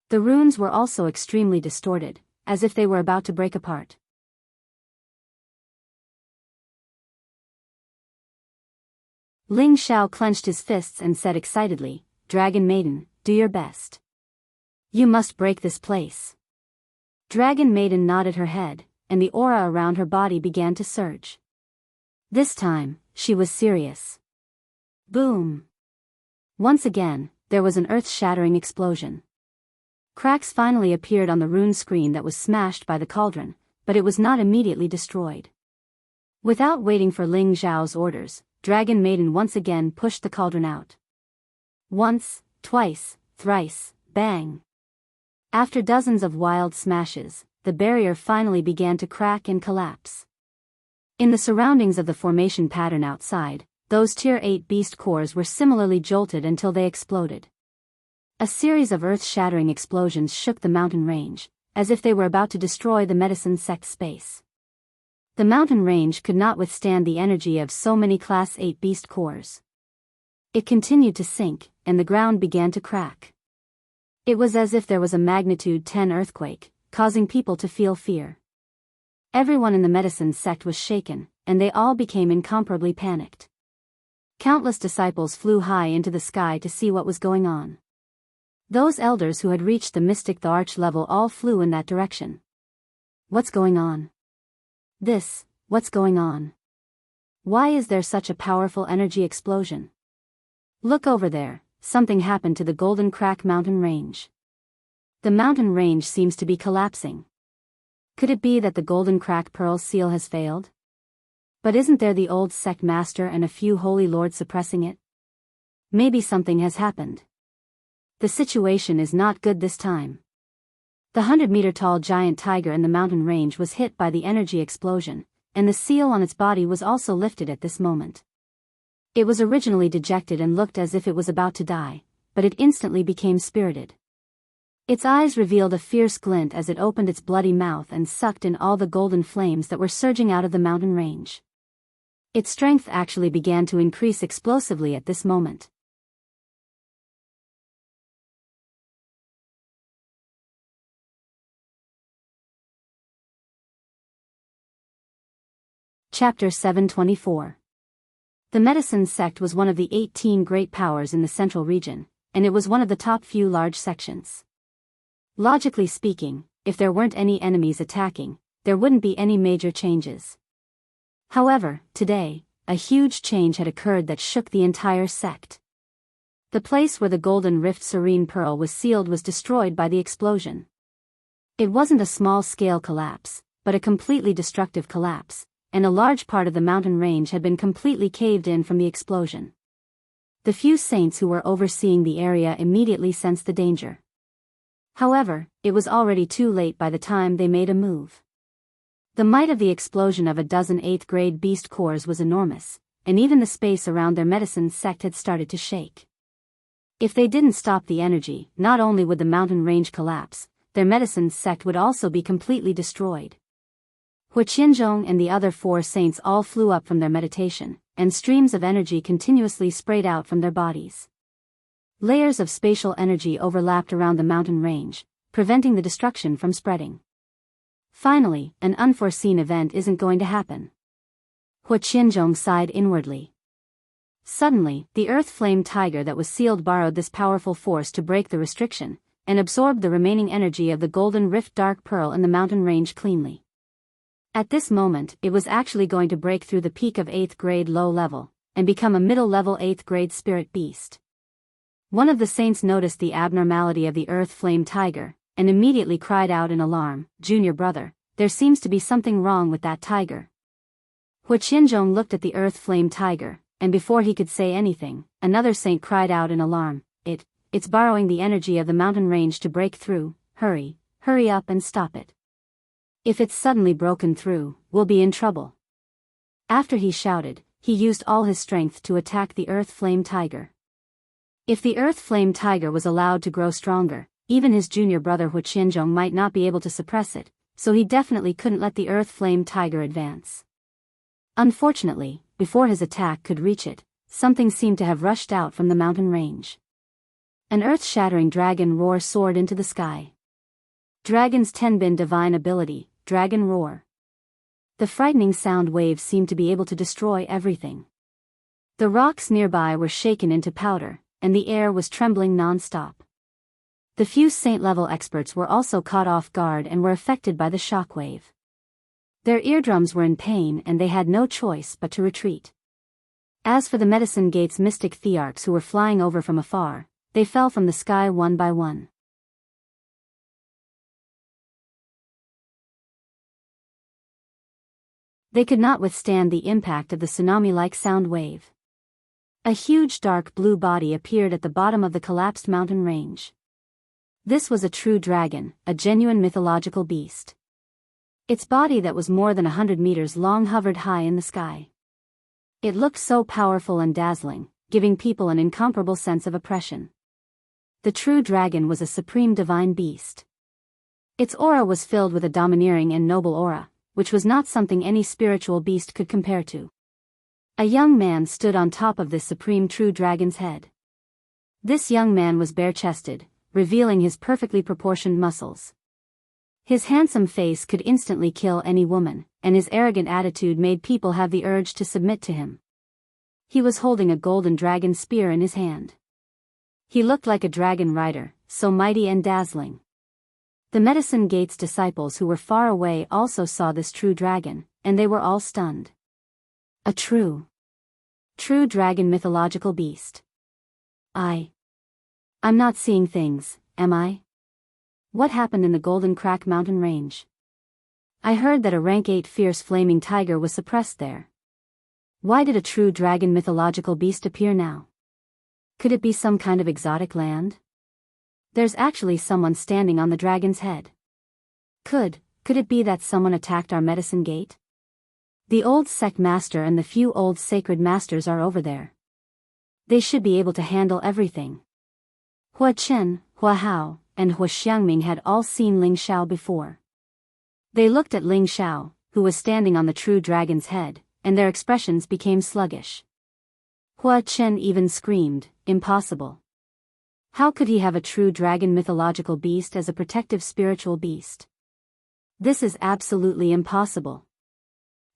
Speaker 1: The runes were also extremely distorted, as if they were about to break apart. Ling Xiao clenched his fists and said excitedly, "Dragon Maiden, do your best. You must break this place." Dragon Maiden nodded her head, and the aura around her body began to surge. This time, she was serious. Boom! Once again, there was an earth-shattering explosion. Cracks finally appeared on the rune screen that was smashed by the cauldron, but it was not immediately destroyed. Without waiting for Ling Xiao's orders, Dragon Maiden once again pushed the cauldron out. Once, twice, thrice, bang! After dozens of wild smashes, the barrier finally began to crack and collapse. In the surroundings of the formation pattern outside, those Tier 8 beast cores were similarly jolted until they exploded. A series of earth-shattering explosions shook the mountain range, as if they were about to destroy the medicine sect space. The mountain range could not withstand the energy of so many Class 8 beast cores. It continued to sink, and the ground began to crack. It was as if there was a magnitude 10 earthquake, causing people to feel fear. Everyone in the medicine sect was shaken, and they all became incomparably panicked. Countless disciples flew high into the sky to see what was going on. Those elders who had reached the mystic the arch level all flew in that direction. What's going on? What's going on? Why is there such a powerful energy explosion? Look over there, something happened to the Golden Crack mountain range. The mountain range seems to be collapsing. Could it be that the Golden Crack Pearl seal has failed? But isn't there the old sect master and a few holy lords suppressing it? Maybe something has happened. The situation is not good this time. The 100-meter-tall giant tiger in the mountain range was hit by the energy explosion, and the seal on its body was also lifted at this moment. It was originally dejected and looked as if it was about to die, but it instantly became spirited. Its eyes revealed a fierce glint as it opened its bloody mouth and sucked in all the golden flames that were surging out of the mountain range. Its strength actually began to increase explosively at this moment. Chapter 724. The medicine sect was one of the 18 great powers in the central region, and it was one of the top few large sections. Logically speaking, if there weren't any enemies attacking, there wouldn't be any major changes. However, today, a huge change had occurred that shook the entire sect. The place where the Golden Rift Serene Pearl was sealed was destroyed by the explosion. It wasn't a small-scale collapse, but a completely destructive collapse, and a large part of the mountain range had been completely caved in from the explosion. The few saints who were overseeing the area immediately sensed the danger. However, it was already too late by the time they made a move. The might of the explosion of a dozen 8th-grade beast cores was enormous, and even the space around their medicine sect had started to shake. If they didn't stop the energy, not only would the mountain range collapse, their medicine sect would also be completely destroyed. Hu Qianzhong and the other 4 saints all flew up from their meditation, and streams of energy continuously sprayed out from their bodies. Layers of spatial energy overlapped around the mountain range, preventing the destruction from spreading. Finally, an unforeseen event isn't going to happen. Hu Qianzhong sighed inwardly. Suddenly, the earth flame tiger that was sealed borrowed this powerful force to break the restriction, and absorbed the remaining energy of the Golden Rift Dark Pearl in the mountain range cleanly. At this moment, it was actually going to break through the peak of 8th grade low level, and become a middle-level 8th grade spirit beast. One of the saints noticed the abnormality of the earth flame tiger, and immediately cried out in alarm, "Junior brother, there seems to be something wrong with that tiger." Hu Qianzhong looked at the earth flame tiger, and before he could say anything, another saint cried out in alarm, It's borrowing the energy of the mountain range to break through, hurry up and stop it. If it's suddenly broken through, we'll be in trouble." After he shouted, he used all his strength to attack the earth flame tiger. If the earth flame tiger was allowed to grow stronger, even his junior brother Hu Qianzhong might not be able to suppress it, so he definitely couldn't let the earth flame tiger advance. Unfortunately, before his attack could reach it, something seemed to have rushed out from the mountain range. An earth-shattering dragon roar soared into the sky. Dragon's Tenbin divine ability, Dragon Roar. The frightening sound waves seemed to be able to destroy everything. The rocks nearby were shaken into powder, and the air was trembling non-stop. The few saint-level experts were also caught off guard and were affected by the shockwave. Their eardrums were in pain and they had no choice but to retreat. As for the Medicine Gate's mystic thearchs who were flying over from afar, they fell from the sky one by one. They could not withstand the impact of the tsunami-like sound wave. A huge dark blue body appeared at the bottom of the collapsed mountain range. This was a true dragon, a genuine mythological beast. Its body that was more than 100 meters long hovered high in the sky. It looked so powerful and dazzling, giving people an incomparable sense of oppression. The true dragon was a supreme divine beast. Its aura was filled with a domineering and noble aura, which was not something any spiritual beast could compare to. A young man stood on top of this supreme true dragon's head. This young man was bare-chested, revealing his perfectly proportioned muscles. His handsome face could instantly kill any woman, and his arrogant attitude made people have the urge to submit to him. He was holding a golden dragon spear in his hand. He looked like a dragon rider, so mighty and dazzling. The Medicine Gate's disciples who were far away also saw this true dragon, and they were all stunned. A true dragon mythological beast. I'm not seeing things, am I? What happened in the Golden Crack mountain range? I heard that a rank 8 fierce flaming tiger was suppressed there. Why did a true dragon mythological beast appear now? Could it be some kind of exotic land? There's actually someone standing on the dragon's head. Could it be that someone attacked our Medicine Gate? The old sect master and the few old sacred masters are over there. They should be able to handle everything. Hua Chen, Hua Hao, and Hua Xiangming had all seen Ling Xiao before. They looked at Ling Xiao, who was standing on the true dragon's head, and their expressions became sluggish. Hua Chen even screamed, "Impossible. How could he have a true dragon mythological beast as a protective spiritual beast? This is absolutely impossible."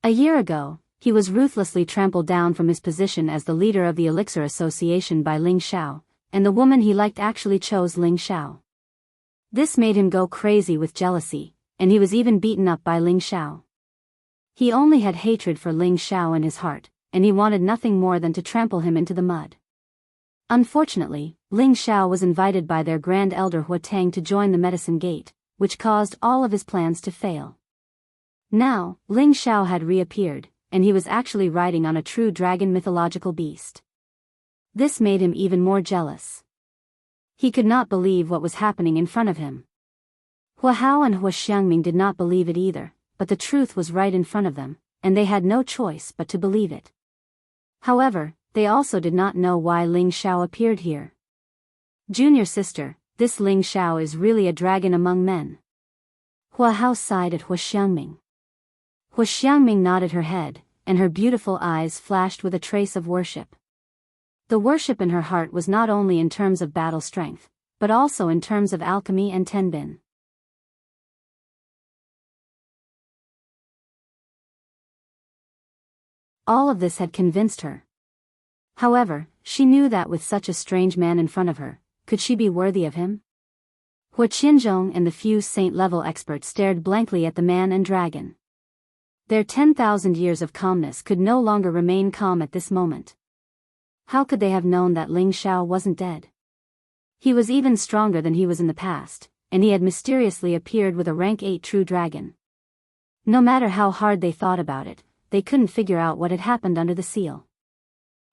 Speaker 1: A year ago, he was ruthlessly trampled down from his position as the leader of the Elixir Association by Ling Xiao, and the woman he liked actually chose Ling Xiao. This made him go crazy with jealousy, and he was even beaten up by Ling Xiao. He only had hatred for Ling Xiao in his heart, and he wanted nothing more than to trample him into the mud. Unfortunately, Ling Xiao was invited by their Grand Elder Hua Tang to join the Medicine Gate, which caused all of his plans to fail. Now, Ling Xiao had reappeared, and he was actually riding on a true dragon mythological beast. This made him even more jealous. He could not believe what was happening in front of him. Hua Hao and Hua Xiangming did not believe it either, but the truth was right in front of them, and they had no choice but to believe it. However, they also did not know why Ling Xiao appeared here. "Junior sister, this Ling Xiao is really a dragon among men." Hua Hao sighed at Hua Xiangming. Hua Xiangming nodded her head, and her beautiful eyes flashed with a trace of worship. The worship in her heart was not only in terms of battle strength, but also in terms of alchemy and tenbin. All of this had convinced her. However, she knew that with such a strange man in front of her, could she be worthy of him? Hua Qianzhong and the few saint-level experts stared blankly at the man and dragon. Their 10,000 years of calmness could no longer remain calm at this moment. How could they have known that Ling Xiao wasn't dead? He was even stronger than he was in the past, and he had mysteriously appeared with a rank 8 true dragon. No matter how hard they thought about it, they couldn't figure out what had happened under the seal.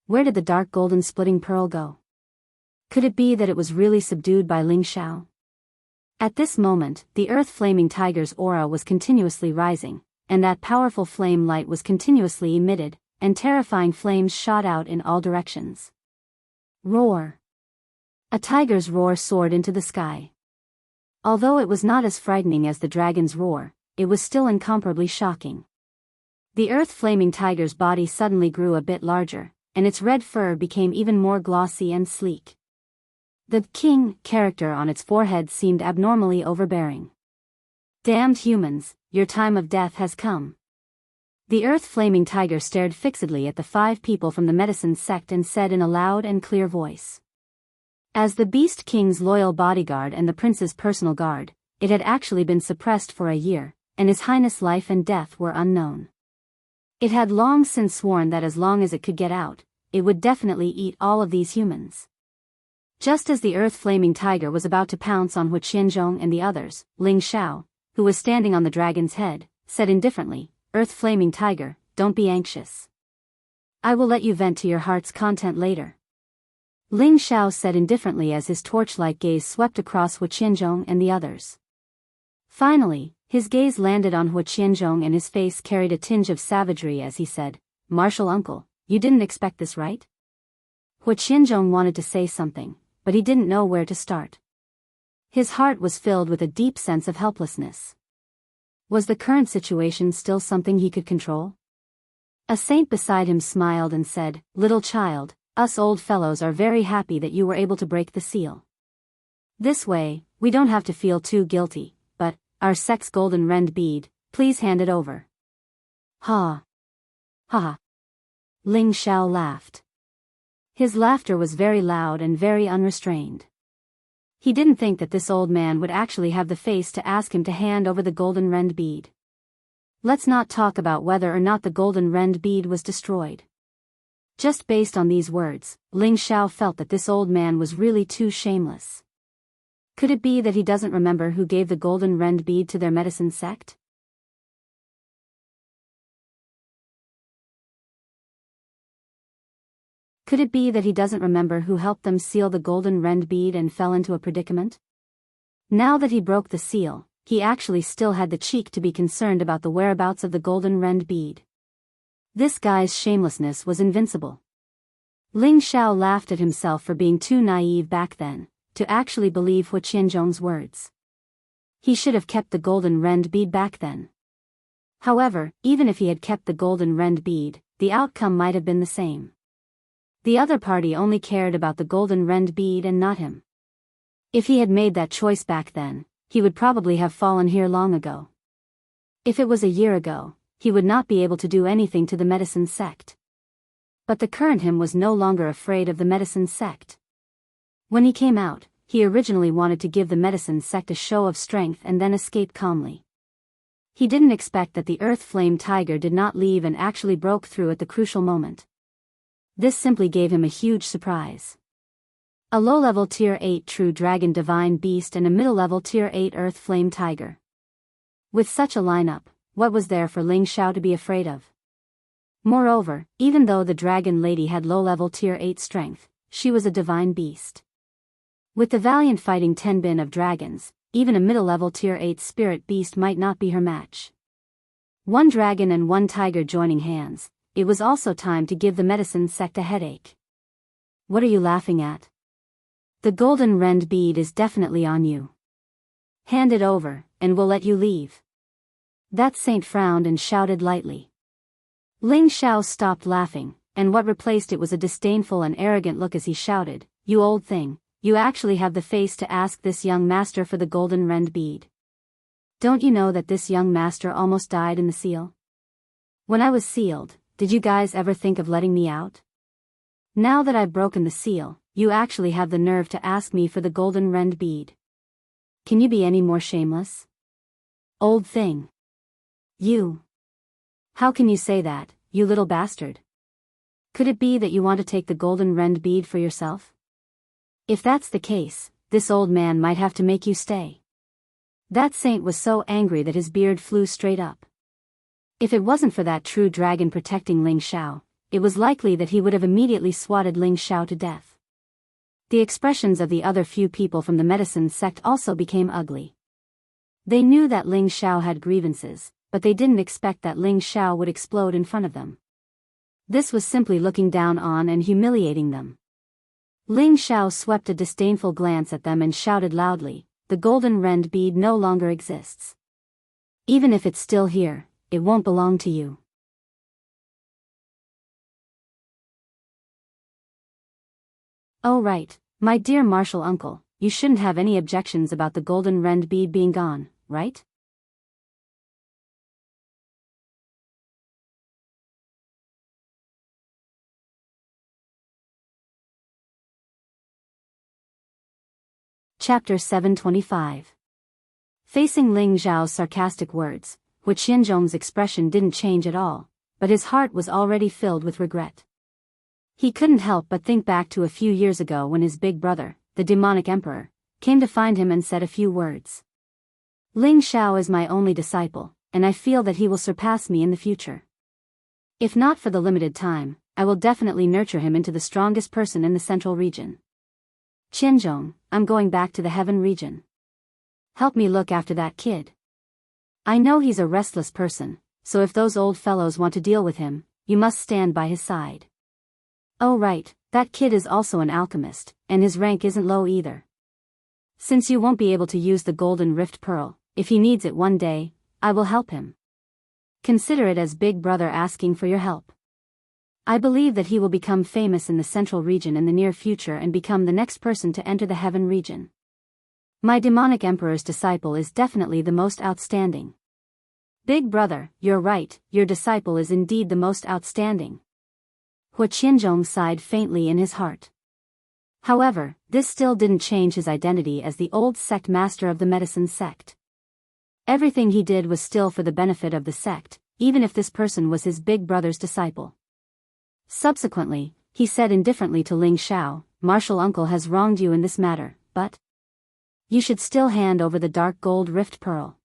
Speaker 1: Where did the dark golden splitting pearl go? Could it be that it was really subdued by Ling Xiao? At this moment, the earth-flaming tiger's aura was continuously rising, and that powerful flame light was continuously emitted, and terrifying flames shot out in all directions. Roar! A tiger's roar soared into the sky. Although it was not as frightening as the dragon's roar, it was still incomparably shocking. The earth-flaming tiger's body suddenly grew a bit larger, and its red fur became even more glossy and sleek. The king character on its forehead seemed abnormally overbearing. Damned humans, your time of death has come. The earth-flaming tiger stared fixedly at the 5 people from the medicine sect and said in a loud and clear voice. As the Beast King's loyal bodyguard and the prince's personal guard, it had actually been suppressed for a year, and His Highness' life and death were unknown. It had long since sworn that as long as it could get out, it would definitely eat all of these humans. Just as the earth-flaming tiger was about to pounce on Hu Qianzhong and the others, Ling Xiao, who was standing on the dragon's head, said indifferently, "Earth-flaming tiger, don't be anxious. I will let you vent to your heart's content later." Ling Xiao said indifferently as his torch-like gaze swept across Hu Qianzhong and the others. Finally, his gaze landed on Hu Qianzhong and his face carried a tinge of savagery as he said, "Martial uncle, you didn't expect this, right?" Hu Qianzhong wanted to say something, but he didn't know where to start. His heart was filled with a deep sense of helplessness. Was the current situation still something he could control? A saint beside him smiled and said, "Little child, us old fellows are very happy that you were able to break the seal. This way, we don't have to feel too guilty, but, our sect's golden rend bead, please hand it over." Ha! Ha! Ling Xiao laughed. His laughter was very loud and very unrestrained. He didn't think that this old man would actually have the face to ask him to hand over the golden rend bead. Let's not talk about whether or not the golden rend bead was destroyed. Just based on these words, Ling Xiao felt that this old man was really too shameless. Could it be that he doesn't remember who gave the golden rend bead to their medicine sect? Could it be that he doesn't remember who helped them seal the golden rend bead and fell into a predicament? Now that he broke the seal, he actually still had the cheek to be concerned about the whereabouts of the golden rend bead. This guy's shamelessness was invincible. Ling Xiao laughed at himself for being too naive back then, to actually believe Hu Qianzhong's words. He should have kept the golden rend bead back then. However, even if he had kept the golden rend bead, the outcome might have been the same. The other party only cared about the golden rend bead and not him. If he had made that choice back then, he would probably have fallen here long ago. If it was a year ago, he would not be able to do anything to the medicine sect. But the current him was no longer afraid of the medicine sect. When he came out, he originally wanted to give the medicine sect a show of strength and then escape calmly. He didn't expect that the earth flame tiger did not leave and actually broke through at the crucial moment. This simply gave him a huge surprise. A low-level Tier 8 True Dragon Divine Beast and a middle-level Tier 8 Earth Flame Tiger. With such a lineup, what was there for Ling Xiao to be afraid of? Moreover, even though the Dragon Lady had low-level Tier 8 strength, she was a divine beast. With the valiant fighting Tenbin of dragons, even a middle-level Tier 8 Spirit Beast might not be her match. One dragon and one tiger joining hands, it was also time to give the medicine sect a headache. What are you laughing at? The golden rend bead is definitely on you. Hand it over, and we'll let you leave. That saint frowned and shouted lightly. Ling Xiao stopped laughing, and what replaced it was a disdainful and arrogant look as he shouted, "You old thing, you actually have the face to ask this young master for the golden rend bead. Don't you know that this young master almost died in the seal? When I was sealed, did you guys ever think of letting me out? Now that I've broken the seal, you actually have the nerve to ask me for the golden rend bead. Can you be any more shameless? Old thing. You. How can you say that, you little bastard? Could it be that you want to take the golden rend bead for yourself? If that's the case, this old man might have to make you stay." That saint was so angry that his beard flew straight up. If it wasn't for that true dragon protecting Ling Xiao, it was likely that he would have immediately swatted Ling Xiao to death. The expressions of the other few people from the medicine sect also became ugly. They knew that Ling Xiao had grievances, but they didn't expect that Ling Xiao would explode in front of them. This was simply looking down on and humiliating them. Ling Xiao swept a disdainful glance at them and shouted loudly, "The golden rend bead no longer exists. Even if it's still here, it won't belong to you." "Oh right, my dear martial uncle, you shouldn't have any objections about the golden rend bead being gone, right?" Chapter 725. Facing Ling Zhao's sarcastic words, Hu Qianzhong's expression didn't change at all, but his heart was already filled with regret. He couldn't help but think back to a few years ago when his big brother, the demonic emperor, came to find him and said a few words. Ling Zhao is my only disciple, and I feel that he will surpass me in the future. If not for the limited time, I will definitely nurture him into the strongest person in the central region. Qianzhong, I'm going back to the heaven region. Help me look after that kid. I know he's a restless person, so if those old fellows want to deal with him, you must stand by his side. Oh right, that kid is also an alchemist, and his rank isn't low either. Since you won't be able to use the golden rift pearl, if he needs it one day, I will help him. Consider it as Big Brother asking for your help. I believe that he will become famous in the central region in the near future and become the next person to enter the heaven region. My demonic emperor's disciple is definitely the most outstanding. Big Brother, you're right, your disciple is indeed the most outstanding. Hu Qianzhong sighed faintly in his heart. However, this still didn't change his identity as the old sect master of the medicine sect. Everything he did was still for the benefit of the sect, even if this person was his big brother's disciple. Subsequently, he said indifferently to Ling Zhao, Martial Uncle has wronged you in this matter, but you should still hand over the dark gold rift pearl.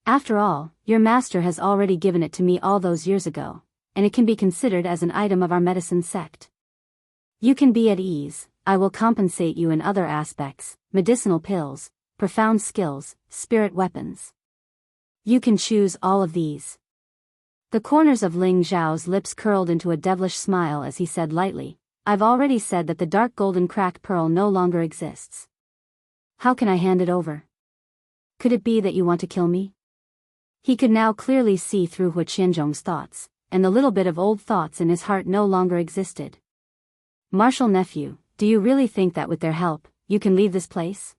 Speaker 1: After all, your master has already given it to me all those years ago, and it can be considered as an item of our medicine sect. You can be at ease, I will compensate you in other aspects, medicinal pills, profound skills, spirit weapons. You can choose all of these. The corners of Ling Zhao's lips curled into a devilish smile as he said lightly, I've already said that the dark golden cracked pearl no longer exists. How can I hand it over? Could it be that you want to kill me? He could now clearly see through Hu Qianzhong's thoughts, and the little bit of old thoughts in his heart no longer existed. Martial nephew, do you really think that with their help, you can leave this place?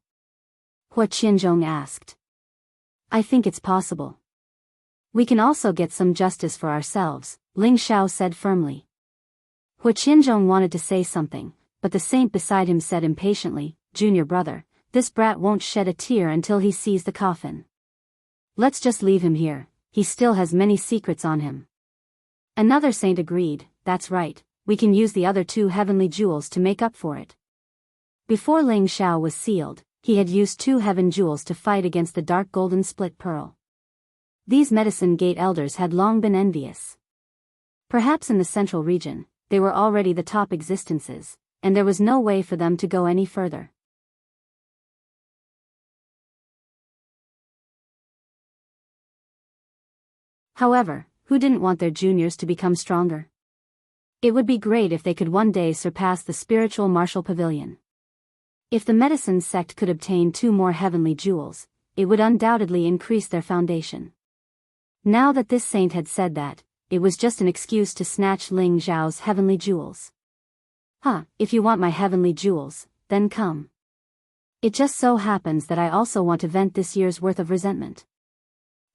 Speaker 1: Hu Qianzhong asked. I think it's possible. We can also get some justice for ourselves, Ling Zhao said firmly. Hu Qianzhong wanted to say something, but the saint beside him said impatiently, Junior brother, this brat won't shed a tear until he sees the coffin. Let's just leave him here, he still has many secrets on him. Another saint agreed, that's right, we can use the other 2 heavenly jewels to make up for it. Before Ling Zhao was sealed, he had used 2 heaven jewels to fight against the dark golden split pearl. These medicine gate elders had long been envious. Perhaps in the central region, they were already the top existences, and there was no way for them to go any further. However, who didn't want their juniors to become stronger? It would be great if they could one day surpass the spiritual martial pavilion. If the medicine sect could obtain 2 more heavenly jewels, it would undoubtedly increase their foundation. Now that this saint had said that, it was just an excuse to snatch Ling Zhao's heavenly jewels. If you want my heavenly jewels, then come. It just so happens that I also want to vent this year's worth of resentment.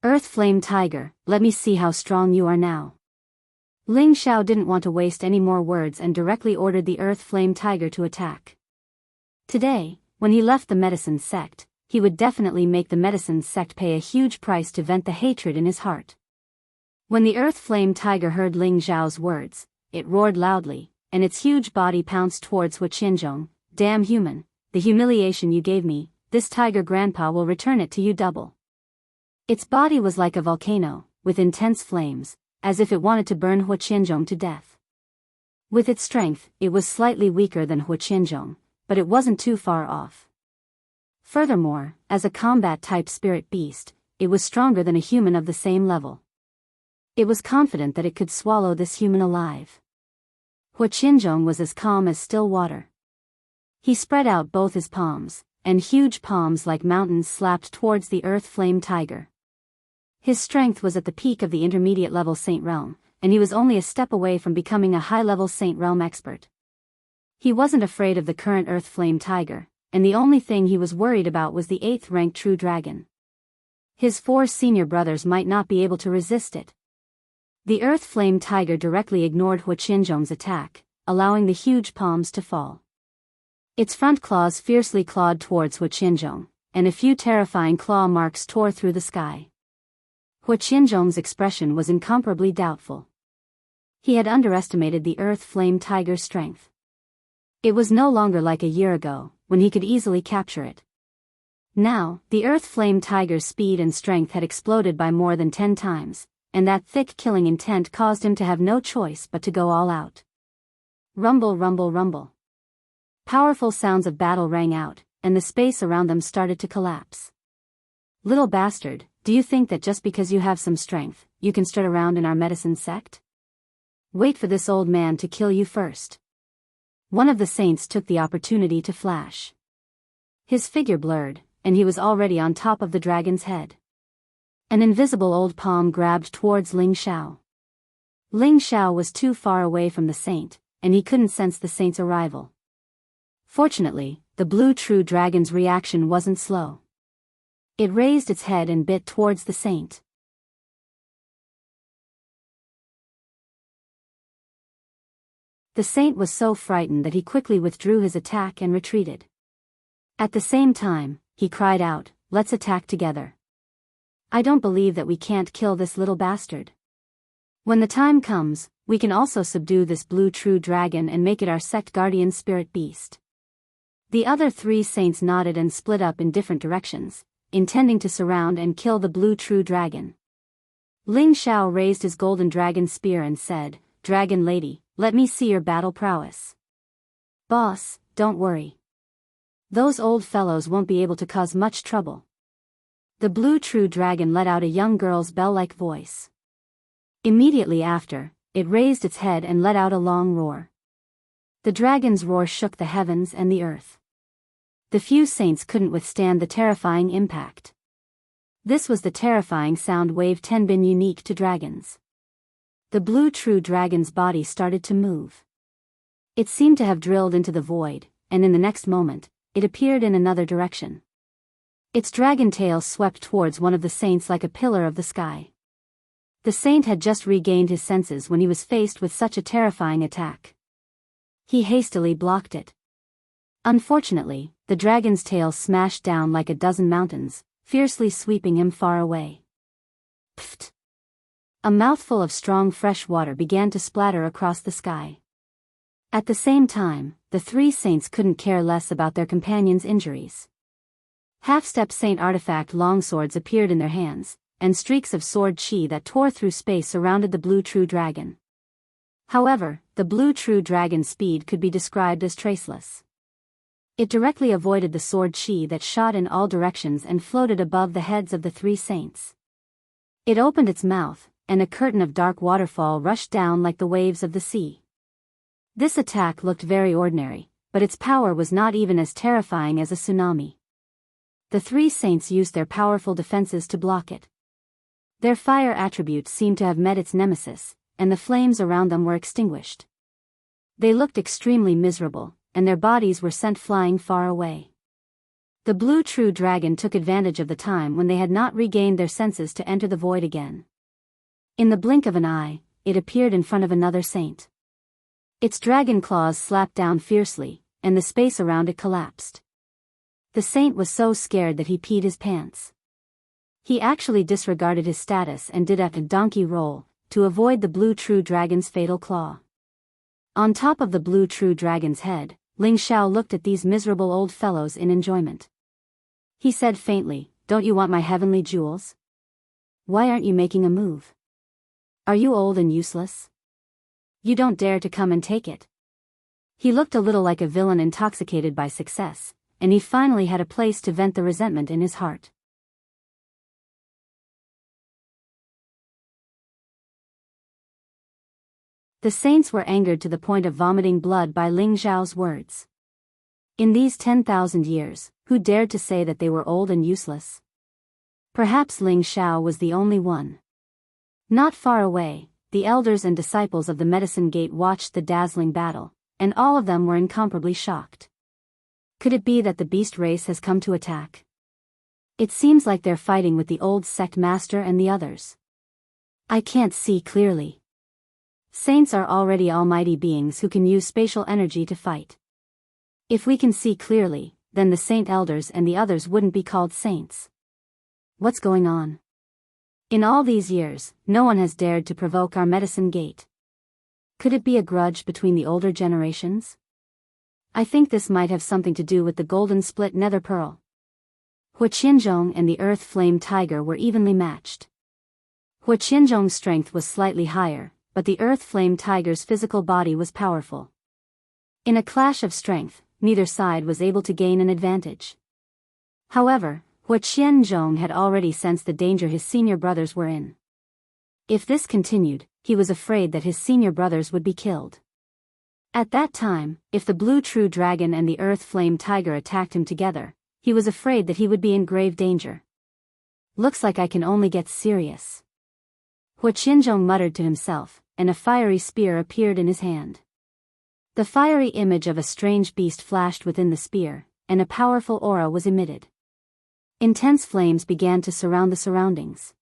Speaker 1: Earth Flame Tiger, let me see how strong you are now. Ling Zhao didn't want to waste any more words and directly ordered the Earth Flame Tiger to attack. Today, when he left the medicine sect, he would definitely make the medicine sect pay a huge price to vent the hatred in his heart. When the Earth Flame Tiger heard Ling Zhao's words, it roared loudly, and its huge body pounced towards Hu Qianzhong. Damn human, the humiliation you gave me, this tiger grandpa will return it to you double. Its body was like a volcano, with intense flames, as if it wanted to burn Hu Qianzhong to death. With its strength, it was slightly weaker than Hu Qianzhong, but it wasn't too far off. Furthermore, as a combat-type spirit beast, it was stronger than a human of the same level. It was confident that it could swallow this human alive. Hu Qianzhong was as calm as still water. He spread out both his palms, and huge palms like mountains slapped towards the Earth Flame Tiger. His strength was at the peak of the intermediate-level Saint Realm, and he was only a step away from becoming a high-level Saint Realm expert. He wasn't afraid of the current Earth Flame Tiger, and the only thing he was worried about was the 8th-ranked True Dragon. His 4 senior brothers might not be able to resist it. The Earth Flame Tiger directly ignored Hu Qianzhong's attack, allowing the huge palms to fall. Its front claws fiercely clawed towards Hu Qianzhong, and a few terrifying claw marks tore through the sky. Hu Qianzhong's expression was incomparably doubtful. He had underestimated the Earth Flame Tiger's strength. It was no longer like a year ago, when he could easily capture it. Now, the Earth Flame Tiger's speed and strength had exploded by more than 10 times, and that thick killing intent caused him to have no choice but to go all out. Rumble, rumble, rumble. Powerful sounds of battle rang out, and the space around them started to collapse. Little bastard, do you think that just because you have some strength, you can strut around in our medicine sect? Wait for this old man to kill you first. One of the saints took the opportunity to flash. His figure blurred, and he was already on top of the dragon's head. An invisible old palm grabbed towards Ling Xiao. Ling Xiao was too far away from the saint, and he couldn't sense the saint's arrival. Fortunately, the blue true dragon's reaction wasn't slow. It raised its head and bit towards the saint. The saint was so frightened that he quickly withdrew his attack and retreated. At the same time, he cried out, "Let's attack together. I don't believe that we can't kill this little bastard. When the time comes, we can also subdue this blue true dragon and make it our sect guardian spirit beast." The other 3 saints nodded and split up in different directions, intending to surround and kill the blue true dragon. Ling Xiao raised his golden dragon spear and said, "Dragon lady, let me see your battle prowess." "Boss, don't worry. Those old fellows won't be able to cause much trouble." The blue true dragon let out a young girl's bell-like voice. Immediately after, it raised its head and let out a long roar. The dragon's roar shook the heavens and the earth. The few saints couldn't withstand the terrifying impact. This was the terrifying sound wave Tenbin unique to dragons. The blue true dragon's body started to move. It seemed to have drilled into the void, and in the next moment, it appeared in another direction. Its dragon tail swept towards one of the saints like a pillar of the sky. The saint had just regained his senses when he was faced with such a terrifying attack. He hastily blocked it. Unfortunately, the dragon's tail smashed down like a dozen mountains, fiercely sweeping him far away. Pfft! A mouthful of strong fresh water began to splatter across the sky. At the same time, the 3 saints couldn't care less about their companions' injuries. Half-step saint artifact longswords appeared in their hands, and streaks of sword chi that tore through space surrounded the blue true dragon. However, the blue true dragon's speed could be described as traceless. It directly avoided the sword chi that shot in all directions and floated above the heads of the 3 saints. It opened its mouth, and a curtain of dark waterfall rushed down like the waves of the sea. This attack looked very ordinary, but its power was not even as terrifying as a tsunami. The 3 saints used their powerful defenses to block it. Their fire attributes seemed to have met its nemesis, and the flames around them were extinguished. They looked extremely miserable, and their bodies were sent flying far away. The blue true dragon took advantage of the time when they had not regained their senses to enter the void again. In the blink of an eye, it appeared in front of another saint. Its dragon claws slapped down fiercely, and the space around it collapsed. The saint was so scared that he peed his pants. He actually disregarded his status and did a donkey roll, to avoid the blue true dragon's fatal claw. On top of the blue true dragon's head, Ling Xiao looked at these miserable old fellows in enjoyment. He said faintly, "Don't you want my heavenly jewels? Why aren't you making a move? Are you old and useless? You don't dare to come and take it." He looked a little like a villain intoxicated by success, and he finally had a place to vent the resentment in his heart. The saints were angered to the point of vomiting blood by Ling Xiao's words. In these 10,000 years, who dared to say that they were old and useless? Perhaps Ling Xiao was the only one. Not far away, the elders and disciples of the Medicine Gate watched the dazzling battle, and all of them were incomparably shocked. Could it be that the beast race has come to attack? It seems like they're fighting with the old sect master and the others. I can't see clearly. Saints are already almighty beings who can use spatial energy to fight. If we can see clearly, then the saint elders and the others wouldn't be called saints. What's going on? In all these years, no one has dared to provoke our medicine gate. Could it be a grudge between the older generations? I think this might have something to do with the golden split nether pearl. Hua Qianzhong and the earth flame tiger were evenly matched. Hua Qianzhong's strength was slightly higher, but the earth flame tiger's physical body was powerful. In a clash of strength, neither side was able to gain an advantage. However, Hua Qianzhong had already sensed the danger his senior brothers were in. If this continued, he was afraid that his senior brothers would be killed. At that time, if the blue true dragon and the earth flame tiger attacked him together, he was afraid that he would be in grave danger. Looks like I can only get serious. Hua Qianzhong muttered to himself, and a fiery spear appeared in his hand. The fiery image of a strange beast flashed within the spear, and a powerful aura was emitted. Intense flames began to surround the surroundings.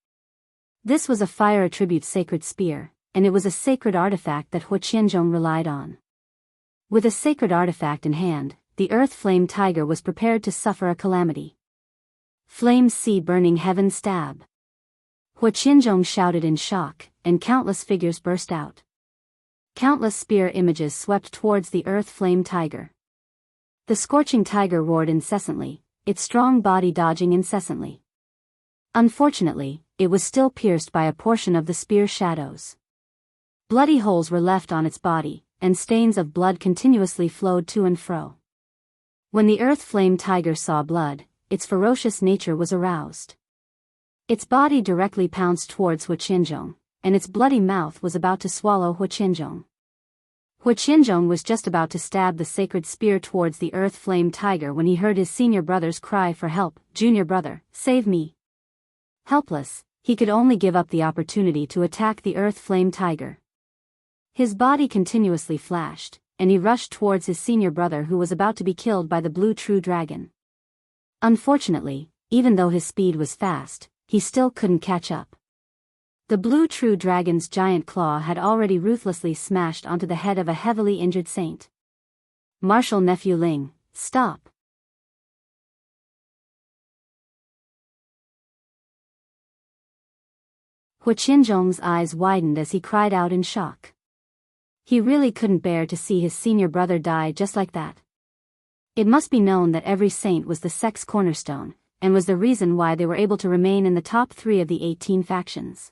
Speaker 1: This was a fire attribute sacred spear, and it was a sacred artifact that Hua Qianzhong relied on. With a sacred artifact in hand, the earth flame tiger was prepared to suffer a calamity. Flames see burning heaven stab. Hua Qianzhong shouted in shock, and countless figures burst out. Countless spear images swept towards the earth flame tiger. The scorching tiger roared incessantly, its strong body dodging incessantly. Unfortunately, it was still pierced by a portion of the spear shadows. Bloody holes were left on its body, and stains of blood continuously flowed to and fro. When the earth flame tiger saw blood, its ferocious nature was aroused. Its body directly pounced towards Hua Qianzhong, and its bloody mouth was about to swallow Hua Qianzhong. Hua Qianzhong was just about to stab the sacred spear towards the earth flame tiger when he heard his senior brother's cry for help, "Junior brother, save me." Helpless, he could only give up the opportunity to attack the earth flame tiger. His body continuously flashed, and he rushed towards his senior brother who was about to be killed by the blue true dragon. Unfortunately, even though his speed was fast, he still couldn't catch up. The blue true dragon's giant claw had already ruthlessly smashed onto the head of a heavily injured saint. "Martial nephew Ling, stop!" Hua Qianzhong's eyes widened as he cried out in shock. He really couldn't bear to see his senior brother die just like that. It must be known that every saint was the sect's cornerstone, and was the reason why they were able to remain in the top 3 of the 18 factions.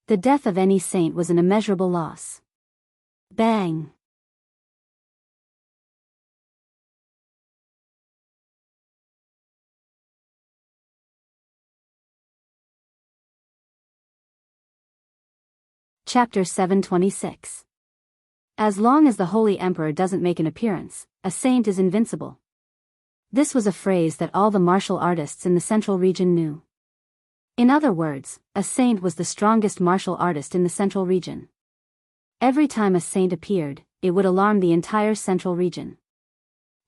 Speaker 1: The death of any saint was an immeasurable loss. Bang! Chapter 726. As long as the Holy Emperor doesn't make an appearance, a saint is invincible. This was a phrase that all the martial artists in the central region knew. In other words, a saint was the strongest martial artist in the central region. Every time a saint appeared, it would alarm the entire central region.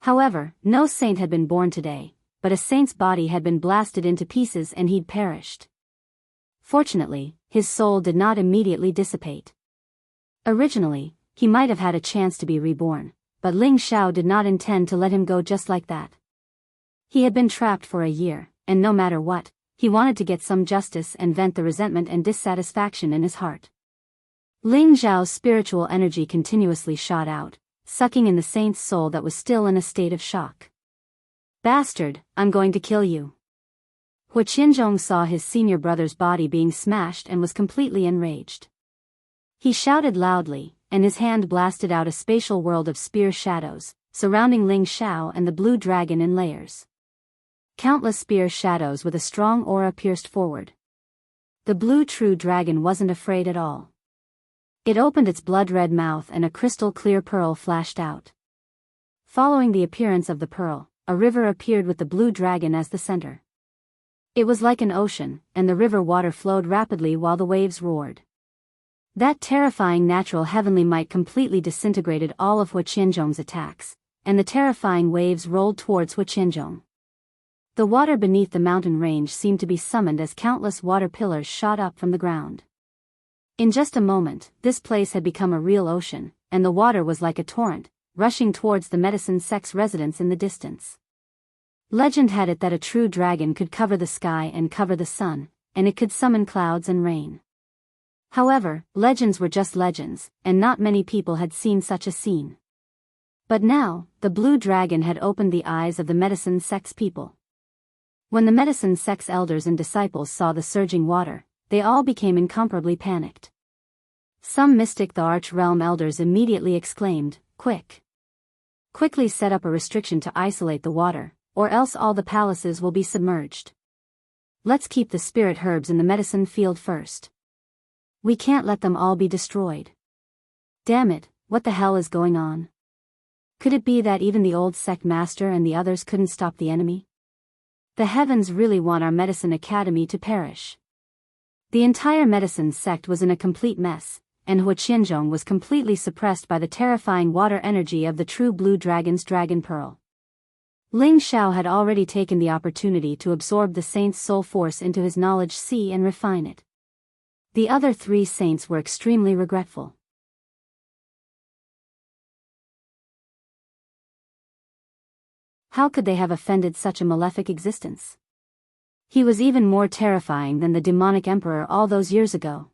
Speaker 1: However, no saint had been born today, but a saint's body had been blasted into pieces and he'd perished. Fortunately, his soul did not immediately dissipate. Originally, he might have had a chance to be reborn, but Ling Xiao did not intend to let him go just like that. He had been trapped for a year, and no matter what, he wanted to get some justice and vent the resentment and dissatisfaction in his heart. Ling Xiao's spiritual energy continuously shot out, sucking in the saint's soul that was still in a state of shock. "Bastard, I'm going to kill you." Hua Qianzhong saw his senior brother's body being smashed and was completely enraged. He shouted loudly, and his hand blasted out a spatial world of spear shadows, surrounding Ling Xiao and the blue dragon in layers. Countless spear shadows with a strong aura pierced forward. The blue true dragon wasn't afraid at all. It opened its blood-red mouth and a crystal-clear pearl flashed out. Following the appearance of the pearl, a river appeared with the blue dragon as the center. It was like an ocean, and the river water flowed rapidly while the waves roared. That terrifying natural heavenly might completely disintegrated all of Hua Qianzhong's attacks, and the terrifying waves rolled towards Hua Qianzhong. The water beneath the mountain range seemed to be summoned as countless water pillars shot up from the ground. In just a moment, this place had become a real ocean, and the water was like a torrent, rushing towards the medicine sect's residence in the distance. Legend had it that a true dragon could cover the sky and cover the sun, and it could summon clouds and rain. However, legends were just legends, and not many people had seen such a scene. But now, the blue dragon had opened the eyes of the medicine sect's people. When the medicine sect's elders and disciples saw the surging water, they all became incomparably panicked. Some mystic the Arch-Realm elders immediately exclaimed, "Quick! Quickly set up a restriction to isolate the water, or else all the palaces will be submerged. Let's keep the spirit herbs in the medicine field first. We can't let them all be destroyed. Damn it, what the hell is going on? Could it be that even the old sect master and the others couldn't stop the enemy? The heavens really want our medicine academy to perish." The entire medicine sect was in a complete mess, and Huaqianzhong was completely suppressed by the terrifying water energy of the true blue dragon's dragon pearl. Ling Xiao had already taken the opportunity to absorb the saint's soul force into his knowledge sea and refine it. The other 3 saints were extremely regretful. How could they have offended such a malefic existence? He was even more terrifying than the demonic emperor all those years ago.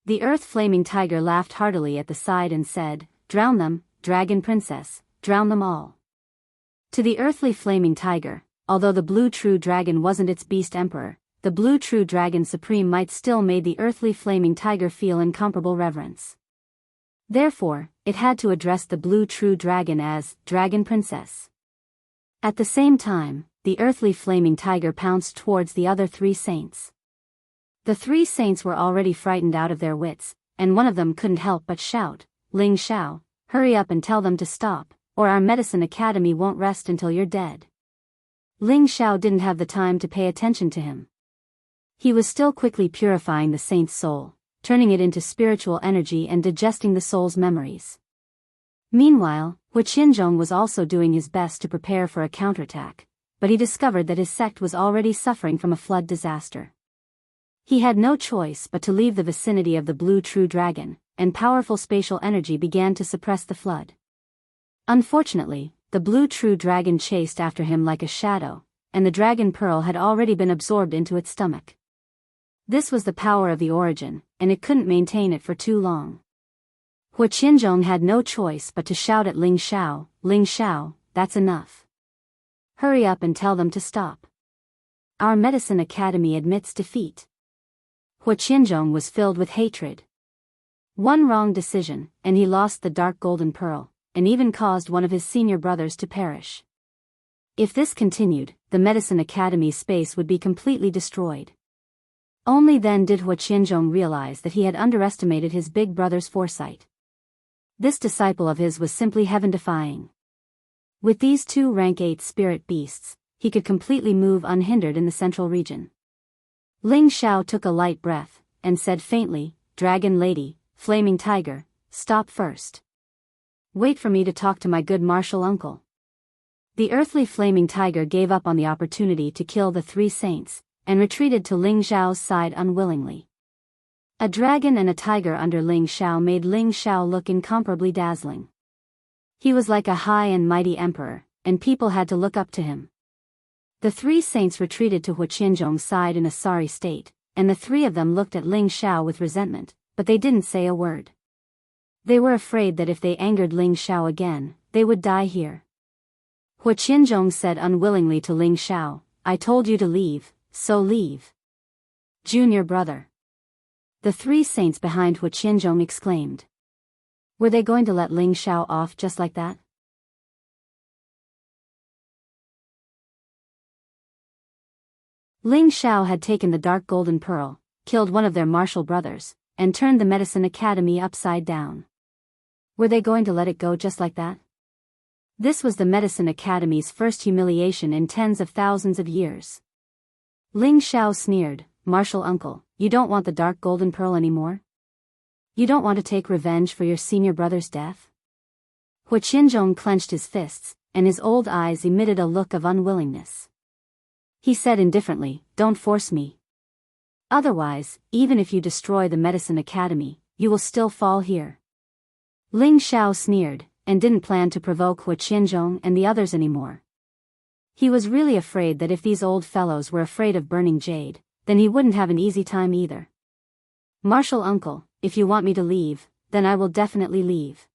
Speaker 1: The earth-flaming tiger laughed heartily at the side and said, "Drown them, dragon princess, drown them all." To the earthly flaming tiger, although the blue true dragon wasn't its beast emperor, the blue true dragon supreme might still made the earthly flaming tiger feel incomparable reverence. Therefore, it had to address the blue true dragon as dragon princess. At the same time, the earthly flaming tiger pounced towards the other 3 saints. The 3 saints were already frightened out of their wits, and one of them couldn't help but shout, "Ling Xiao, hurry up and tell them to stop, or our medicine academy won't rest until you're dead." Ling Xiao didn't have the time to pay attention to him. He was still quickly purifying the saint's soul, turning it into spiritual energy and digesting the soul's memories. Meanwhile, Huaqianzhong was also doing his best to prepare for a counterattack, but he discovered that his sect was already suffering from a flood disaster. He had no choice but to leave the vicinity of the blue true dragon, and powerful spatial energy began to suppress the flood. Unfortunately, the blue true dragon chased after him like a shadow, and the dragon pearl had already been absorbed into its stomach. This was the power of the origin, and it couldn't maintain it for too long. Huaqianzhong had no choice but to shout at Ling Xiao, "Ling Xiao, that's enough. Hurry up and tell them to stop. Our medicine academy admits defeat." Huaqianzhong was filled with hatred. One wrong decision, and he lost the dark golden pearl, and even caused one of his senior brothers to perish. If this continued, the medicine academy's space would be completely destroyed. Only then did Huaqianzhong realize that he had underestimated his big brother's foresight. This disciple of his was simply heaven-defying. With these 2 rank 8 spirit beasts, he could completely move unhindered in the central region. Ling Xiao took a light breath, and said faintly, "Dragon lady, flaming tiger, stop first. Wait for me to talk to my good martial uncle." The earthly flaming tiger gave up on the opportunity to kill the 3 saints, and retreated to Ling Xiao's side unwillingly. A dragon and a tiger under Ling Xiao made Ling Xiao look incomparably dazzling. He was like a high and mighty emperor, and people had to look up to him. The 3 saints retreated to Huaqianzhong's side in a sorry state, and the 3 of them looked at Ling Xiao with resentment, but they didn't say a word. They were afraid that if they angered Ling Xiao again, they would die here. Huaqianzhong said unwillingly to Ling Xiao, "I told you to leave, so leave." "Junior brother." The 3 saints behind Huaqianzhong exclaimed. Were they going to let Ling Xiao off just like that? Ling Xiao had taken the dark golden pearl, killed one of their martial brothers, and turned the medicine academy upside down. Were they going to let it go just like that? This was the medicine academy's first humiliation in tens of thousands of years. Ling Xiao sneered, "Martial uncle, you don't want the dark golden pearl anymore? You don't want to take revenge for your senior brother's death?" Huaqianzhong clenched his fists, and his old eyes emitted a look of unwillingness. He said indifferently, "Don't force me. Otherwise, even if you destroy the medicine academy, you will still fall here." Ling Xiao sneered, and didn't plan to provoke Hu Qianzhong and the others anymore. He was really afraid that if these old fellows were afraid of burning jade, then he wouldn't have an easy time either. "Martial uncle, if you want me to leave, then I will definitely leave.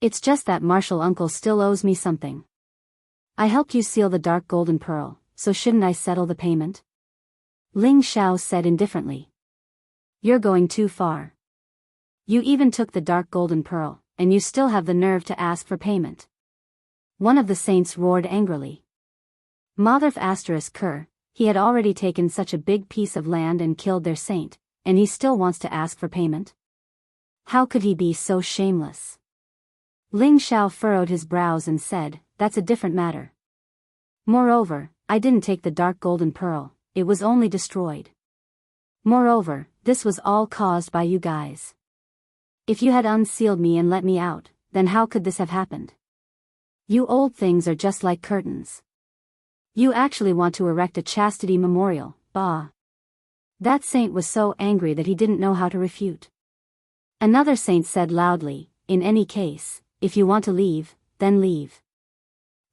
Speaker 1: It's just that Martial uncle still owes me something. I helped you seal the dark golden pearl, so shouldn't I settle the payment?" Ling Xiao said indifferently. "You're going too far. You even took the dark golden pearl, and you still have the nerve to ask for payment." One of the saints roared angrily. Motherf *Ker, he had already taken such a big piece of land and killed their saint, and he still wants to ask for payment? How could he be so shameless? Ling Xiao furrowed his brows and said, "That's a different matter. Moreover, I didn't take the dark golden pearl, it was only destroyed. Moreover, this was all caused by you guys. If you had unsealed me and let me out, then how could this have happened? You old things are just like curtains. You actually want to erect a chastity memorial, bah." That saint was so angry that he didn't know how to refute. Another saint said loudly, "In any case, if you want to leave, then leave.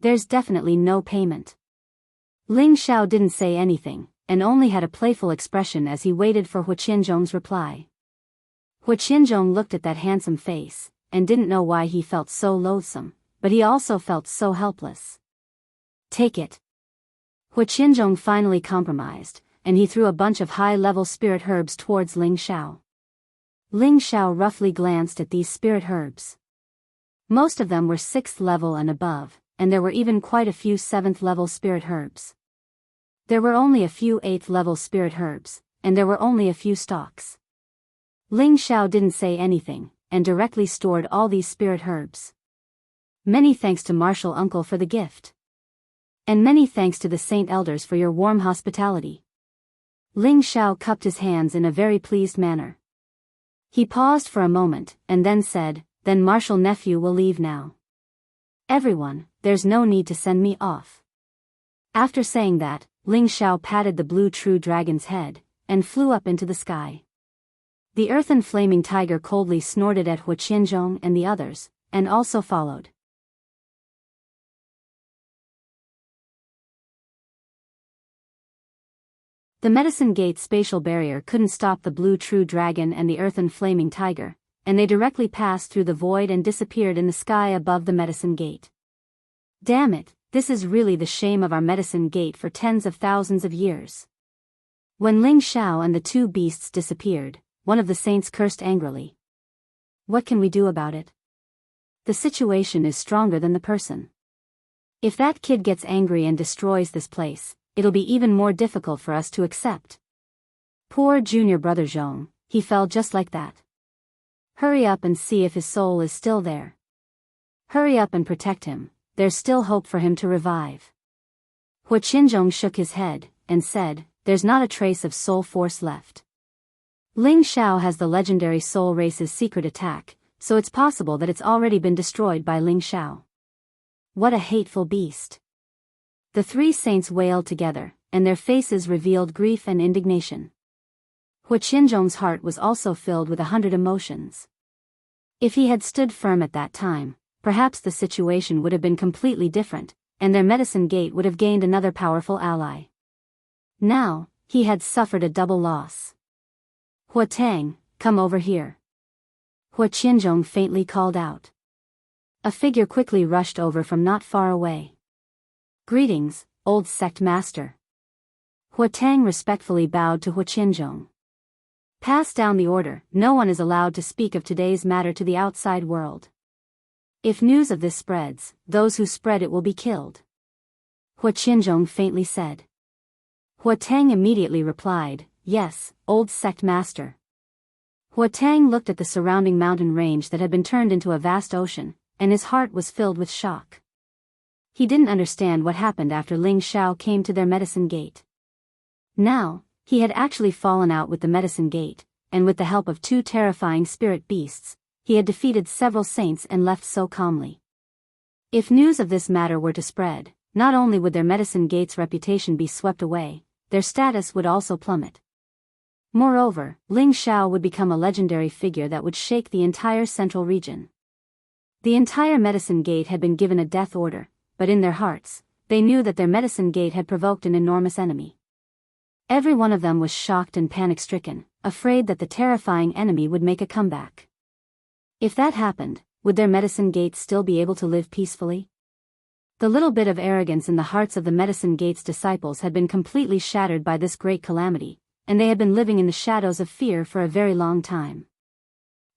Speaker 1: There's definitely no payment." Ling Xiao didn't say anything, and only had a playful expression as he waited for Hu Qianzhong's reply. Hu Qianzhong looked at that handsome face, and didn't know why he felt so loathsome, but he also felt so helpless. "Take it." Hu Qianzhong finally compromised, and he threw a bunch of high-level spirit herbs towards Ling Xiao. Ling Xiao roughly glanced at these spirit herbs. Most of them were 6th level and above, and there were even quite a few 7th level spirit herbs. There were only a few 8th level spirit herbs, and there were only a few stalks. Ling Xiao didn't say anything, and directly stored all these spirit herbs. "Many thanks to Martial Uncle for the gift. And many thanks to the Saint Elders for your warm hospitality." Ling Xiao cupped his hands in a very pleased manner. He paused for a moment, and then said, "Then Martial Nephew will leave now. Everyone, there's no need to send me off." After saying that, Ling Xiao patted the blue true dragon's head, and flew up into the sky. The earthen flaming tiger coldly snorted at Hu Qianzhong and the others, and also followed. The Medicine Gate spatial barrier couldn't stop the blue true dragon and the earthen flaming tiger, and they directly passed through the void and disappeared in the sky above the Medicine Gate. Damn it, this is really the shame of our Medicine Gate for tens of thousands of years. When Ling Xiao and the two beasts disappeared, one of the saints cursed angrily. "What can we do about it? The situation is stronger than the person. If that kid gets angry and destroys this place, it'll be even more difficult for us to accept. Poor junior brother Zhong, he fell just like that. Hurry up and see if his soul is still there. Hurry up and protect him, there's still hope for him to revive." Hu Qianzhong shook his head, and said, "There's not a trace of soul force left. Ling Xiao has the legendary soul race's secret attack, so it's possible that it's already been destroyed by Ling Xiao. What a hateful beast." The three saints wailed together, and their faces revealed grief and indignation. Hu Qianzhong's heart was also filled with 100 emotions. If he had stood firm at that time, perhaps the situation would have been completely different, and their Medicine Gate would have gained another powerful ally. Now, he had suffered a double loss. "Hu Tang, come over here." Hu Qianzhong faintly called out. A figure quickly rushed over from not far away. "Greetings, old sect master." Hu Tang respectfully bowed to Hu Qianzhong. "Pass down the order, no one is allowed to speak of today's matter to the outside world. If news of this spreads, those who spread it will be killed." Hu Qianzhong faintly said. Hu Tang immediately replied, "Yes, old sect master." Hu Tang looked at the surrounding mountain range that had been turned into a vast ocean, and his heart was filled with shock. He didn't understand what happened after Ling Xiao came to their Medicine Gate. Now, he had actually fallen out with the Medicine Gate, and with the help of two terrifying spirit beasts, he had defeated several saints and left so calmly. If news of this matter were to spread, not only would their Medicine Gate's reputation be swept away, their status would also plummet. Moreover, Ling Xiao would become a legendary figure that would shake the entire central region. The entire medicine gate had been given a death order, but in their hearts, they knew that their medicine gate had provoked an enormous enemy. Every one of them was shocked and panic-stricken, afraid that the terrifying enemy would make a comeback. If that happened, would their medicine gate still be able to live peacefully? The little bit of arrogance in the hearts of the medicine gate's disciples had been completely shattered by this great calamity, and they had been living in the shadows of fear for a very long time.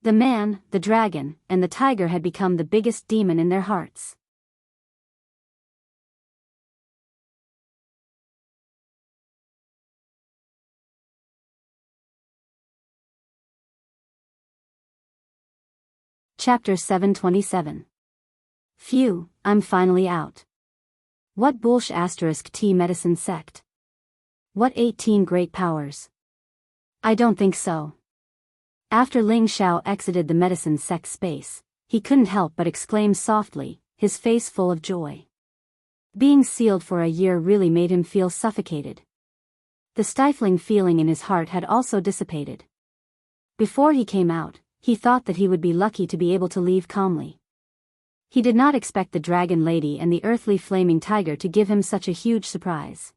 Speaker 1: The man, the dragon, and the tiger had become the biggest demon in their hearts. Chapter 727. Phew, I'm finally out. What bullsh *T medicine sect? What 18 great powers? I don't think so. After Ling Xiao exited the medicine sect space, he couldn't help but exclaim softly, his face full of joy. Being sealed for a year really made him feel suffocated. The stifling feeling in his heart had also dissipated. Before he came out, he thought that he would be lucky to be able to leave calmly. He did not expect the dragon lady and the earthly flaming tiger to give him such a huge surprise.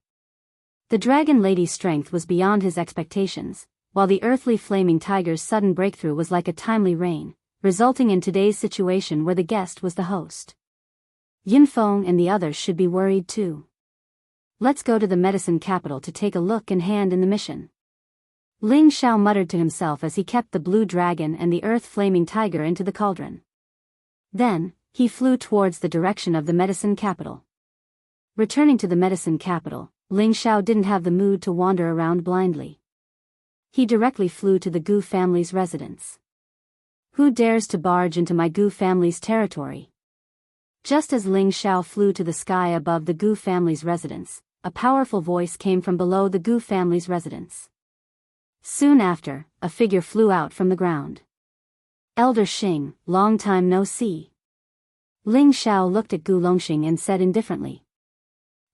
Speaker 1: The dragon lady's strength was beyond his expectations, while the earthly flaming tiger's sudden breakthrough was like a timely rain, resulting in today's situation where the guest was the host. Yunfeng and the others should be worried too. Let's go to the medicine capital to take a look and hand in the mission. Ling Xiao muttered to himself as he kept the blue dragon and the earth-flaming tiger into the cauldron. Then, he flew towards the direction of the medicine capital. Returning to the medicine capital, Ling Xiao didn't have the mood to wander around blindly. He directly flew to the Gu family's residence. Who dares to barge into my Gu family's territory? Just as Ling Xiao flew to the sky above the Gu family's residence, a powerful voice came from below the Gu family's residence. Soon after, a figure flew out from the ground. Elder Xing, long time no see. Ling Xiao looked at Gu Longxing and said indifferently.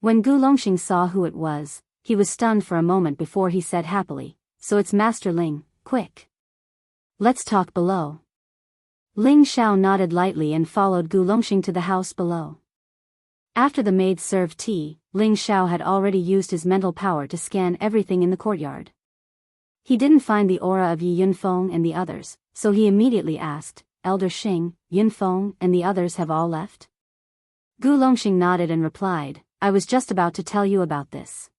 Speaker 1: When Gu Longxing saw who it was, he was stunned for a moment before he said happily, "So it's Master Ling, quick. Let's talk below." Ling Xiao nodded lightly and followed Gu Longxing to the house below. After the maids served tea, Ling Xiao had already used his mental power to scan everything in the courtyard. He didn't find the aura of Yi Yunfeng and the others, so he immediately asked, "Elder Xing, Yunfeng and the others have all left?" Gu Longxing nodded and replied, "I was just about to tell you about this.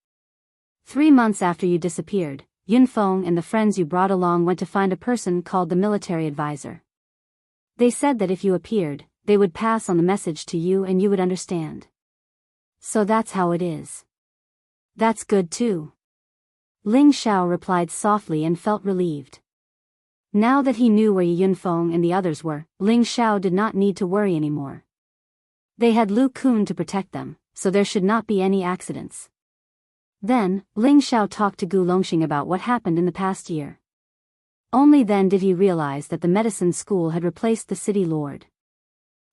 Speaker 1: 3 months after you disappeared, Yunfeng and the friends you brought along went to find a person called the military advisor. They said that if you appeared, they would pass on the message to you and you would understand. So that's how it is." "That's good too." Ling Xiao replied softly and felt relieved. Now that he knew where Yi Yunfeng and the others were, Ling Xiao did not need to worry anymore. They had Lu Kun to protect them, so there should not be any accidents. Then, Ling Xiao talked to Gu Longxing about what happened in the past year. Only then did he realize that the medicine school had replaced the city lord.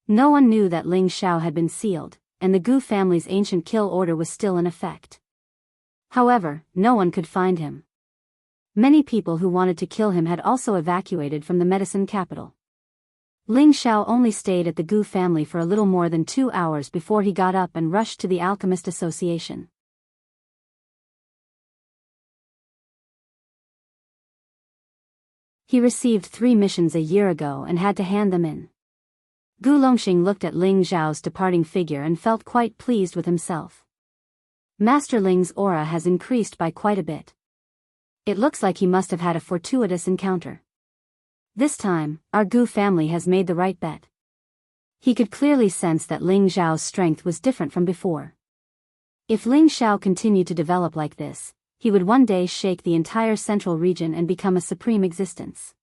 Speaker 1: No one knew that Ling Xiao had been sealed, and the Gu family's ancient kill order was still in effect. However, no one could find him. Many people who wanted to kill him had also evacuated from the medicine capital. Ling Xiao only stayed at the Gu family for a little more than 2 hours before he got up and rushed to the Alchemist Association. He received 3 missions a year ago and had to hand them in. Gu Longxing looked at Ling Xiao's departing figure and felt quite pleased with himself. Master Ling's aura has increased by quite a bit. It looks like he must have had a fortuitous encounter. This time, our Gu family has made the right bet. He could clearly sense that Ling Xiao's strength was different from before. If Ling Xiao continued to develop like this, he would one day shake the entire central region and become a supreme existence.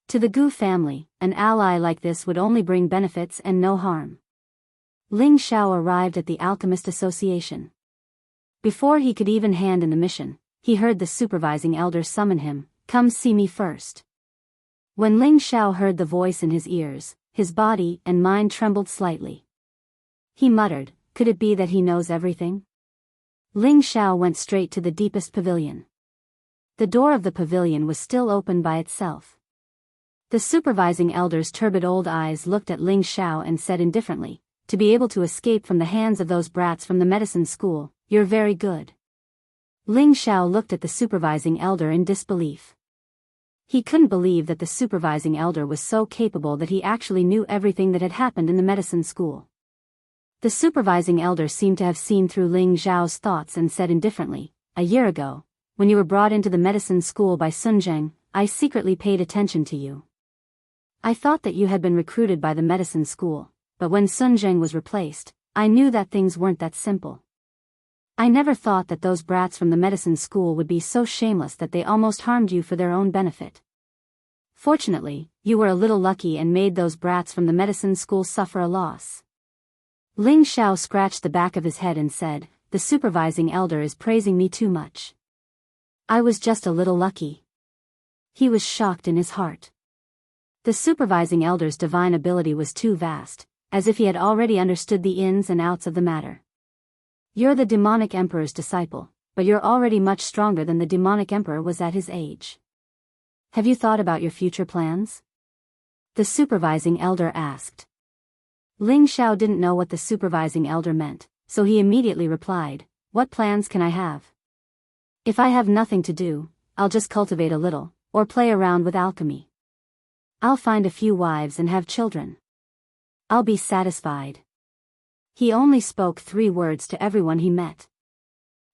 Speaker 1: To the Gu family, an ally like this would only bring benefits and no harm. Ling Xiao arrived at the Alchemist Association. Before he could even hand in the mission, he heard the supervising elder summon him, "Come see me first." When Ling Xiao heard the voice in his ears, his body and mind trembled slightly. He muttered, "Could it be that he knows everything?" Ling Xiao went straight to the deepest pavilion. The door of the pavilion was still open by itself. The supervising elder's turbid old eyes looked at Ling Xiao and said indifferently, "To be able to escape from the hands of those brats from the medicine school, you're very good." Ling Xiao looked at the supervising elder in disbelief. He couldn't believe that the supervising elder was so capable that he actually knew everything that had happened in the medicine school. The supervising elder seemed to have seen through Ling Xiao's thoughts and said indifferently, "A year ago, when you were brought into the medicine school by Sun Zheng, I secretly paid attention to you. I thought that you had been recruited by the medicine school, but when Sun Zheng was replaced, I knew that things weren't that simple. I never thought that those brats from the medicine school would be so shameless that they almost harmed you for their own benefit. Fortunately, you were a little lucky and made those brats from the medicine school suffer a loss." Ling Xiao scratched the back of his head and said, "The supervising elder is praising me too much. I was just a little lucky." He was shocked in his heart. The supervising elder's divine ability was too vast, as if he had already understood the ins and outs of the matter. "You're the demonic emperor's disciple, but you're already much stronger than the demonic emperor was at his age. Have you thought about your future plans?" the supervising elder asked. Ling Xiao didn't know what the supervising elder meant, so he immediately replied, "What plans can I have? If I have nothing to do, I'll just cultivate a little, or play around with alchemy. I'll find a few wives and have children. I'll be satisfied." He only spoke 3 words to everyone he met.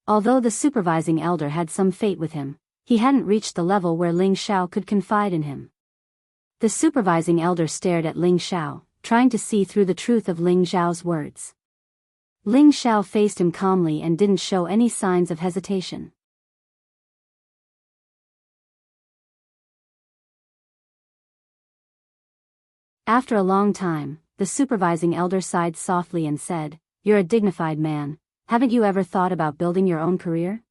Speaker 1: Although the supervising elder had some fate with him, he hadn't reached the level where Ling Xiao could confide in him. The supervising elder stared at Ling Xiao, trying to see through the truth of Ling Xiao's words. Ling Xiao faced him calmly and didn't show any signs of hesitation. After a long time, the supervising elder sighed softly and said, "You're a dignified man, haven't you ever thought about building your own career?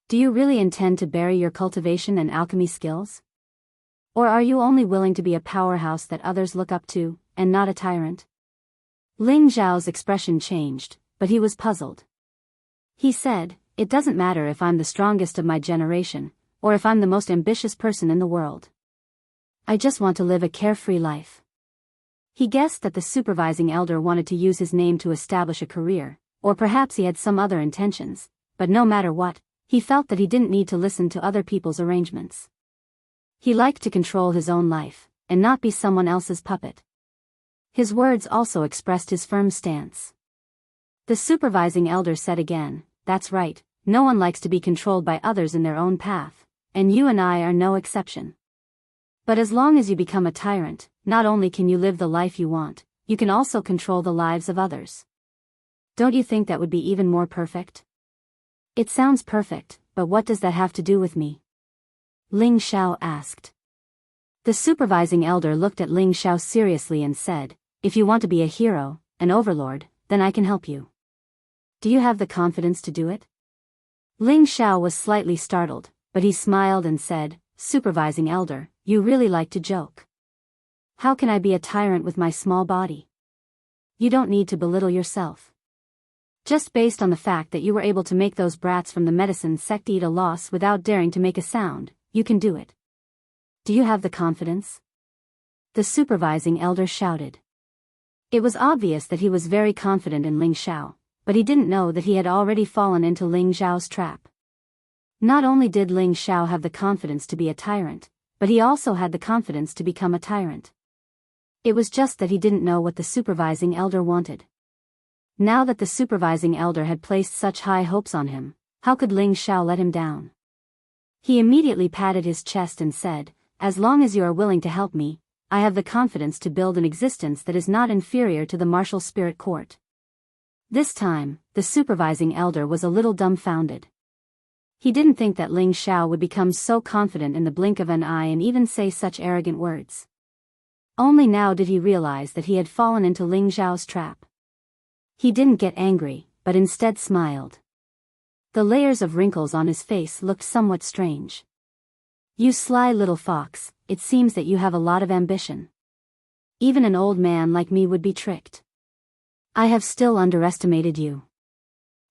Speaker 1: Do you really intend to bury your cultivation and alchemy skills? Or are you only willing to be a powerhouse that others look up to, and not a tyrant?" Ling Xiao's expression changed, but he was puzzled. He said, "It doesn't matter if I'm the strongest of my generation, or if I'm the most ambitious person in the world. I just want to live a carefree life." He guessed that the supervising elder wanted to use his name to establish a career, or perhaps he had some other intentions, but no matter what, he felt that he didn't need to listen to other people's arrangements. He liked to control his own life, and not be someone else's puppet. His words also expressed his firm stance. The supervising elder said again, "That's right, no one likes to be controlled by others in their own path, and you and I are no exception. But as long as you become a tyrant, not only can you live the life you want, you can also control the lives of others. Don't you think that would be even more perfect?" "It sounds perfect, but what does that have to do with me?" Ling Xiao asked. The supervising elder looked at Ling Xiao seriously and said, "If you want to be a hero, an overlord, then I can help you. Do you have the confidence to do it?" Ling Xiao was slightly startled, but he smiled and said, "Supervising elder, you really like to joke. How can I be a tyrant with my small body? You don't need to belittle yourself. Just based on the fact that you were able to make those brats from the medicine sect eat a loss without daring to make a sound, you can do it. Do you have the confidence?" the supervising elder shouted. It was obvious that he was very confident in Ling Xiao, but he didn't know that he had already fallen into Ling Xiao's trap. Not only did Ling Xiao have the confidence to be a tyrant, but he also had the confidence to become a tyrant. It was just that he didn't know what the supervising elder wanted. Now that the supervising elder had placed such high hopes on him, how could Ling Xiao let him down? He immediately patted his chest and said, "As long as you are willing to help me, I have the confidence to build an existence that is not inferior to the martial spirit court." This time, the supervising elder was a little dumbfounded. He didn't think that Ling Xiao would become so confident in the blink of an eye and even say such arrogant words. Only now did he realize that he had fallen into Ling Xiao's trap. He didn't get angry, but instead smiled. The layers of wrinkles on his face looked somewhat strange. "You sly little fox, it seems that you have a lot of ambition. Even an old man like me would be tricked. I have still underestimated you."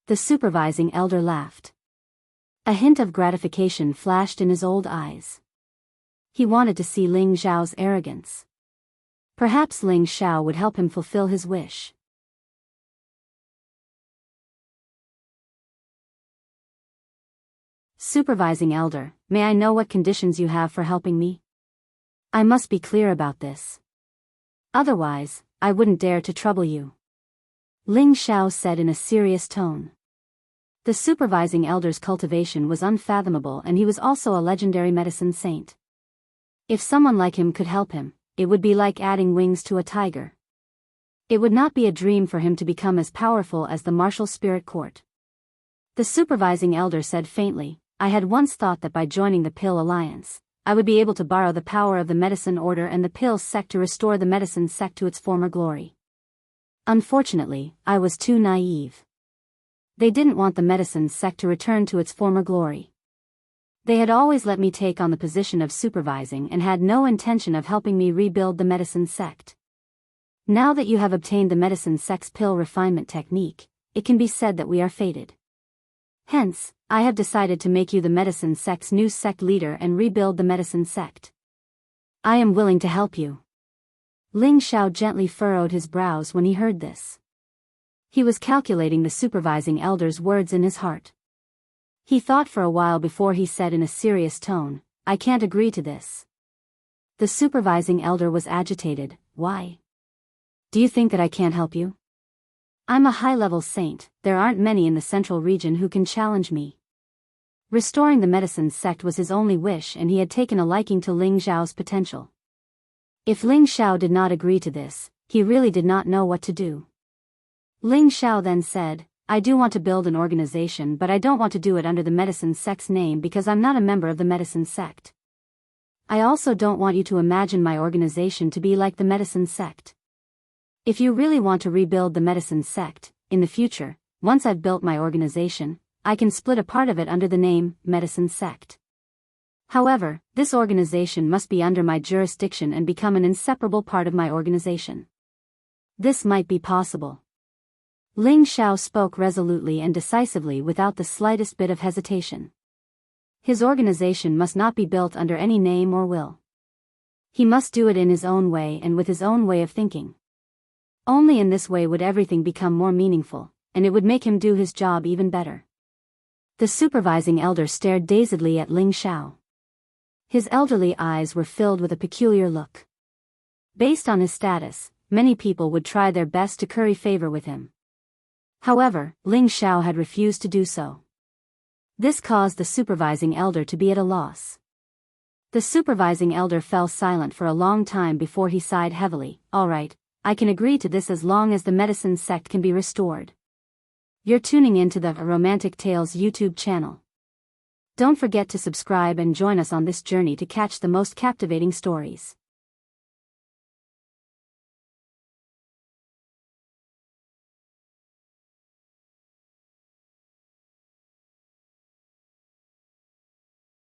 Speaker 1: The supervising elder laughed. A hint of gratification flashed in his old eyes. He wanted to see Ling Xiao's arrogance. Perhaps Ling Xiao would help him fulfill his wish. Supervising Elder, may I know what conditions you have for helping me? I must be clear about this. Otherwise, I wouldn't dare to trouble you. Ling Xiao said in a serious tone. The supervising elder's cultivation was unfathomable, and he was also a legendary medicine saint. If someone like him could help him, it would be like adding wings to a tiger. It would not be a dream for him to become as powerful as the martial spirit court. The supervising elder said faintly, I had once thought that by joining the Pill Alliance, I would be able to borrow the power of the Medicine Order and the Pill sect to restore the medicine sect to its former glory. Unfortunately, I was too naive. They didn't want the medicine sect to return to its former glory. They had always let me take on the position of supervising and had no intention of helping me rebuild the medicine sect. Now that you have obtained the medicine sect's pill refinement technique, it can be said that we are fated. Hence, I have decided to make you the medicine sect's new sect leader and rebuild the medicine sect. I am willing to help you. Ling Xiao gently furrowed his brows when he heard this. He was calculating the supervising elder's words in his heart. He thought for a while before he said in a serious tone, I can't agree to this. The supervising elder was agitated. Why? Do you think that I can't help you? I'm a high-level saint, there aren't many in the central region who can challenge me. Restoring the medicine sect was his only wish, and he had taken a liking to Ling Xiao's potential. If Ling Xiao did not agree to this, he really did not know what to do. Ling Xiao then said, I do want to build an organization, but I don't want to do it under the medicine sect's name because I'm not a member of the medicine sect. I also don't want you to imagine my organization to be like the medicine sect. If you really want to rebuild the medicine sect, in the future, once I've built my organization, I can split a part of it under the name medicine sect. However, this organization must be under my jurisdiction and become an inseparable part of my organization. This might be possible. Ling Xiao spoke resolutely and decisively without the slightest bit of hesitation. His organization must not be built under any name or will. He must do it in his own way and with his own way of thinking. Only in this way would everything become more meaningful, and it would make him do his job even better. The supervising elder stared dazedly at Ling Xiao. His elderly eyes were filled with a peculiar look. Based on his status, many people would try their best to curry favor with him. However, Ling Xiao had refused to do so. This caused the supervising elder to be at a loss. The supervising elder fell silent for a long time before he sighed heavily. All right, I can agree to this as long as the medicine sect can be restored. You're tuning in to the Romantic Tales YouTube channel. Don't forget to subscribe and join us on this journey to catch the most captivating stories.